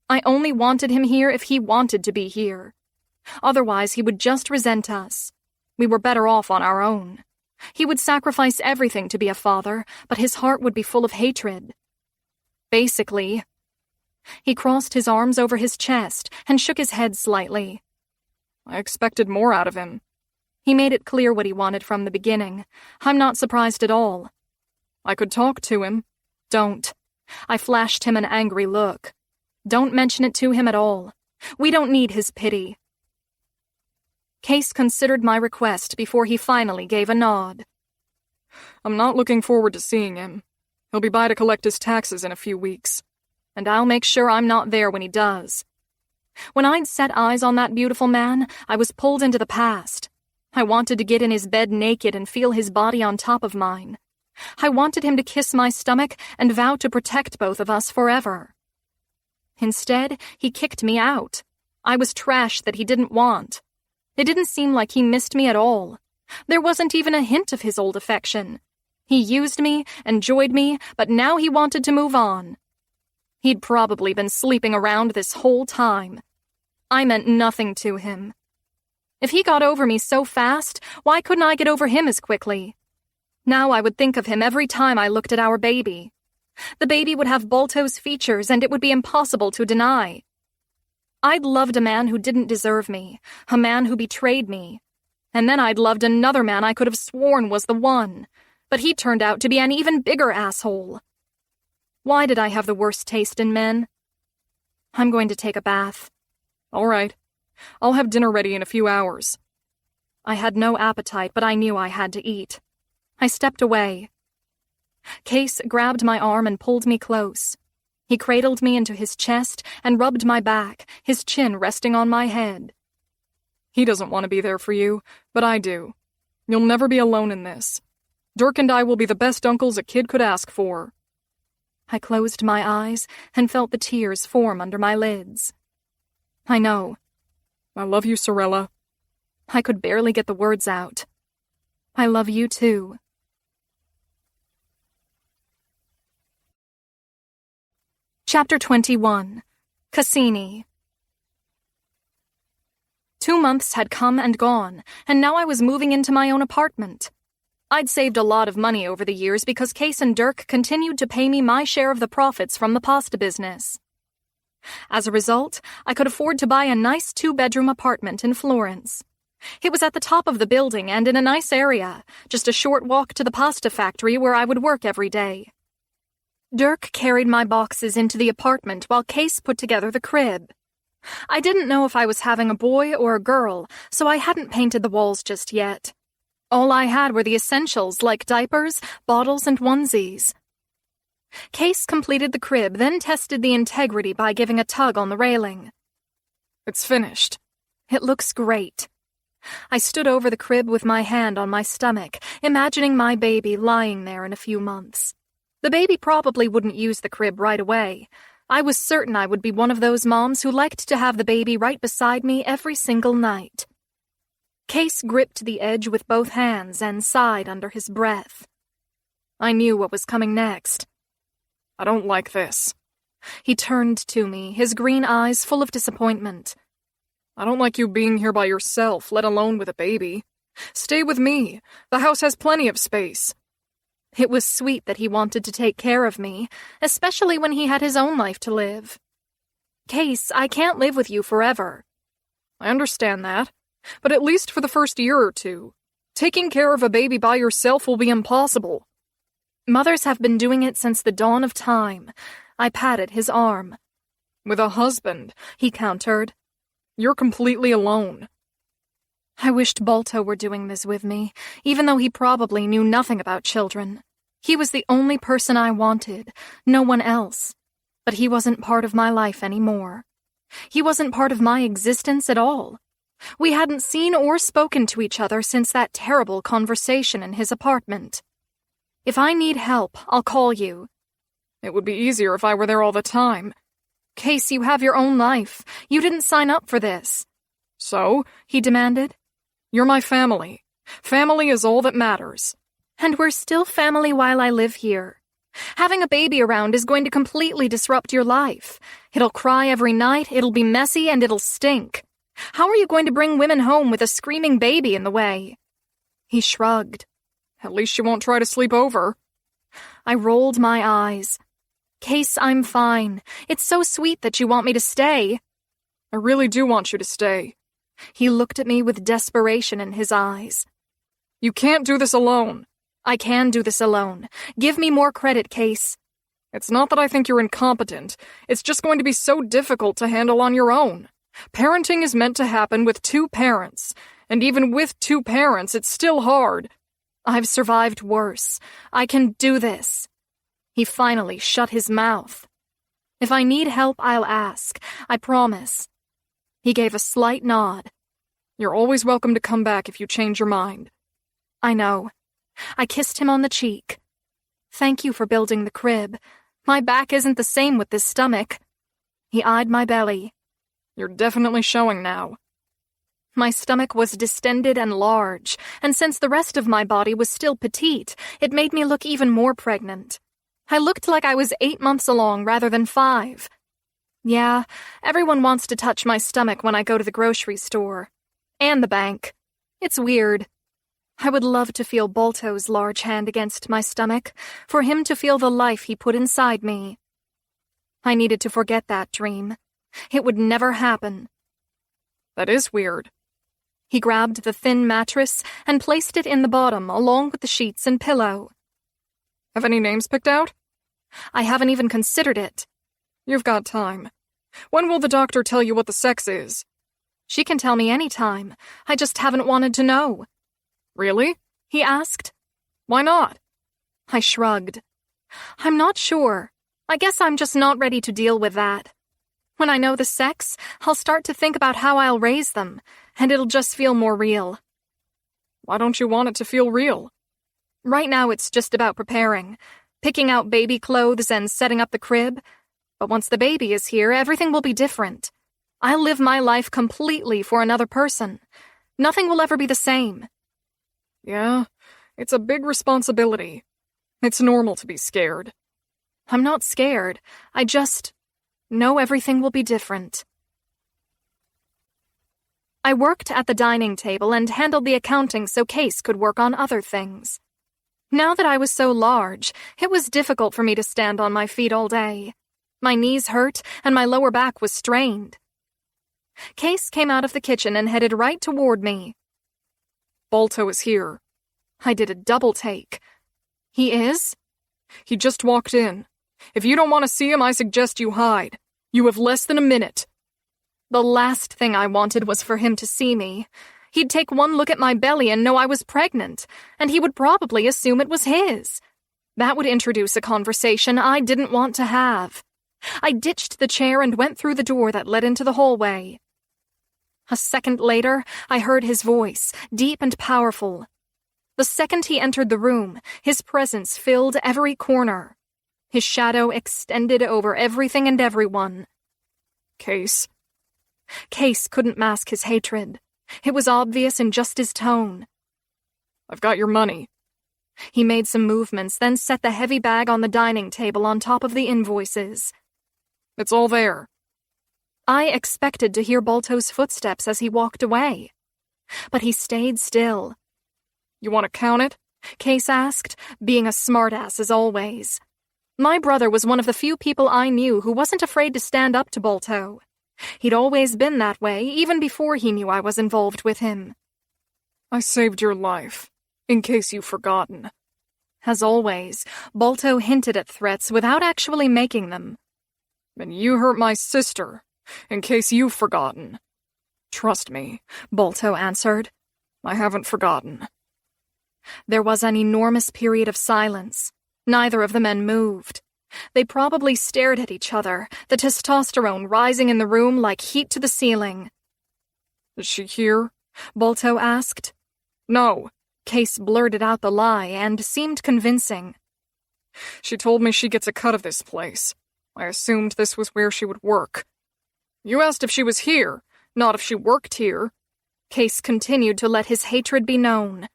I only wanted him here if he wanted to be here. Otherwise, he would just resent us. We were better off on our own. He would sacrifice everything to be a father, but his heart would be full of hatred. Basically, he crossed his arms over his chest and shook his head slightly. I expected more out of him. He made it clear what he wanted from the beginning. I'm not surprised at all. I could talk to him. Don't. I flashed him an angry look. Don't mention it to him at all. We don't need his pity. Case considered my request before he finally gave a nod. I'm not looking forward to seeing him. He'll be by to collect his taxes in a few weeks. And I'll make sure I'm not there when he does. When I'd set eyes on that beautiful man, I was pulled into the past. I wanted to get in his bed naked and feel his body on top of mine. I wanted him to kiss my stomach and vow to protect both of us forever. Instead, he kicked me out. I was trash that he didn't want. It didn't seem like he missed me at all. There wasn't even a hint of his old affection. He used me, enjoyed me, but now he wanted to move on. He'd probably been sleeping around this whole time. I meant nothing to him. If he got over me so fast, why couldn't I get over him as quickly? Now I would think of him every time I looked at our baby. The baby would have Balto's features, and it would be impossible to deny. I'd loved a man who didn't deserve me, a man who betrayed me. And then I'd loved another man I could have sworn was the one, but he turned out to be an even bigger asshole. Why did I have the worst taste in men? I'm going to take a bath. All right. I'll have dinner ready in a few hours. I had no appetite, but I knew I had to eat. I stepped away. Case grabbed my arm and pulled me close. He cradled me into his chest and rubbed my back, his chin resting on my head. He doesn't want to be there for you, but I do. You'll never be alone in this. Dirk and I will be the best uncles a kid could ask for. I closed my eyes and felt the tears form under my lids. I know. I love you, Sorella. I could barely get the words out. I love you too. Chapter 21. Cassini. 2 months had come and gone, and now I was moving into my own apartment. I'd saved a lot of money over the years because Case and Dirk continued to pay me my share of the profits from the pasta business. As a result, I could afford to buy a nice 2-bedroom apartment in Florence. It was at the top of the building and in a nice area, just a short walk to the pasta factory where I would work every day. Dirk carried my boxes into the apartment while Case put together the crib. I didn't know if I was having a boy or a girl, so I hadn't painted the walls just yet. All I had were the essentials like diapers, bottles, and onesies. Case completed the crib, then tested the integrity by giving a tug on the railing. It's finished. It looks great. I stood over the crib with my hand on my stomach, imagining my baby lying there in a few months. The baby probably wouldn't use the crib right away. I was certain I would be one of those moms who liked to have the baby right beside me every single night. Case gripped the edge with both hands and sighed under his breath. I knew what was coming next. I don't like this. He turned to me, his green eyes full of disappointment. I don't like you being here by yourself, let alone with a baby. Stay with me. The house has plenty of space. It was sweet that he wanted to take care of me, especially when he had his own life to live. Case, I can't live with you forever. I understand that, but at least for the first year or two. Taking care of a baby by yourself will be impossible. Mothers have been doing it since the dawn of time. I patted his arm. With a husband, he countered. You're completely alone. I wished Balto were doing this with me, even though he probably knew nothing about children. He was the only person I wanted, no one else. But he wasn't part of my life anymore. He wasn't part of my existence at all. We hadn't seen or spoken to each other since that terrible conversation in his apartment. If I need help, I'll call you. It would be easier if I were there all the time. Case, you have your own life. You didn't sign up for this. So? He demanded. You're my family. Family is all that matters. And we're still family while I live here. Having a baby around is going to completely disrupt your life. It'll cry every night, it'll be messy, and it'll stink. How are you going to bring women home with a screaming baby in the way? He shrugged. At least you won't try to sleep over. I rolled my eyes. Case, I'm fine. It's so sweet that you want me to stay. I really do want you to stay. He looked at me with desperation in his eyes. You can't do this alone. I can do this alone. Give me more credit, Case. It's not that I think you're incompetent. It's just going to be so difficult to handle on your own. Parenting is meant to happen with 2 parents, And even with 2 parents, it's still hard. I've survived worse. I can do this. He finally shut his mouth. If I need help, I'll ask. I promise. He gave a slight nod. You're always welcome to come back if you change your mind. I know. I kissed him on the cheek. Thank you for building the crib. My back isn't the same with this stomach. He eyed my belly. You're definitely showing now. My stomach was distended and large, and since the rest of my body was still petite, it made me look even more pregnant. I looked like I was 8 months along rather than 5. Yeah, everyone wants to touch my stomach when I go to the grocery store. And the bank. It's weird. I would love to feel Balto's large hand against my stomach, for him to feel the life he put inside me. I needed to forget that dream. It would never happen. That is weird. He grabbed the thin mattress and placed it in the bottom along with the sheets and pillow. Have any names picked out? I haven't even considered it. You've got time. When will the doctor tell you what the sex is? She can tell me any time. I just haven't wanted to know. Really? He asked. Why not? I shrugged. I'm not sure. I guess I'm just not ready to deal with that. When I know the sex, I'll start to think about how I'll raise them, and it'll just feel more real. Why don't you want it to feel real? Right now it's just about preparing, picking out baby clothes and setting up the crib. But once the baby is here, everything will be different. I'll live my life completely for another person. Nothing will ever be the same. Yeah, it's a big responsibility. It's normal to be scared. I'm not scared. I just know everything will be different. I worked at the dining table and handled the accounting so Case could work on other things. Now that I was so large, it was difficult for me to stand on my feet all day. My knees hurt and my lower back was strained. Case came out of the kitchen and headed right toward me. Balto is here. I did a double take. He is? He just walked in. If you don't want to see him, I suggest you hide. You have less than a minute. The last thing I wanted was for him to see me. He'd take one look at my belly and know I was pregnant, and he would probably assume it was his. That would introduce a conversation I didn't want to have. I ditched the chair and went through the door that led into the hallway. A second later, I heard his voice, deep and powerful. The second he entered the room, his presence filled every corner. His shadow extended over everything and everyone. Case. Case couldn't mask his hatred. It was obvious in just his tone. I've got your money. He made some movements, then set the heavy bag on the dining table on top of the invoices. It's all there. I expected to hear Balto's footsteps as he walked away. But he stayed still. You want to count it? Case asked, being a smartass as always. My brother was one of the few people I knew who wasn't afraid to stand up to Balto. He'd always been that way, even before he knew I was involved with him. I saved your life, in case you've forgotten. As always, Balto hinted at threats without actually making them. And you hurt my sister, in case you've forgotten. Trust me, Balto answered. I haven't forgotten. There was an enormous period of silence. Neither of the men moved. They probably stared at each other, the testosterone rising in the room like heat to the ceiling. Is she here? Balto asked. No. Case blurted out the lie and seemed convincing. She told me she gets a cut of this place. I assumed this was where she would work. You asked if she was here, not if she worked here. Case continued to let his hatred be known.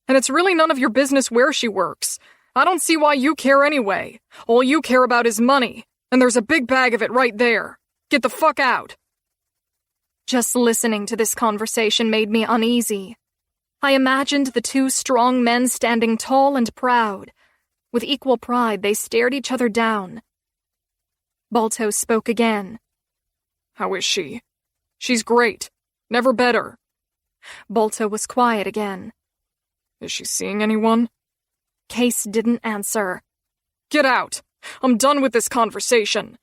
And it's really none of your business where she works. I don't see why you care anyway. All you care about is money, and there's a big bag of it right there. Get the fuck out. Just listening to this conversation made me uneasy. I imagined the two strong men standing tall and proud. With equal pride, they stared each other down. Balto spoke again. How is she? She's great. Never better. Balto was quiet again. Is she seeing anyone? Case didn't answer. Get out! I'm done with this conversation.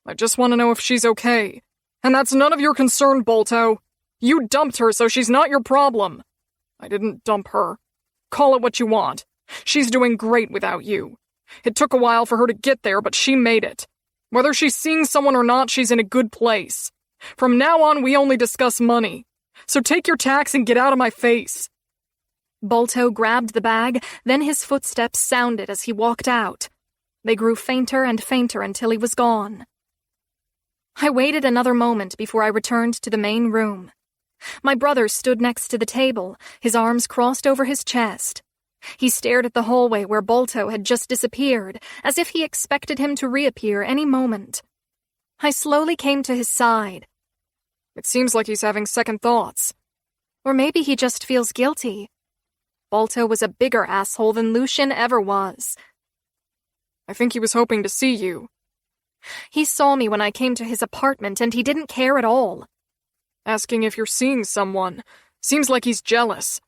I just want to know if she's okay. And that's none of your concern, Balto. You dumped her, so she's not your problem. I didn't dump her. Call it what you want. She's doing great without you. It took a while for her to get there, but she made it. Whether she's seeing someone or not, she's in a good place. From now on, we only discuss money. So take your tax and get out of my face. Balto grabbed the bag, then his footsteps sounded as he walked out. They grew fainter and fainter until he was gone. I waited another moment before I returned to the main room. My brother stood next to the table, his arms crossed over his chest. He stared at the hallway where Balto had just disappeared, as if he expected him to reappear any moment. I slowly came to his side. It seems like he's having second thoughts. Or maybe he just feels guilty. Balto was a bigger asshole than Lucian ever was. I think he was hoping to see you. He saw me when I came to his apartment and he didn't care at all. Asking if you're seeing someone. Seems like he's jealous.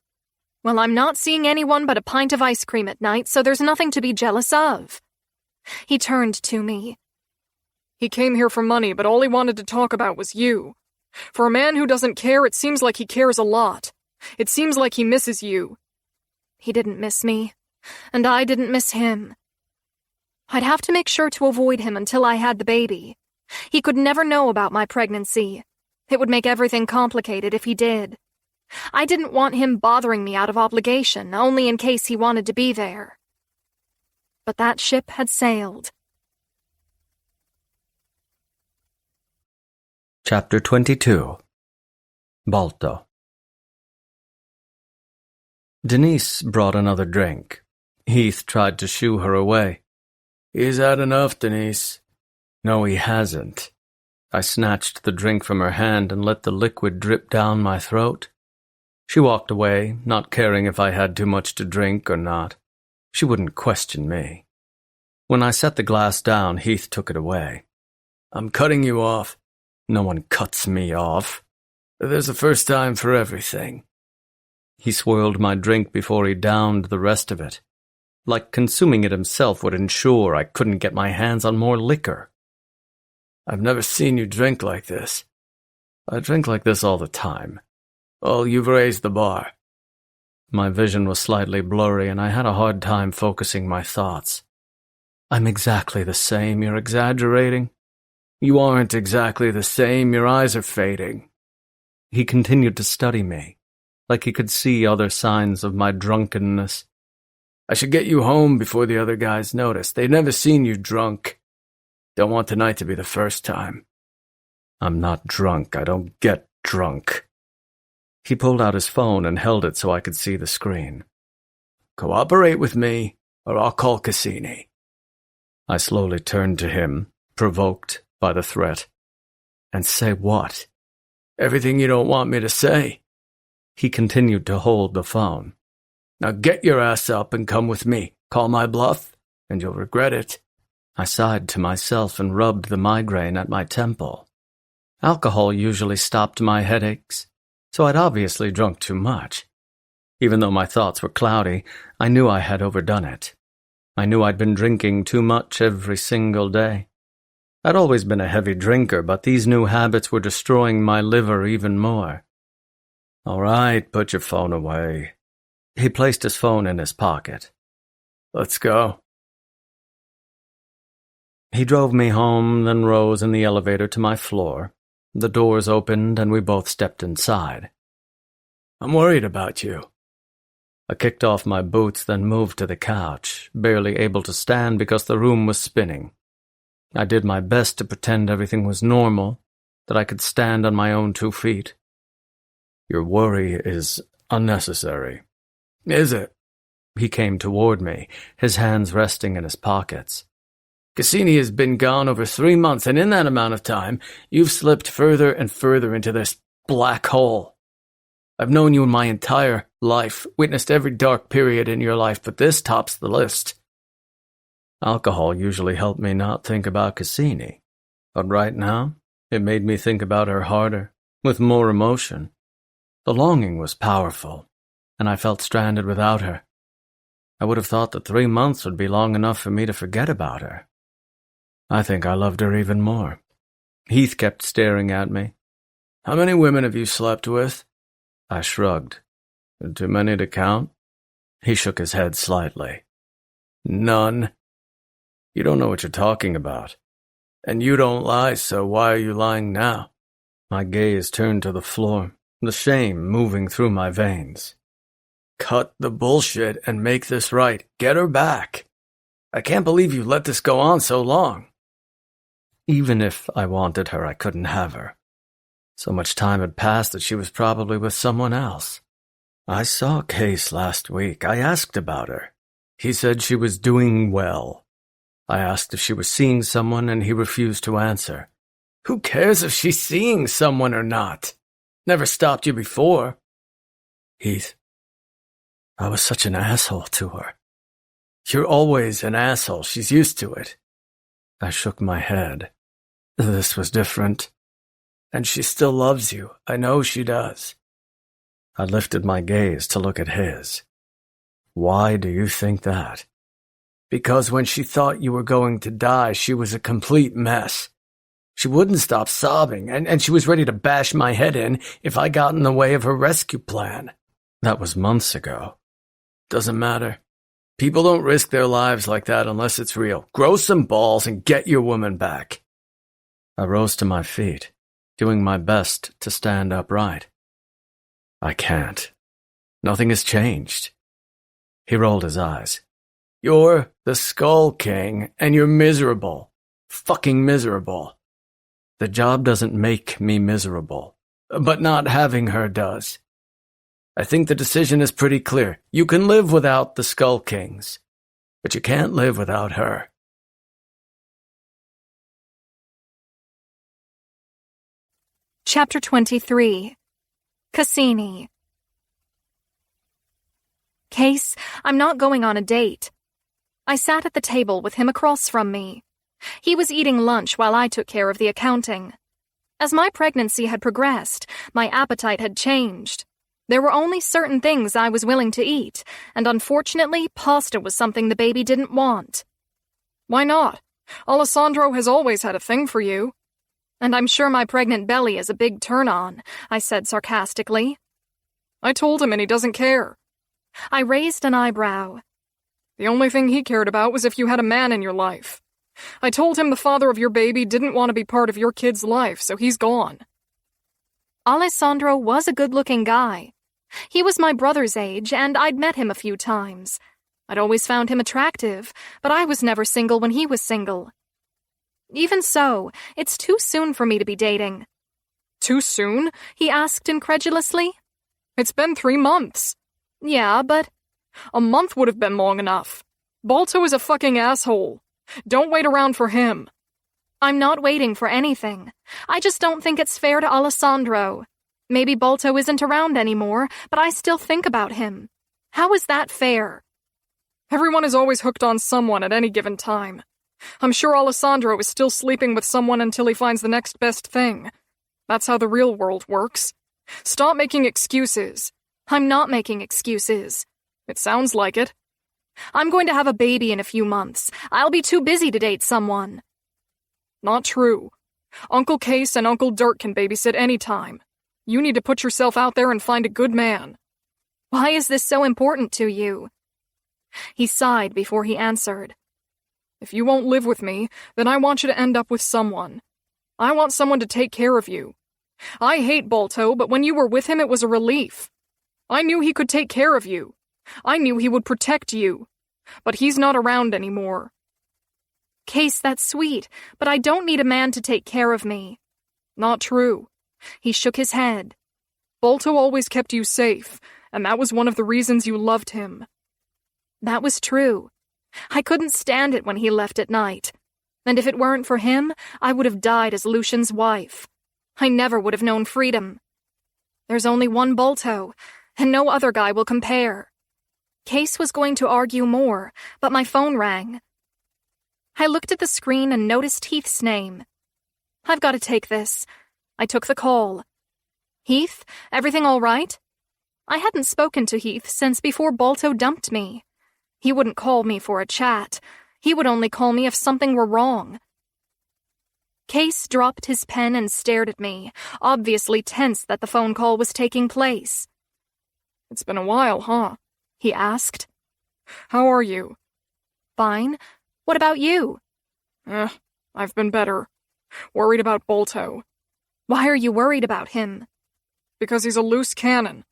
Well, I'm not seeing anyone but a pint of ice cream at night, so there's nothing to be jealous of. He turned to me. He came here for money, but all he wanted to talk about was you. For a man who doesn't care, it seems like he cares a lot. It seems like he misses you. He didn't miss me, and I didn't miss him. I'd have to make sure to avoid him until I had the baby. He could never know about my pregnancy. It would make everything complicated if he did. I didn't want him bothering me out of obligation, only in case he wanted to be there. But that ship had sailed. Chapter 22. Balto. Denise brought another drink. Heath tried to shoo her away. He's had enough, Denise. No, he hasn't. I snatched the drink from her hand and let the liquid drip down my throat. She walked away, not caring if I had too much to drink or not. She wouldn't question me. When I set the glass down, Heath took it away. I'm cutting you off. No one cuts me off. There's a first time for everything. He swirled my drink before he downed the rest of it. Like consuming it himself would ensure I couldn't get my hands on more liquor. I've never seen you drink like this. I drink like this all the time. Well, you've raised the bar. My vision was slightly blurry, and I had a hard time focusing my thoughts. I'm exactly the same, you're exaggerating. You aren't exactly the same, your eyes are fading. He continued to study me, like he could see other signs of my drunkenness. I should get you home before the other guys notice. They've never seen you drunk. Don't want tonight to be the first time. I'm not drunk, I don't get drunk. He pulled out his phone and held it so I could see the screen. Cooperate with me, or I'll call Cassini. I slowly turned to him, provoked by the threat. And say what? Everything you don't want me to say. He continued to hold the phone. Now get your ass up and come with me. Call my bluff, and you'll regret it. I sighed to myself and rubbed the migraine at my temple. Alcohol usually stopped my headaches, so I'd obviously drunk too much. Even though my thoughts were cloudy, I knew I had overdone it. I knew I'd been drinking too much every single day. I'd always been a heavy drinker, but these new habits were destroying my liver even more. All right, put your phone away. He placed his phone in his pocket. Let's go. He drove me home, then rose in the elevator to my floor. The doors opened and we both stepped inside. I'm worried about you. I kicked off my boots, then moved to the couch, barely able to stand because the room was spinning. I did my best to pretend everything was normal, that I could stand on my own 2 feet. Your worry is unnecessary. Is it? He came toward me, his hands resting in his pockets. Cassini has been gone over 3 months, and in that amount of time, you've slipped further and further into this black hole. I've known you my entire life, witnessed every dark period in your life, but this tops the list. Alcohol usually helped me not think about Cassini, but right now, it made me think about her harder, with more emotion. The longing was powerful, and I felt stranded without her. I would have thought that 3 months would be long enough for me to forget about her. I think I loved her even more. Heath kept staring at me. How many women have you slept with? I shrugged. Too many to count? He shook his head slightly. None. You don't know what you're talking about. And you don't lie, so why are you lying now? My gaze turned to the floor, the shame moving through my veins. Cut the bullshit and make this right. Get her back. I can't believe you let this go on so long. Even if I wanted her, I couldn't have her. So much time had passed that she was probably with someone else. I saw Case last week. I asked about her. He said she was doing well. I asked if she was seeing someone, and he refused to answer. Who cares if she's seeing someone or not? Never stopped you before. Heath, I was such an asshole to her. You're always an asshole. She's used to it. I shook my head. This was different. And she still loves you. I know she does. I lifted my gaze to look at his. Why do you think that? Because when she thought you were going to die, she was a complete mess. She wouldn't stop sobbing, and she was ready to bash my head in if I got in the way of her rescue plan. That was months ago. Doesn't matter. People don't risk their lives like that unless it's real. Grow some balls and get your woman back. I rose to my feet, doing my best to stand upright. I can't. Nothing has changed. He rolled his eyes. You're the Skull King, and you're miserable. Fucking miserable. The job doesn't make me miserable. But not having her does. I think the decision is pretty clear. You can live without the Skull Kings, but you can't live without her. Chapter 23. Cassini. Case, I'm not going on a date. I sat at the table with him across from me. He was eating lunch while I took care of the accounting. As my pregnancy had progressed, my appetite had changed. There were only certain things I was willing to eat, and unfortunately, pasta was something the baby didn't want. Why not? Alessandro has always had a thing for you. And I'm sure my pregnant belly is a big turn-on, I said sarcastically. I told him and he doesn't care. I raised an eyebrow. The only thing he cared about was if you had a man in your life. I told him the father of your baby didn't want to be part of your kid's life, so he's gone. Alessandro was a good-looking guy. He was my brother's age, and I'd met him a few times. I'd always found him attractive, but I was never single when he was single. Even so, it's too soon for me to be dating. Too soon? He asked incredulously. It's been 3 months. Yeah, but... A month would have been long enough. Balto is a fucking asshole. Don't wait around for him. I'm not waiting for anything. I just don't think it's fair to Alessandro. Maybe Balto isn't around anymore, but I still think about him. How is that fair? Everyone is always hooked on someone at any given time. I'm sure Alessandro is still sleeping with someone until he finds the next best thing. That's how the real world works. Stop making excuses. I'm not making excuses. It sounds like it. I'm going to have a baby in a few months. I'll be too busy to date someone. Not true. Uncle Case and Uncle Dirk can babysit any time. You need to put yourself out there and find a good man. Why is this so important to you? He sighed before he answered. If you won't live with me, then I want you to end up with someone. I want someone to take care of you. I hate Balto, but when you were with him, it was a relief. I knew he could take care of you. I knew he would protect you. But he's not around anymore. Case, that's sweet, but I don't need a man to take care of me. Not true. He shook his head. Balto always kept you safe, and that was one of the reasons you loved him. That was true. I couldn't stand it when he left at night. And if it weren't for him, I would have died as Lucian's wife. I never would have known freedom. There's only one Balto, and no other guy will compare. Case was going to argue more, but my phone rang. I looked at the screen and noticed Heath's name. I've got to take this. I took the call. Heath, everything all right? I hadn't spoken to Heath since before Balto dumped me. He wouldn't call me for a chat. He would only call me if something were wrong. Case dropped his pen and stared at me, obviously tense that the phone call was taking place. "It's been a while, huh?" he asked. "How are you?" "Fine. What about you?" I've been better. Worried about Bolto. "Why are you worried about him?" "Because he's a loose cannon.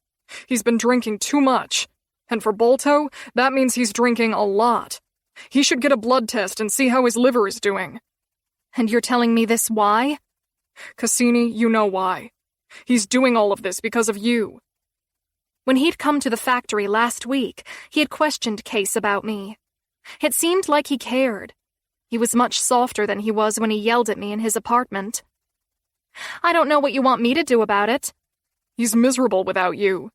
He's been drinking too much. And for Bolto, that means he's drinking a lot. He should get a blood test and see how his liver is doing." "And you're telling me this why?" "Cassini, you know why. He's doing all of this because of you." When he'd come to the factory last week, he had questioned Case about me. It seemed like he cared. He was much softer than he was when he yelled at me in his apartment. "I don't know what you want me to do about it." "He's miserable without you."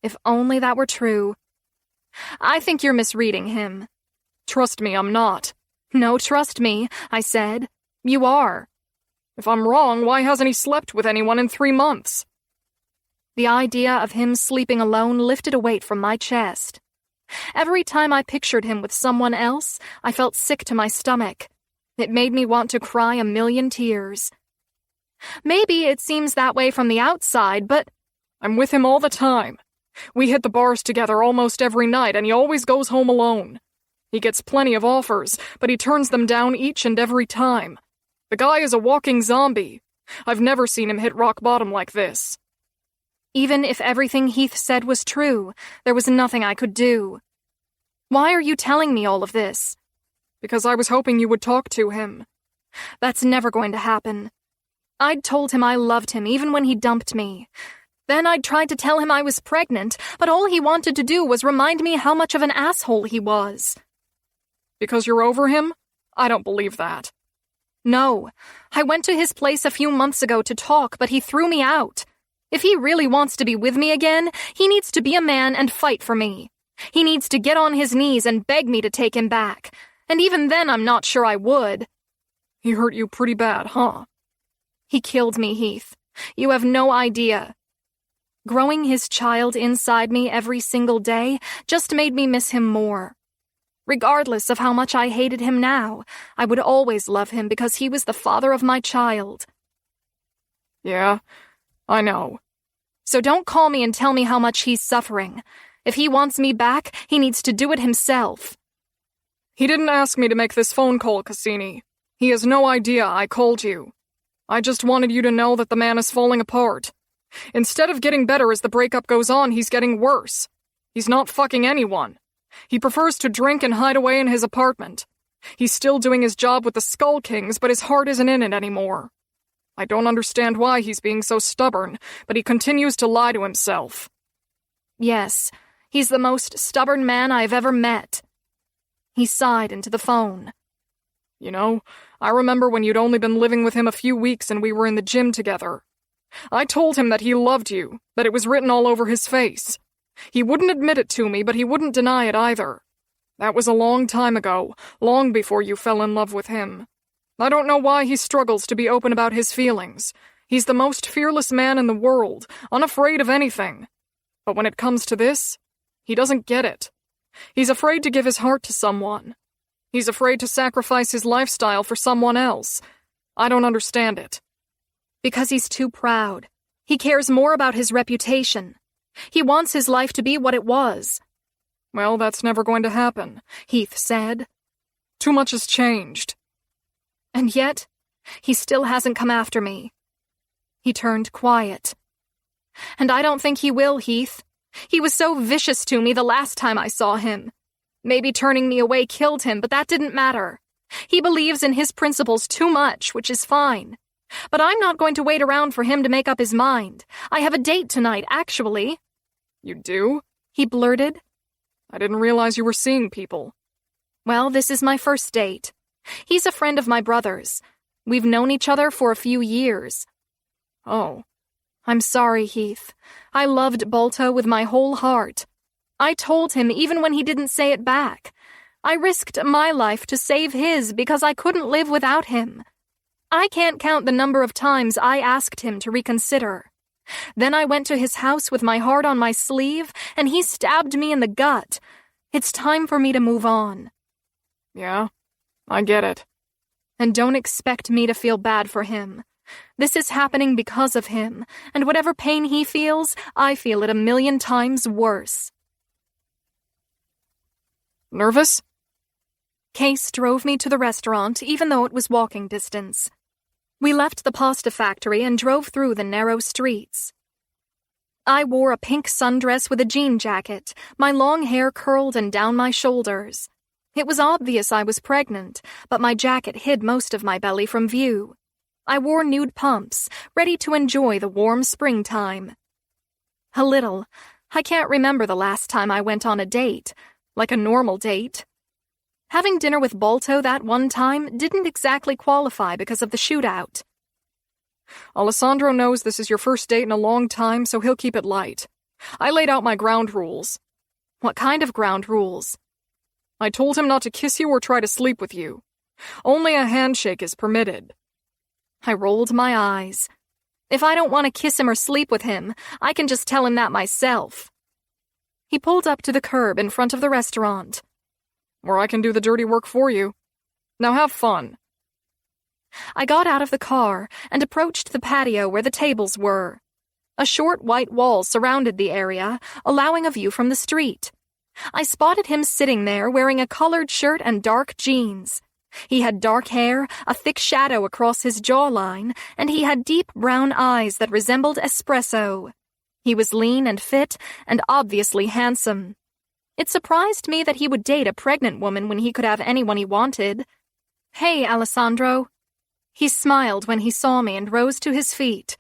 If only that were true. "I think you're misreading him." "Trust me, I'm not." "No, trust me," I said. "You are." "If I'm wrong, why hasn't he slept with anyone in 3 months?" The idea of him sleeping alone lifted a weight from my chest. Every time I pictured him with someone else, I felt sick to my stomach. It made me want to cry a million tears. Maybe it seems that way from the outside, but I'm with him all the time. We hit the bars together almost every night, and he always goes home alone. He gets plenty of offers, but he turns them down each and every time. The guy is a walking zombie. I've never seen him hit rock bottom like this." Even if everything Heath said was true, there was nothing I could do. "Why are you telling me all of this?" "Because I was hoping you would talk to him." "That's never going to happen. I'd told him I loved him even when he dumped me. Then I'd tried to tell him I was pregnant, but all he wanted to do was remind me how much of an asshole he was." "Because you're over him? I don't believe that." "No. I went to his place a few months ago to talk, but he threw me out. If he really wants to be with me again, he needs to be a man and fight for me. He needs to get on his knees and beg me to take him back. And even then I'm not sure I would." "He hurt you pretty bad, huh?" "He killed me, Heath. You have no idea. Growing his child inside me every single day just made me miss him more. Regardless of how much I hated him now, I would always love him because he was the father of my child." "Yeah, I know." "So don't call me and tell me how much he's suffering. If he wants me back, he needs to do it himself." "He didn't ask me to make this phone call, Cassini. He has no idea I called you. I just wanted you to know that the man is falling apart. Instead of getting better as the breakup goes on, he's getting worse. He's not fucking anyone. He prefers to drink and hide away in his apartment. He's still doing his job with the Skull Kings, but his heart isn't in it anymore. I don't understand why he's being so stubborn, but he continues to lie to himself." "Yes, he's the most stubborn man I've ever met." He sighed into the phone. "You know, I remember when you'd only been living with him a few weeks and we were in the gym together. I told him that he loved you, that it was written all over his face. He wouldn't admit it to me, but he wouldn't deny it either. That was a long time ago, long before you fell in love with him. I don't know why he struggles to be open about his feelings. He's the most fearless man in the world, unafraid of anything. But when it comes to this, he doesn't get it. He's afraid to give his heart to someone. He's afraid to sacrifice his lifestyle for someone else. I don't understand it." "Because he's too proud. He cares more about his reputation. He wants his life to be what it was." "Well, that's never going to happen," Heath said. "Too much has changed." "And yet, he still hasn't come after me." He turned quiet. "And I don't think he will, Heath. He was so vicious to me the last time I saw him. Maybe turning me away killed him, but that didn't matter. He believes in his principles too much, which is fine. But I'm not going to wait around for him to make up his mind. I have a date tonight, actually." "You do?" he blurted. "I didn't realize you were seeing people." "Well, this is my first date. He's a friend of my brother's. We've known each other for a few years." "Oh." "I'm sorry, Heath. I loved Bolto with my whole heart. I told him even when he didn't say it back. I risked my life to save his because I couldn't live without him. I can't count the number of times I asked him to reconsider. Then I went to his house with my heart on my sleeve, and he stabbed me in the gut. It's time for me to move on." "Yeah, I get it." And don't expect me to feel bad for him. This is happening because of him, and whatever pain he feels, I feel it 1,000,000 times worse. Nervous? Case drove me to the restaurant, even though it was walking distance. We left the pasta factory and drove through the narrow streets. I wore a pink sundress with a jean jacket, my long hair curled and down my shoulders. It was obvious I was pregnant, but my jacket hid most of my belly from view. I wore nude pumps, ready to enjoy the warm springtime. A little. I can't remember the last time I went on a date, like a normal date. Having dinner with Balto that one time didn't exactly qualify because of the shootout. Alessandro knows this is your first date in a long time, so he'll keep it light. I laid out my ground rules. What kind of ground rules? I told him not to kiss you or try to sleep with you. Only a handshake is permitted. I rolled my eyes. If I don't want to kiss him or sleep with him, I can just tell him that myself. He pulled up to the curb in front of the restaurant. Or I can do the dirty work for you. Now have fun. I got out of the car and approached the patio where the tables were. A short white wall surrounded the area, allowing a view from the street. I spotted him sitting there wearing a colored shirt and dark jeans. He had dark hair, a thick shadow across his jawline, and he had deep brown eyes that resembled espresso. He was lean and fit, and obviously handsome. It surprised me that he would date a pregnant woman when he could have anyone he wanted. "Hey, Alessandro." He smiled when he saw me and rose to his feet.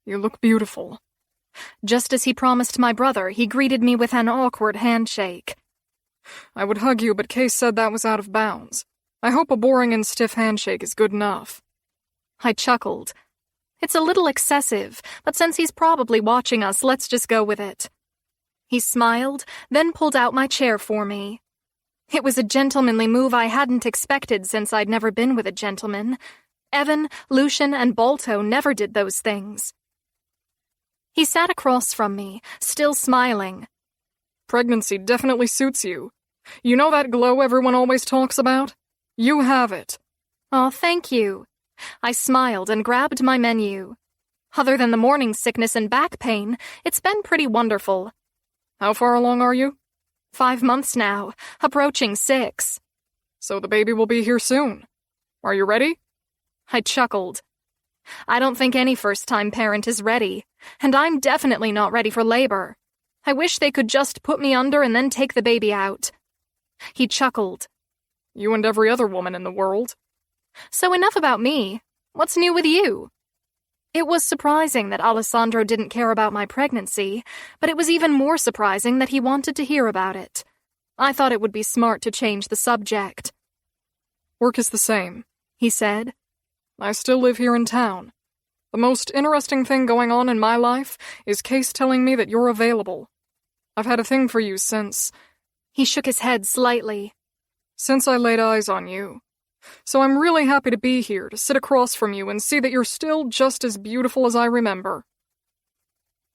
"You look beautiful." Just as he promised my brother, he greeted me with an awkward handshake. "I would hug you, but Case said that was out of bounds. I hope a boring and stiff handshake is good enough." I chuckled. It's a little excessive, but since he's probably watching us, let's just go with it. He smiled, then pulled out my chair for me. It was a gentlemanly move I hadn't expected since I'd never been with a gentleman. Evan, Lucian, and Balto never did those things. He sat across from me, still smiling. "Pregnancy definitely suits you. You know that glow everyone always talks about? You have it." "Aw, thank you." I smiled and grabbed my menu. Other than the morning sickness and back pain, it's been pretty wonderful. "How far along are you?" 5 months now, approaching 6. "So the baby will be here soon. Are you ready?" I chuckled. I don't think any first-time parent is ready, and I'm definitely not ready for labor. I wish they could just put me under and then take the baby out. He chuckled. "You and every other woman in the world." "So enough about me. What's new with you?" It was surprising that Alessandro didn't care about my pregnancy, but it was even more surprising that he wanted to hear about it. I thought it would be smart to change the subject. "Work is the same," he said. "I still live here in town. The most interesting thing going on in my life is Case telling me that you're available. I've had a thing for you since—" He shook his head slightly. "Since I laid eyes on you. So I'm really happy to be here, to sit across from you and see that you're still just as beautiful as I remember."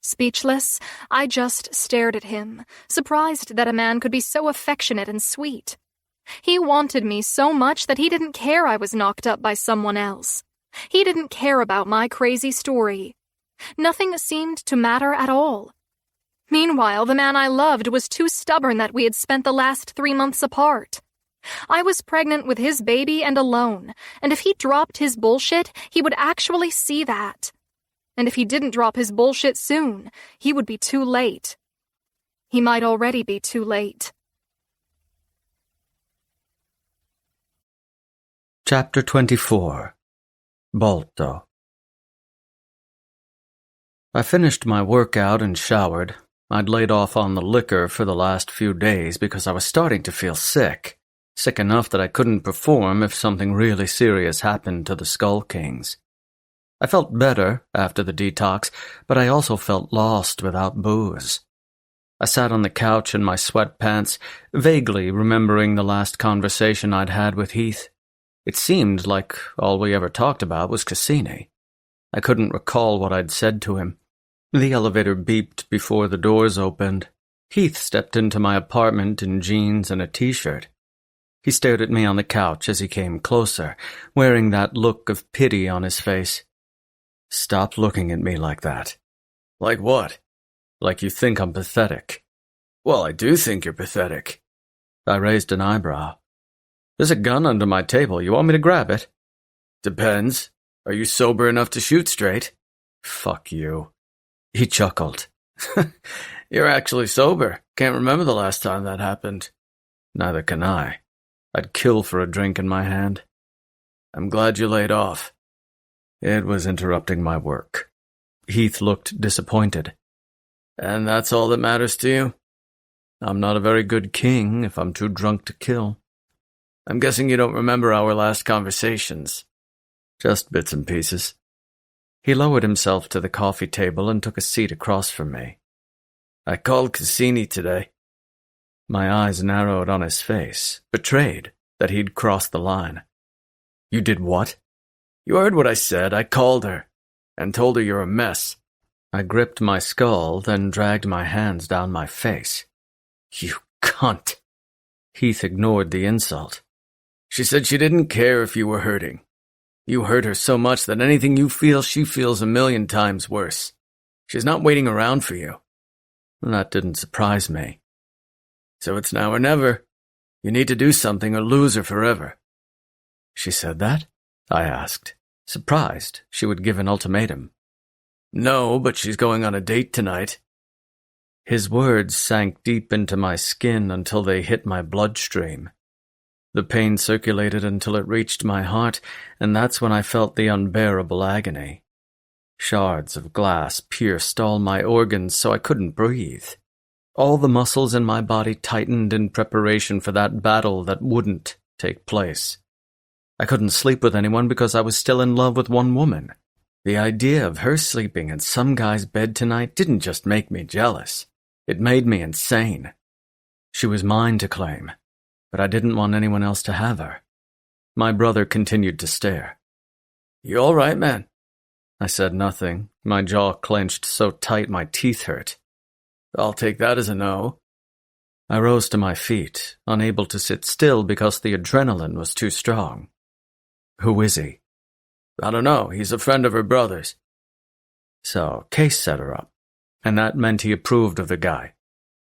Speechless, I just stared at him, surprised that a man could be so affectionate and sweet. He wanted me so much that he didn't care I was knocked up by someone else. He didn't care about my crazy story. Nothing seemed to matter at all. Meanwhile, the man I loved was too stubborn that we had spent the last 3 months apart. I was pregnant with his baby and alone, and if he dropped his bullshit, he would actually see that. And if he didn't drop his bullshit soon, he would be too late. He might already be too late. Chapter 24. Balto. I finished my workout and showered. I'd laid off on the liquor for the last few days because I was starting to feel sick. Sick enough that I couldn't perform if something really serious happened to the Skull Kings. I felt better after the detox, but I also felt lost without booze. I sat on the couch in my sweatpants, vaguely remembering the last conversation I'd had with Heath. It seemed like all we ever talked about was Cassini. I couldn't recall what I'd said to him. The elevator beeped before the doors opened. Heath stepped into my apartment in jeans and a t-shirt. He stared at me on the couch as he came closer, wearing that look of pity on his face. Stop looking at me like that. Like what? Like you think I'm pathetic. Well, I do think you're pathetic. I raised an eyebrow. There's a gun under my table. You want me to grab it? Depends. Are you sober enough to shoot straight? Fuck you. He chuckled. You're actually sober. Can't remember the last time that happened. Neither can I. I'd kill for a drink in my hand. I'm glad you laid off. It was interrupting my work. Heath looked disappointed. And that's all that matters to you? I'm not a very good king if I'm too drunk to kill. I'm guessing you don't remember our last conversations. Just bits and pieces. He lowered himself to the coffee table and took a seat across from me. I called Cassini today. My eyes narrowed on his face, betrayed that he'd crossed the line. You did what? You heard what I said. I called her and told her you're a mess. I gripped my skull, then dragged my hands down my face. You cunt. Heath ignored the insult. She said she didn't care if you were hurting. You hurt her so much that anything you feel, she feels 1,000,000 times worse. She's not waiting around for you. That didn't surprise me. So it's now or never. You need to do something or lose her forever. She said that? I asked, surprised she would give an ultimatum. No, but she's going on a date tonight. His words sank deep into my skin until they hit my bloodstream. The pain circulated until it reached my heart, and that's when I felt the unbearable agony. Shards of glass pierced all my organs so I couldn't breathe. All the muscles in my body tightened in preparation for that battle that wouldn't take place. I couldn't sleep with anyone because I was still in love with one woman. The idea of her sleeping in some guy's bed tonight didn't just make me jealous. It made me insane. She was mine to claim, but I didn't want anyone else to have her. My brother continued to stare. You all right, man? I said nothing. My jaw clenched so tight my teeth hurt. I'll take that as a no. I rose to my feet, unable to sit still because the adrenaline was too strong. Who is he? I don't know. He's a friend of her brother's. So, Case set her up, and that meant he approved of the guy.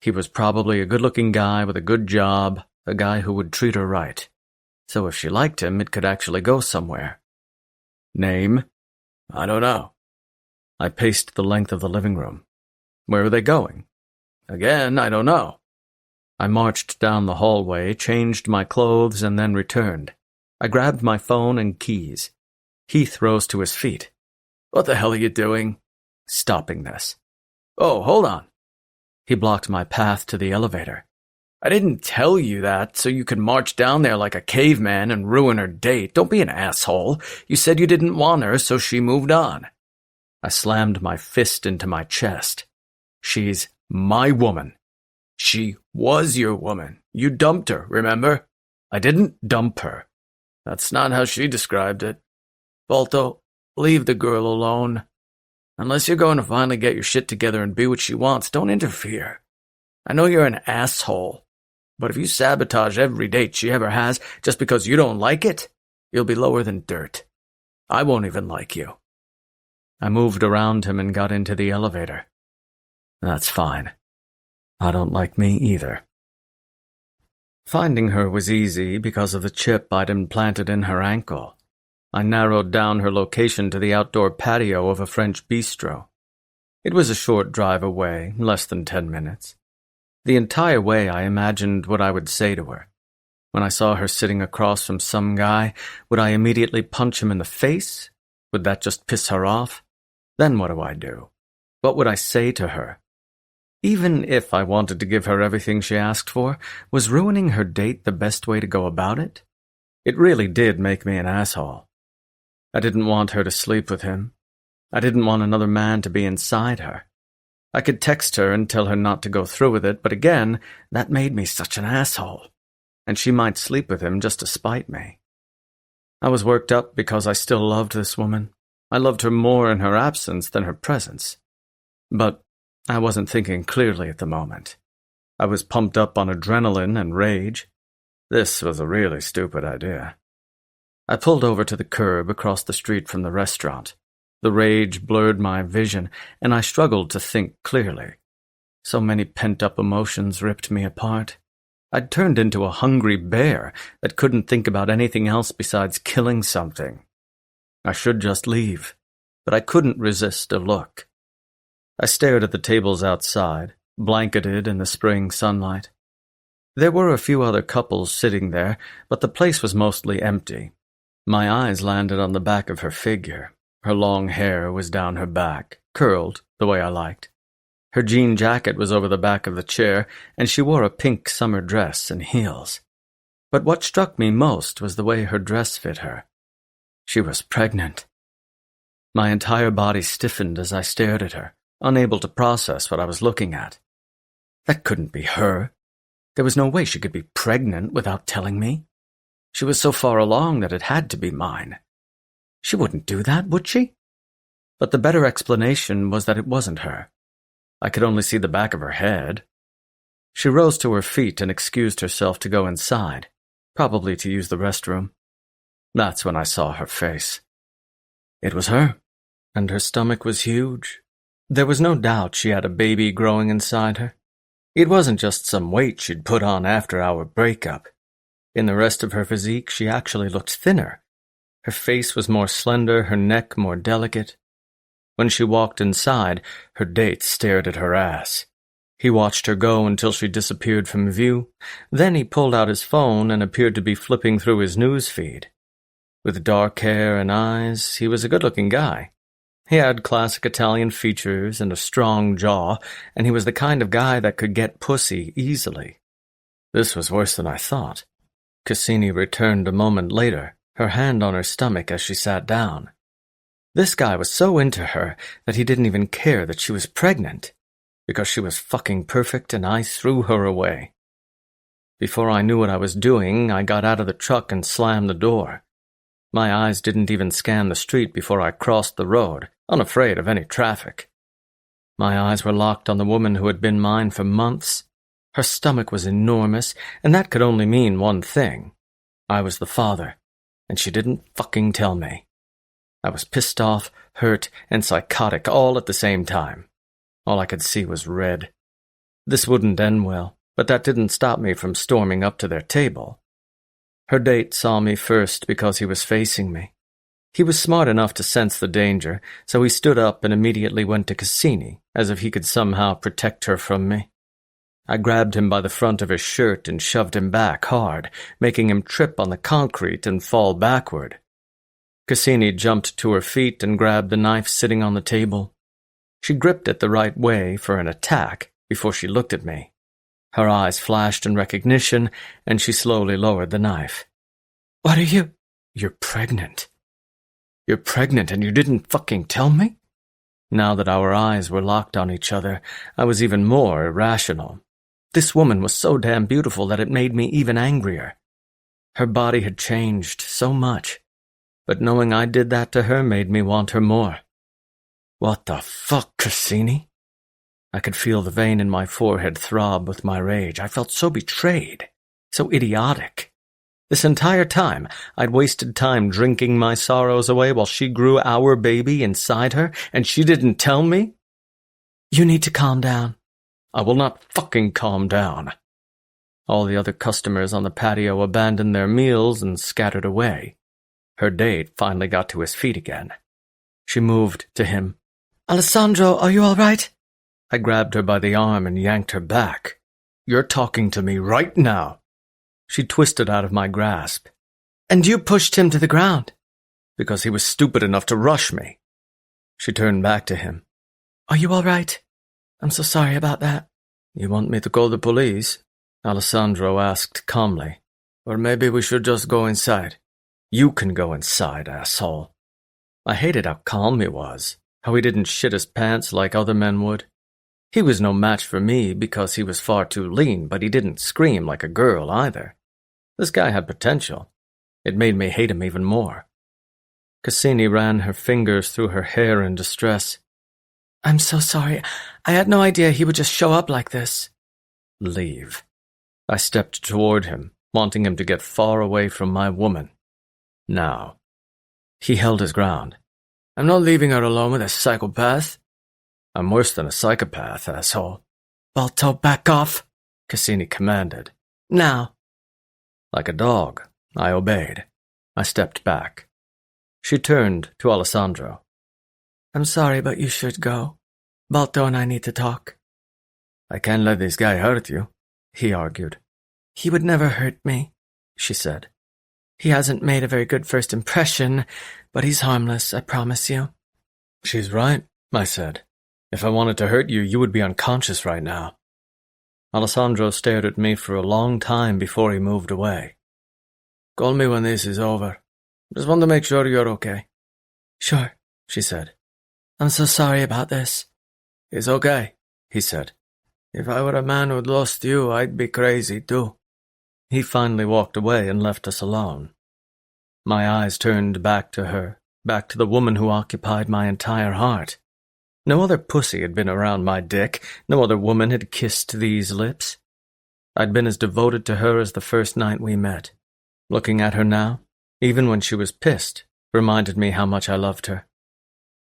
He was probably a good-looking guy with a good job, a guy who would treat her right. So if she liked him, it could actually go somewhere. Name? I don't know. I paced the length of the living room. Where were they going? Again, I don't know. I marched down the hallway, changed my clothes, and then returned. I grabbed my phone and keys. Heath rose to his feet. What the hell are you doing? Stopping this. Oh, hold on. He blocked my path to the elevator. I didn't tell you that so you could march down there like a caveman and ruin her date. Don't be an asshole. You said you didn't want her, so she moved on. I slammed my fist into my chest. She's my woman. She was your woman. You dumped her, remember? I didn't dump her. That's not how she described it. Balto, leave the girl alone. Unless you're going to finally get your shit together and be what she wants, don't interfere. I know you're an asshole, but if you sabotage every date she ever has just because you don't like it, you'll be lower than dirt. I won't even like you. I moved around him and got into the elevator. That's fine. I don't like me either. Finding her was easy because of the chip I'd implanted in her ankle. I narrowed down her location to the outdoor patio of a French bistro. It was a short drive away, less than 10 minutes. The entire way I imagined what I would say to her. When I saw her sitting across from some guy, would I immediately punch him in the face? Would that just piss her off? Then what do I do? What would I say to her? Even if I wanted to give her everything she asked for, was ruining her date the best way to go about it? It really did make me an asshole. I didn't want her to sleep with him. I didn't want another man to be inside her. I could text her and tell her not to go through with it, but again, that made me such an asshole. And she might sleep with him just to spite me. I was worked up because I still loved this woman. I loved her more in her absence than her presence. But I wasn't thinking clearly at the moment. I was pumped up on adrenaline and rage. This was a really stupid idea. I pulled over to the curb across the street from the restaurant. The rage blurred my vision, and I struggled to think clearly. So many pent-up emotions ripped me apart. I'd turned into a hungry bear that couldn't think about anything else besides killing something. I should just leave, but I couldn't resist a look. I stared at the tables outside, blanketed in the spring sunlight. There were a few other couples sitting there, but the place was mostly empty. My eyes landed on the back of her figure. Her long hair was down her back, curled the way I liked. Her jean jacket was over the back of the chair, and she wore a pink summer dress and heels. But what struck me most was the way her dress fit her. She was pregnant. My entire body stiffened as I stared at her, unable to process what I was looking at. That couldn't be her. There was no way she could be pregnant without telling me. She was so far along that it had to be mine. She wouldn't do that, would she? But the better explanation was that it wasn't her. I could only see the back of her head. She rose to her feet and excused herself to go inside, probably to use the restroom. That's when I saw her face. It was her, and her stomach was huge. There was no doubt she had a baby growing inside her. It wasn't just some weight she'd put on after our breakup. In the rest of her physique, she actually looked thinner. Her face was more slender, her neck more delicate. When she walked inside, her date stared at her ass. He watched her go until she disappeared from view. Then he pulled out his phone and appeared to be flipping through his news feed. With dark hair and eyes, he was a good-looking guy. He had classic Italian features and a strong jaw, and he was the kind of guy that could get pussy easily. This was worse than I thought. Cassini returned a moment later, her hand on her stomach as she sat down. This guy was so into her that he didn't even care that she was pregnant, because she was fucking perfect and I threw her away. Before I knew what I was doing, I got out of the truck and slammed the door. My eyes didn't even scan the street before I crossed the road, unafraid of any traffic. My eyes were locked on the woman who had been mine for months. Her stomach was enormous, and that could only mean one thing. I was the father, and she didn't fucking tell me. I was pissed off, hurt, and psychotic all at the same time. All I could see was red. This wouldn't end well, but that didn't stop me from storming up to their table. Her date saw me first because he was facing me. He was smart enough to sense the danger, so he stood up and immediately went to Cassini, as if he could somehow protect her from me. I grabbed him by the front of his shirt and shoved him back hard, making him trip on the concrete and fall backward. Cassini jumped to her feet and grabbed the knife sitting on the table. She gripped it the right way for an attack before she looked at me. Her eyes flashed in recognition, and she slowly lowered the knife. "What are you? You're pregnant. You're pregnant and you didn't fucking tell me?" Now that our eyes were locked on each other, I was even more irrational. This woman was so damn beautiful that it made me even angrier. Her body had changed so much, but knowing I did that to her made me want her more. What the fuck, Cassini? I could feel the vein in my forehead throb with my rage. I felt so betrayed, so idiotic. This entire time, I'd wasted time drinking my sorrows away while she grew our baby inside her, and she didn't tell me? You need to calm down. I will not fucking calm down. All the other customers on the patio abandoned their meals and scattered away. Her date finally got to his feet again. She moved to him. Alessandro, are you all right? I grabbed her by the arm and yanked her back. You're talking to me right now. She twisted out of my grasp. And you pushed him to the ground? Because he was stupid enough to rush me. She turned back to him. Are you all right? I'm so sorry about that. You want me to call the police? Alessandro asked calmly. Or maybe we should just go inside. You can go inside, asshole. I hated how calm he was, how he didn't shit his pants like other men would. He was no match for me because he was far too lean, but he didn't scream like a girl either. This guy had potential. It made me hate him even more. Cassini ran her fingers through her hair in distress. I'm so sorry. I had no idea he would just show up like this. Leave. I stepped toward him, wanting him to get far away from my woman. Now, he held his ground. I'm not leaving her alone with a psychopath. I'm worse than a psychopath, asshole. Balto, back off, Cassini commanded. now. Like a dog, I obeyed. I stepped back. She turned to Alessandro. I'm sorry, but you should go. Balto and I need to talk. I can't let this guy hurt you, he argued. He would never hurt me, she said. He hasn't made a very good first impression, but he's harmless, I promise you. She's right, I said. If I wanted to hurt you, you would be unconscious right now. Alessandro stared at me for a long time before he moved away. Call me when this is over. Just want to make sure you're okay. Sure, she said. I'm so sorry about this. It's okay, he said. If I were a man who'd lost you, I'd be crazy too. He finally walked away and left us alone. My eyes turned back to her, back to the woman who occupied my entire heart. No other pussy had been around my dick, no other woman had kissed these lips. I'd been as devoted to her as the first night we met. Looking at her now, even when she was pissed, reminded me how much I loved her.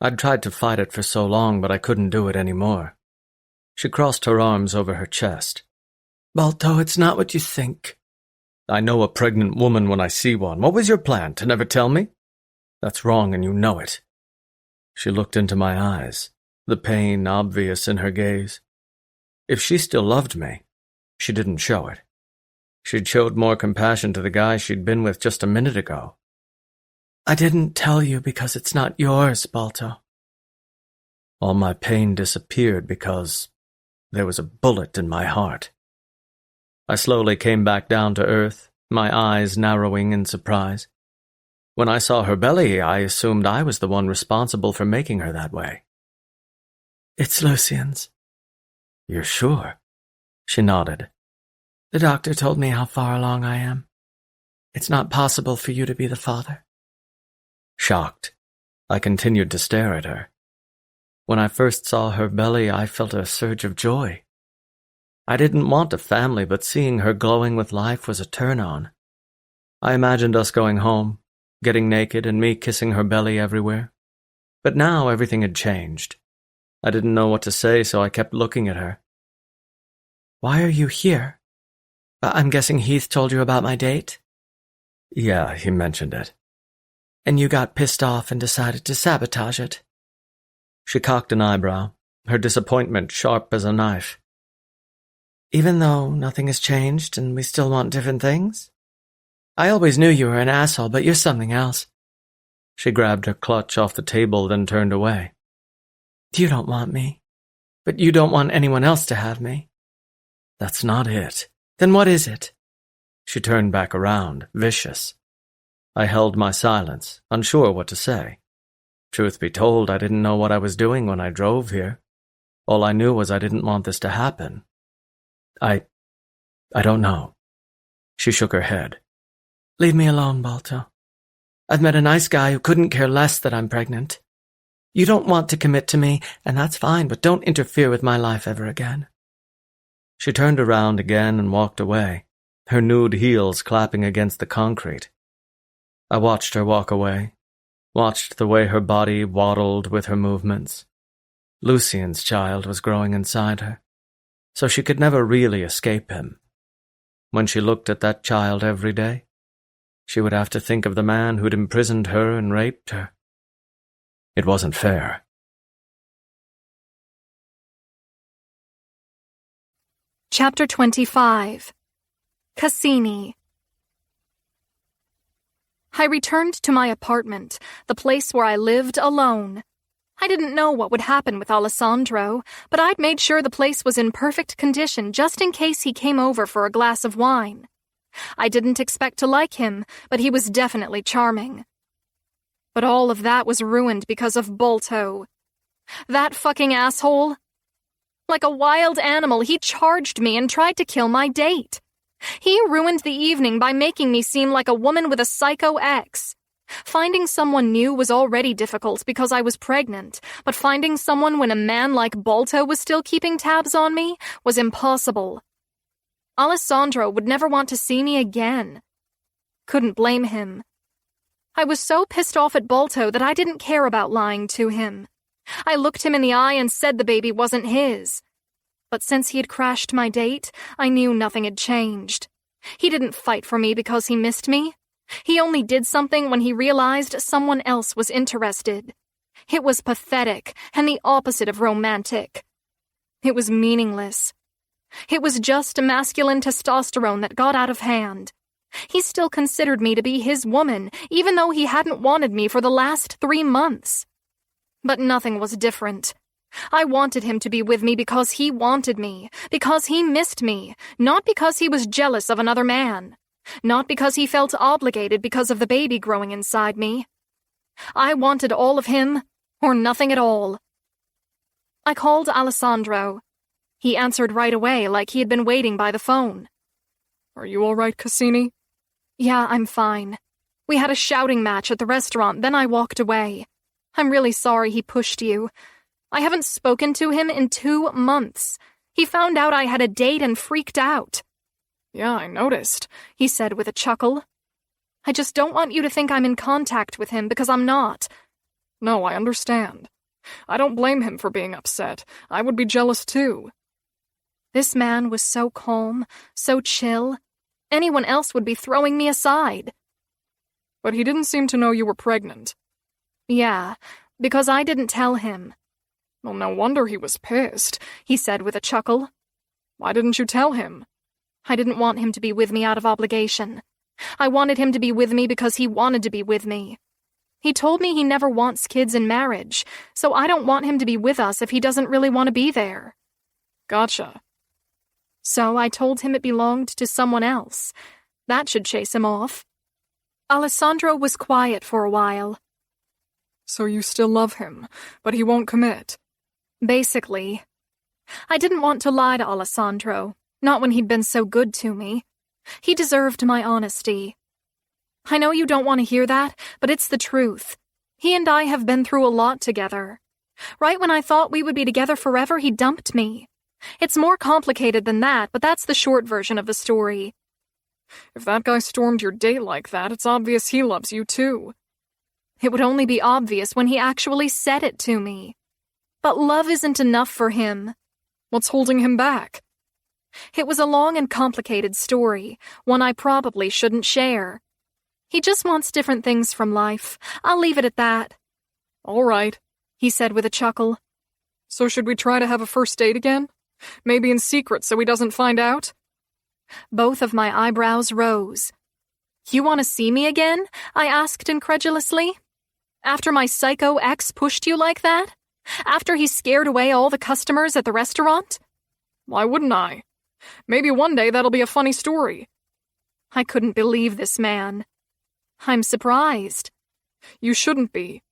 I'd tried to fight it for so long, but I couldn't do it anymore. She crossed her arms over her chest. Balto, it's not what you think. I know a pregnant woman when I see one. What was your plan, to never tell me? That's wrong, and you know it. She looked into my eyes, the pain obvious in her gaze. If she still loved me, she didn't show it. She'd showed more compassion to the guy she'd been with just a minute ago. I didn't tell you because it's not yours, Balto. All my pain disappeared because there was a bullet in my heart. I slowly came back down to earth, my eyes narrowing in surprise. When I saw her belly, I assumed I was the one responsible for making her that way. It's Lucian's. You're sure? She nodded. The doctor told me how far along I am. It's not possible for you to be the father. Shocked, I continued to stare at her. When I first saw her belly, I felt a surge of joy. I didn't want a family, but seeing her glowing with life was a turn-on. I imagined us going home, getting naked, and me kissing her belly everywhere. But now everything had changed. I didn't know what to say, so I kept looking at her. Why are you here? I'm guessing Heath told you about my date? Yeah, he mentioned it. And you got pissed off and decided to sabotage it. She cocked an eyebrow, her disappointment sharp as a knife. Even though nothing has changed and we still want different things? I always knew you were an asshole, but you're something else. She grabbed her clutch off the table, then turned away. You don't want me, but you don't want anyone else to have me. That's not it. Then what is it? She turned back around, vicious. I held my silence, unsure what to say. Truth be told, I didn't know what I was doing when I drove here. All I knew was I didn't want this to happen. I don't know. She shook her head. Leave me alone, Balto. I've met a nice guy who couldn't care less that I'm pregnant. You don't want to commit to me, and that's fine, but don't interfere with my life ever again. She turned around again and walked away, her nude heels clapping against the concrete. I watched her walk away, watched the way her body waddled with her movements. Lucian's child was growing inside her, so she could never really escape him. When she looked at that child every day, she would have to think of the man who'd imprisoned her and raped her. It wasn't fair. Chapter 25. Cassini. I returned to my apartment, the place where I lived alone. I didn't know what would happen with Alessandro, but I'd made sure the place was in perfect condition just in case he came over for a glass of wine. I didn't expect to like him, but he was definitely charming. But all of that was ruined because of Balto. That fucking asshole. Like a wild animal, he charged me and tried to kill my date. He ruined the evening by making me seem like a woman with a psycho ex. Finding someone new was already difficult because I was pregnant, but finding someone when a man like Balto was still keeping tabs on me was impossible. Alessandro would never want to see me again. Couldn't blame him. I was so pissed off at Balto that I didn't care about lying to him. I looked him in the eye and said the baby wasn't his. But since he had crashed my date, I knew nothing had changed. He didn't fight for me because he missed me. He only did something when he realized someone else was interested. It was pathetic and the opposite of romantic. It was meaningless. It was just masculine testosterone that got out of hand. He still considered me to be his woman, even though he hadn't wanted me for the last 3 months. But nothing was different. I wanted him to be with me because he wanted me, because he missed me, not because he was jealous of another man, not because he felt obligated because of the baby growing inside me. I wanted all of him, or nothing at all. I called Alessandro. He answered right away like he had been waiting by the phone. Are you all right, Cassini? Yeah, I'm fine. We had a shouting match at the restaurant, then I walked away. I'm really sorry he pushed you. I haven't spoken to him in 2 months. He found out I had a date and freaked out. Yeah, I noticed, he said with a chuckle. I just don't want you to think I'm in contact with him because I'm not. No, I understand. I don't blame him for being upset. I would be jealous too. This man was so calm, so chill. Anyone else would be throwing me aside. But he didn't seem to know you were pregnant. Yeah, because I didn't tell him. Well, no wonder he was pissed, he said with a chuckle. Why didn't you tell him? I didn't want him to be with me out of obligation. I wanted him to be with me because he wanted to be with me. He told me he never wants kids in marriage, so I don't want him to be with us if he doesn't really want to be there. Gotcha. So I told him it belonged to someone else. That should chase him off. Alessandro was quiet for a while. So you still love him, but he won't commit? Basically. I didn't want to lie to Alessandro, not when he'd been so good to me. He deserved my honesty. I know you don't want to hear that, but it's the truth. He and I have been through a lot together. Right when I thought we would be together forever, he dumped me. It's more complicated than that, but that's the short version of the story. If that guy stormed your date like that, it's obvious he loves you too. It would only be obvious when he actually said it to me. But love isn't enough for him. What's holding him back? It was a long and complicated story, one I probably shouldn't share. He just wants different things from life. I'll leave it at that. All right, he said with a chuckle. So should we try to have a first date again? Maybe in secret so he doesn't find out? Both of my eyebrows rose. You want to see me again? I asked incredulously. After my psycho ex pushed you like that? After he scared away all the customers at the restaurant? Why wouldn't I? Maybe one day that'll be a funny story. I couldn't believe this man. I'm surprised. You shouldn't be.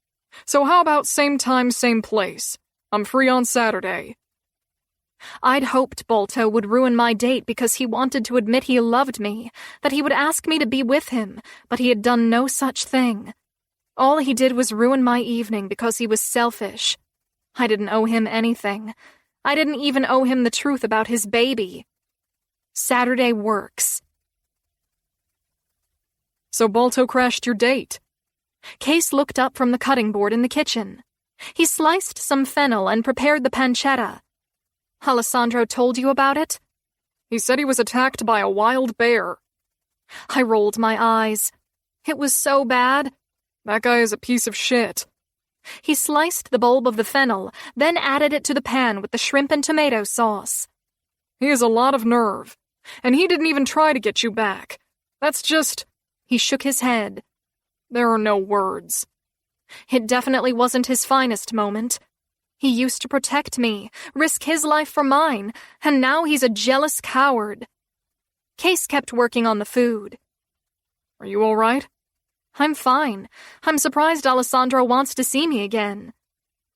So how about same time, same place? I'm free on Saturday. I'd hoped Balto would ruin my date because he wanted to admit he loved me, that he would ask me to be with him, but he had done no such thing. All he did was ruin my evening because he was selfish. I didn't owe him anything. I didn't even owe him the truth about his baby. Saturday works. So Balto crashed your date? Case looked up from the cutting board in the kitchen. He sliced some fennel and prepared the pancetta. Alessandro told you about it? He said he was attacked by a wild bear. I rolled my eyes. It was so bad. That guy is a piece of shit. He sliced the bulb of the fennel, then added it to the pan with the shrimp and tomato sauce. He has a lot of nerve, and he didn't even try to get you back. That's just... He shook his head. There are no words. It definitely wasn't his finest moment. He used to protect me, risk his life for mine, and now he's a jealous coward. Case kept working on the food. Are you all right? I'm fine. I'm surprised Alessandro wants to see me again.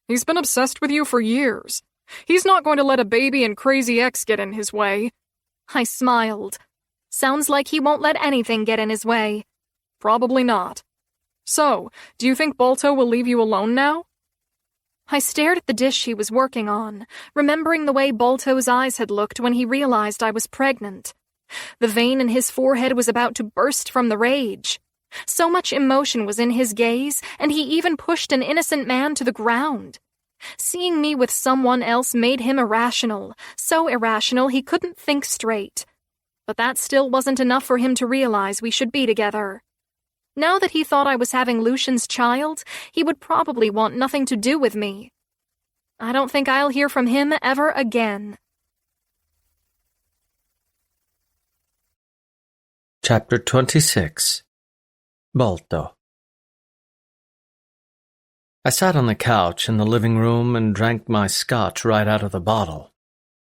He's been obsessed with you for years. He's not going to let a baby and crazy ex get in his way. I smiled. Sounds like he won't let anything get in his way. Probably not. So, do you think Balto will leave you alone now? I stared at the dish he was working on, remembering the way Balto's eyes had looked when he realized I was pregnant. The vein in his forehead was about to burst from the rage. So much emotion was in his gaze, and he even pushed an innocent man to the ground. Seeing me with someone else made him irrational, so irrational he couldn't think straight. But that still wasn't enough for him to realize we should be together. Now that he thought I was having Lucian's child, he would probably want nothing to do with me. I don't think I'll hear from him ever again. Chapter 26. Balto. I sat on the couch in the living room and drank my scotch right out of the bottle.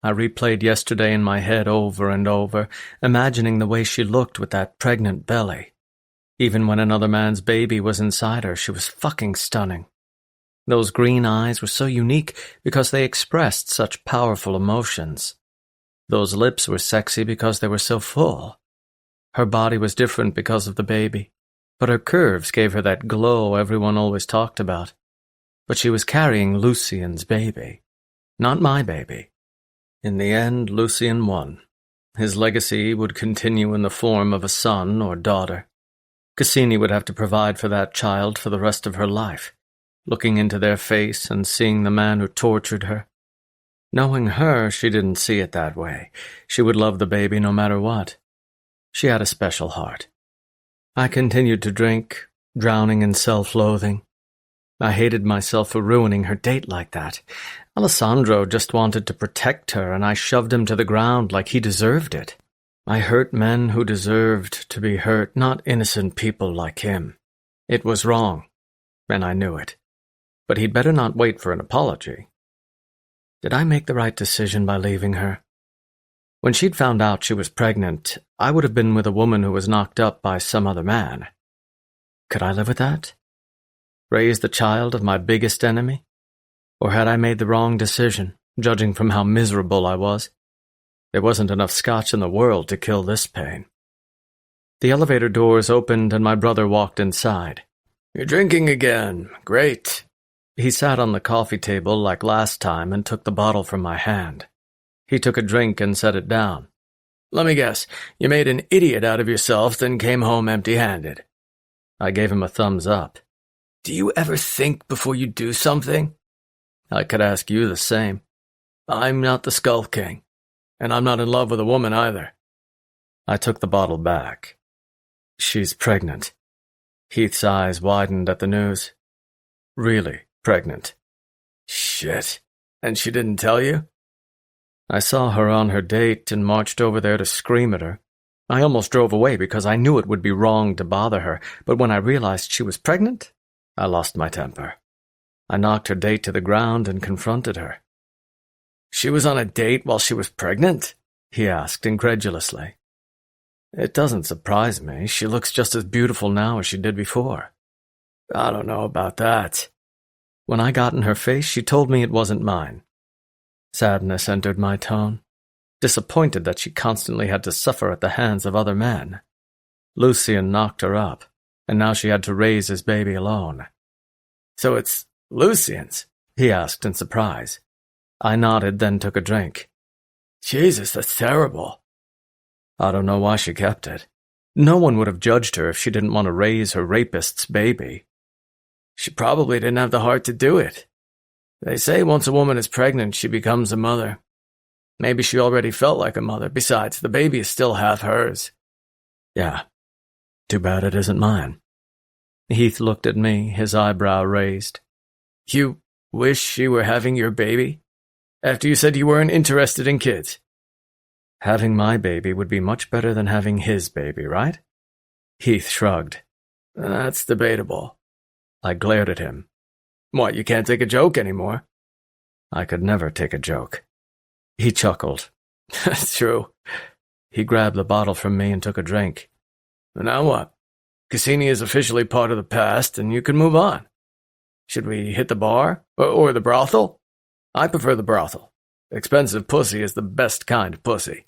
I replayed yesterday in my head over and over, imagining the way she looked with that pregnant belly. Even when another man's baby was inside her, she was fucking stunning. Those green eyes were so unique because they expressed such powerful emotions. Those lips were sexy because they were so full. Her body was different because of the baby, but her curves gave her that glow everyone always talked about. But she was carrying Lucian's baby, not my baby. In the end, Lucian won. His legacy would continue in the form of a son or daughter. Cassini would have to provide for that child for the rest of her life, looking into their face and seeing the man who tortured her. Knowing her, she didn't see it that way. She would love the baby no matter what. She had a special heart. I continued to drink, drowning in self-loathing. I hated myself for ruining her date like that. Alessandro just wanted to protect her, and I shoved him to the ground like he deserved it. I hurt men who deserved to be hurt, not innocent people like him. It was wrong, and I knew it. But he'd better not wait for an apology. Did I make the right decision by leaving her? When she'd found out she was pregnant, I would have been with a woman who was knocked up by some other man. Could I live with that? Raise the child of my biggest enemy? Or had I made the wrong decision, judging from how miserable I was? There wasn't enough scotch in the world to kill this pain. The elevator doors opened and my brother walked inside. "You're drinking again. Great." He sat on the coffee table like last time and took the bottle from my hand. He took a drink and set it down. "Let me guess, you made an idiot out of yourself, then came home empty-handed." I gave him a thumbs up. "Do you ever think before you do something?" I could ask you the same. I'm not the Skull King, and I'm not in love with a woman either. I took the bottle back. She's pregnant. Heath's eyes widened at the news. Really pregnant. Shit. And she didn't tell you? I saw her on her date and marched over there to scream at her. I almost drove away because I knew it would be wrong to bother her, but when I realized she was pregnant, I lost my temper. I knocked her date to the ground and confronted her. "She was on a date while she was pregnant?" he asked incredulously. "It doesn't surprise me. She looks just as beautiful now as she did before." "I don't know about that." When I got in her face, she told me it wasn't mine. Sadness entered my tone, disappointed that she constantly had to suffer at the hands of other men. Lucian knocked her up, and now she had to raise his baby alone. "So it's Lucian's?" he asked in surprise. I nodded, then took a drink. "Jesus, that's terrible." I don't know why she kept it. No one would have judged her if she didn't want to raise her rapist's baby. She probably didn't have the heart to do it. They say once a woman is pregnant, she becomes a mother. Maybe she already felt like a mother. Besides, the baby is still half hers. Yeah. Too bad it isn't mine. Heath looked at me, his eyebrow raised. "You wish she were having your baby? After you said you weren't interested in kids?" Having my baby would be much better than having his baby, right? Heath shrugged. "That's debatable." I glared at him. "What, you can't take a joke anymore?" I could never take a joke. He chuckled. "That's true." He grabbed the bottle from me and took a drink. "Now what? Cassini is officially part of the past, and you can move on. Should we hit the bar? Or the brothel? I prefer the brothel. Expensive pussy is the best kind of pussy."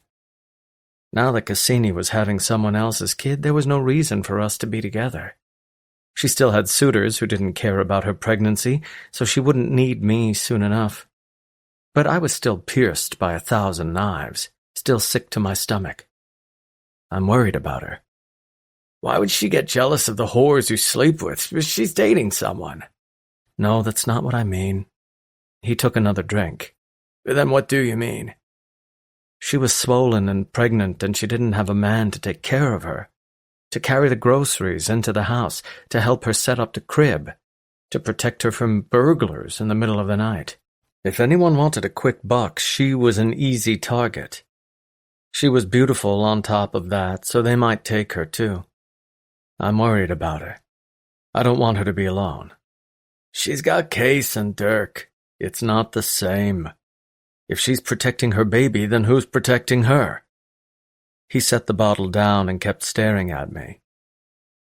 Now that Cassini was having someone else's kid, there was no reason for us to be together. She still had suitors who didn't care about her pregnancy, so she wouldn't need me soon enough. But I was still pierced by 1,000 knives, still sick to my stomach. I'm worried about her. Why would she get jealous of the whores you sleep with? She's dating someone. No, that's not what I mean. He took another drink. Then what do you mean? She was swollen and pregnant, and she didn't have a man to take care of her, to carry the groceries into the house, to help her set up the crib, to protect her from burglars in the middle of the night. If anyone wanted a quick buck, she was an easy target. She was beautiful on top of that, so they might take her too. I'm worried about her. I don't want her to be alone. She's got Case and Dirk. It's not the same. If she's protecting her baby, then who's protecting her? He set the bottle down and kept staring at me.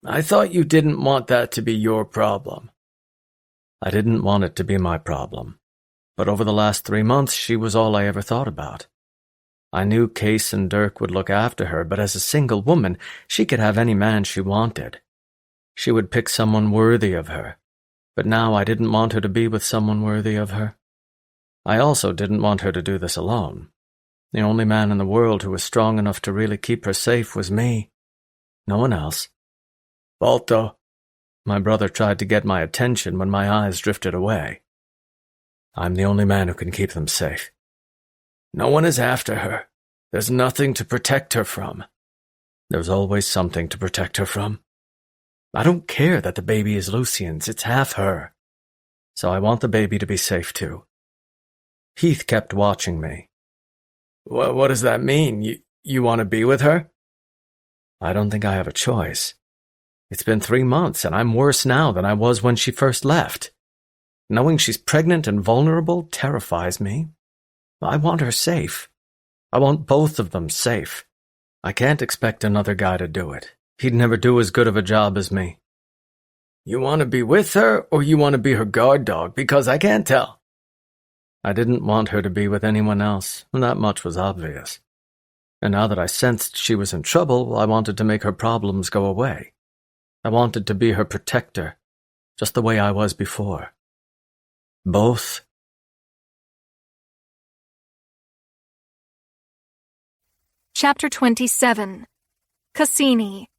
I thought you didn't want that to be your problem. I didn't want it to be my problem. But over the last 3 months, she was all I ever thought about. I knew Case and Dirk would look after her, but as a single woman, she could have any man she wanted. She would pick someone worthy of her. But now I didn't want her to be with someone worthy of her. I also didn't want her to do this alone. The only man in the world who was strong enough to really keep her safe was me. No one else. Balto. My brother tried to get my attention when my eyes drifted away. I'm the only man who can keep them safe. No one is after her. There's nothing to protect her from. There's always something to protect her from. I don't care that the baby is Lucien's, it's half her. So I want the baby to be safe too. Heath kept watching me. What does that mean? You want to be with her? I don't think I have a choice. It's been 3 months, and I'm worse now than I was when she first left. Knowing she's pregnant and vulnerable terrifies me. I want her safe. I want both of them safe. I can't expect another guy to do it. He'd never do as good of a job as me. You want to be with her, or you want to be her guard dog? Because I can't tell. I didn't want her to be with anyone else, and that much was obvious. And now that I sensed she was in trouble, I wanted to make her problems go away. I wanted to be her protector, just the way I was before. Both. Chapter 27. Cassini.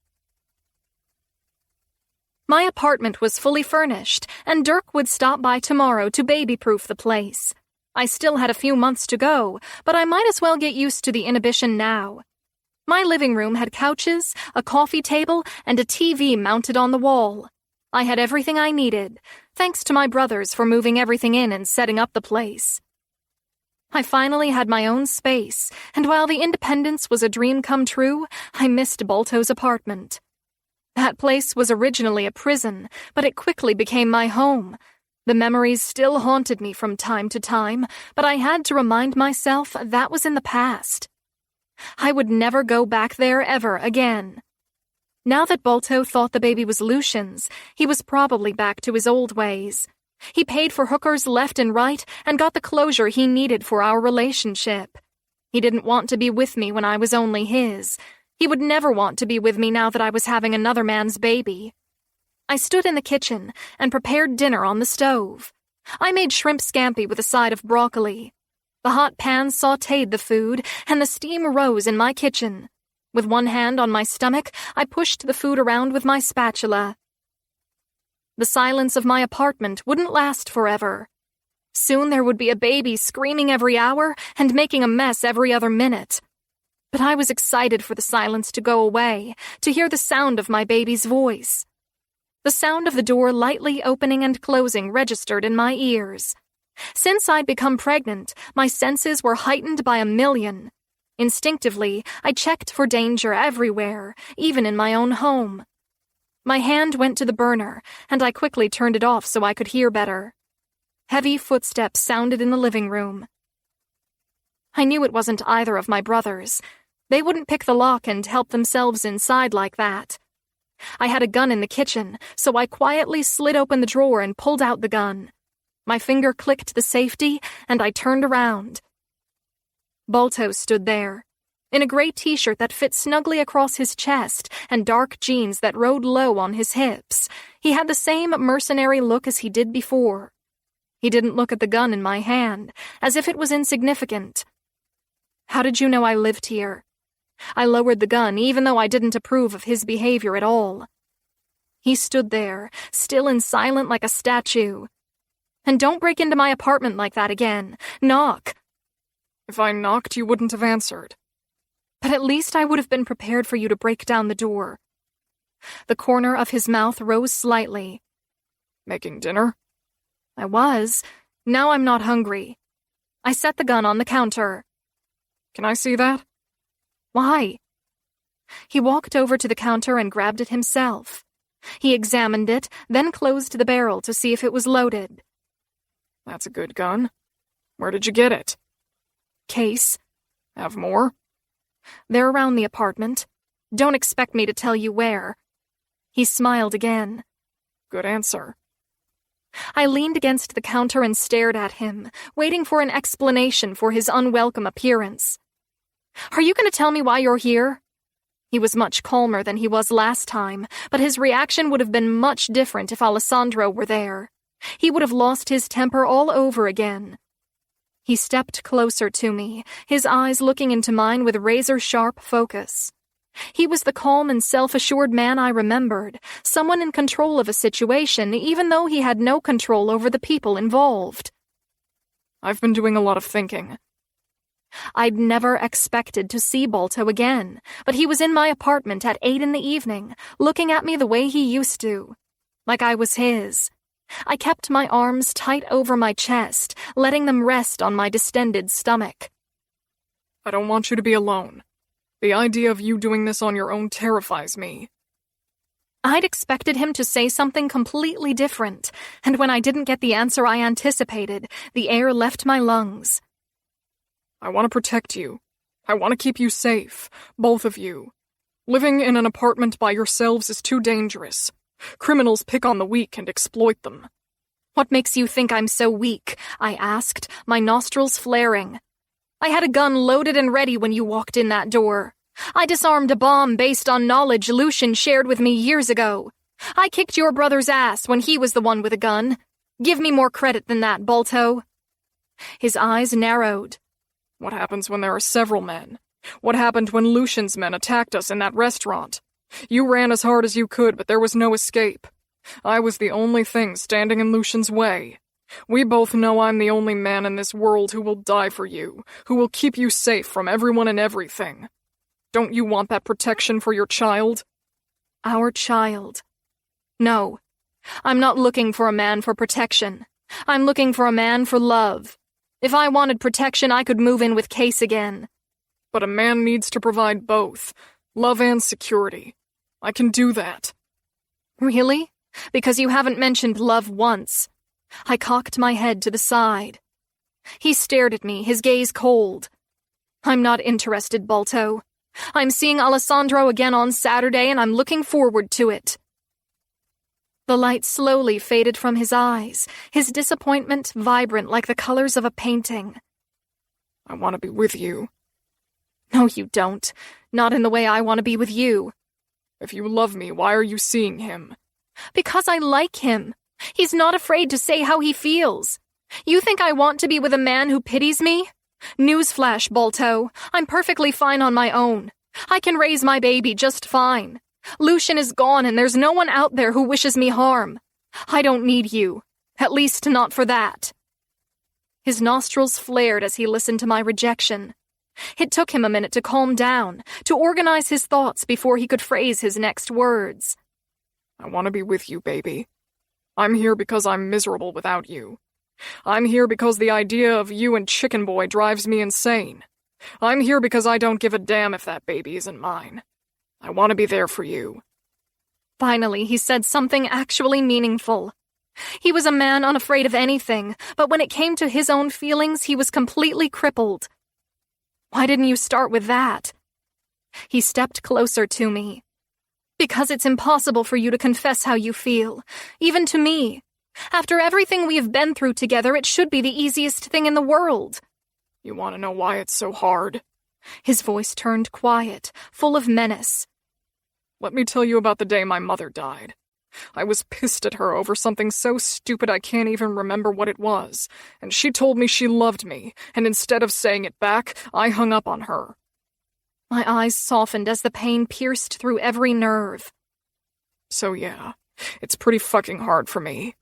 My apartment was fully furnished, and Dirk would stop by tomorrow to baby-proof the place. I still had a few months to go, but I might as well get used to the inhibition now. My living room had couches, a coffee table, and a TV mounted on the wall. I had everything I needed, thanks to my brothers for moving everything in and setting up the place. I finally had my own space, and while the independence was a dream come true, I missed Balto's apartment. That place was originally a prison, but it quickly became my home. The memories still haunted me from time to time, but I had to remind myself that was in the past. I would never go back there ever again. Now that Balto thought the baby was Lucien's, he was probably back to his old ways. He paid for hookers left and right and got the closure he needed for our relationship. He didn't want to be with me when I was only his. He would never want to be with me now that I was having another man's baby. I stood in the kitchen and prepared dinner on the stove. I made shrimp scampi with a side of broccoli. The hot pan sautéed the food, and the steam rose in my kitchen. With one hand on my stomach, I pushed the food around with my spatula. The silence of my apartment wouldn't last forever. Soon there would be a baby screaming every hour and making a mess every other minute. But I was excited for the silence to go away, to hear the sound of my baby's voice. The sound of the door lightly opening and closing registered in my ears. Since I'd become pregnant, my senses were heightened by 1,000,000. Instinctively, I checked for danger everywhere, even in my own home. My hand went to the burner, and I quickly turned it off so I could hear better. Heavy footsteps sounded in the living room. I knew it wasn't either of my brothers. They wouldn't pick the lock and help themselves inside like that. I had a gun in the kitchen, so I quietly slid open the drawer and pulled out the gun. My finger clicked the safety, and I turned around. Balto stood there, in a gray t-shirt that fit snugly across his chest and dark jeans that rode low on his hips. He had the same mercenary look as he did before. He didn't look at the gun in my hand, as if it was insignificant. "How did you know I lived here?" I lowered the gun even though I didn't approve of his behavior at all. He stood there, still and silent like a statue. And don't break into my apartment like that again. Knock. If I knocked, you wouldn't have answered. But at least I would have been prepared for you to break down the door. The corner of his mouth rose slightly. Making dinner? I was. Now I'm not hungry. I set the gun on the counter. Can I see that? Why? He walked over to the counter and grabbed it himself. He examined it, then closed the barrel to see if it was loaded. That's a good gun. Where did you get it? Case. Have more? They're around the apartment. Don't expect me to tell you where. He smiled again. Good answer. I leaned against the counter and stared at him, waiting for an explanation for his unwelcome appearance. Are you going to tell me why you're here? He was much calmer than he was last time, but his reaction would have been much different if Alessandro were there. He would have lost his temper all over again. He stepped closer to me, his eyes looking into mine with razor-sharp focus. He was the calm and self-assured man I remembered, someone in control of a situation even though he had no control over the people involved. I've been doing a lot of thinking. I'd never expected to see Balto again, but he was in my apartment at 8 p.m, looking at me the way he used to, like I was his. I kept my arms tight over my chest, letting them rest on my distended stomach. I don't want you to be alone. The idea of you doing this on your own terrifies me. I'd expected him to say something completely different, and when I didn't get the answer I anticipated, the air left my lungs. I want to protect you. I want to keep you safe, both of you. Living in an apartment by yourselves is too dangerous. Criminals pick on the weak and exploit them. What makes you think I'm so weak? I asked, my nostrils flaring. I had a gun loaded and ready when you walked in that door. I disarmed a bomb based on knowledge Lucian shared with me years ago. I kicked your brother's ass when he was the one with a gun. Give me more credit than that, Balto. His eyes narrowed. What happens when there are several men? What happened when Lucian's men attacked us in that restaurant? You ran as hard as you could, but there was no escape. I was the only thing standing in Lucian's way. We both know I'm the only man in this world who will die for you, who will keep you safe from everyone and everything. Don't you want that protection for your child? Our child. No. I'm not looking for a man for protection. I'm looking for a man for love. If I wanted protection, I could move in with Case again. But a man needs to provide both, love and security. I can do that. Really? Because you haven't mentioned love once. I cocked my head to the side. He stared at me, his gaze cold. I'm not interested, Balto. I'm seeing Alessandro again on Saturday, and I'm looking forward to it. The light slowly faded from his eyes, his disappointment vibrant like the colors of a painting. I want to be with you. No, you don't. Not in the way I want to be with you. If you love me, why are you seeing him? Because I like him. He's not afraid to say how he feels. You think I want to be with a man who pities me? Newsflash, Balto. I'm perfectly fine on my own. I can raise my baby just fine. Lucian is gone and there's no one out there who wishes me harm. I don't need you. At least not for that. His nostrils flared as he listened to my rejection. It took him a minute to calm down, to organize his thoughts before he could phrase his next words. I want to be with you, baby. I'm here because I'm miserable without you. I'm here because the idea of you and Chicken Boy drives me insane. I'm here because I don't give a damn if that baby isn't mine. I want to be there for you. Finally, he said something actually meaningful. He was a man unafraid of anything, but when it came to his own feelings, he was completely crippled. Why didn't you start with that? He stepped closer to me. Because it's impossible for you to confess how you feel, even to me. After everything we have been through together, it should be the easiest thing in the world. You want to know why it's so hard? His voice turned quiet, full of menace. Let me tell you about the day my mother died. I was pissed at her over something so stupid I can't even remember what it was, and she told me she loved me, and instead of saying it back, I hung up on her. My eyes softened as the pain pierced through every nerve. So yeah, it's pretty fucking hard for me.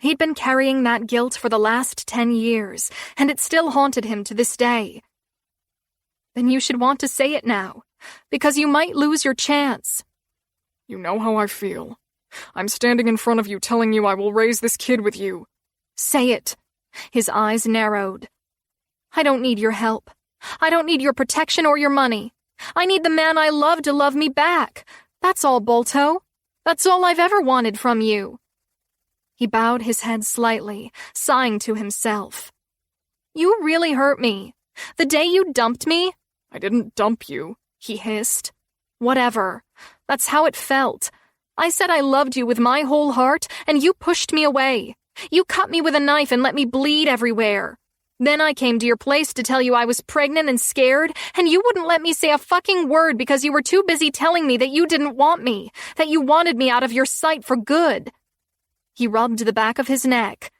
He'd been carrying that guilt for the last 10 years, and it still haunted him to this day. Then you should want to say it now, because you might lose your chance. You know how I feel. I'm standing in front of you telling you I will raise this kid with you. Say it. His eyes narrowed. I don't need your help. I don't need your protection or your money. I need the man I love to love me back. That's all, Bolto. That's all I've ever wanted from you. He bowed his head slightly, sighing to himself. You really hurt me. The day you dumped me— I didn't dump you, he hissed. Whatever. That's how it felt. I said I loved you with my whole heart, and you pushed me away. You cut me with a knife and let me bleed everywhere. Then I came to your place to tell you I was pregnant and scared, and you wouldn't let me say a fucking word because you were too busy telling me that you didn't want me, that you wanted me out of your sight for good. He rubbed the back of his neck.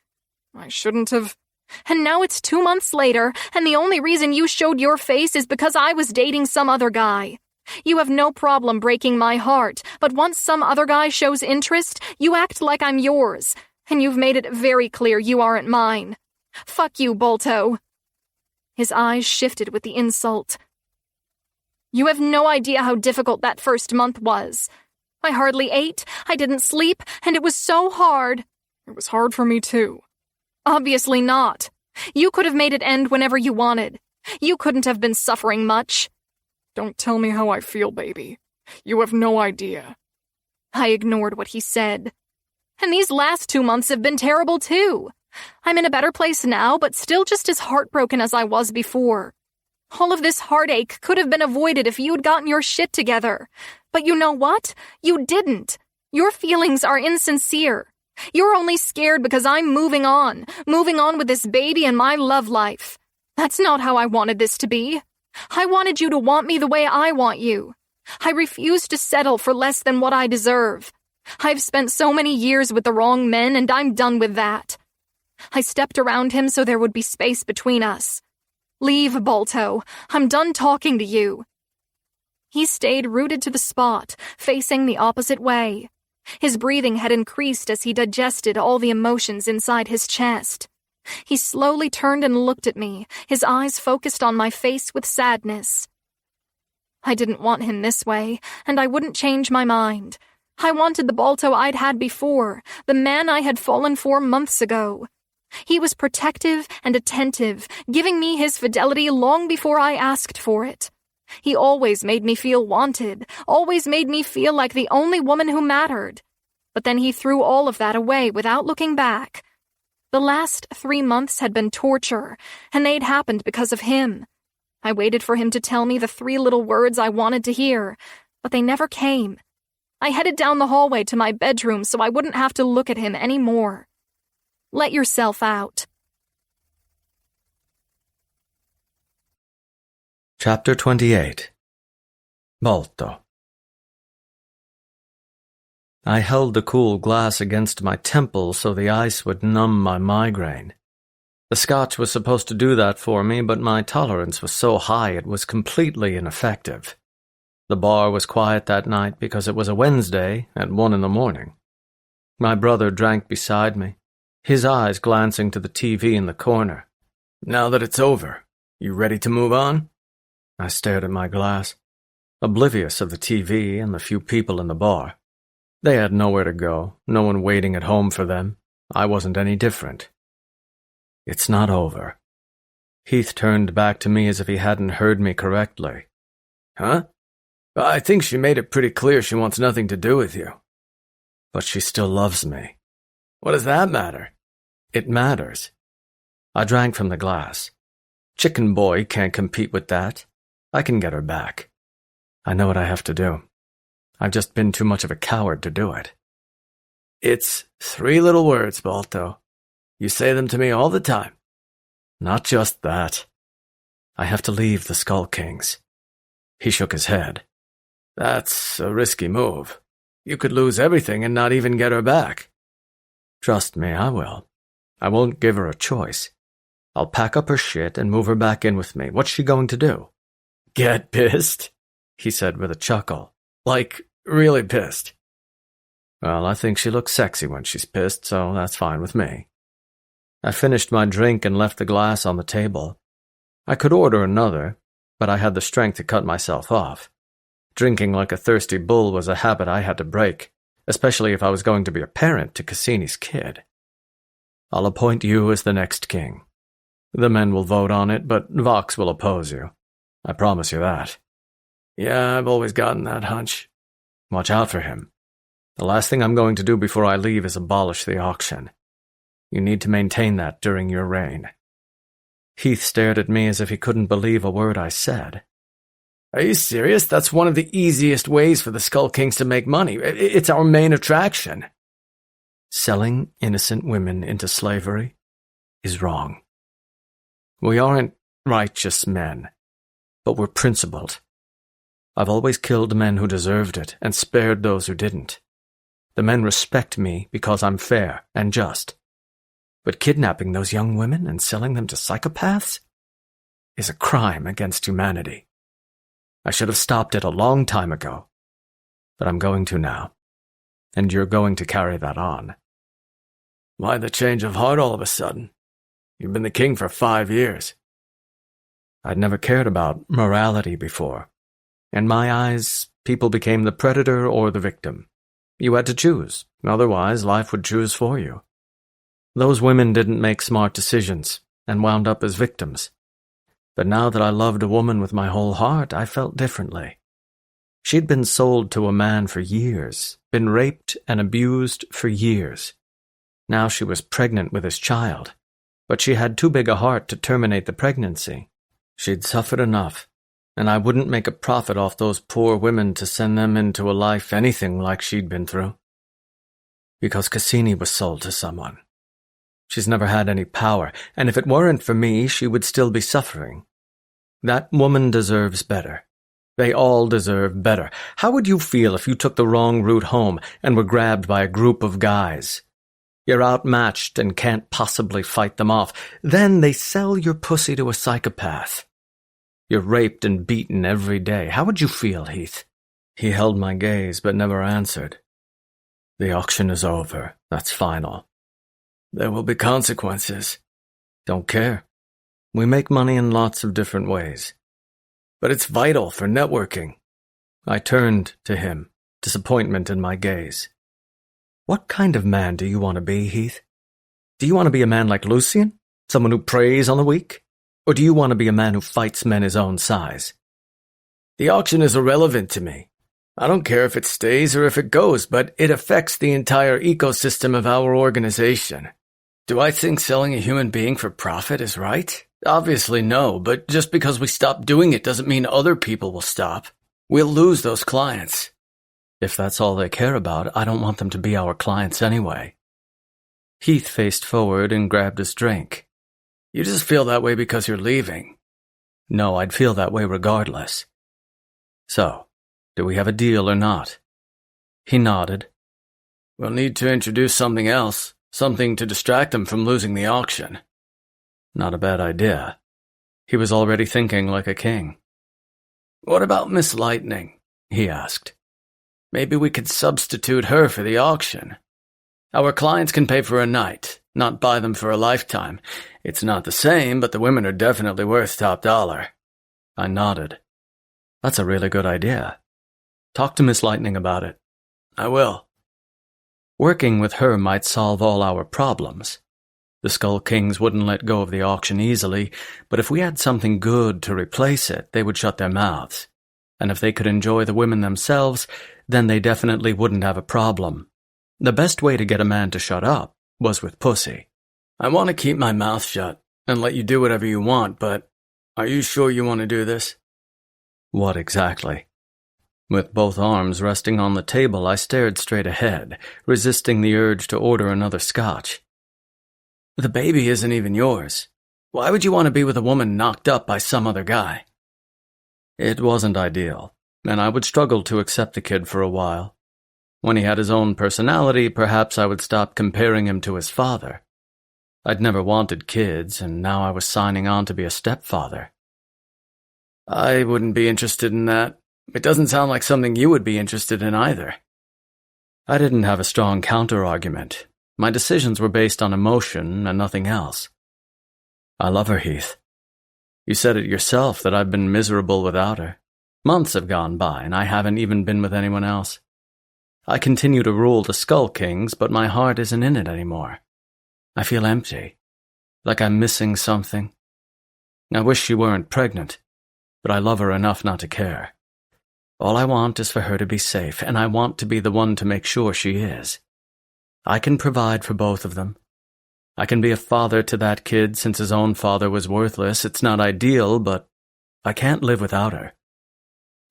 I shouldn't have. And now it's 2 months later, and the only reason you showed your face is because I was dating some other guy. You have no problem breaking my heart, but once some other guy shows interest, you act like I'm yours, and you've made it very clear you aren't mine. Fuck you, Bolto. His eyes shifted with the insult. You have no idea how difficult that first month was. I hardly ate, I didn't sleep, and it was so hard. It was hard for me too. Obviously not. You could have made it end whenever you wanted. You couldn't have been suffering much. Don't tell me how I feel, baby. You have no idea. I ignored what he said. And these last 2 months have been terrible too. I'm in a better place now, but still just as heartbroken as I was before. All of this heartache could have been avoided if you'd gotten your shit together. But you know what? You didn't. Your feelings are insincere. You're only scared because I'm moving on with this baby and my love life. That's not how I wanted this to be. I wanted you to want me the way I want you. I refuse to settle for less than what I deserve. I've spent so many years with the wrong men, and I'm done with that. I stepped around him so there would be space between us. Leave, Bolto. I'm done talking to you. He stayed rooted to the spot, facing the opposite way. His breathing had increased as he digested all the emotions inside his chest. He slowly turned and looked at me, his eyes focused on my face with sadness. I didn't want him this way, and I wouldn't change my mind. I wanted the Balto I'd had before, the man I had fallen for months ago. He was protective and attentive, giving me his fidelity long before I asked for it. He always made me feel wanted, always made me feel like the only woman who mattered. But then he threw all of that away without looking back. The last 3 months had been torture, and they'd happened because of him. I waited for him to tell me the 3 little words I wanted to hear, but they never came. I headed down the hallway to my bedroom so I wouldn't have to look at him anymore. Let yourself out. Chapter 28. Balto. I held the cool glass against my temple so the ice would numb my migraine. The scotch was supposed to do that for me, but my tolerance was so high it was completely ineffective. The bar was quiet that night because it was a Wednesday at 1 a.m. My brother drank beside me, his eyes glancing to the TV in the corner. Now that it's over, you ready to move on? I stared at my glass, oblivious of the TV and the few people in the bar. They had nowhere to go, no one waiting at home for them. I wasn't any different. It's not over. Heath turned back to me as if he hadn't heard me correctly. Huh? I think she made it pretty clear she wants nothing to do with you. But she still loves me. What does that matter? It matters. I drank from the glass. Chicken Boy can't compete with that. I can get her back. I know what I have to do. I've just been too much of a coward to do it. It's 3 little words, Balto. You say them to me all the time. Not just that. I have to leave the Skull Kings. He shook his head. That's a risky move. You could lose everything and not even get her back. Trust me, I will. I won't give her a choice. I'll pack up her shit and move her back in with me. What's she going to do? Get pissed? He said with a chuckle. Like, really pissed. Well, I think she looks sexy when she's pissed, so that's fine with me. I finished my drink and left the glass on the table. I could order another, but I had the strength to cut myself off. Drinking like a thirsty bull was a habit I had to break, especially if I was going to be a parent to Cassini's kid. I'll appoint you as the next king. The men will vote on it, but Vox will oppose you. I promise you that. Yeah, I've always gotten that hunch. Watch out for him. The last thing I'm going to do before I leave is abolish the auction. You need to maintain that during your reign. Heath stared at me as if he couldn't believe a word I said. Are you serious? That's one of the easiest ways for the Skull Kings to make money. It's our main attraction. Selling innocent women into slavery is wrong. We aren't righteous men, but we're principled. I've always killed men who deserved it and spared those who didn't. The men respect me because I'm fair and just. But kidnapping those young women and selling them to psychopaths is a crime against humanity. I should have stopped it a long time ago, but I'm going to now, and you're going to carry that on. Why the change of heart all of a sudden? You've been the king for 5 years. I'd never cared about morality before. In my eyes, people became the predator or the victim. You had to choose, otherwise life would choose for you. Those women didn't make smart decisions and wound up as victims. But now that I loved a woman with my whole heart, I felt differently. She'd been sold to a man for years, been raped and abused for years. Now she was pregnant with his child, but she had too big a heart to terminate the pregnancy. She'd suffered enough, and I wouldn't make a profit off those poor women to send them into a life anything like she'd been through. Because Cassini was sold to someone. She's never had any power, and if it weren't for me, she would still be suffering. That woman deserves better. They all deserve better. How would you feel if you took the wrong route home and were grabbed by a group of guys? You're outmatched and can't possibly fight them off. Then they sell your pussy to a psychopath. You're raped and beaten every day. How would you feel, Heath? He held my gaze but never answered. The auction is over. That's final. There will be consequences. Don't care. We make money in lots of different ways. But it's vital for networking. I turned to him, disappointment in my gaze. What kind of man do you want to be, Heath? Do you want to be a man like Lucian? Someone who preys on the weak? Or do you want to be a man who fights men his own size? The auction is irrelevant to me. I don't care if it stays or if it goes, but it affects the entire ecosystem of our organization. Do I think selling a human being for profit is right? Obviously no, but just because we stop doing it doesn't mean other people will stop. We'll lose those clients. If that's all they care about, I don't want them to be our clients anyway. Heath faced forward and grabbed his drink. You just feel that way because you're leaving. No, I'd feel that way regardless. So, do we have a deal or not? He nodded. We'll need to introduce something else. Something to distract them from losing the auction. Not a bad idea. He was already thinking like a king. What about Miss Lightning? He asked. Maybe we could substitute her for the auction. Our clients can pay for a night, not buy them for a lifetime. It's not the same, but the women are definitely worth top dollar. I nodded. That's a really good idea. Talk to Miss Lightning about it. I will. Working with her might solve all our problems. The Skull Kings wouldn't let go of the auction easily, but if we had something good to replace it, they would shut their mouths. And if they could enjoy the women themselves, then they definitely wouldn't have a problem. The best way to get a man to shut up was with pussy. I want to keep my mouth shut and let you do whatever you want, but are you sure you want to do this? What exactly? With both arms resting on the table, I stared straight ahead, resisting the urge to order another scotch. The baby isn't even yours. Why would you want to be with a woman knocked up by some other guy? It wasn't ideal, and I would struggle to accept the kid for a while. When he had his own personality, perhaps I would stop comparing him to his father. I'd never wanted kids, and now I was signing on to be a stepfather. I wouldn't be interested in that. It doesn't sound like something you would be interested in either. I didn't have a strong counter-argument. My decisions were based on emotion and nothing else. I love her, Heath. You said it yourself that I've been miserable without her. Months have gone by, and I haven't even been with anyone else. I continue to rule the Skull Kings, but my heart isn't in it anymore. I feel empty, like I'm missing something. I wish she weren't pregnant, but I love her enough not to care. All I want is for her to be safe, and I want to be the one to make sure she is. I can provide for both of them. I can be a father to that kid since his own father was worthless. It's not ideal, but I can't live without her.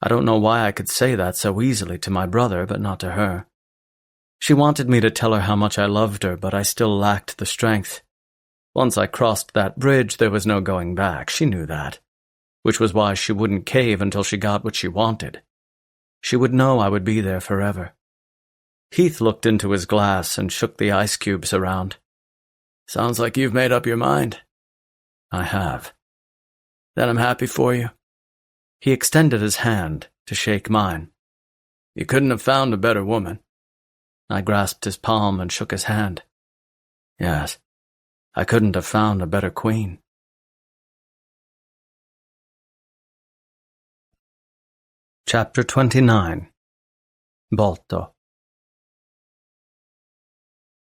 I don't know why I could say that so easily to my brother, but not to her. She wanted me to tell her how much I loved her, but I still lacked the strength. Once I crossed that bridge, there was no going back. She knew that, which was why she wouldn't cave until she got what she wanted. She would know I would be there forever. Heath looked into his glass and shook the ice cubes around. Sounds like you've made up your mind. I have. Then I'm happy for you. He extended his hand to shake mine. You couldn't have found a better woman. I grasped his palm and shook his hand. Yes, I couldn't have found a better queen. Chapter 29. Bolto.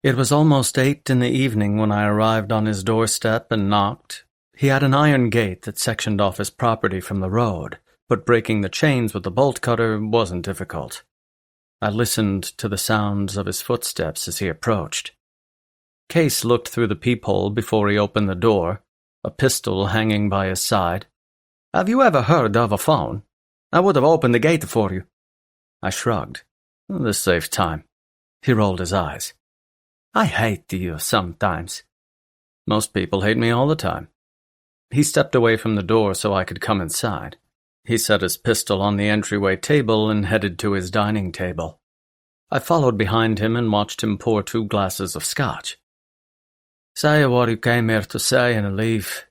It was almost 8 in the evening when I arrived on his doorstep and knocked. He had an iron gate that sectioned off his property from the road, but breaking the chains with the bolt cutter wasn't difficult. I listened to the sounds of his footsteps as he approached. Case looked through the peephole before he opened the door, a pistol hanging by his side. "Have you ever heard of a phone? I would have opened the gate for you." I shrugged. "This saves time." He rolled his eyes. "I hate you sometimes." "Most people hate me all the time." He stepped away from the door so I could come inside. He set his pistol on the entryway table and headed to his dining table. I followed behind him and watched him pour 2 glasses of scotch. "Say what you came here to say and leave."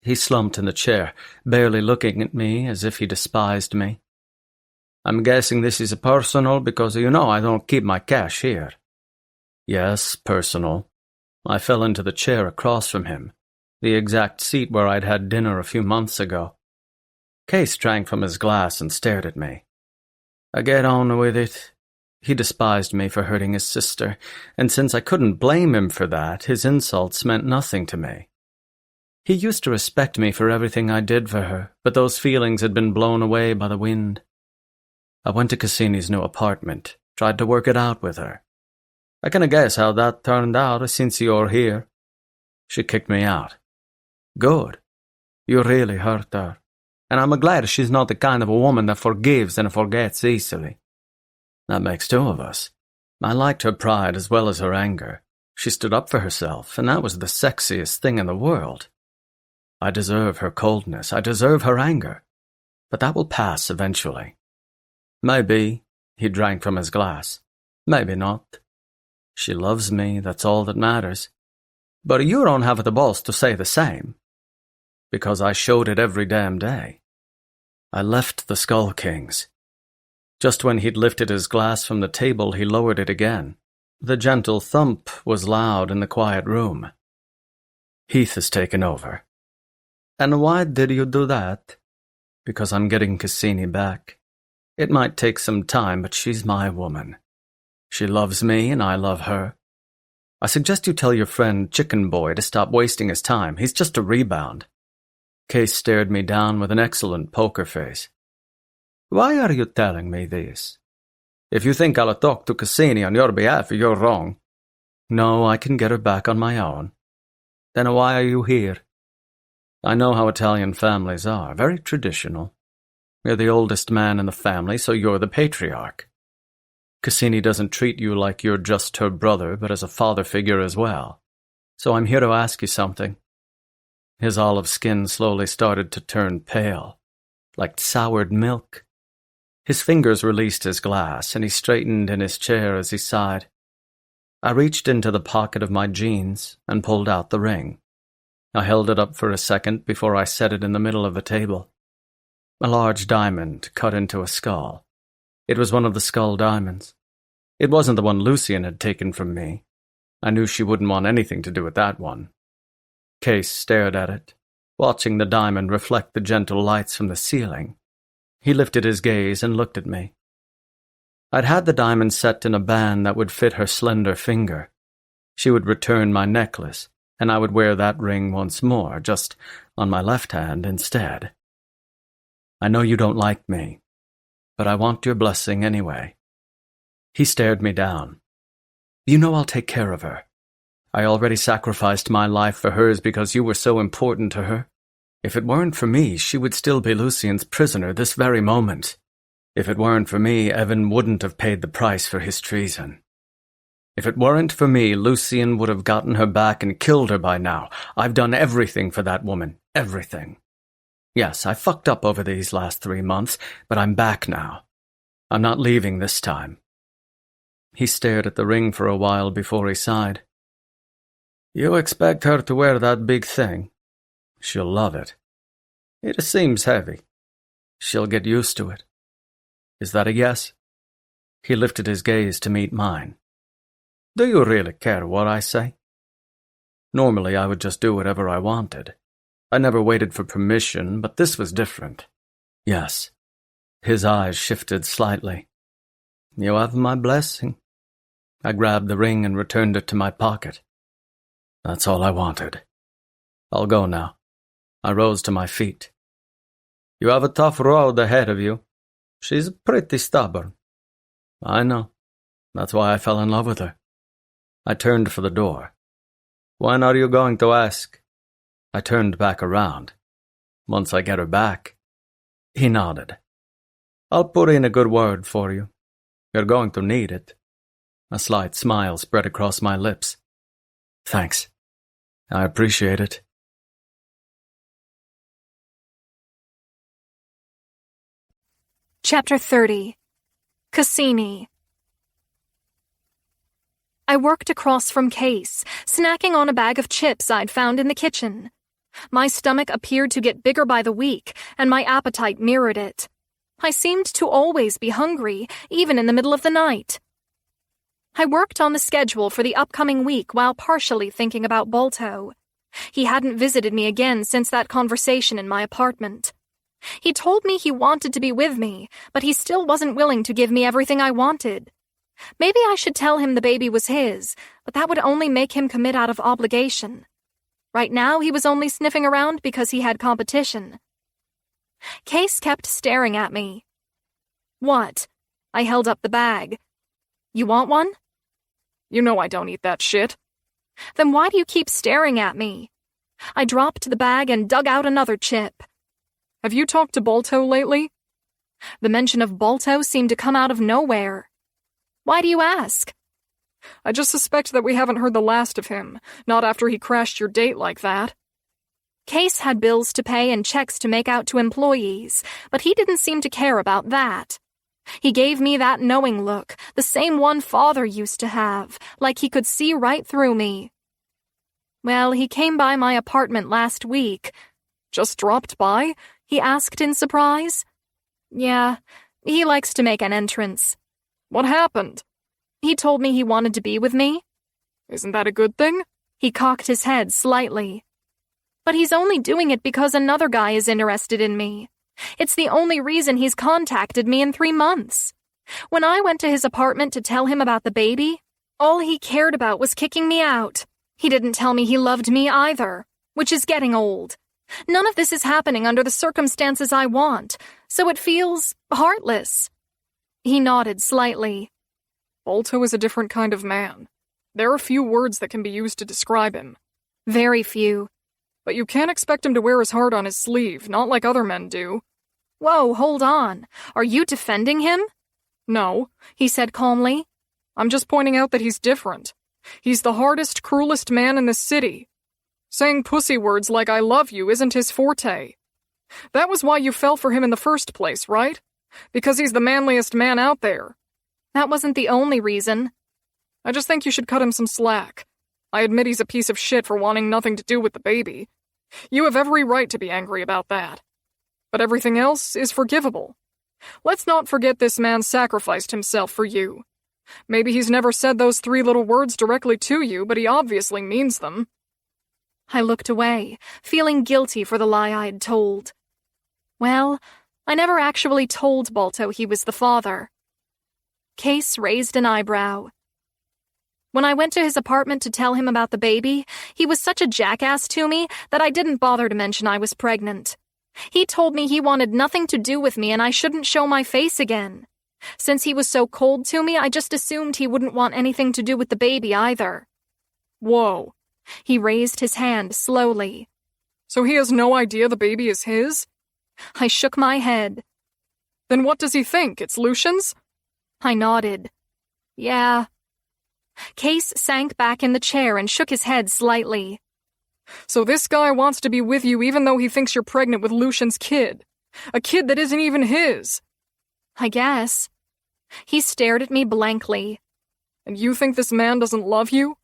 He slumped in the chair, barely looking at me as if he despised me. "I'm guessing this is personal because you know I don't keep my cash here." "Yes, personal." I fell into the chair across from him, the exact seat where I'd had dinner a few months ago. Case drank from his glass and stared at me. "Get on with it." He despised me for hurting his sister, and since I couldn't blame him for that, his insults meant nothing to me. He used to respect me for everything I did for her, but those feelings had been blown away by the wind. I went to Cassini's new apartment, tried to work it out with her. "I can guess how that turned out since you're here." She kicked me out. "Good. You really hurt her. And I'm glad she's not the kind of a woman that forgives and forgets easily." "That makes 2 of us." I liked her pride as well as her anger. She stood up for herself, and that was the sexiest thing in the world. I deserve her coldness. I deserve her anger. But that will pass eventually. Maybe. He drank from his glass. Maybe not. She loves me, that's all that matters. But you don't have the balls to say the same. Because I showed it every damn day. I left the Skull Kings. Just when he'd lifted his glass from the table, he lowered it again. The gentle thump was loud in the quiet room. "Heath has taken over." "And why did you do that?" "Because I'm getting Cassini back. It might take some time, but she's my woman. She loves me, and I love her. I suggest you tell your friend Chicken Boy to stop wasting his time. He's just a rebound." Case stared me down with an excellent poker face. "Why are you telling me this? If you think I'll talk to Cassini on your behalf, you're wrong." "No, I can get her back on my own." "Then why are you here?" "I know how Italian families are, very traditional. You're the oldest man in the family, so you're the patriarch. Cassini doesn't treat you like you're just her brother, but as a father figure as well. So I'm here to ask you something." His olive skin slowly started to turn pale, like soured milk. His fingers released his glass, and he straightened in his chair as he sighed. I reached into the pocket of my jeans and pulled out the ring. I held it up for a second before I set it in the middle of the table. A large diamond cut into a skull. It was one of the skull diamonds. It wasn't the one Lucian had taken from me. I knew she wouldn't want anything to do with that one. Case stared at it, watching the diamond reflect the gentle lights from the ceiling. He lifted his gaze and looked at me. I'd had the diamond set in a band that would fit her slender finger. She would return my necklace, and I would wear that ring once more, just on my left hand instead. I know you don't like me, but I want your blessing anyway. He stared me down. You know I'll take care of her. I already sacrificed my life for hers because you were so important to her. If it weren't for me, she would still be Lucian's prisoner this very moment. If it weren't for me, Evan wouldn't have paid the price for his treason. If it weren't for me, Lucian would have gotten her back and killed her by now. I've done everything for that woman. Everything. Yes, I fucked up over these last 3 months, but I'm back now. I'm not leaving this time. He stared at the ring for a while before he sighed. You expect her to wear that big thing? She'll love it. It seems heavy. She'll get used to it. Is that a yes? He lifted his gaze to meet mine. Do you really care what I say? Normally I would just do whatever I wanted. I never waited for permission, but this was different. Yes. His eyes shifted slightly. You have my blessing. I grabbed the ring and returned it to my pocket. That's all I wanted. I'll go now. I rose to my feet. You have a tough road ahead of you. She's pretty stubborn. I know. That's why I fell in love with her. I turned for the door. When are you going to ask? I turned back around. Once I get her back. He nodded. I'll put in a good word for you. You're going to need it. A slight smile spread across my lips. Thanks. I appreciate it. Chapter 30. Cassini. I worked across from Case, snacking on a bag of chips I'd found in the kitchen. My stomach appeared to get bigger by the week, and my appetite mirrored it. I seemed to always be hungry, even in the middle of the night. I worked on the schedule for the upcoming week while partially thinking about Balto. He hadn't visited me again since that conversation in my apartment. He told me he wanted to be with me, but he still wasn't willing to give me everything I wanted. Maybe I should tell him the baby was his, but that would only make him commit out of obligation. Right now, he was only sniffing around because he had competition. Case kept staring at me. What? I held up the bag. You want one? You know I don't eat that shit. Then why do you keep staring at me? I dropped the bag and dug out another chip. Have you talked to Balto lately? The mention of Balto seemed to come out of nowhere. Why do you ask? I just suspect that we haven't heard the last of him, not after he crashed your date like that. Case had bills to pay and checks to make out to employees, but he didn't seem to care about that. He gave me that knowing look, the same one father used to have, like he could see right through me. Well, he came by my apartment last week. Just dropped by? He asked in surprise. Yeah, he likes to make an entrance. What happened? He told me he wanted to be with me. Isn't that a good thing? He cocked his head slightly. But he's only doing it because another guy is interested in me. It's the only reason he's contacted me in 3 months. When I went to his apartment to tell him about the baby, all he cared about was kicking me out. He didn't tell me he loved me either, which is getting old. None of this is happening under the circumstances I want, so it feels heartless. He nodded slightly. Balto is a different kind of man. There are few words that can be used to describe him. Very few. But you can't expect him to wear his heart on his sleeve, not like other men do. Whoa, hold on. Are you defending him? No, he said calmly. I'm just pointing out that he's different. He's the hardest, cruelest man in this city. Saying pussy words like I love you isn't his forte. That was why you fell for him in the first place, right? Because he's the manliest man out there. That wasn't the only reason. I just think you should cut him some slack. I admit he's a piece of shit for wanting nothing to do with the baby. You have every right to be angry about that. But everything else is forgivable. Let's not forget this man sacrificed himself for you. Maybe he's never said those 3 little words directly to you, but he obviously means them. I looked away, feeling guilty for the lie I'd told. Well, I never actually told Balto he was the father. Case raised an eyebrow. When I went to his apartment to tell him about the baby, he was such a jackass to me that I didn't bother to mention I was pregnant. He told me he wanted nothing to do with me and I shouldn't show my face again. Since he was so cold to me, I just assumed he wouldn't want anything to do with the baby either. Whoa. He raised his hand slowly. So he has no idea the baby is his? I shook my head. Then what does he think? It's Lucian's? I nodded. Yeah. Case sank back in the chair and shook his head slightly. So this guy wants to be with you even though he thinks you're pregnant with Lucian's kid. A kid that isn't even his. I guess. He stared at me blankly. And you think this man doesn't love you?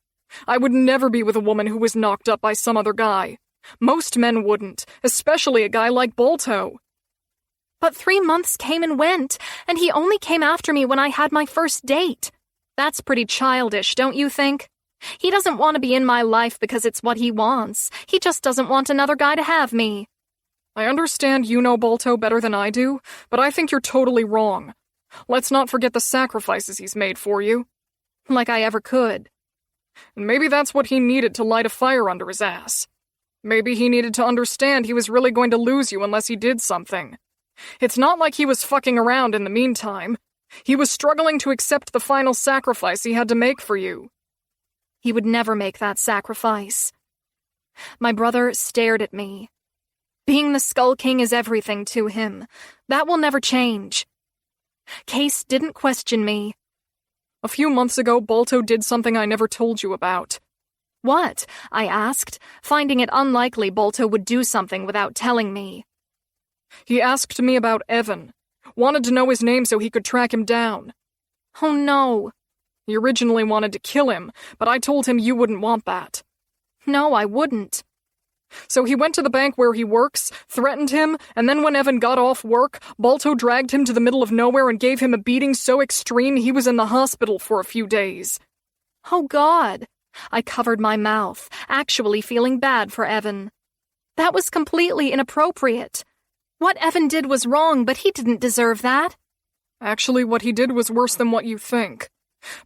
I would never be with a woman who was knocked up by some other guy. Most men wouldn't, especially a guy like Balto. But 3 months came and went, and he only came after me when I had my first date. That's pretty childish, don't you think? He doesn't want to be in my life because it's what he wants. He just doesn't want another guy to have me. I understand you know Balto better than I do, but I think you're totally wrong. Let's not forget the sacrifices he's made for you. Like I ever could. And maybe that's what he needed to light a fire under his ass. Maybe he needed to understand he was really going to lose you unless he did something. It's not like he was fucking around in the meantime. He was struggling to accept the final sacrifice he had to make for you. He would never make that sacrifice. My brother stared at me. Being the Skull King is everything to him. That will never change. Case didn't question me. A few months ago, Balto did something I never told you about. What? I asked, finding it unlikely Balto would do something without telling me. He asked me about Evan. Wanted to know his name so he could track him down. Oh no. He originally wanted to kill him, but I told him you wouldn't want that. No, I wouldn't. So he went to the bank where he works, threatened him, and then when Evan got off work, Balto dragged him to the middle of nowhere and gave him a beating so extreme he was in the hospital for a few days. Oh God. I covered my mouth, actually feeling bad for Evan. That was completely inappropriate. What Evan did was wrong, but he didn't deserve that. Actually, what he did was worse than what you think.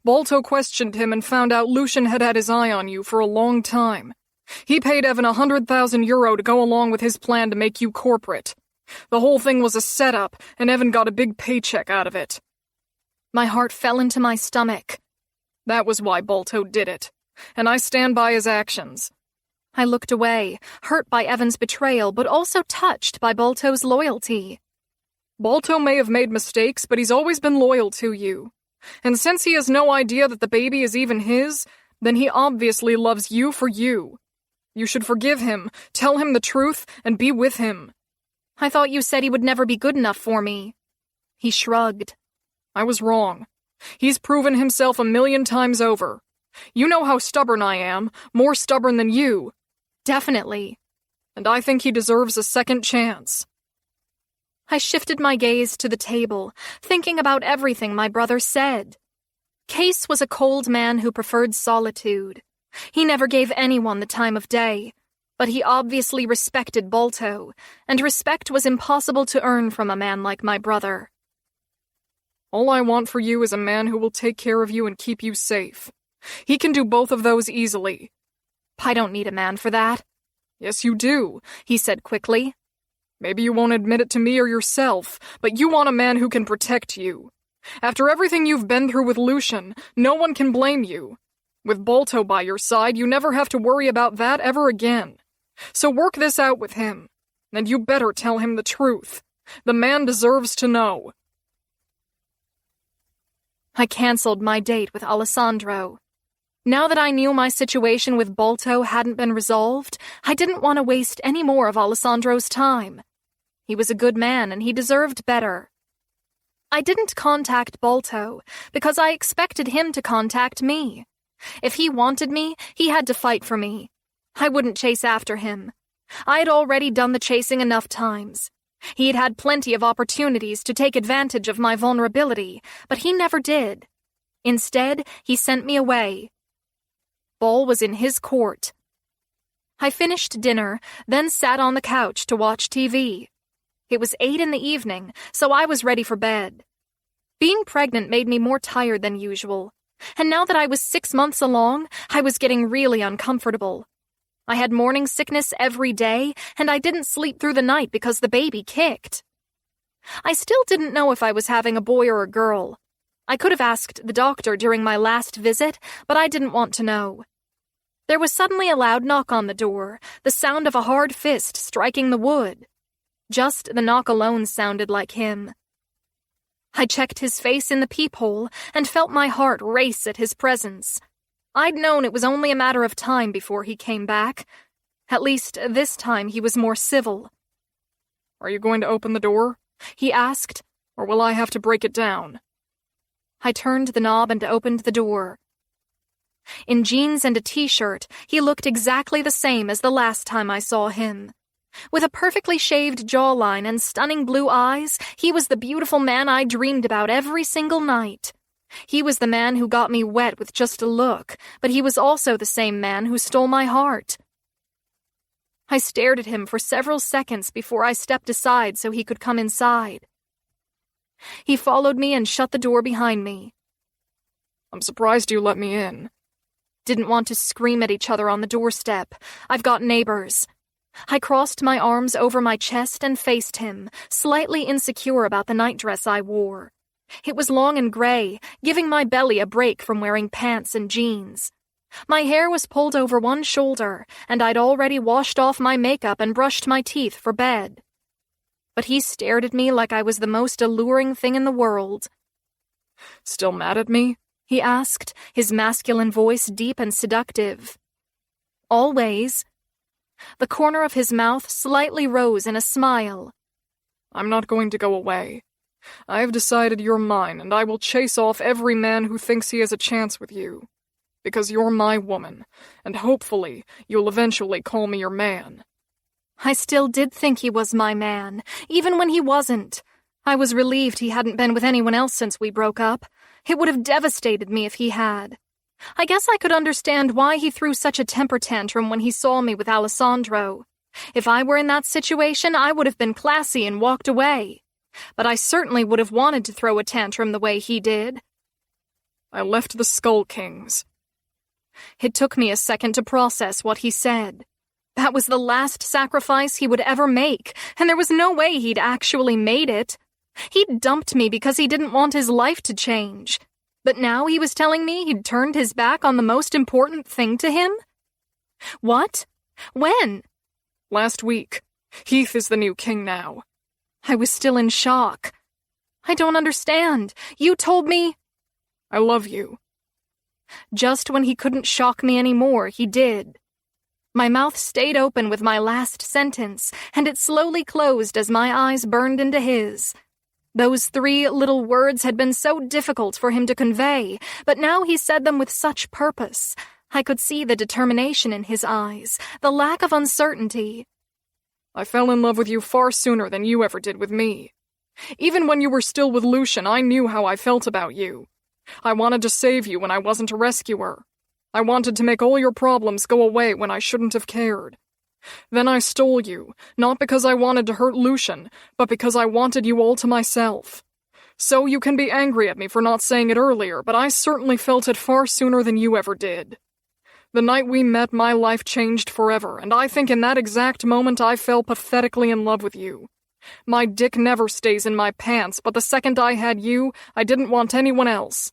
Balto questioned him and found out Lucian had his eye on you for a long time. He paid Evan 100,000 euro to go along with his plan to make you corporate. The whole thing was a setup, and Evan got a big paycheck out of it. My heart fell into my stomach. That was why Balto did it, and I stand by his actions. I looked away, hurt by Evan's betrayal, but also touched by Balto's loyalty. Balto may have made mistakes, but he's always been loyal to you. And since he has no idea that the baby is even his, then he obviously loves you for you. You should forgive him, tell him the truth, and be with him. I thought you said he would never be good enough for me. He shrugged. I was wrong. He's proven himself 1,000,000 times over. You know how stubborn I am, more stubborn than you. Definitely. And I think he deserves a second chance. I shifted my gaze to the table, thinking about everything my brother said. Case was a cold man who preferred solitude. He never gave anyone the time of day, but he obviously respected Balto, and respect was impossible to earn from a man like my brother. All I want for you is a man who will take care of you and keep you safe. He can do both of those easily. I don't need a man for that. Yes, you do, he said quickly. Maybe you won't admit it to me or yourself, but you want a man who can protect you. After everything you've been through with Lucian, no one can blame you. With Balto by your side, you never have to worry about that ever again. So work this out with him, and you better tell him the truth. The man deserves to know. I canceled my date with Alessandro. Now that I knew my situation with Balto hadn't been resolved, I didn't want to waste any more of Alessandro's time. He was a good man, and he deserved better. I didn't contact Balto because I expected him to contact me. If he wanted me, he had to fight for me. I wouldn't chase after him. I had already done the chasing enough times. He had had plenty of opportunities to take advantage of my vulnerability, but he never did. Instead, he sent me away. Ball was in his court. I finished dinner, then sat on the couch to watch TV. It was 8 in the evening, so I was ready for bed. Being pregnant made me more tired than usual, and now that I was 6 months along, I was getting really uncomfortable. I had morning sickness every day, and I didn't sleep through the night because the baby kicked. I still didn't know if I was having a boy or a girl. I could have asked the doctor during my last visit, but I didn't want to know. There was suddenly a loud knock on the door, the sound of a hard fist striking the wood. Just the knock alone sounded like him. I checked his face in the peephole and felt my heart race at his presence. I'd known it was only a matter of time before he came back. At least this time he was more civil. "Are you going to open the door?" he asked, "Or will I have to break it down?" I turned the knob and opened the door. In jeans and a t-shirt, he looked exactly the same as the last time I saw him. With a perfectly shaved jawline and stunning blue eyes, he was the beautiful man I dreamed about every single night. He was the man who got me wet with just a look, but he was also the same man who stole my heart. I stared at him for several seconds before I stepped aside so he could come inside. He followed me and shut the door behind me. "I'm surprised you let me in." Didn't want to scream at each other on the doorstep. I've got neighbors. I crossed my arms over my chest and faced him, slightly insecure about the nightdress I wore. It was long and gray, giving my belly a break from wearing pants and jeans. My hair was pulled over one shoulder, and I'd already washed off my makeup and brushed my teeth for bed. But he stared at me like I was the most alluring thing in the world. "Still mad at me?" he asked, his masculine voice deep and seductive. "Always." The corner of his mouth slightly rose in a smile. "I'm not going to go away. I have decided you're mine, and I will chase off every man who thinks he has a chance with you. Because you're my woman, and hopefully you'll eventually call me your man." I still did think he was my man, even when he wasn't. I was relieved he hadn't been with anyone else since we broke up. It would have devastated me if he had. I guess I could understand why he threw such a temper tantrum when he saw me with Alessandro. If I were in that situation, I would have been classy and walked away. But I certainly would have wanted to throw a tantrum the way he did. "I left the Skull Kings." It took me a second to process what he said. That was the last sacrifice he would ever make, and there was no way he'd actually made it. He'd dumped me because he didn't want his life to change. But now he was telling me he'd turned his back on the most important thing to him? What? When? "Last week. Heath is the new king now." I was still in shock. "I don't understand. You told me—" "I love you." Just when he couldn't shock me anymore, he did. My mouth stayed open with my last sentence, and it slowly closed as my eyes burned into his. Those 3 little words had been so difficult for him to convey, but now he said them with such purpose. I could see the determination in his eyes, the lack of uncertainty. "I fell in love with you far sooner than you ever did with me. Even when you were still with Lucian, I knew how I felt about you. I wanted to save you when I wasn't a rescuer. I wanted to make all your problems go away when I shouldn't have cared. Then I stole you, not because I wanted to hurt Lucian, but because I wanted you all to myself. So you can be angry at me for not saying it earlier, but I certainly felt it far sooner than you ever did. The night we met, my life changed forever, and I think in that exact moment I fell pathetically in love with you. My dick never stays in my pants, but the second I had you, I didn't want anyone else.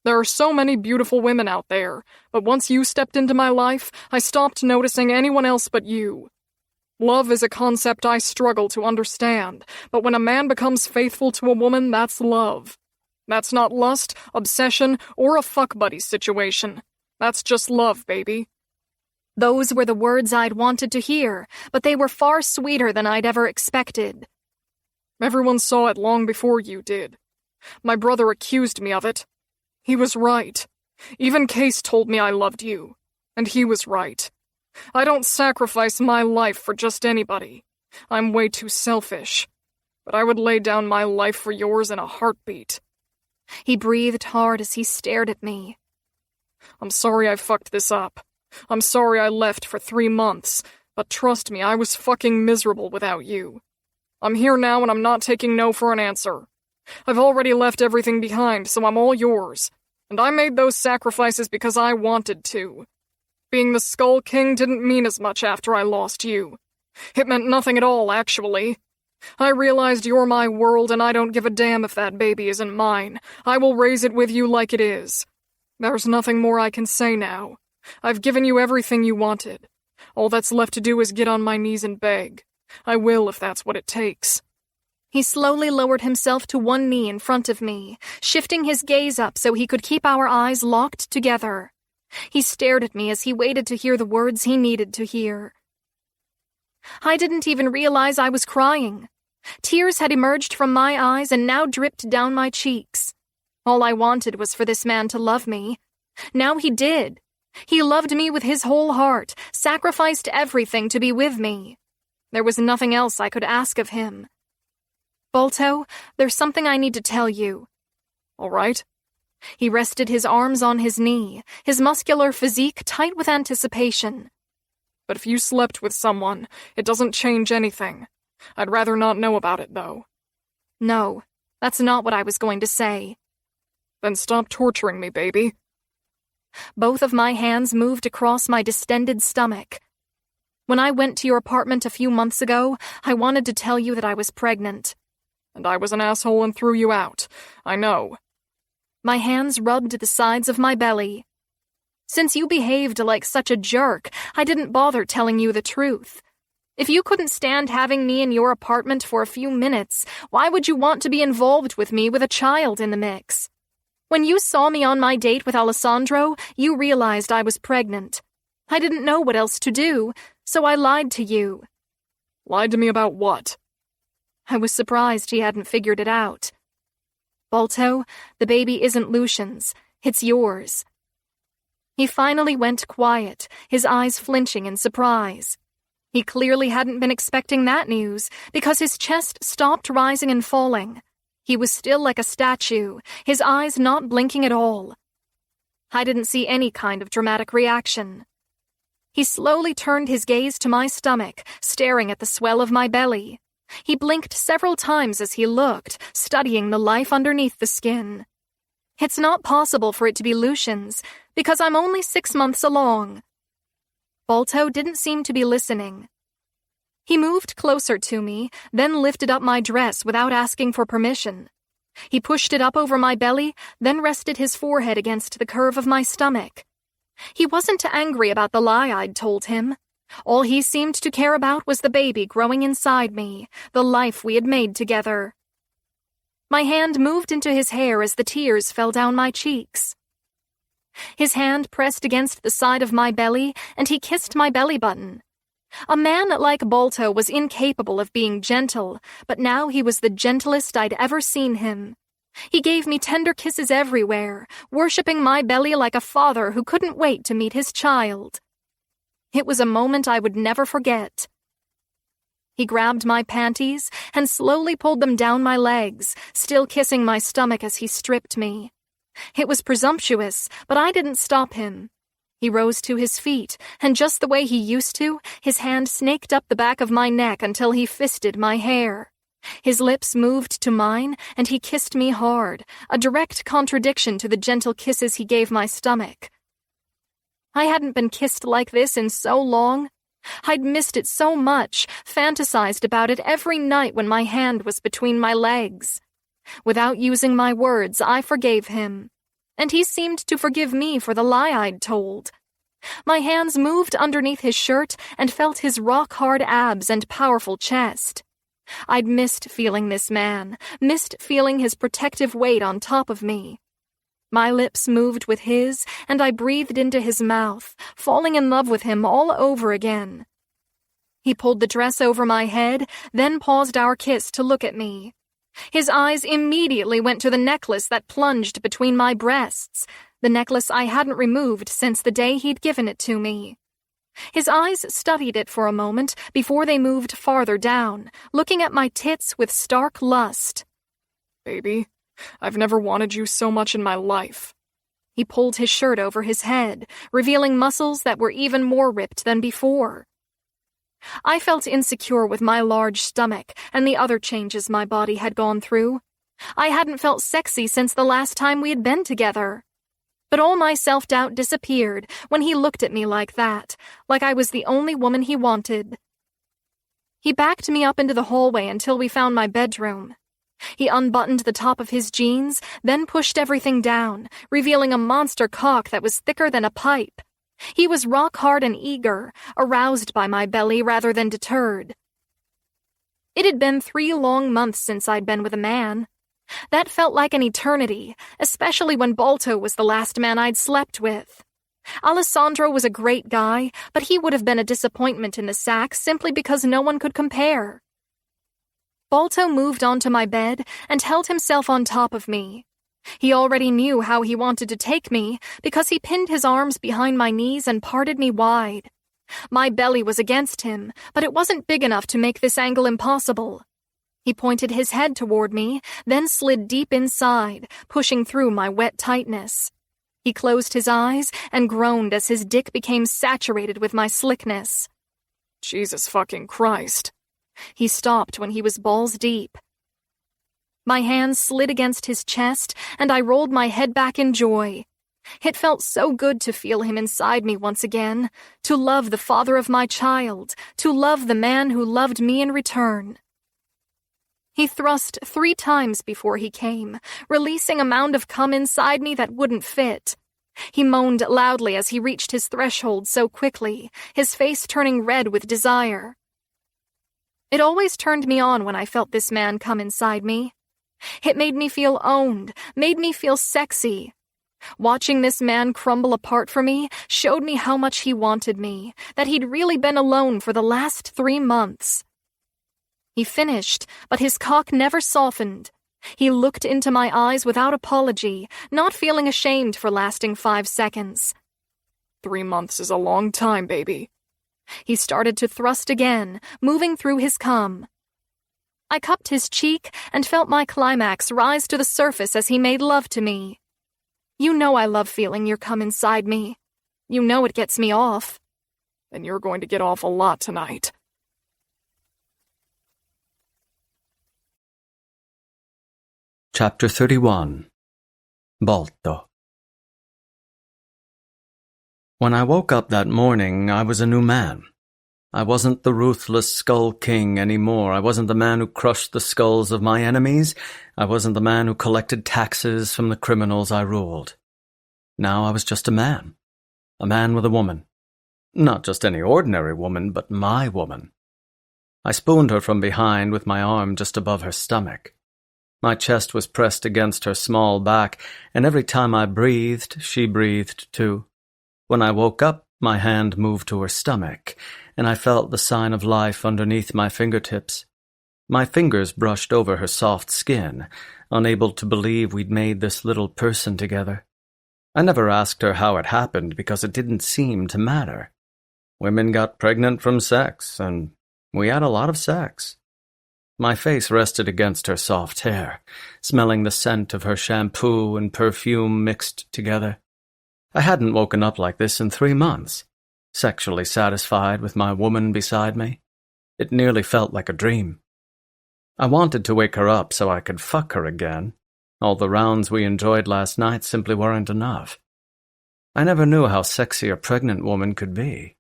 There are so many beautiful women out there, but once you stepped into my life, I stopped noticing anyone else but you. Love is a concept I struggle to understand, but when a man becomes faithful to a woman, that's love. That's not lust, obsession, or a fuck buddy situation. That's just love, baby." Those were the words I'd wanted to hear, but they were far sweeter than I'd ever expected. "Everyone saw it long before you did. My brother accused me of it. He was right. Even Case told me I loved you. And he was right. I don't sacrifice my life for just anybody. I'm way too selfish. but I would lay down my life for yours in a heartbeat. He breathed hard as he stared at me. I'm sorry I fucked this up. I'm sorry I left for 3 months, but trust me, I was fucking miserable without you. I'm here now and I'm not taking no for an answer. I've already left everything behind, so I'm all yours. And I made those sacrifices because I wanted to. Being the Skull King didn't mean as much after I lost you. It meant nothing at all, actually. I realized you're my world and I don't give a damn if that baby isn't mine. I will raise it with you like it is. There's nothing more I can say now. I've given you everything you wanted. All that's left to do is get on my knees and beg. I will if that's what it takes. He slowly lowered himself to one knee in front of me, shifting his gaze up so he could keep our eyes locked together. He stared at me as he waited to hear the words he needed to hear. I didn't even realize I was crying. Tears had emerged from my eyes and now dripped down my cheeks. All I wanted was for this man to love me. Now he did. He loved me with his whole heart, sacrificed everything to be with me. There was nothing else I could ask of him. Balto, there's something I need to tell you. All right. He rested his arms on his knee, his muscular physique tight with anticipation. But if you slept with someone, it doesn't change anything. I'd rather not know about it, though. No, that's not what I was going to say. Then stop torturing me, baby. Both of my hands moved across my distended stomach. When I went to your apartment a few months ago, I wanted to tell you that I was pregnant. And I was an asshole and threw you out. I know. My hands rubbed the sides of my belly. Since you behaved like such a jerk, I didn't bother telling you the truth. If you couldn't stand having me in your apartment for a few minutes, why would you want to be involved with me with a child in the mix? When you saw me on my date with Alessandro, you realized I was pregnant. I didn't know what else to do, so I lied to you. Lied to me about what? I was surprised he hadn't figured it out. Balto, the baby isn't Lucian's. It's yours. He finally went quiet, his eyes flinching in surprise. He clearly hadn't been expecting that news, because his chest stopped rising and falling. He was still like a statue, his eyes not blinking at all. I didn't see any kind of dramatic reaction. He slowly turned his gaze to my stomach, staring at the swell of my belly. He blinked several times as he looked, studying the life underneath the skin. It's not possible for it to be Lucian's, because I'm only 6 months along. Balto didn't seem to be listening. He moved closer to me, then lifted up my dress without asking for permission. He pushed it up over my belly, then rested his forehead against the curve of my stomach. He wasn't angry about the lie I'd told him. All he seemed to care about was the baby growing inside me, the life we had made together. My hand moved into his hair as the tears fell down my cheeks. His hand pressed against the side of my belly, and he kissed my belly button. A man like Balto was incapable of being gentle, but now he was the gentlest I'd ever seen him. He gave me tender kisses everywhere, worshipping my belly like a father who couldn't wait to meet his child. It was a moment I would never forget. He grabbed my panties and slowly pulled them down my legs, still kissing my stomach as he stripped me. It was presumptuous, but I didn't stop him. He rose to his feet, and just the way he used to, his hand snaked up the back of my neck until he fisted my hair. His lips moved to mine, and he kissed me hard, a direct contradiction to the gentle kisses he gave my stomach. I hadn't been kissed like this in so long. I'd missed it so much, fantasized about it every night when my hand was between my legs. Without using my words, I forgave him, and he seemed to forgive me for the lie I'd told. My hands moved underneath his shirt and felt his rock-hard abs and powerful chest. I'd missed feeling this man, missed feeling his protective weight on top of me. My lips moved with his, and I breathed into his mouth, falling in love with him all over again. He pulled the dress over my head, then paused our kiss to look at me. His eyes immediately went to the necklace that plunged between my breasts, the necklace I hadn't removed since the day he'd given it to me. His eyes studied it for a moment before they moved farther down, looking at my tits with stark lust. Baby, I've never wanted you so much in my life. He pulled his shirt over his head, revealing muscles that were even more ripped than before. I felt insecure with my large stomach and the other changes my body had gone through. I hadn't felt sexy since the last time we had been together. But all my self-doubt disappeared when he looked at me like that, like I was the only woman he wanted. He backed me up into the hallway until we found my bedroom. He unbuttoned the top of his jeans, then pushed everything down, revealing a monster cock that was thicker than a pipe. He was rock-hard and eager, aroused by my belly rather than deterred. It had been 3 long months since I'd been with a man. That felt like an eternity, especially when Balto was the last man I'd slept with. Alessandro was a great guy, but he would have been a disappointment in the sack simply because no one could compare. Balto moved onto my bed and held himself on top of me. He already knew how he wanted to take me because he pinned his arms behind my knees and parted me wide. My belly was against him, but it wasn't big enough to make this angle impossible. He pointed his head toward me, then slid deep inside, pushing through my wet tightness. He closed his eyes and groaned as his dick became saturated with my slickness. Jesus fucking Christ. He stopped when he was balls deep. My hands slid against his chest, and I rolled my head back in joy. It felt so good to feel him inside me once again, to love the father of my child, to love the man who loved me in return. He thrust 3 times before he came, releasing a mound of cum inside me that wouldn't fit. He moaned loudly as he reached his threshold so quickly, his face turning red with desire. It always turned me on when I felt this man come inside me. It made me feel owned, made me feel sexy. Watching this man crumble apart for me showed me how much he wanted me, that he'd really been alone for the last 3 months. He finished, but his cock never softened. He looked into my eyes without apology, not feeling ashamed for lasting 5 seconds. 3 months is a long time, baby. He started to thrust again, moving through his cum. I cupped his cheek and felt my climax rise to the surface as he made love to me. You know I love feeling your cum inside me. You know it gets me off. Then you're going to get off a lot tonight. Chapter 31. Balto. When I woke up that morning, I was a new man. I wasn't the ruthless Skull King anymore. I wasn't the man who crushed the skulls of my enemies. I wasn't the man who collected taxes from the criminals I ruled. Now I was just a man with a woman. Not just any ordinary woman, but my woman. I spooned her from behind with my arm just above her stomach. My chest was pressed against her small back, and every time I breathed, she breathed too. When I woke up, my hand moved to her stomach, and I felt the sign of life underneath my fingertips. My fingers brushed over her soft skin, unable to believe we'd made this little person together. I never asked her how it happened because it didn't seem to matter. Women got pregnant from sex, and we had a lot of sex. My face rested against her soft hair, smelling the scent of her shampoo and perfume mixed together. I hadn't woken up like this in 3 months, sexually satisfied with my woman beside me. It nearly felt like a dream. I wanted to wake her up so I could fuck her again. All the rounds we enjoyed last night simply weren't enough. I never knew how sexy a pregnant woman could be.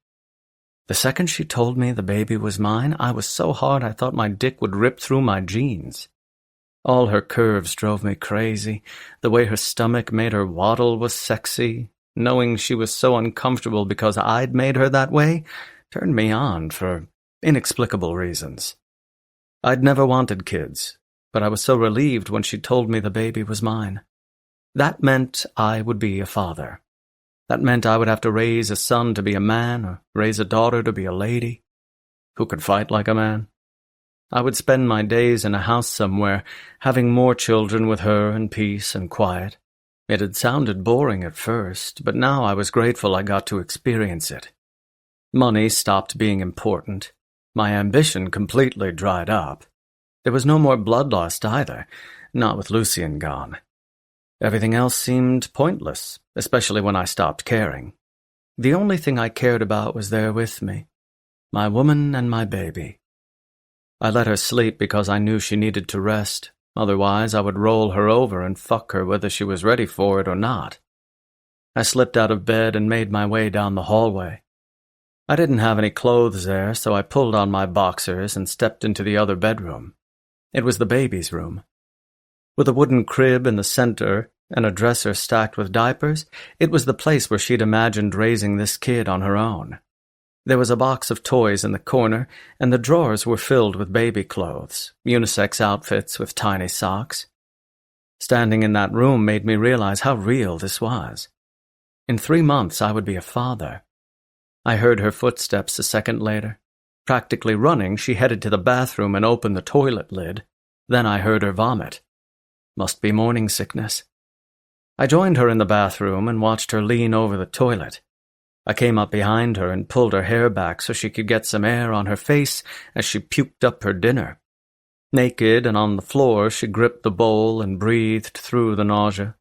The second she told me the baby was mine, I was so hard I thought my dick would rip through my jeans. All her curves drove me crazy. The way her stomach made her waddle was sexy. Knowing she was so uncomfortable because I'd made her that way turned me on for inexplicable reasons. I'd never wanted kids, but I was so relieved when she told me the baby was mine. That meant I would be a father. That meant I would have to raise a son to be a man or raise a daughter to be a lady. Who could fight like a man? I would spend my days in a house somewhere, having more children with her in peace and quiet. It had sounded boring at first, but now I was grateful I got to experience it. Money stopped being important. My ambition completely dried up. There was no more bloodlust either, not with Lucien gone. Everything else seemed pointless, especially when I stopped caring. The only thing I cared about was there with me, my woman and my baby. I let her sleep because I knew she needed to rest. Otherwise, I would roll her over and fuck her whether she was ready for it or not. I slipped out of bed and made my way down the hallway. I didn't have any clothes there, so I pulled on my boxers and stepped into the other bedroom. It was the baby's room. With a wooden crib in the center and a dresser stacked with diapers, it was the place where she'd imagined raising this kid on her own. There was a box of toys in the corner, and the drawers were filled with baby clothes, unisex outfits with tiny socks. Standing in that room made me realize how real this was. In 3 months, I would be a father. I heard her footsteps a second later. Practically running, she headed to the bathroom and opened the toilet lid. Then I heard her vomit. Must be morning sickness. I joined her in the bathroom and watched her lean over the toilet. I came up behind her and pulled her hair back so she could get some air on her face as she puked up her dinner. Naked and on the floor, she gripped the bowl and breathed through the nausea.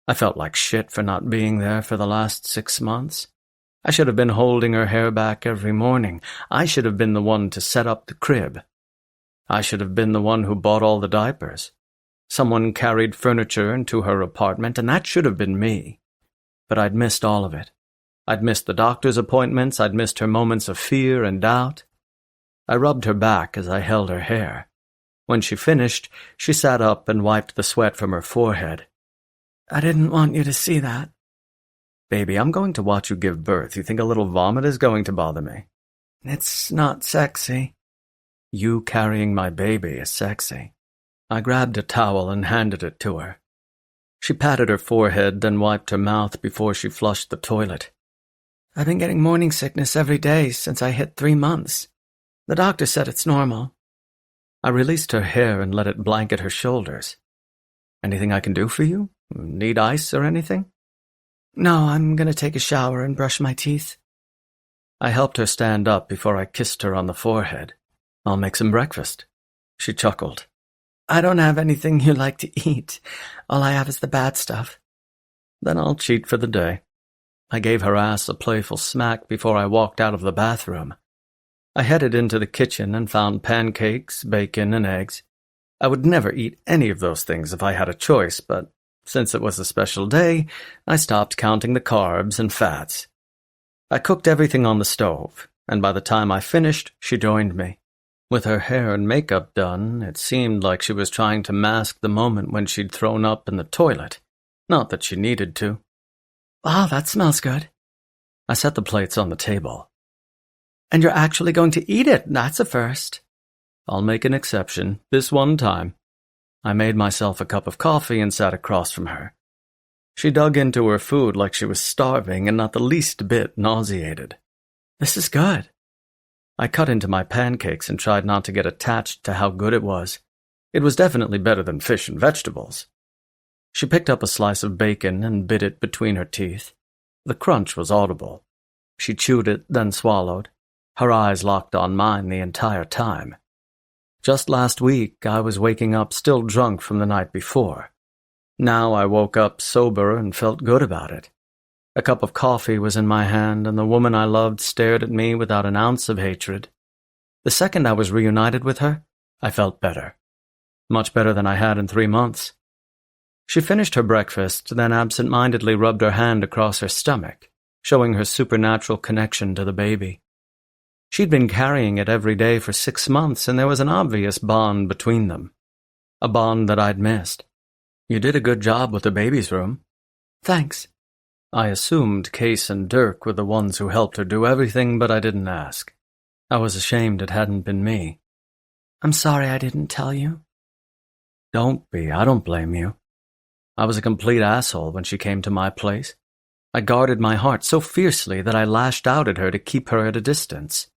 I felt like shit for not being there for the last 6 months. I should have been holding her hair back every morning. I should have been the one to set up the crib. I should have been the one who bought all the diapers. Someone carried furniture into her apartment, and that should have been me. But I'd missed all of it. I'd missed the doctor's appointments. I'd missed her moments of fear and doubt. I rubbed her back as I held her hair. When she finished, she sat up and wiped the sweat from her forehead. I didn't want you to see that. Baby, I'm going to watch you give birth. You think a little vomit is going to bother me? It's not sexy. You carrying my baby is sexy. I grabbed a towel and handed it to her. She patted her forehead, then wiped her mouth before she flushed the toilet. I've been getting morning sickness every day since I hit 3 months. The doctor said it's normal. I released her hair and let it blanket her shoulders. Anything I can do for you? Need ice or anything? No, I'm going to take a shower and brush my teeth. I helped her stand up before I kissed her on the forehead. I'll make some breakfast. She chuckled. I don't have anything you like to eat. All I have is the bad stuff. Then I'll cheat for the day. I gave her ass a playful smack before I walked out of the bathroom. I headed into the kitchen and found pancakes, bacon, and eggs. I would never eat any of those things if I had a choice, but since it was a special day, I stopped counting the carbs and fats. I cooked everything on the stove, and by the time I finished, she joined me. With her hair and makeup done, it seemed like she was trying to mask the moment when she'd thrown up in the toilet. Not that she needed to. Wow, that smells good. I set the plates on the table. And you're actually going to eat it. That's a first. I'll make an exception, this one time. I made myself a cup of coffee and sat across from her. She dug into her food like she was starving and not the least bit nauseated. This is good. I cut into my pancakes and tried not to get attached to how good it was. It was definitely better than fish and vegetables. She picked up a slice of bacon and bit it between her teeth. The crunch was audible. She chewed it, then swallowed. Her eyes locked on mine the entire time. Just last week, I was waking up still drunk from the night before. Now I woke up sober and felt good about it. A cup of coffee was in my hand, and the woman I loved stared at me without an ounce of hatred. The second I was reunited with her, I felt better. Much better than I had in 3 months. She finished her breakfast, then absent-mindedly rubbed her hand across her stomach, showing her supernatural connection to the baby. She'd been carrying it every day for 6 months, and there was an obvious bond between them. A bond that I'd missed. You did a good job with the baby's room. Thanks. I assumed Case and Dirk were the ones who helped her do everything, but I didn't ask. I was ashamed it hadn't been me. I'm sorry I didn't tell you. Don't be, I don't blame you. I was a complete asshole when she came to my place. I guarded my heart so fiercely that I lashed out at her to keep her at a distance.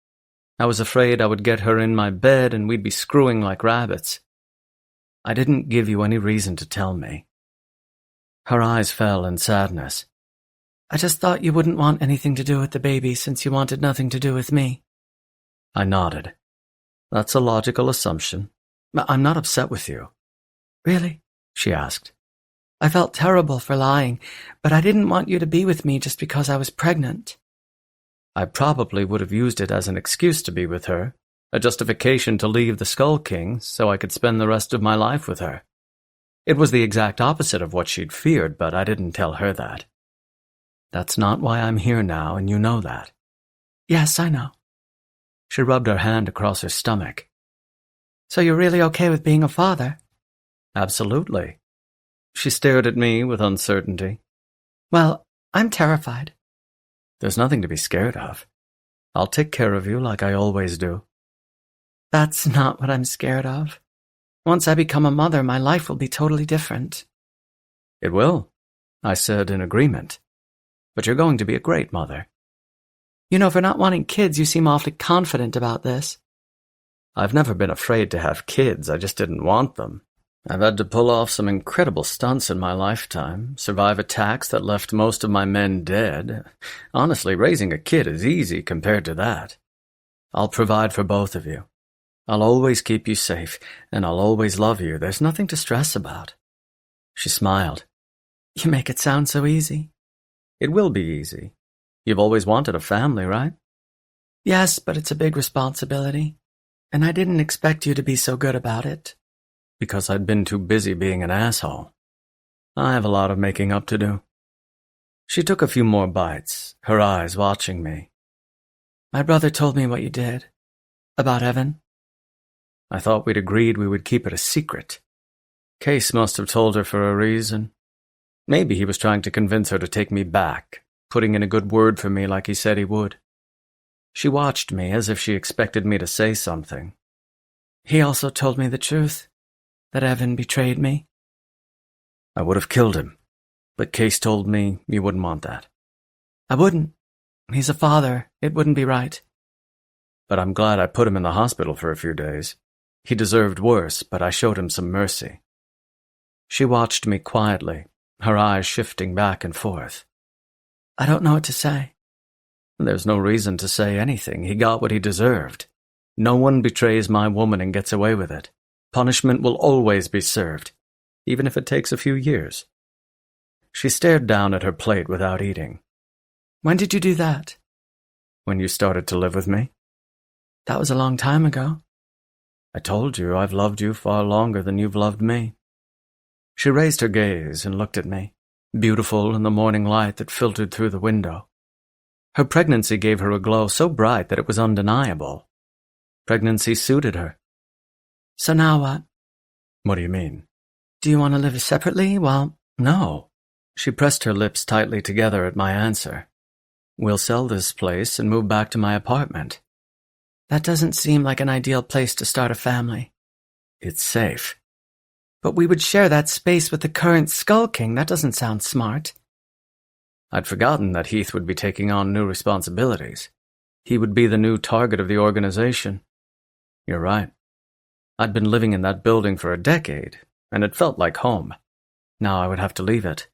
I was afraid I would get her in my bed and we'd be screwing like rabbits. I didn't give you any reason to tell me. Her eyes fell in sadness. I just thought you wouldn't want anything to do with the baby since you wanted nothing to do with me. I nodded. That's a logical assumption. I'm not upset with you. Really? She asked. I felt terrible for lying, but I didn't want you to be with me just because I was pregnant. I probably would have used it as an excuse to be with her, a justification to leave the Skull King so I could spend the rest of my life with her. It was the exact opposite of what she'd feared, but I didn't tell her that. That's not why I'm here now, and you know that. Yes, I know. She rubbed her hand across her stomach. So you're really okay with being a father? Absolutely. She stared at me with uncertainty. Well, I'm terrified. There's nothing to be scared of. I'll take care of you like I always do. That's not what I'm scared of. Once I become a mother, my life will be totally different. It will, I said in agreement. But you're going to be a great mother. You know, for not wanting kids, you seem awfully confident about this. I've never been afraid to have kids, I just didn't want them. I've had to pull off some incredible stunts in my lifetime, survive attacks that left most of my men dead. Honestly, raising a kid is easy compared to that. I'll provide for both of you. I'll always keep you safe, and I'll always love you. There's nothing to stress about. She smiled. You make it sound so easy. It will be easy. You've always wanted a family, right? Yes, but it's a big responsibility, and I didn't expect you to be so good about it. Because I'd been too busy being an asshole. I have a lot of making up to do. She took a few more bites, her eyes watching me. My brother told me what you did. About Evan. I thought we'd agreed we would keep it a secret. Case must have told her for a reason. Maybe he was trying to convince her to take me back, putting in a good word for me like he said he would. She watched me as if she expected me to say something. He also told me the truth, that Evan betrayed me. I would have killed him, but Case told me you wouldn't want that. I wouldn't. He's a father. It wouldn't be right. But I'm glad I put him in the hospital for a few days. He deserved worse, but I showed him some mercy. She watched me quietly, her eyes shifting back and forth. I don't know what to say. There's no reason to say anything. He got what he deserved. No one betrays my woman and gets away with it. Punishment will always be served, even if it takes a few years. She stared down at her plate without eating. When did you do that? When you started to live with me. That was a long time ago. I told you I've loved you far longer than you've loved me. She raised her gaze and looked at me, beautiful in the morning light that filtered through the window. Her pregnancy gave her a glow so bright that it was undeniable. Pregnancy suited her. So now what? What do you mean? Do you want to live separately? Well, no. She pressed her lips tightly together at my answer. We'll sell this place and move back to my apartment. That doesn't seem like an ideal place to start a family. It's safe. But we would share that space with the current Skull King. That doesn't sound smart. I'd forgotten that Heath would be taking on new responsibilities. He would be the new target of the organization. You're right. I'd been living in that building for a decade, and it felt like home. Now I would have to leave it.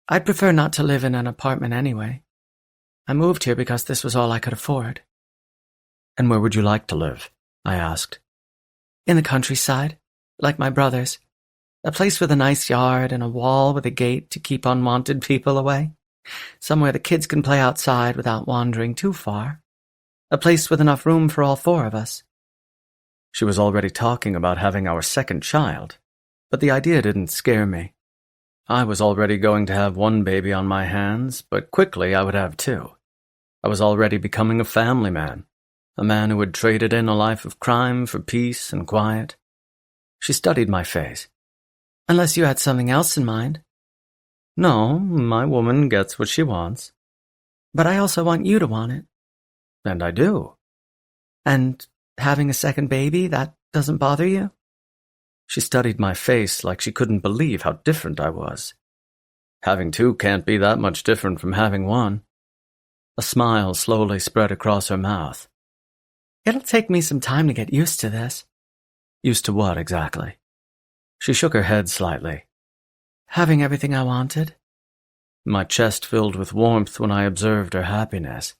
I'd prefer not to live in an apartment anyway. I moved here because this was all I could afford. And where would you like to live? I asked. In the countryside, like my brother's. A place with a nice yard and a wall with a gate to keep unwanted people away. Somewhere the kids can play outside without wandering too far. A place with enough room for all four of us. She was already talking about having our second child, but the idea didn't scare me. I was already going to have one baby on my hands, but quickly I would have two. I was already becoming a family man, a man who had traded in a life of crime for peace and quiet. She studied my face. Unless you had something else in mind. No, my woman gets what she wants. But I also want you to want it. And I do. And having a second baby, that doesn't bother you? She studied my face like she couldn't believe how different I was. Having two can't be that much different from having one. A smile slowly spread across her mouth. It'll take me some time to get used to this. Used to what exactly? She shook her head slightly. Having everything I wanted. my chest filled with warmth when I observed her happiness.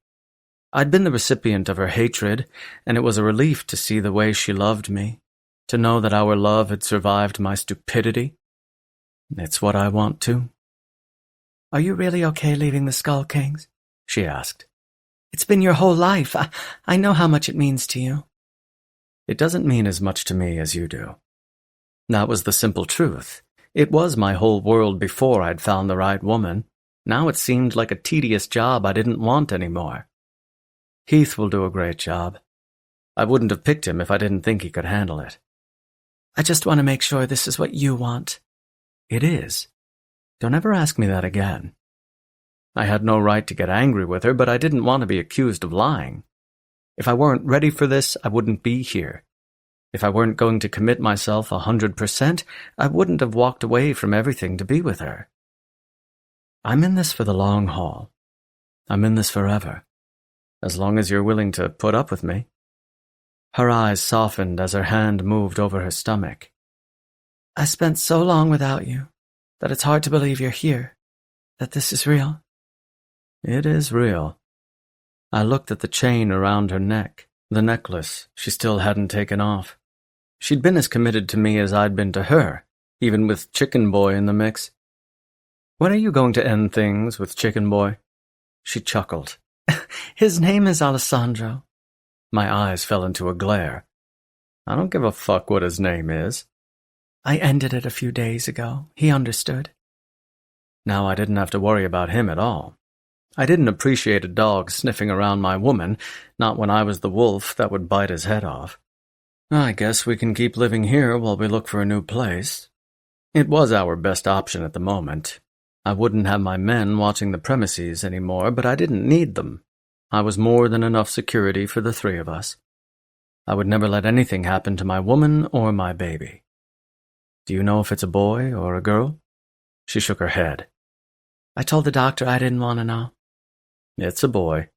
I'd been the recipient of her hatred, and it was a relief to see the way she loved me, to know that our love had survived my stupidity. It's what I want to. Are you really okay leaving the Skull Kings? She asked. It's been your whole life. I know how much it means to you. It doesn't mean as much to me as you do. That was the simple truth. It was my whole world before I'd found the right woman. Now it seemed like a tedious job I didn't want anymore. Heath will do a great job. I wouldn't have picked him if I didn't think he could handle it. I just want to make sure this is what you want. It is. Don't ever ask me that again. I had no right to get angry with her, but I didn't want to be accused of lying. If I weren't ready for this, I wouldn't be here. If I weren't going to commit myself 100%, I wouldn't have walked away from everything to be with her. I'm in this for the long haul. I'm in this forever. As long as you're willing to put up with me. Her eyes softened as her hand moved over her stomach. I spent so long without you that it's hard to believe you're here, that this is real. It is real. I looked at the chain around her neck, the necklace she still hadn't taken off. She'd been as committed to me as I'd been to her, even with Chicken Boy in the mix. When are you going to end things with Chicken Boy? She chuckled. His name is Alessandro. My eyes fell into a glare. I don't give a fuck what his name is. I ended it a few days ago. He understood. Now I didn't have to worry about him at all. I didn't appreciate a dog sniffing around my woman, not when I was the wolf that would bite his head off. I guess we can keep living here while we look for a new place. It was our best option at the moment. I wouldn't have my men watching the premises anymore, but I didn't need them. I was more than enough security for the three of us. I would never let anything happen to my woman or my baby. Do you know if it's a boy or a girl? She shook her head. I told the doctor I didn't want to know. It's a boy.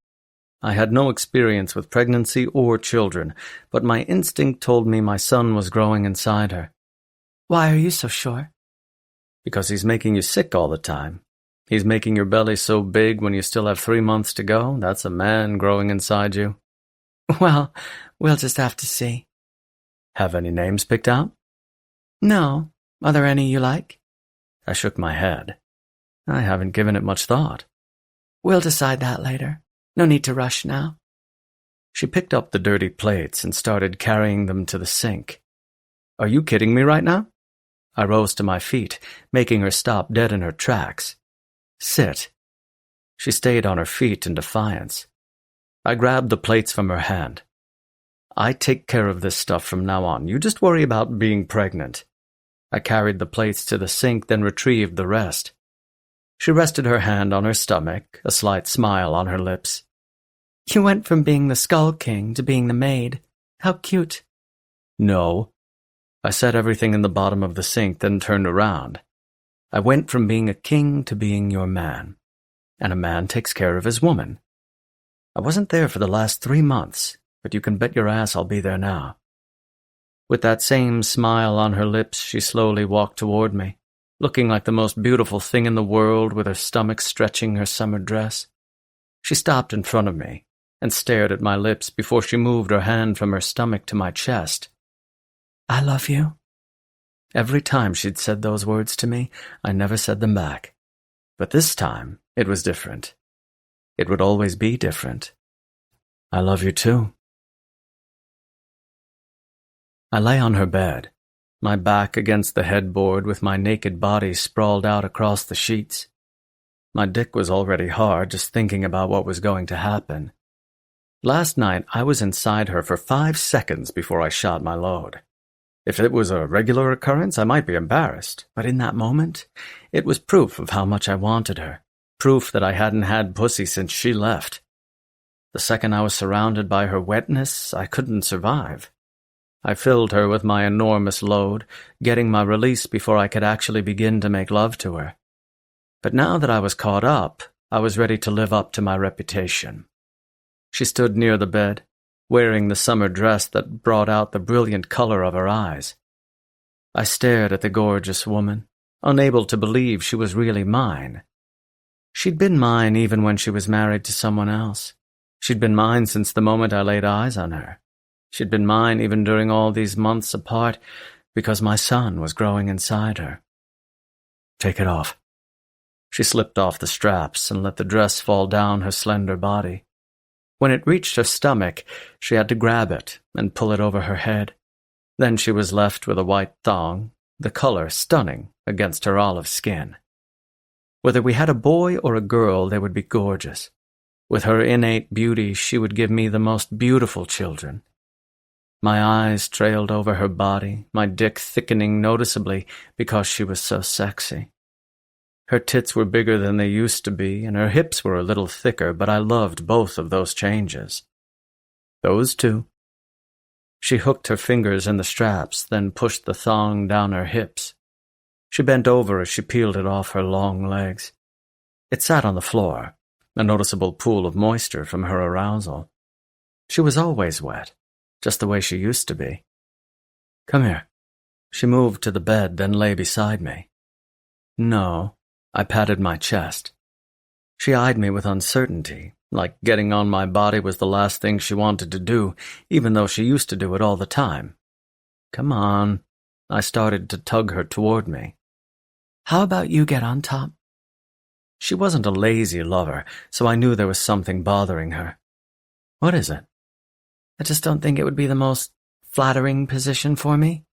I had no experience with pregnancy or children, but my instinct told me my son was growing inside her. Why are you so sure? Because he's making you sick all the time. He's making your belly so big when you still have 3 months to go. That's a man growing inside you. Well, we'll just have to see. Have any names picked out? No. Are there any you like? I shook my head. I haven't given it much thought. We'll decide that later. No need to rush now. She picked up the dirty plates and started carrying them to the sink. Are you kidding me right now? I rose to my feet, making her stop dead in her tracks. Sit. She stayed on her feet in defiance. I grabbed the plates from her hand. I take care of this stuff from now on. You just worry about being pregnant. I carried the plates to the sink, then retrieved the rest. She rested her hand on her stomach, a slight smile on her lips. You went from being the Skull King to being the maid. How cute. No. I set everything in the bottom of the sink, then turned around. I went from being a king to being your man. And a man takes care of his woman. I wasn't there for the last 3 months, but you can bet your ass I'll be there now. With that same smile on her lips, she slowly walked toward me, looking like the most beautiful thing in the world with her stomach stretching her summer dress. She stopped in front of me and stared at my lips before she moved her hand from her stomach to my chest. I love you. Every time she'd said those words to me, I never said them back. But this time, it was different. It would always be different. I love you too. I lay on her bed, my back against the headboard with my naked body sprawled out across the sheets. My dick was already hard just thinking about what was going to happen. Last night, I was inside her for 5 seconds before I shot my load. If it was a regular occurrence, I might be embarrassed, but in that moment, it was proof of how much I wanted her, proof that I hadn't had pussy since she left. The second I was surrounded by her wetness, I couldn't survive. I filled her with my enormous load, getting my release before I could actually begin to make love to her. But now that I was caught up, I was ready to live up to my reputation. She stood near the bed, wearing the summer dress that brought out the brilliant color of her eyes. I stared at the gorgeous woman, unable to believe she was really mine. She'd been mine even when she was married to someone else. She'd been mine since the moment I laid eyes on her. She'd been mine even during all these months apart, because my son was growing inside her. Take it off. She slipped off the straps and let the dress fall down her slender body. When it reached her stomach, she had to grab it and pull it over her head. Then she was left with a white thong, the color stunning against her olive skin. Whether we had a boy or a girl, they would be gorgeous. With her innate beauty, she would give me the most beautiful children. My eyes trailed over her body, my dick thickening noticeably because she was so sexy. Her tits were bigger than they used to be, and her hips were a little thicker, but I loved both of those changes. Those two. She hooked her fingers in the straps, then pushed the thong down her hips. She bent over as she peeled it off her long legs. It sat on the floor, a noticeable pool of moisture from her arousal. She was always wet, just the way she used to be. Come here. She moved to the bed, then lay beside me. No. I patted my chest. She eyed me with uncertainty, like getting on my body was the last thing she wanted to do, even though she used to do it all the time. Come on. I started to tug her toward me. How about you get on top? She wasn't a lazy lover, so I knew there was something bothering her. What is it? I just don't think it would be the most flattering position for me.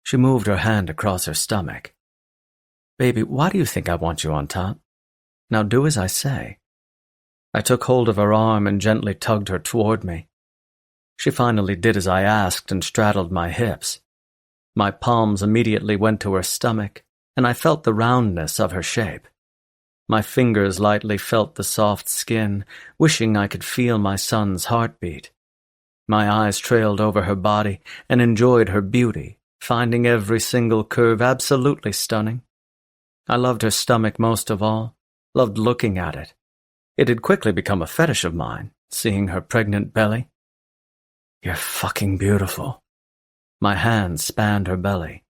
She moved her hand across her stomach. Baby, why do you think I want you on top? Now do as I say. I took hold of her arm and gently tugged her toward me. She finally did as I asked and straddled my hips. My palms immediately went to her stomach, and I felt the roundness of her shape. My fingers lightly felt the soft skin, wishing I could feel my son's heartbeat. My eyes trailed over her body and enjoyed her beauty, finding every single curve absolutely stunning. I loved her stomach most of all, loved looking at it. It had quickly become a fetish of mine, seeing her pregnant belly. You're fucking beautiful. My hands spanned her belly.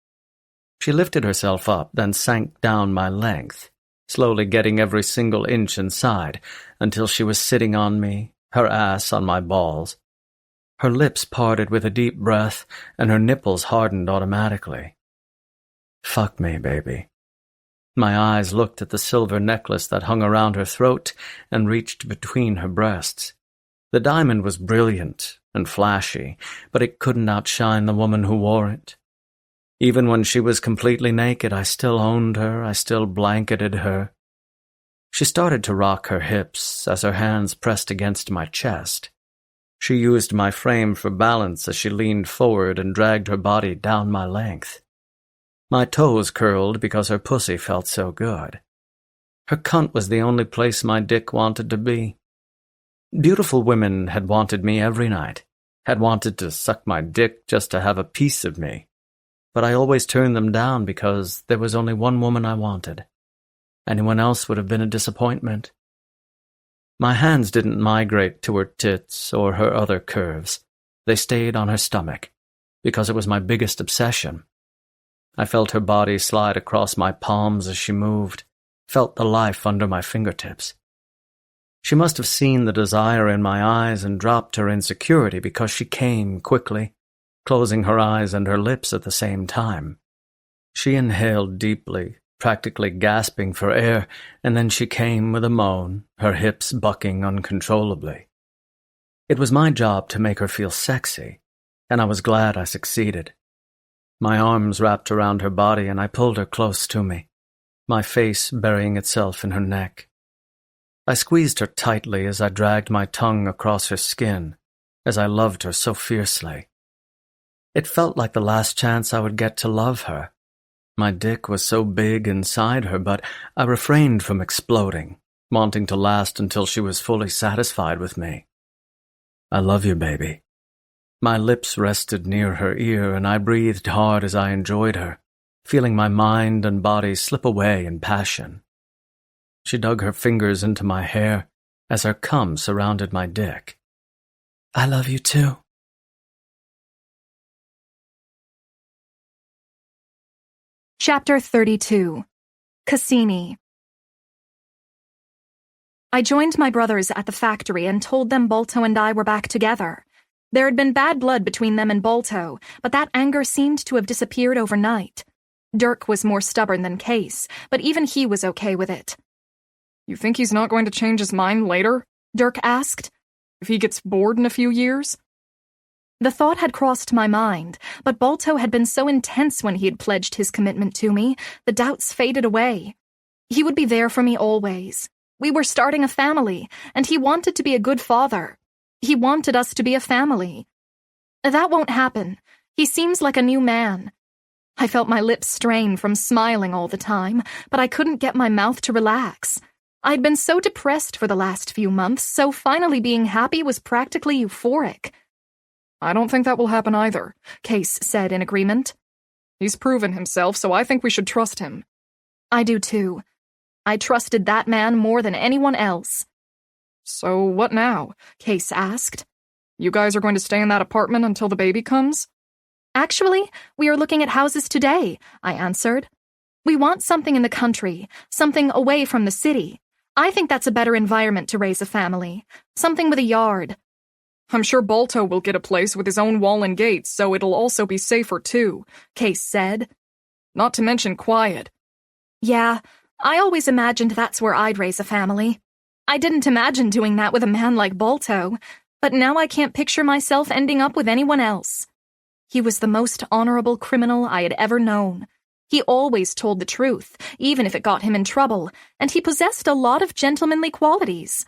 She lifted herself up, then sank down my length, slowly getting every single inch inside, until she was sitting on me, her ass on my balls. Her lips parted with a deep breath, and her nipples hardened automatically. Fuck me, baby. My eyes looked at the silver necklace that hung around her throat and reached between her breasts. The diamond was brilliant and flashy, but it couldn't outshine the woman who wore it. Even when she was completely naked, I still owned her, I still blanketed her. She started to rock her hips as her hands pressed against my chest. She used my frame for balance as she leaned forward and dragged her body down my length. My toes curled because her pussy felt so good. Her cunt was the only place my dick wanted to be. Beautiful women had wanted me every night, had wanted to suck my dick just to have a piece of me. But I always turned them down because there was only one woman I wanted. Anyone else would have been a disappointment. My hands didn't migrate to her tits or her other curves. They stayed on her stomach, because it was my biggest obsession. I felt her body slide across my palms as she moved, felt the life under my fingertips. She must have seen the desire in my eyes and dropped her insecurity because she came quickly, closing her eyes and her lips at the same time. She inhaled deeply, practically gasping for air, and then she came with a moan, her hips bucking uncontrollably. It was my job to make her feel sexy, and I was glad I succeeded. My arms wrapped around her body and I pulled her close to me, my face burying itself in her neck. I squeezed her tightly as I dragged my tongue across her skin, as I loved her so fiercely. It felt like the last chance I would get to love her. My dick was so big inside her, but I refrained from exploding, wanting to last until she was fully satisfied with me. I love you, baby. My lips rested near her ear, and I breathed hard as I enjoyed her, feeling my mind and body slip away in passion. She dug her fingers into my hair as her cum surrounded my dick. I love you too. Chapter 32. Cassini. I joined my brothers at the factory and told them Balto and I were back together. There had been bad blood between them and Balto, but that anger seemed to have disappeared overnight. Dirk was more stubborn than Case, but even he was okay with it. You think he's not going to change his mind later? Dirk asked. If he gets bored in a few years? The thought had crossed my mind, but Balto had been so intense when he had pledged his commitment to me, the doubts faded away. He would be there for me always. We were starting a family, and he wanted to be a good father. He wanted us to be a family. That won't happen. He seems like a new man. I felt my lips strain from smiling all the time, but I couldn't get my mouth to relax. I'd been so depressed for the last few months, so finally being happy was practically euphoric. I don't think that will happen either, Case said in agreement. He's proven himself, so I think we should trust him. I do too. I trusted that man more than anyone else. So what now? Case asked. You guys are going to stay in that apartment until the baby comes? Actually, we are looking at houses today, I answered. We want something in the country, something away from the city. I think that's a better environment to raise a family. Something with a yard. I'm sure Balto will get a place with his own wall and gates, so it'll also be safer too, Case said. Not to mention quiet. Yeah, I always imagined that's where I'd raise a family. I didn't imagine doing that with a man like Balto, but now I can't picture myself ending up with anyone else. He was the most honorable criminal I had ever known. He always told the truth, even if it got him in trouble, and he possessed a lot of gentlemanly qualities.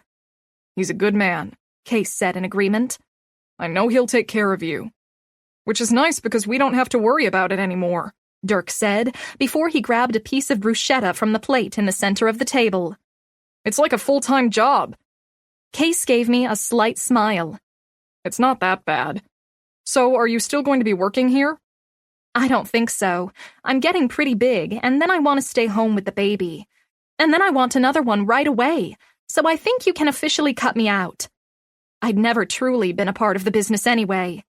He's a good man, Case said in agreement. I know he'll take care of you. Which is nice because we don't have to worry about it anymore, Dirk said, before he grabbed a piece of bruschetta from the plate in the center of the table. It's like a full-time job. Case gave me a slight smile. It's not that bad. So, are you still going to be working here? I don't think so. I'm getting pretty big, and then I want to stay home with the baby. And then I want another one right away, so I think you can officially cut me out. I'd never truly been a part of the business anyway.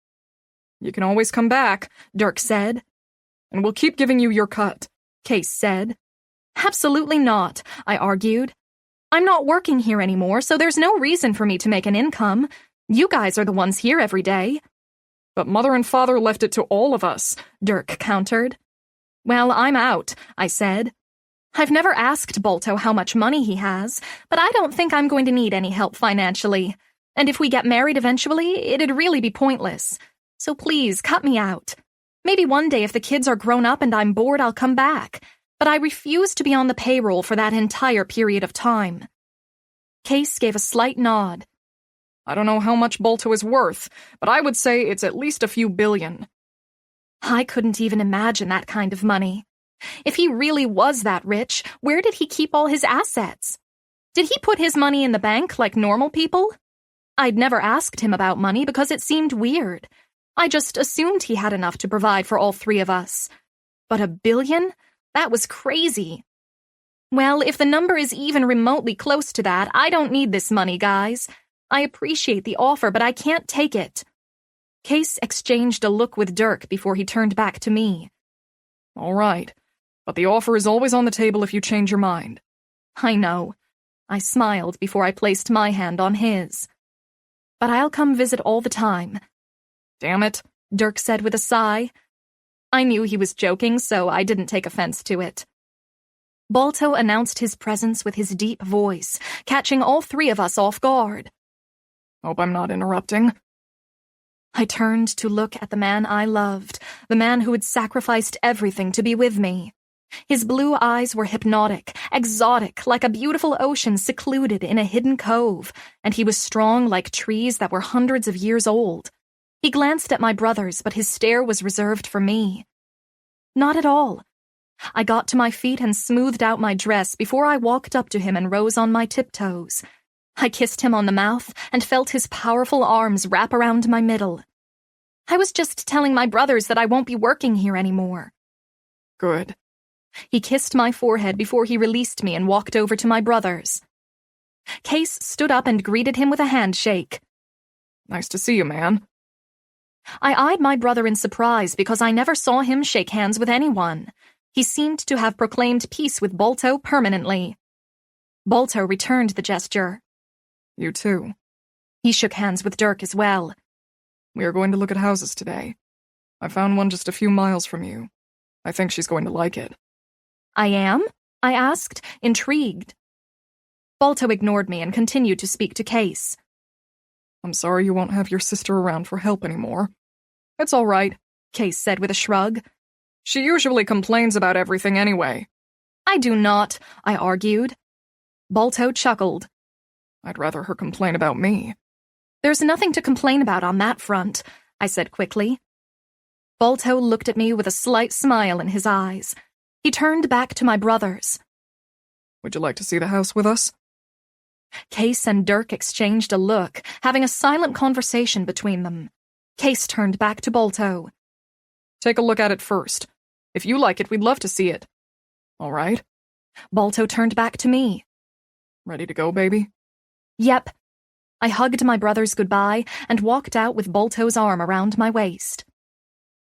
You can always come back, Dirk said. And we'll keep giving you your cut, Case said. Absolutely not, I argued. I'm not working here anymore, so there's no reason for me to make an income. You guys are the ones here every day. But Mother and Father left it to all of us, Dirk countered. Well, I'm out, I said. I've never asked Balto how much money he has, but I don't think I'm going to need any help financially. And if we get married eventually, it'd really be pointless. So please, cut me out. Maybe one day if the kids are grown up and I'm bored, I'll come back. But I refuse to be on the payroll for that entire period of time. Case gave a slight nod. I don't know how much Balto is worth, but I would say it's at least a few billion. I couldn't even imagine that kind of money. If he really was that rich, where did he keep all his assets? Did he put his money in the bank like normal people? I'd never asked him about money because it seemed weird. I just assumed he had enough to provide for all three of us. But $1 billion? That was crazy. Well, if the number is even remotely close to that, I don't need this money, guys. I appreciate the offer, but I can't take it. Case exchanged a look with Dirk before he turned back to me. All right, but the offer is always on the table if you change your mind. I know. I smiled before I placed my hand on his. But I'll come visit all the time. Damn it, Dirk said with a sigh. I knew he was joking, so I didn't take offense to it. Balto announced his presence with his deep voice, catching all three of us off guard. Hope I'm not interrupting. I turned to look at the man I loved, the man who had sacrificed everything to be with me. His blue eyes were hypnotic, exotic, like a beautiful ocean secluded in a hidden cove, and he was strong like trees that were hundreds of years old. He glanced at my brothers, but his stare was reserved for me. Not at all. I got to my feet and smoothed out my dress before I walked up to him and rose on my tiptoes. I kissed him on the mouth and felt his powerful arms wrap around my middle. I was just telling my brothers that I won't be working here anymore. Good. He kissed my forehead before he released me and walked over to my brothers. Case stood up and greeted him with a handshake. Nice to see you, man. I eyed my brother in surprise because I never saw him shake hands with anyone. He seemed to have proclaimed peace with Balto permanently. Balto returned the gesture. You too. He shook hands with Dirk as well. We are going to look at houses today. I found one just a few miles from you. I think she's going to like it. I am? I asked, intrigued. Balto ignored me and continued to speak to Case. I'm sorry you won't have your sister around for help anymore. It's all right, Case said with a shrug. She usually complains about everything anyway. I do not, I argued. Balto chuckled. I'd rather her complain about me. There's nothing to complain about on that front, I said quickly. Balto looked at me with a slight smile in his eyes. He turned back to my brothers. Would you like to see the house with us? Case and Dirk exchanged a look, having a silent conversation between them. Case turned back to Balto. Take a look at it first. If you like it, we'd love to see it. All right? Balto turned back to me. Ready to go, baby? Yep. I hugged my brothers goodbye and walked out with Balto's arm around my waist.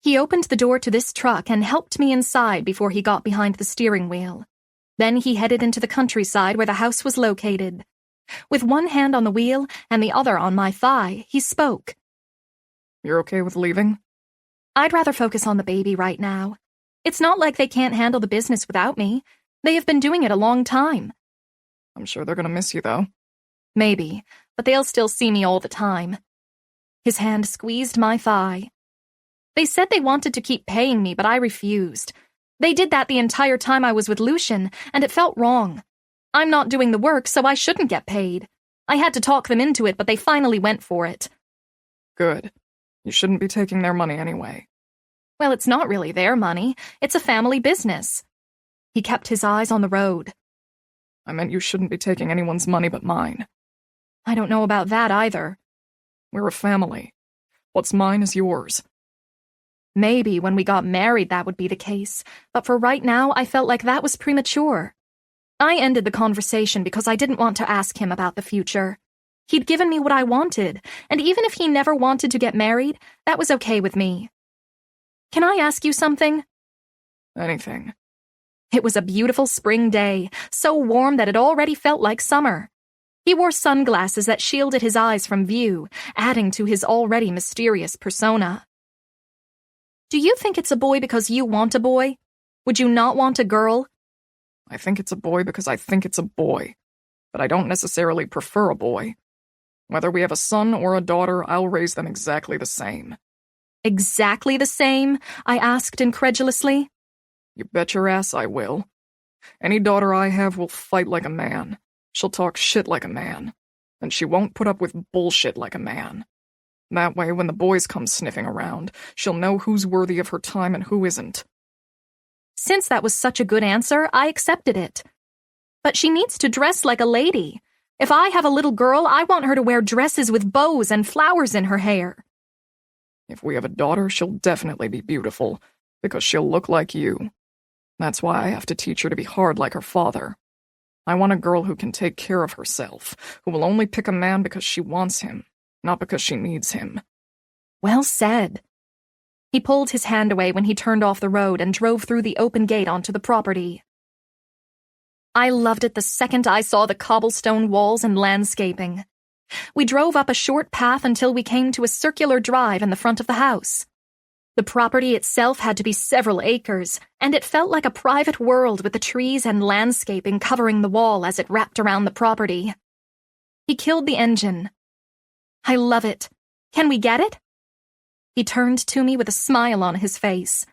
He opened the door to this truck and helped me inside before he got behind the steering wheel. Then he headed into the countryside where the house was located. With one hand on the wheel and the other on my thigh, he spoke. You're okay with leaving? I'd rather focus on the baby right now. It's not like they can't handle the business without me. They have been doing it a long time. I'm sure they're gonna miss you, though. Maybe, but they'll still see me all the time. His hand squeezed my thigh. They said they wanted to keep paying me, but I refused. They did that the entire time I was with Lucian, and it felt wrong. I'm not doing the work, so I shouldn't get paid. I had to talk them into it, but they finally went for it. Good. You shouldn't be taking their money anyway. Well, it's not really their money. It's a family business. He kept his eyes on the road. I meant you shouldn't be taking anyone's money but mine. I don't know about that either. We're a family. What's mine is yours. Maybe when we got married that would be the case, but for right now I felt like that was premature. I ended the conversation because I didn't want to ask him about the future. He'd given me what I wanted, and even if he never wanted to get married, that was okay with me. Can I ask you something? Anything. It was a beautiful spring day, so warm that it already felt like summer. He wore sunglasses that shielded his eyes from view, adding to his already mysterious persona. Do you think it's a boy because you want a boy? Would you not want a girl? I think it's a boy because I think it's a boy, but I don't necessarily prefer a boy. Whether we have a son or a daughter, I'll raise them exactly the same. Exactly the same? I asked incredulously. You bet your ass I will. Any daughter I have will fight like a man. She'll talk shit like a man. And she won't put up with bullshit like a man. That way, when the boys come sniffing around, she'll know who's worthy of her time and who isn't. Since that was such a good answer, I accepted it. But she needs to dress like a lady. If I have a little girl, I want her to wear dresses with bows and flowers in her hair. If we have a daughter, she'll definitely be beautiful, because she'll look like you. That's why I have to teach her to be hard like her father. I want a girl who can take care of herself, who will only pick a man because she wants him, not because she needs him. Well said. He pulled his hand away when he turned off the road and drove through the open gate onto the property. I loved it the second I saw the cobblestone walls and landscaping. We drove up a short path until we came to a circular drive in the front of the house. The property itself had to be several acres, and it felt like a private world with the trees and landscaping covering the wall as it wrapped around the property. He killed the engine. I love it. Can we get it? He turned to me with a smile on his face.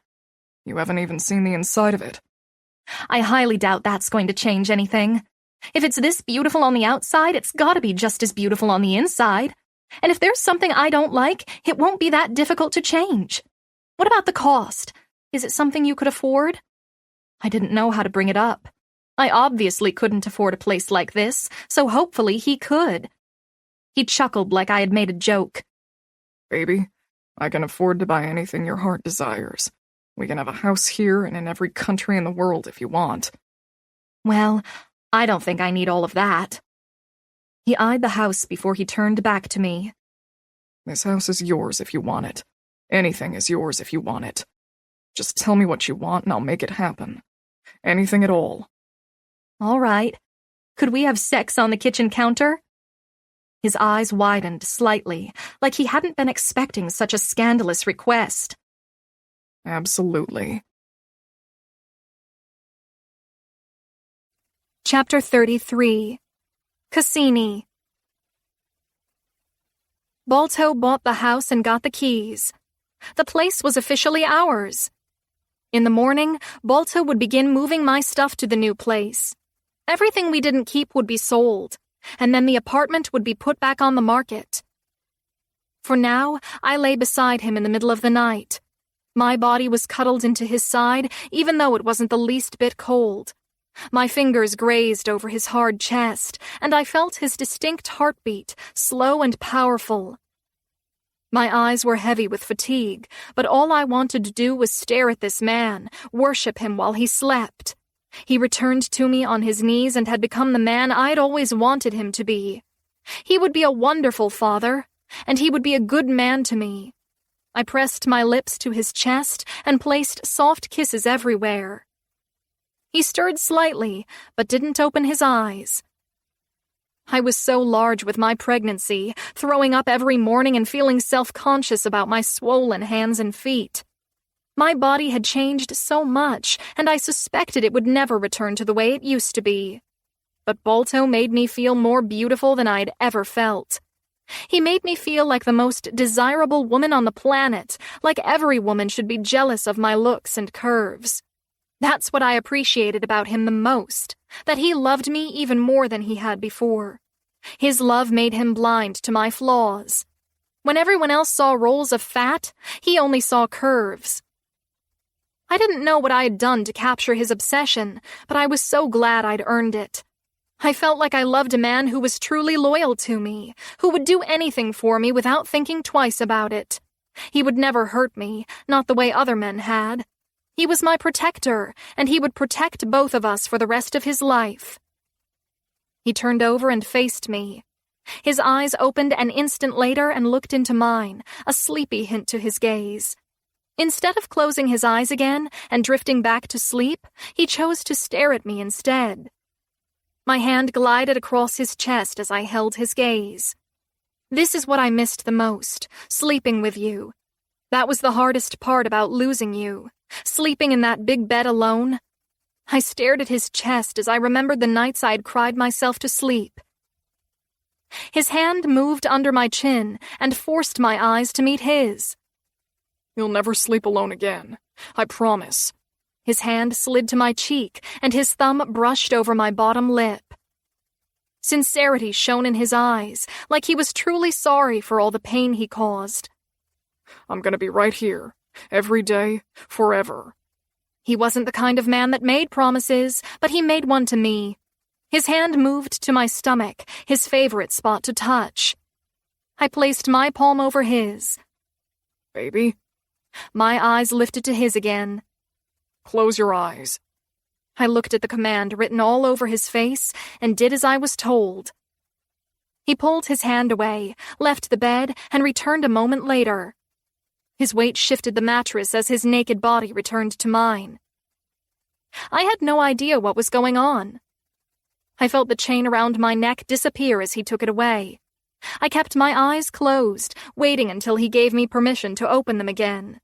You haven't even seen the inside of it. I highly doubt that's going to change anything. If it's this beautiful on the outside, it's gotta be just as beautiful on the inside. And if there's something I don't like, it won't be that difficult to change. What about the cost? Is it something you could afford? I didn't know how to bring it up. I obviously couldn't afford a place like this, so hopefully he could. He chuckled like I had made a joke. Baby, I can afford to buy anything your heart desires. We can have a house here and in every country in the world if you want. Well, I don't think I need all of that. He eyed the house before he turned back to me. This house is yours if you want it. Anything is yours if you want it. Just tell me what you want and I'll make it happen. Anything at all. All right. Could we have sex on the kitchen counter? His eyes widened slightly, like he hadn't been expecting such a scandalous request. Absolutely. Chapter 33. Cassini. Balto bought the house and got the keys. The place was officially ours. In the morning, Balto would begin moving my stuff to the new place. Everything we didn't keep would be sold, and then the apartment would be put back on the market. For now, I lay beside him in the middle of the night. My body was cuddled into his side, even though it wasn't the least bit cold. My fingers grazed over his hard chest, and I felt his distinct heartbeat, slow and powerful. My eyes were heavy with fatigue, but all I wanted to do was stare at this man, worship him while he slept. He returned to me on his knees and had become the man I'd always wanted him to be. He would be a wonderful father, and he would be a good man to me. I pressed my lips to his chest and placed soft kisses everywhere. He stirred slightly, but didn't open his eyes. I was so large with my pregnancy, throwing up every morning and feeling self-conscious about my swollen hands and feet. My body had changed so much, and I suspected it would never return to the way it used to be. But Balto made me feel more beautiful than I'd ever felt. He made me feel like the most desirable woman on the planet, like every woman should be jealous of my looks and curves. That's what I appreciated about him the most, that he loved me even more than he had before. His love made him blind to my flaws. When everyone else saw rolls of fat, he only saw curves. I didn't know what I had done to capture his obsession, but I was so glad I'd earned it. I felt like I loved a man who was truly loyal to me, who would do anything for me without thinking twice about it. He would never hurt me, not the way other men had. He was my protector, and he would protect both of us for the rest of his life. He turned over and faced me. His eyes opened an instant later and looked into mine, a sleepy hint to his gaze. Instead of closing his eyes again and drifting back to sleep, he chose to stare at me instead. My hand glided across his chest as I held his gaze. This is what I missed the most, sleeping with you. That was the hardest part about losing you, sleeping in that big bed alone. I stared at his chest as I remembered the nights I'd cried myself to sleep. His hand moved under my chin and forced my eyes to meet his. You'll never sleep alone again. I promise. His hand slid to my cheek, and his thumb brushed over my bottom lip. Sincerity shone in his eyes, like he was truly sorry for all the pain he caused. I'm gonna be right here, every day, forever. He wasn't the kind of man that made promises, but he made one to me. His hand moved to my stomach, his favorite spot to touch. I placed my palm over his. Baby? My eyes lifted to his again. Close your eyes. I looked at the command written all over his face and did as I was told. He pulled his hand away, left the bed, and returned a moment later. His weight shifted the mattress as his naked body returned to mine. I had no idea what was going on. I felt the chain around my neck disappear as he took it away. I kept my eyes closed, waiting until he gave me permission to open them again.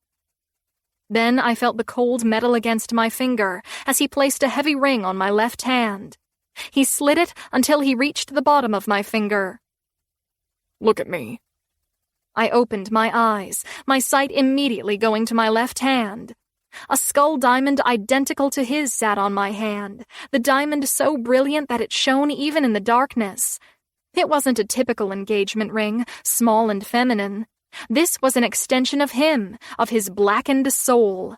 Then I felt the cold metal against my finger as he placed a heavy ring on my left hand. He slid it until he reached the bottom of my finger. Look at me. I opened my eyes, my sight immediately going to my left hand. A skull diamond identical to his sat on my hand, the diamond so brilliant that it shone even in the darkness. It wasn't a typical engagement ring, small and feminine. This was an extension of him, of his blackened soul.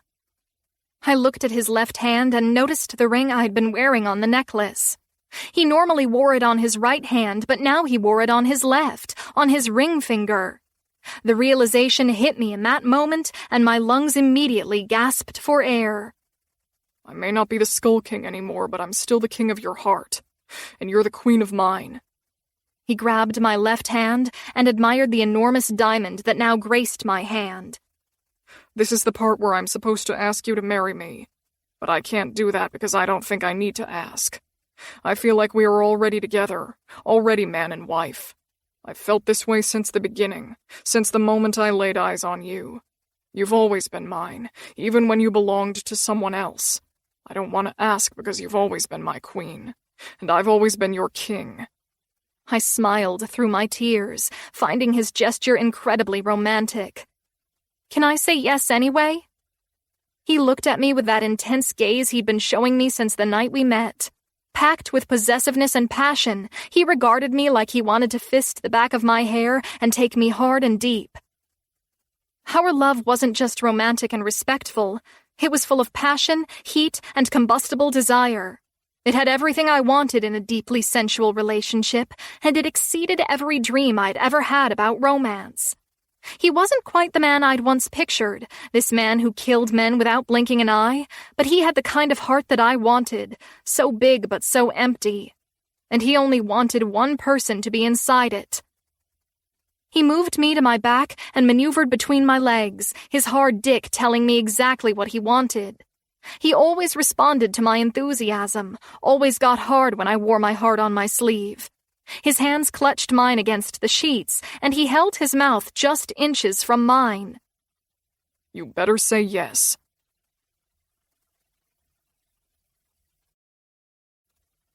I looked at his left hand and noticed the ring I'd been wearing on the necklace. He normally wore it on his right hand, but now he wore it on his left, on his ring finger. The realization hit me in that moment, and my lungs immediately gasped for air. I may not be the Skull King anymore, but I'm still the king of your heart, and you're the queen of mine. He grabbed my left hand and admired the enormous diamond that now graced my hand. This is the part where I'm supposed to ask you to marry me, but I can't do that because I don't think I need to ask. I feel like we are already together, already man and wife. I've felt this way since the beginning, since the moment I laid eyes on you. You've always been mine, even when you belonged to someone else. I don't want to ask because you've always been my queen, and I've always been your king." I smiled through my tears, finding his gesture incredibly romantic. "Can I say yes anyway?" He looked at me with that intense gaze he'd been showing me since the night we met. Packed with possessiveness and passion, he regarded me like he wanted to fist the back of my hair and take me hard and deep. Our love wasn't just romantic and respectful. It was full of passion, heat, and combustible desire. It had everything I wanted in a deeply sensual relationship, and it exceeded every dream I'd ever had about romance. He wasn't quite the man I'd once pictured, this man who killed men without blinking an eye, but he had the kind of heart that I wanted, so big but so empty. And he only wanted one person to be inside it. He moved me to my back and maneuvered between my legs, his hard dick telling me exactly what he wanted. He always responded to my enthusiasm, always got hard when I wore my heart on my sleeve. His hands clutched mine against the sheets, and he held his mouth just inches from mine. "You better say yes."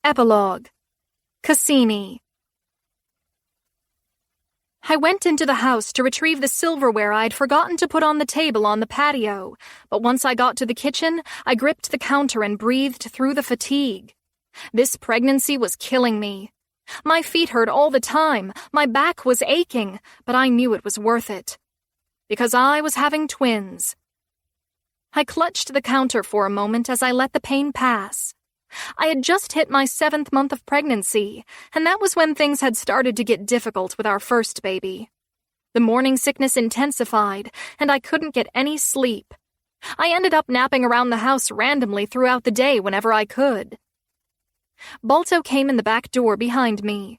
Epilogue. Cassini. I went into the house to retrieve the silverware I'd forgotten to put on the table on the patio, but once I got to the kitchen, I gripped the counter and breathed through the fatigue. This pregnancy was killing me. My feet hurt all the time, my back was aching, but I knew it was worth it. Because I was having twins. I clutched the counter for a moment as I let the pain pass. I had just hit my 7th month of pregnancy, and that was when things had started to get difficult with our first baby. The morning sickness intensified, and I couldn't get any sleep. I ended up napping around the house randomly throughout the day whenever I could. Balto came in the back door behind me.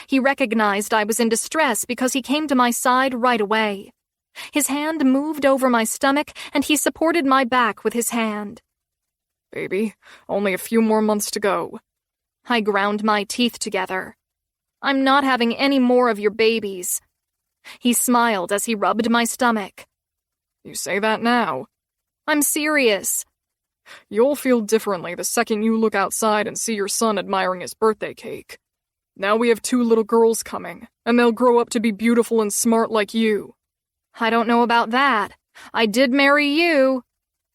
He recognized I was in distress because he came to my side right away. His hand moved over my stomach, and he supported my back with his hand. "Baby, only a few more months to go." I ground my teeth together. "I'm not having any more of your babies." He smiled as he rubbed my stomach. "You say that now." "I'm serious." "You'll feel differently the second you look outside and see your son admiring his birthday cake. Now we have 2 little girls coming, and they'll grow up to be beautiful and smart like you." "I don't know about that. I did marry you."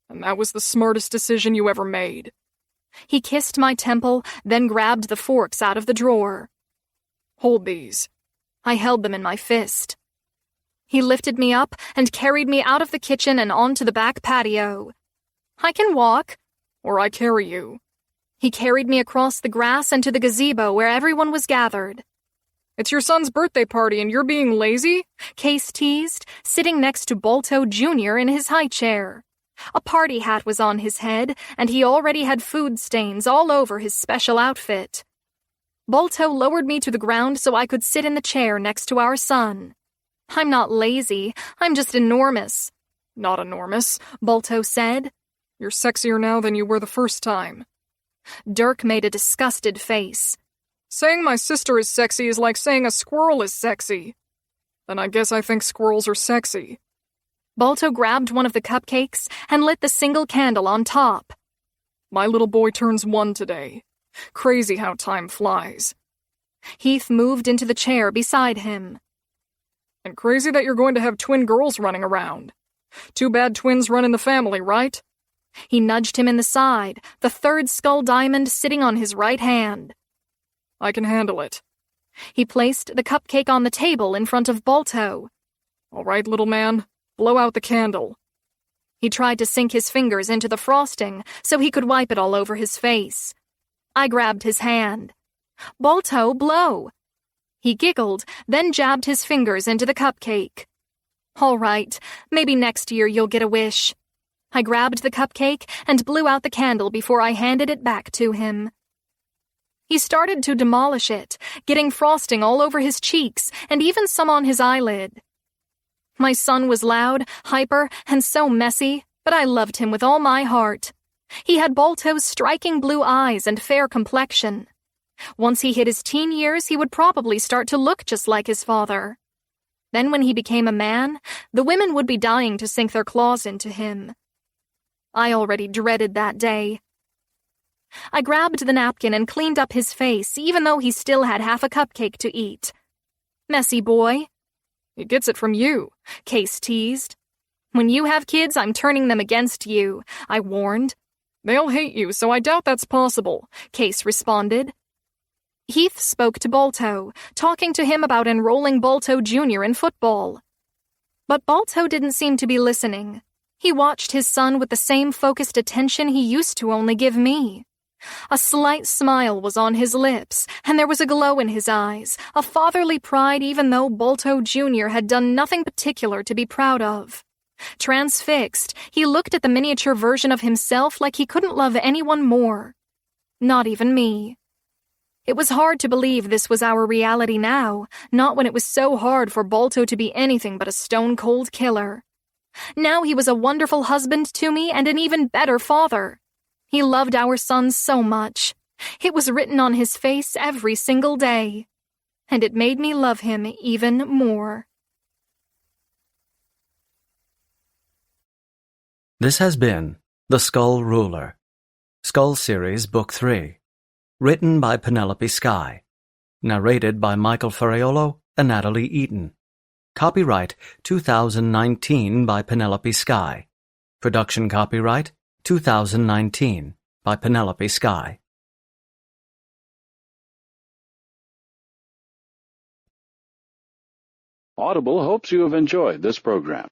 "And that was the smartest decision you ever made." He kissed my temple, then grabbed the forks out of the drawer. "Hold these." I held them in my fist. He lifted me up and carried me out of the kitchen and onto the back patio. "I can walk." "Or I carry you." He carried me across the grass and to the gazebo where everyone was gathered. "It's your son's birthday party and you're being lazy?" Case teased, sitting next to Balto Jr. in his high chair. A party hat was on his head, and he already had food stains all over his special outfit. Balto lowered me to the ground so I could sit in the chair next to our son. "I'm not lazy, I'm just enormous." "Not enormous," Balto said. "You're sexier now than you were the first time." Dirk made a disgusted face. "Saying my sister is sexy is like saying a squirrel is sexy." "Then I guess I think squirrels are sexy." Balto grabbed one of the cupcakes and lit the single candle on top. "My little boy turns 1 today. Crazy how time flies." Heath moved into the chair beside him. "And crazy that you're going to have twin girls running around. Too bad twins run in the family, right?" He nudged him in the side, the 3rd skull diamond sitting on his right hand. "I can handle it." He placed the cupcake on the table in front of Balto. "All right, little man, blow out the candle." He tried to sink his fingers into the frosting so he could wipe it all over his face. I grabbed his hand. "Balto, blow." He giggled, then jabbed his fingers into the cupcake. "All right, maybe next year you'll get a wish." I grabbed the cupcake and blew out the candle before I handed it back to him. He started to demolish it, getting frosting all over his cheeks and even some on his eyelid. My son was loud, hyper, and so messy, but I loved him with all my heart. He had Balto's striking blue eyes and fair complexion. Once he hit his teen years, he would probably start to look just like his father. Then when he became a man, the women would be dying to sink their claws into him. I already dreaded that day. I grabbed the napkin and cleaned up his face, even though he still had half a cupcake to eat. Messy boy. He gets it from you, Case teased. When you have kids, I'm turning them against you, I warned. They'll hate you, so I doubt that's possible, Case responded. Heath spoke to Balto, talking to him about enrolling Balto Jr. in football. But Balto didn't seem to be listening. He watched his son with the same focused attention he used to only give me. A slight smile was on his lips, and there was a glow in his eyes, a fatherly pride even though Balto Jr. had done nothing particular to be proud of. Transfixed, he looked at the miniature version of himself like he couldn't love anyone more. Not even me. It was hard to believe this was our reality now, not when it was so hard for Balto to be anything but a stone-cold killer. Now he was a wonderful husband to me and an even better father. He loved our son so much. It was written on his face every single day. And it made me love him even more. This has been The Skull Ruler, Skull Series Book 3, written by Penelope Sky, narrated by Michael Ferraiolo and Natalie Eaton. Copyright 2019 by Penelope Sky. Production copyright 2019 by Penelope Sky. Audible hopes you have enjoyed this program.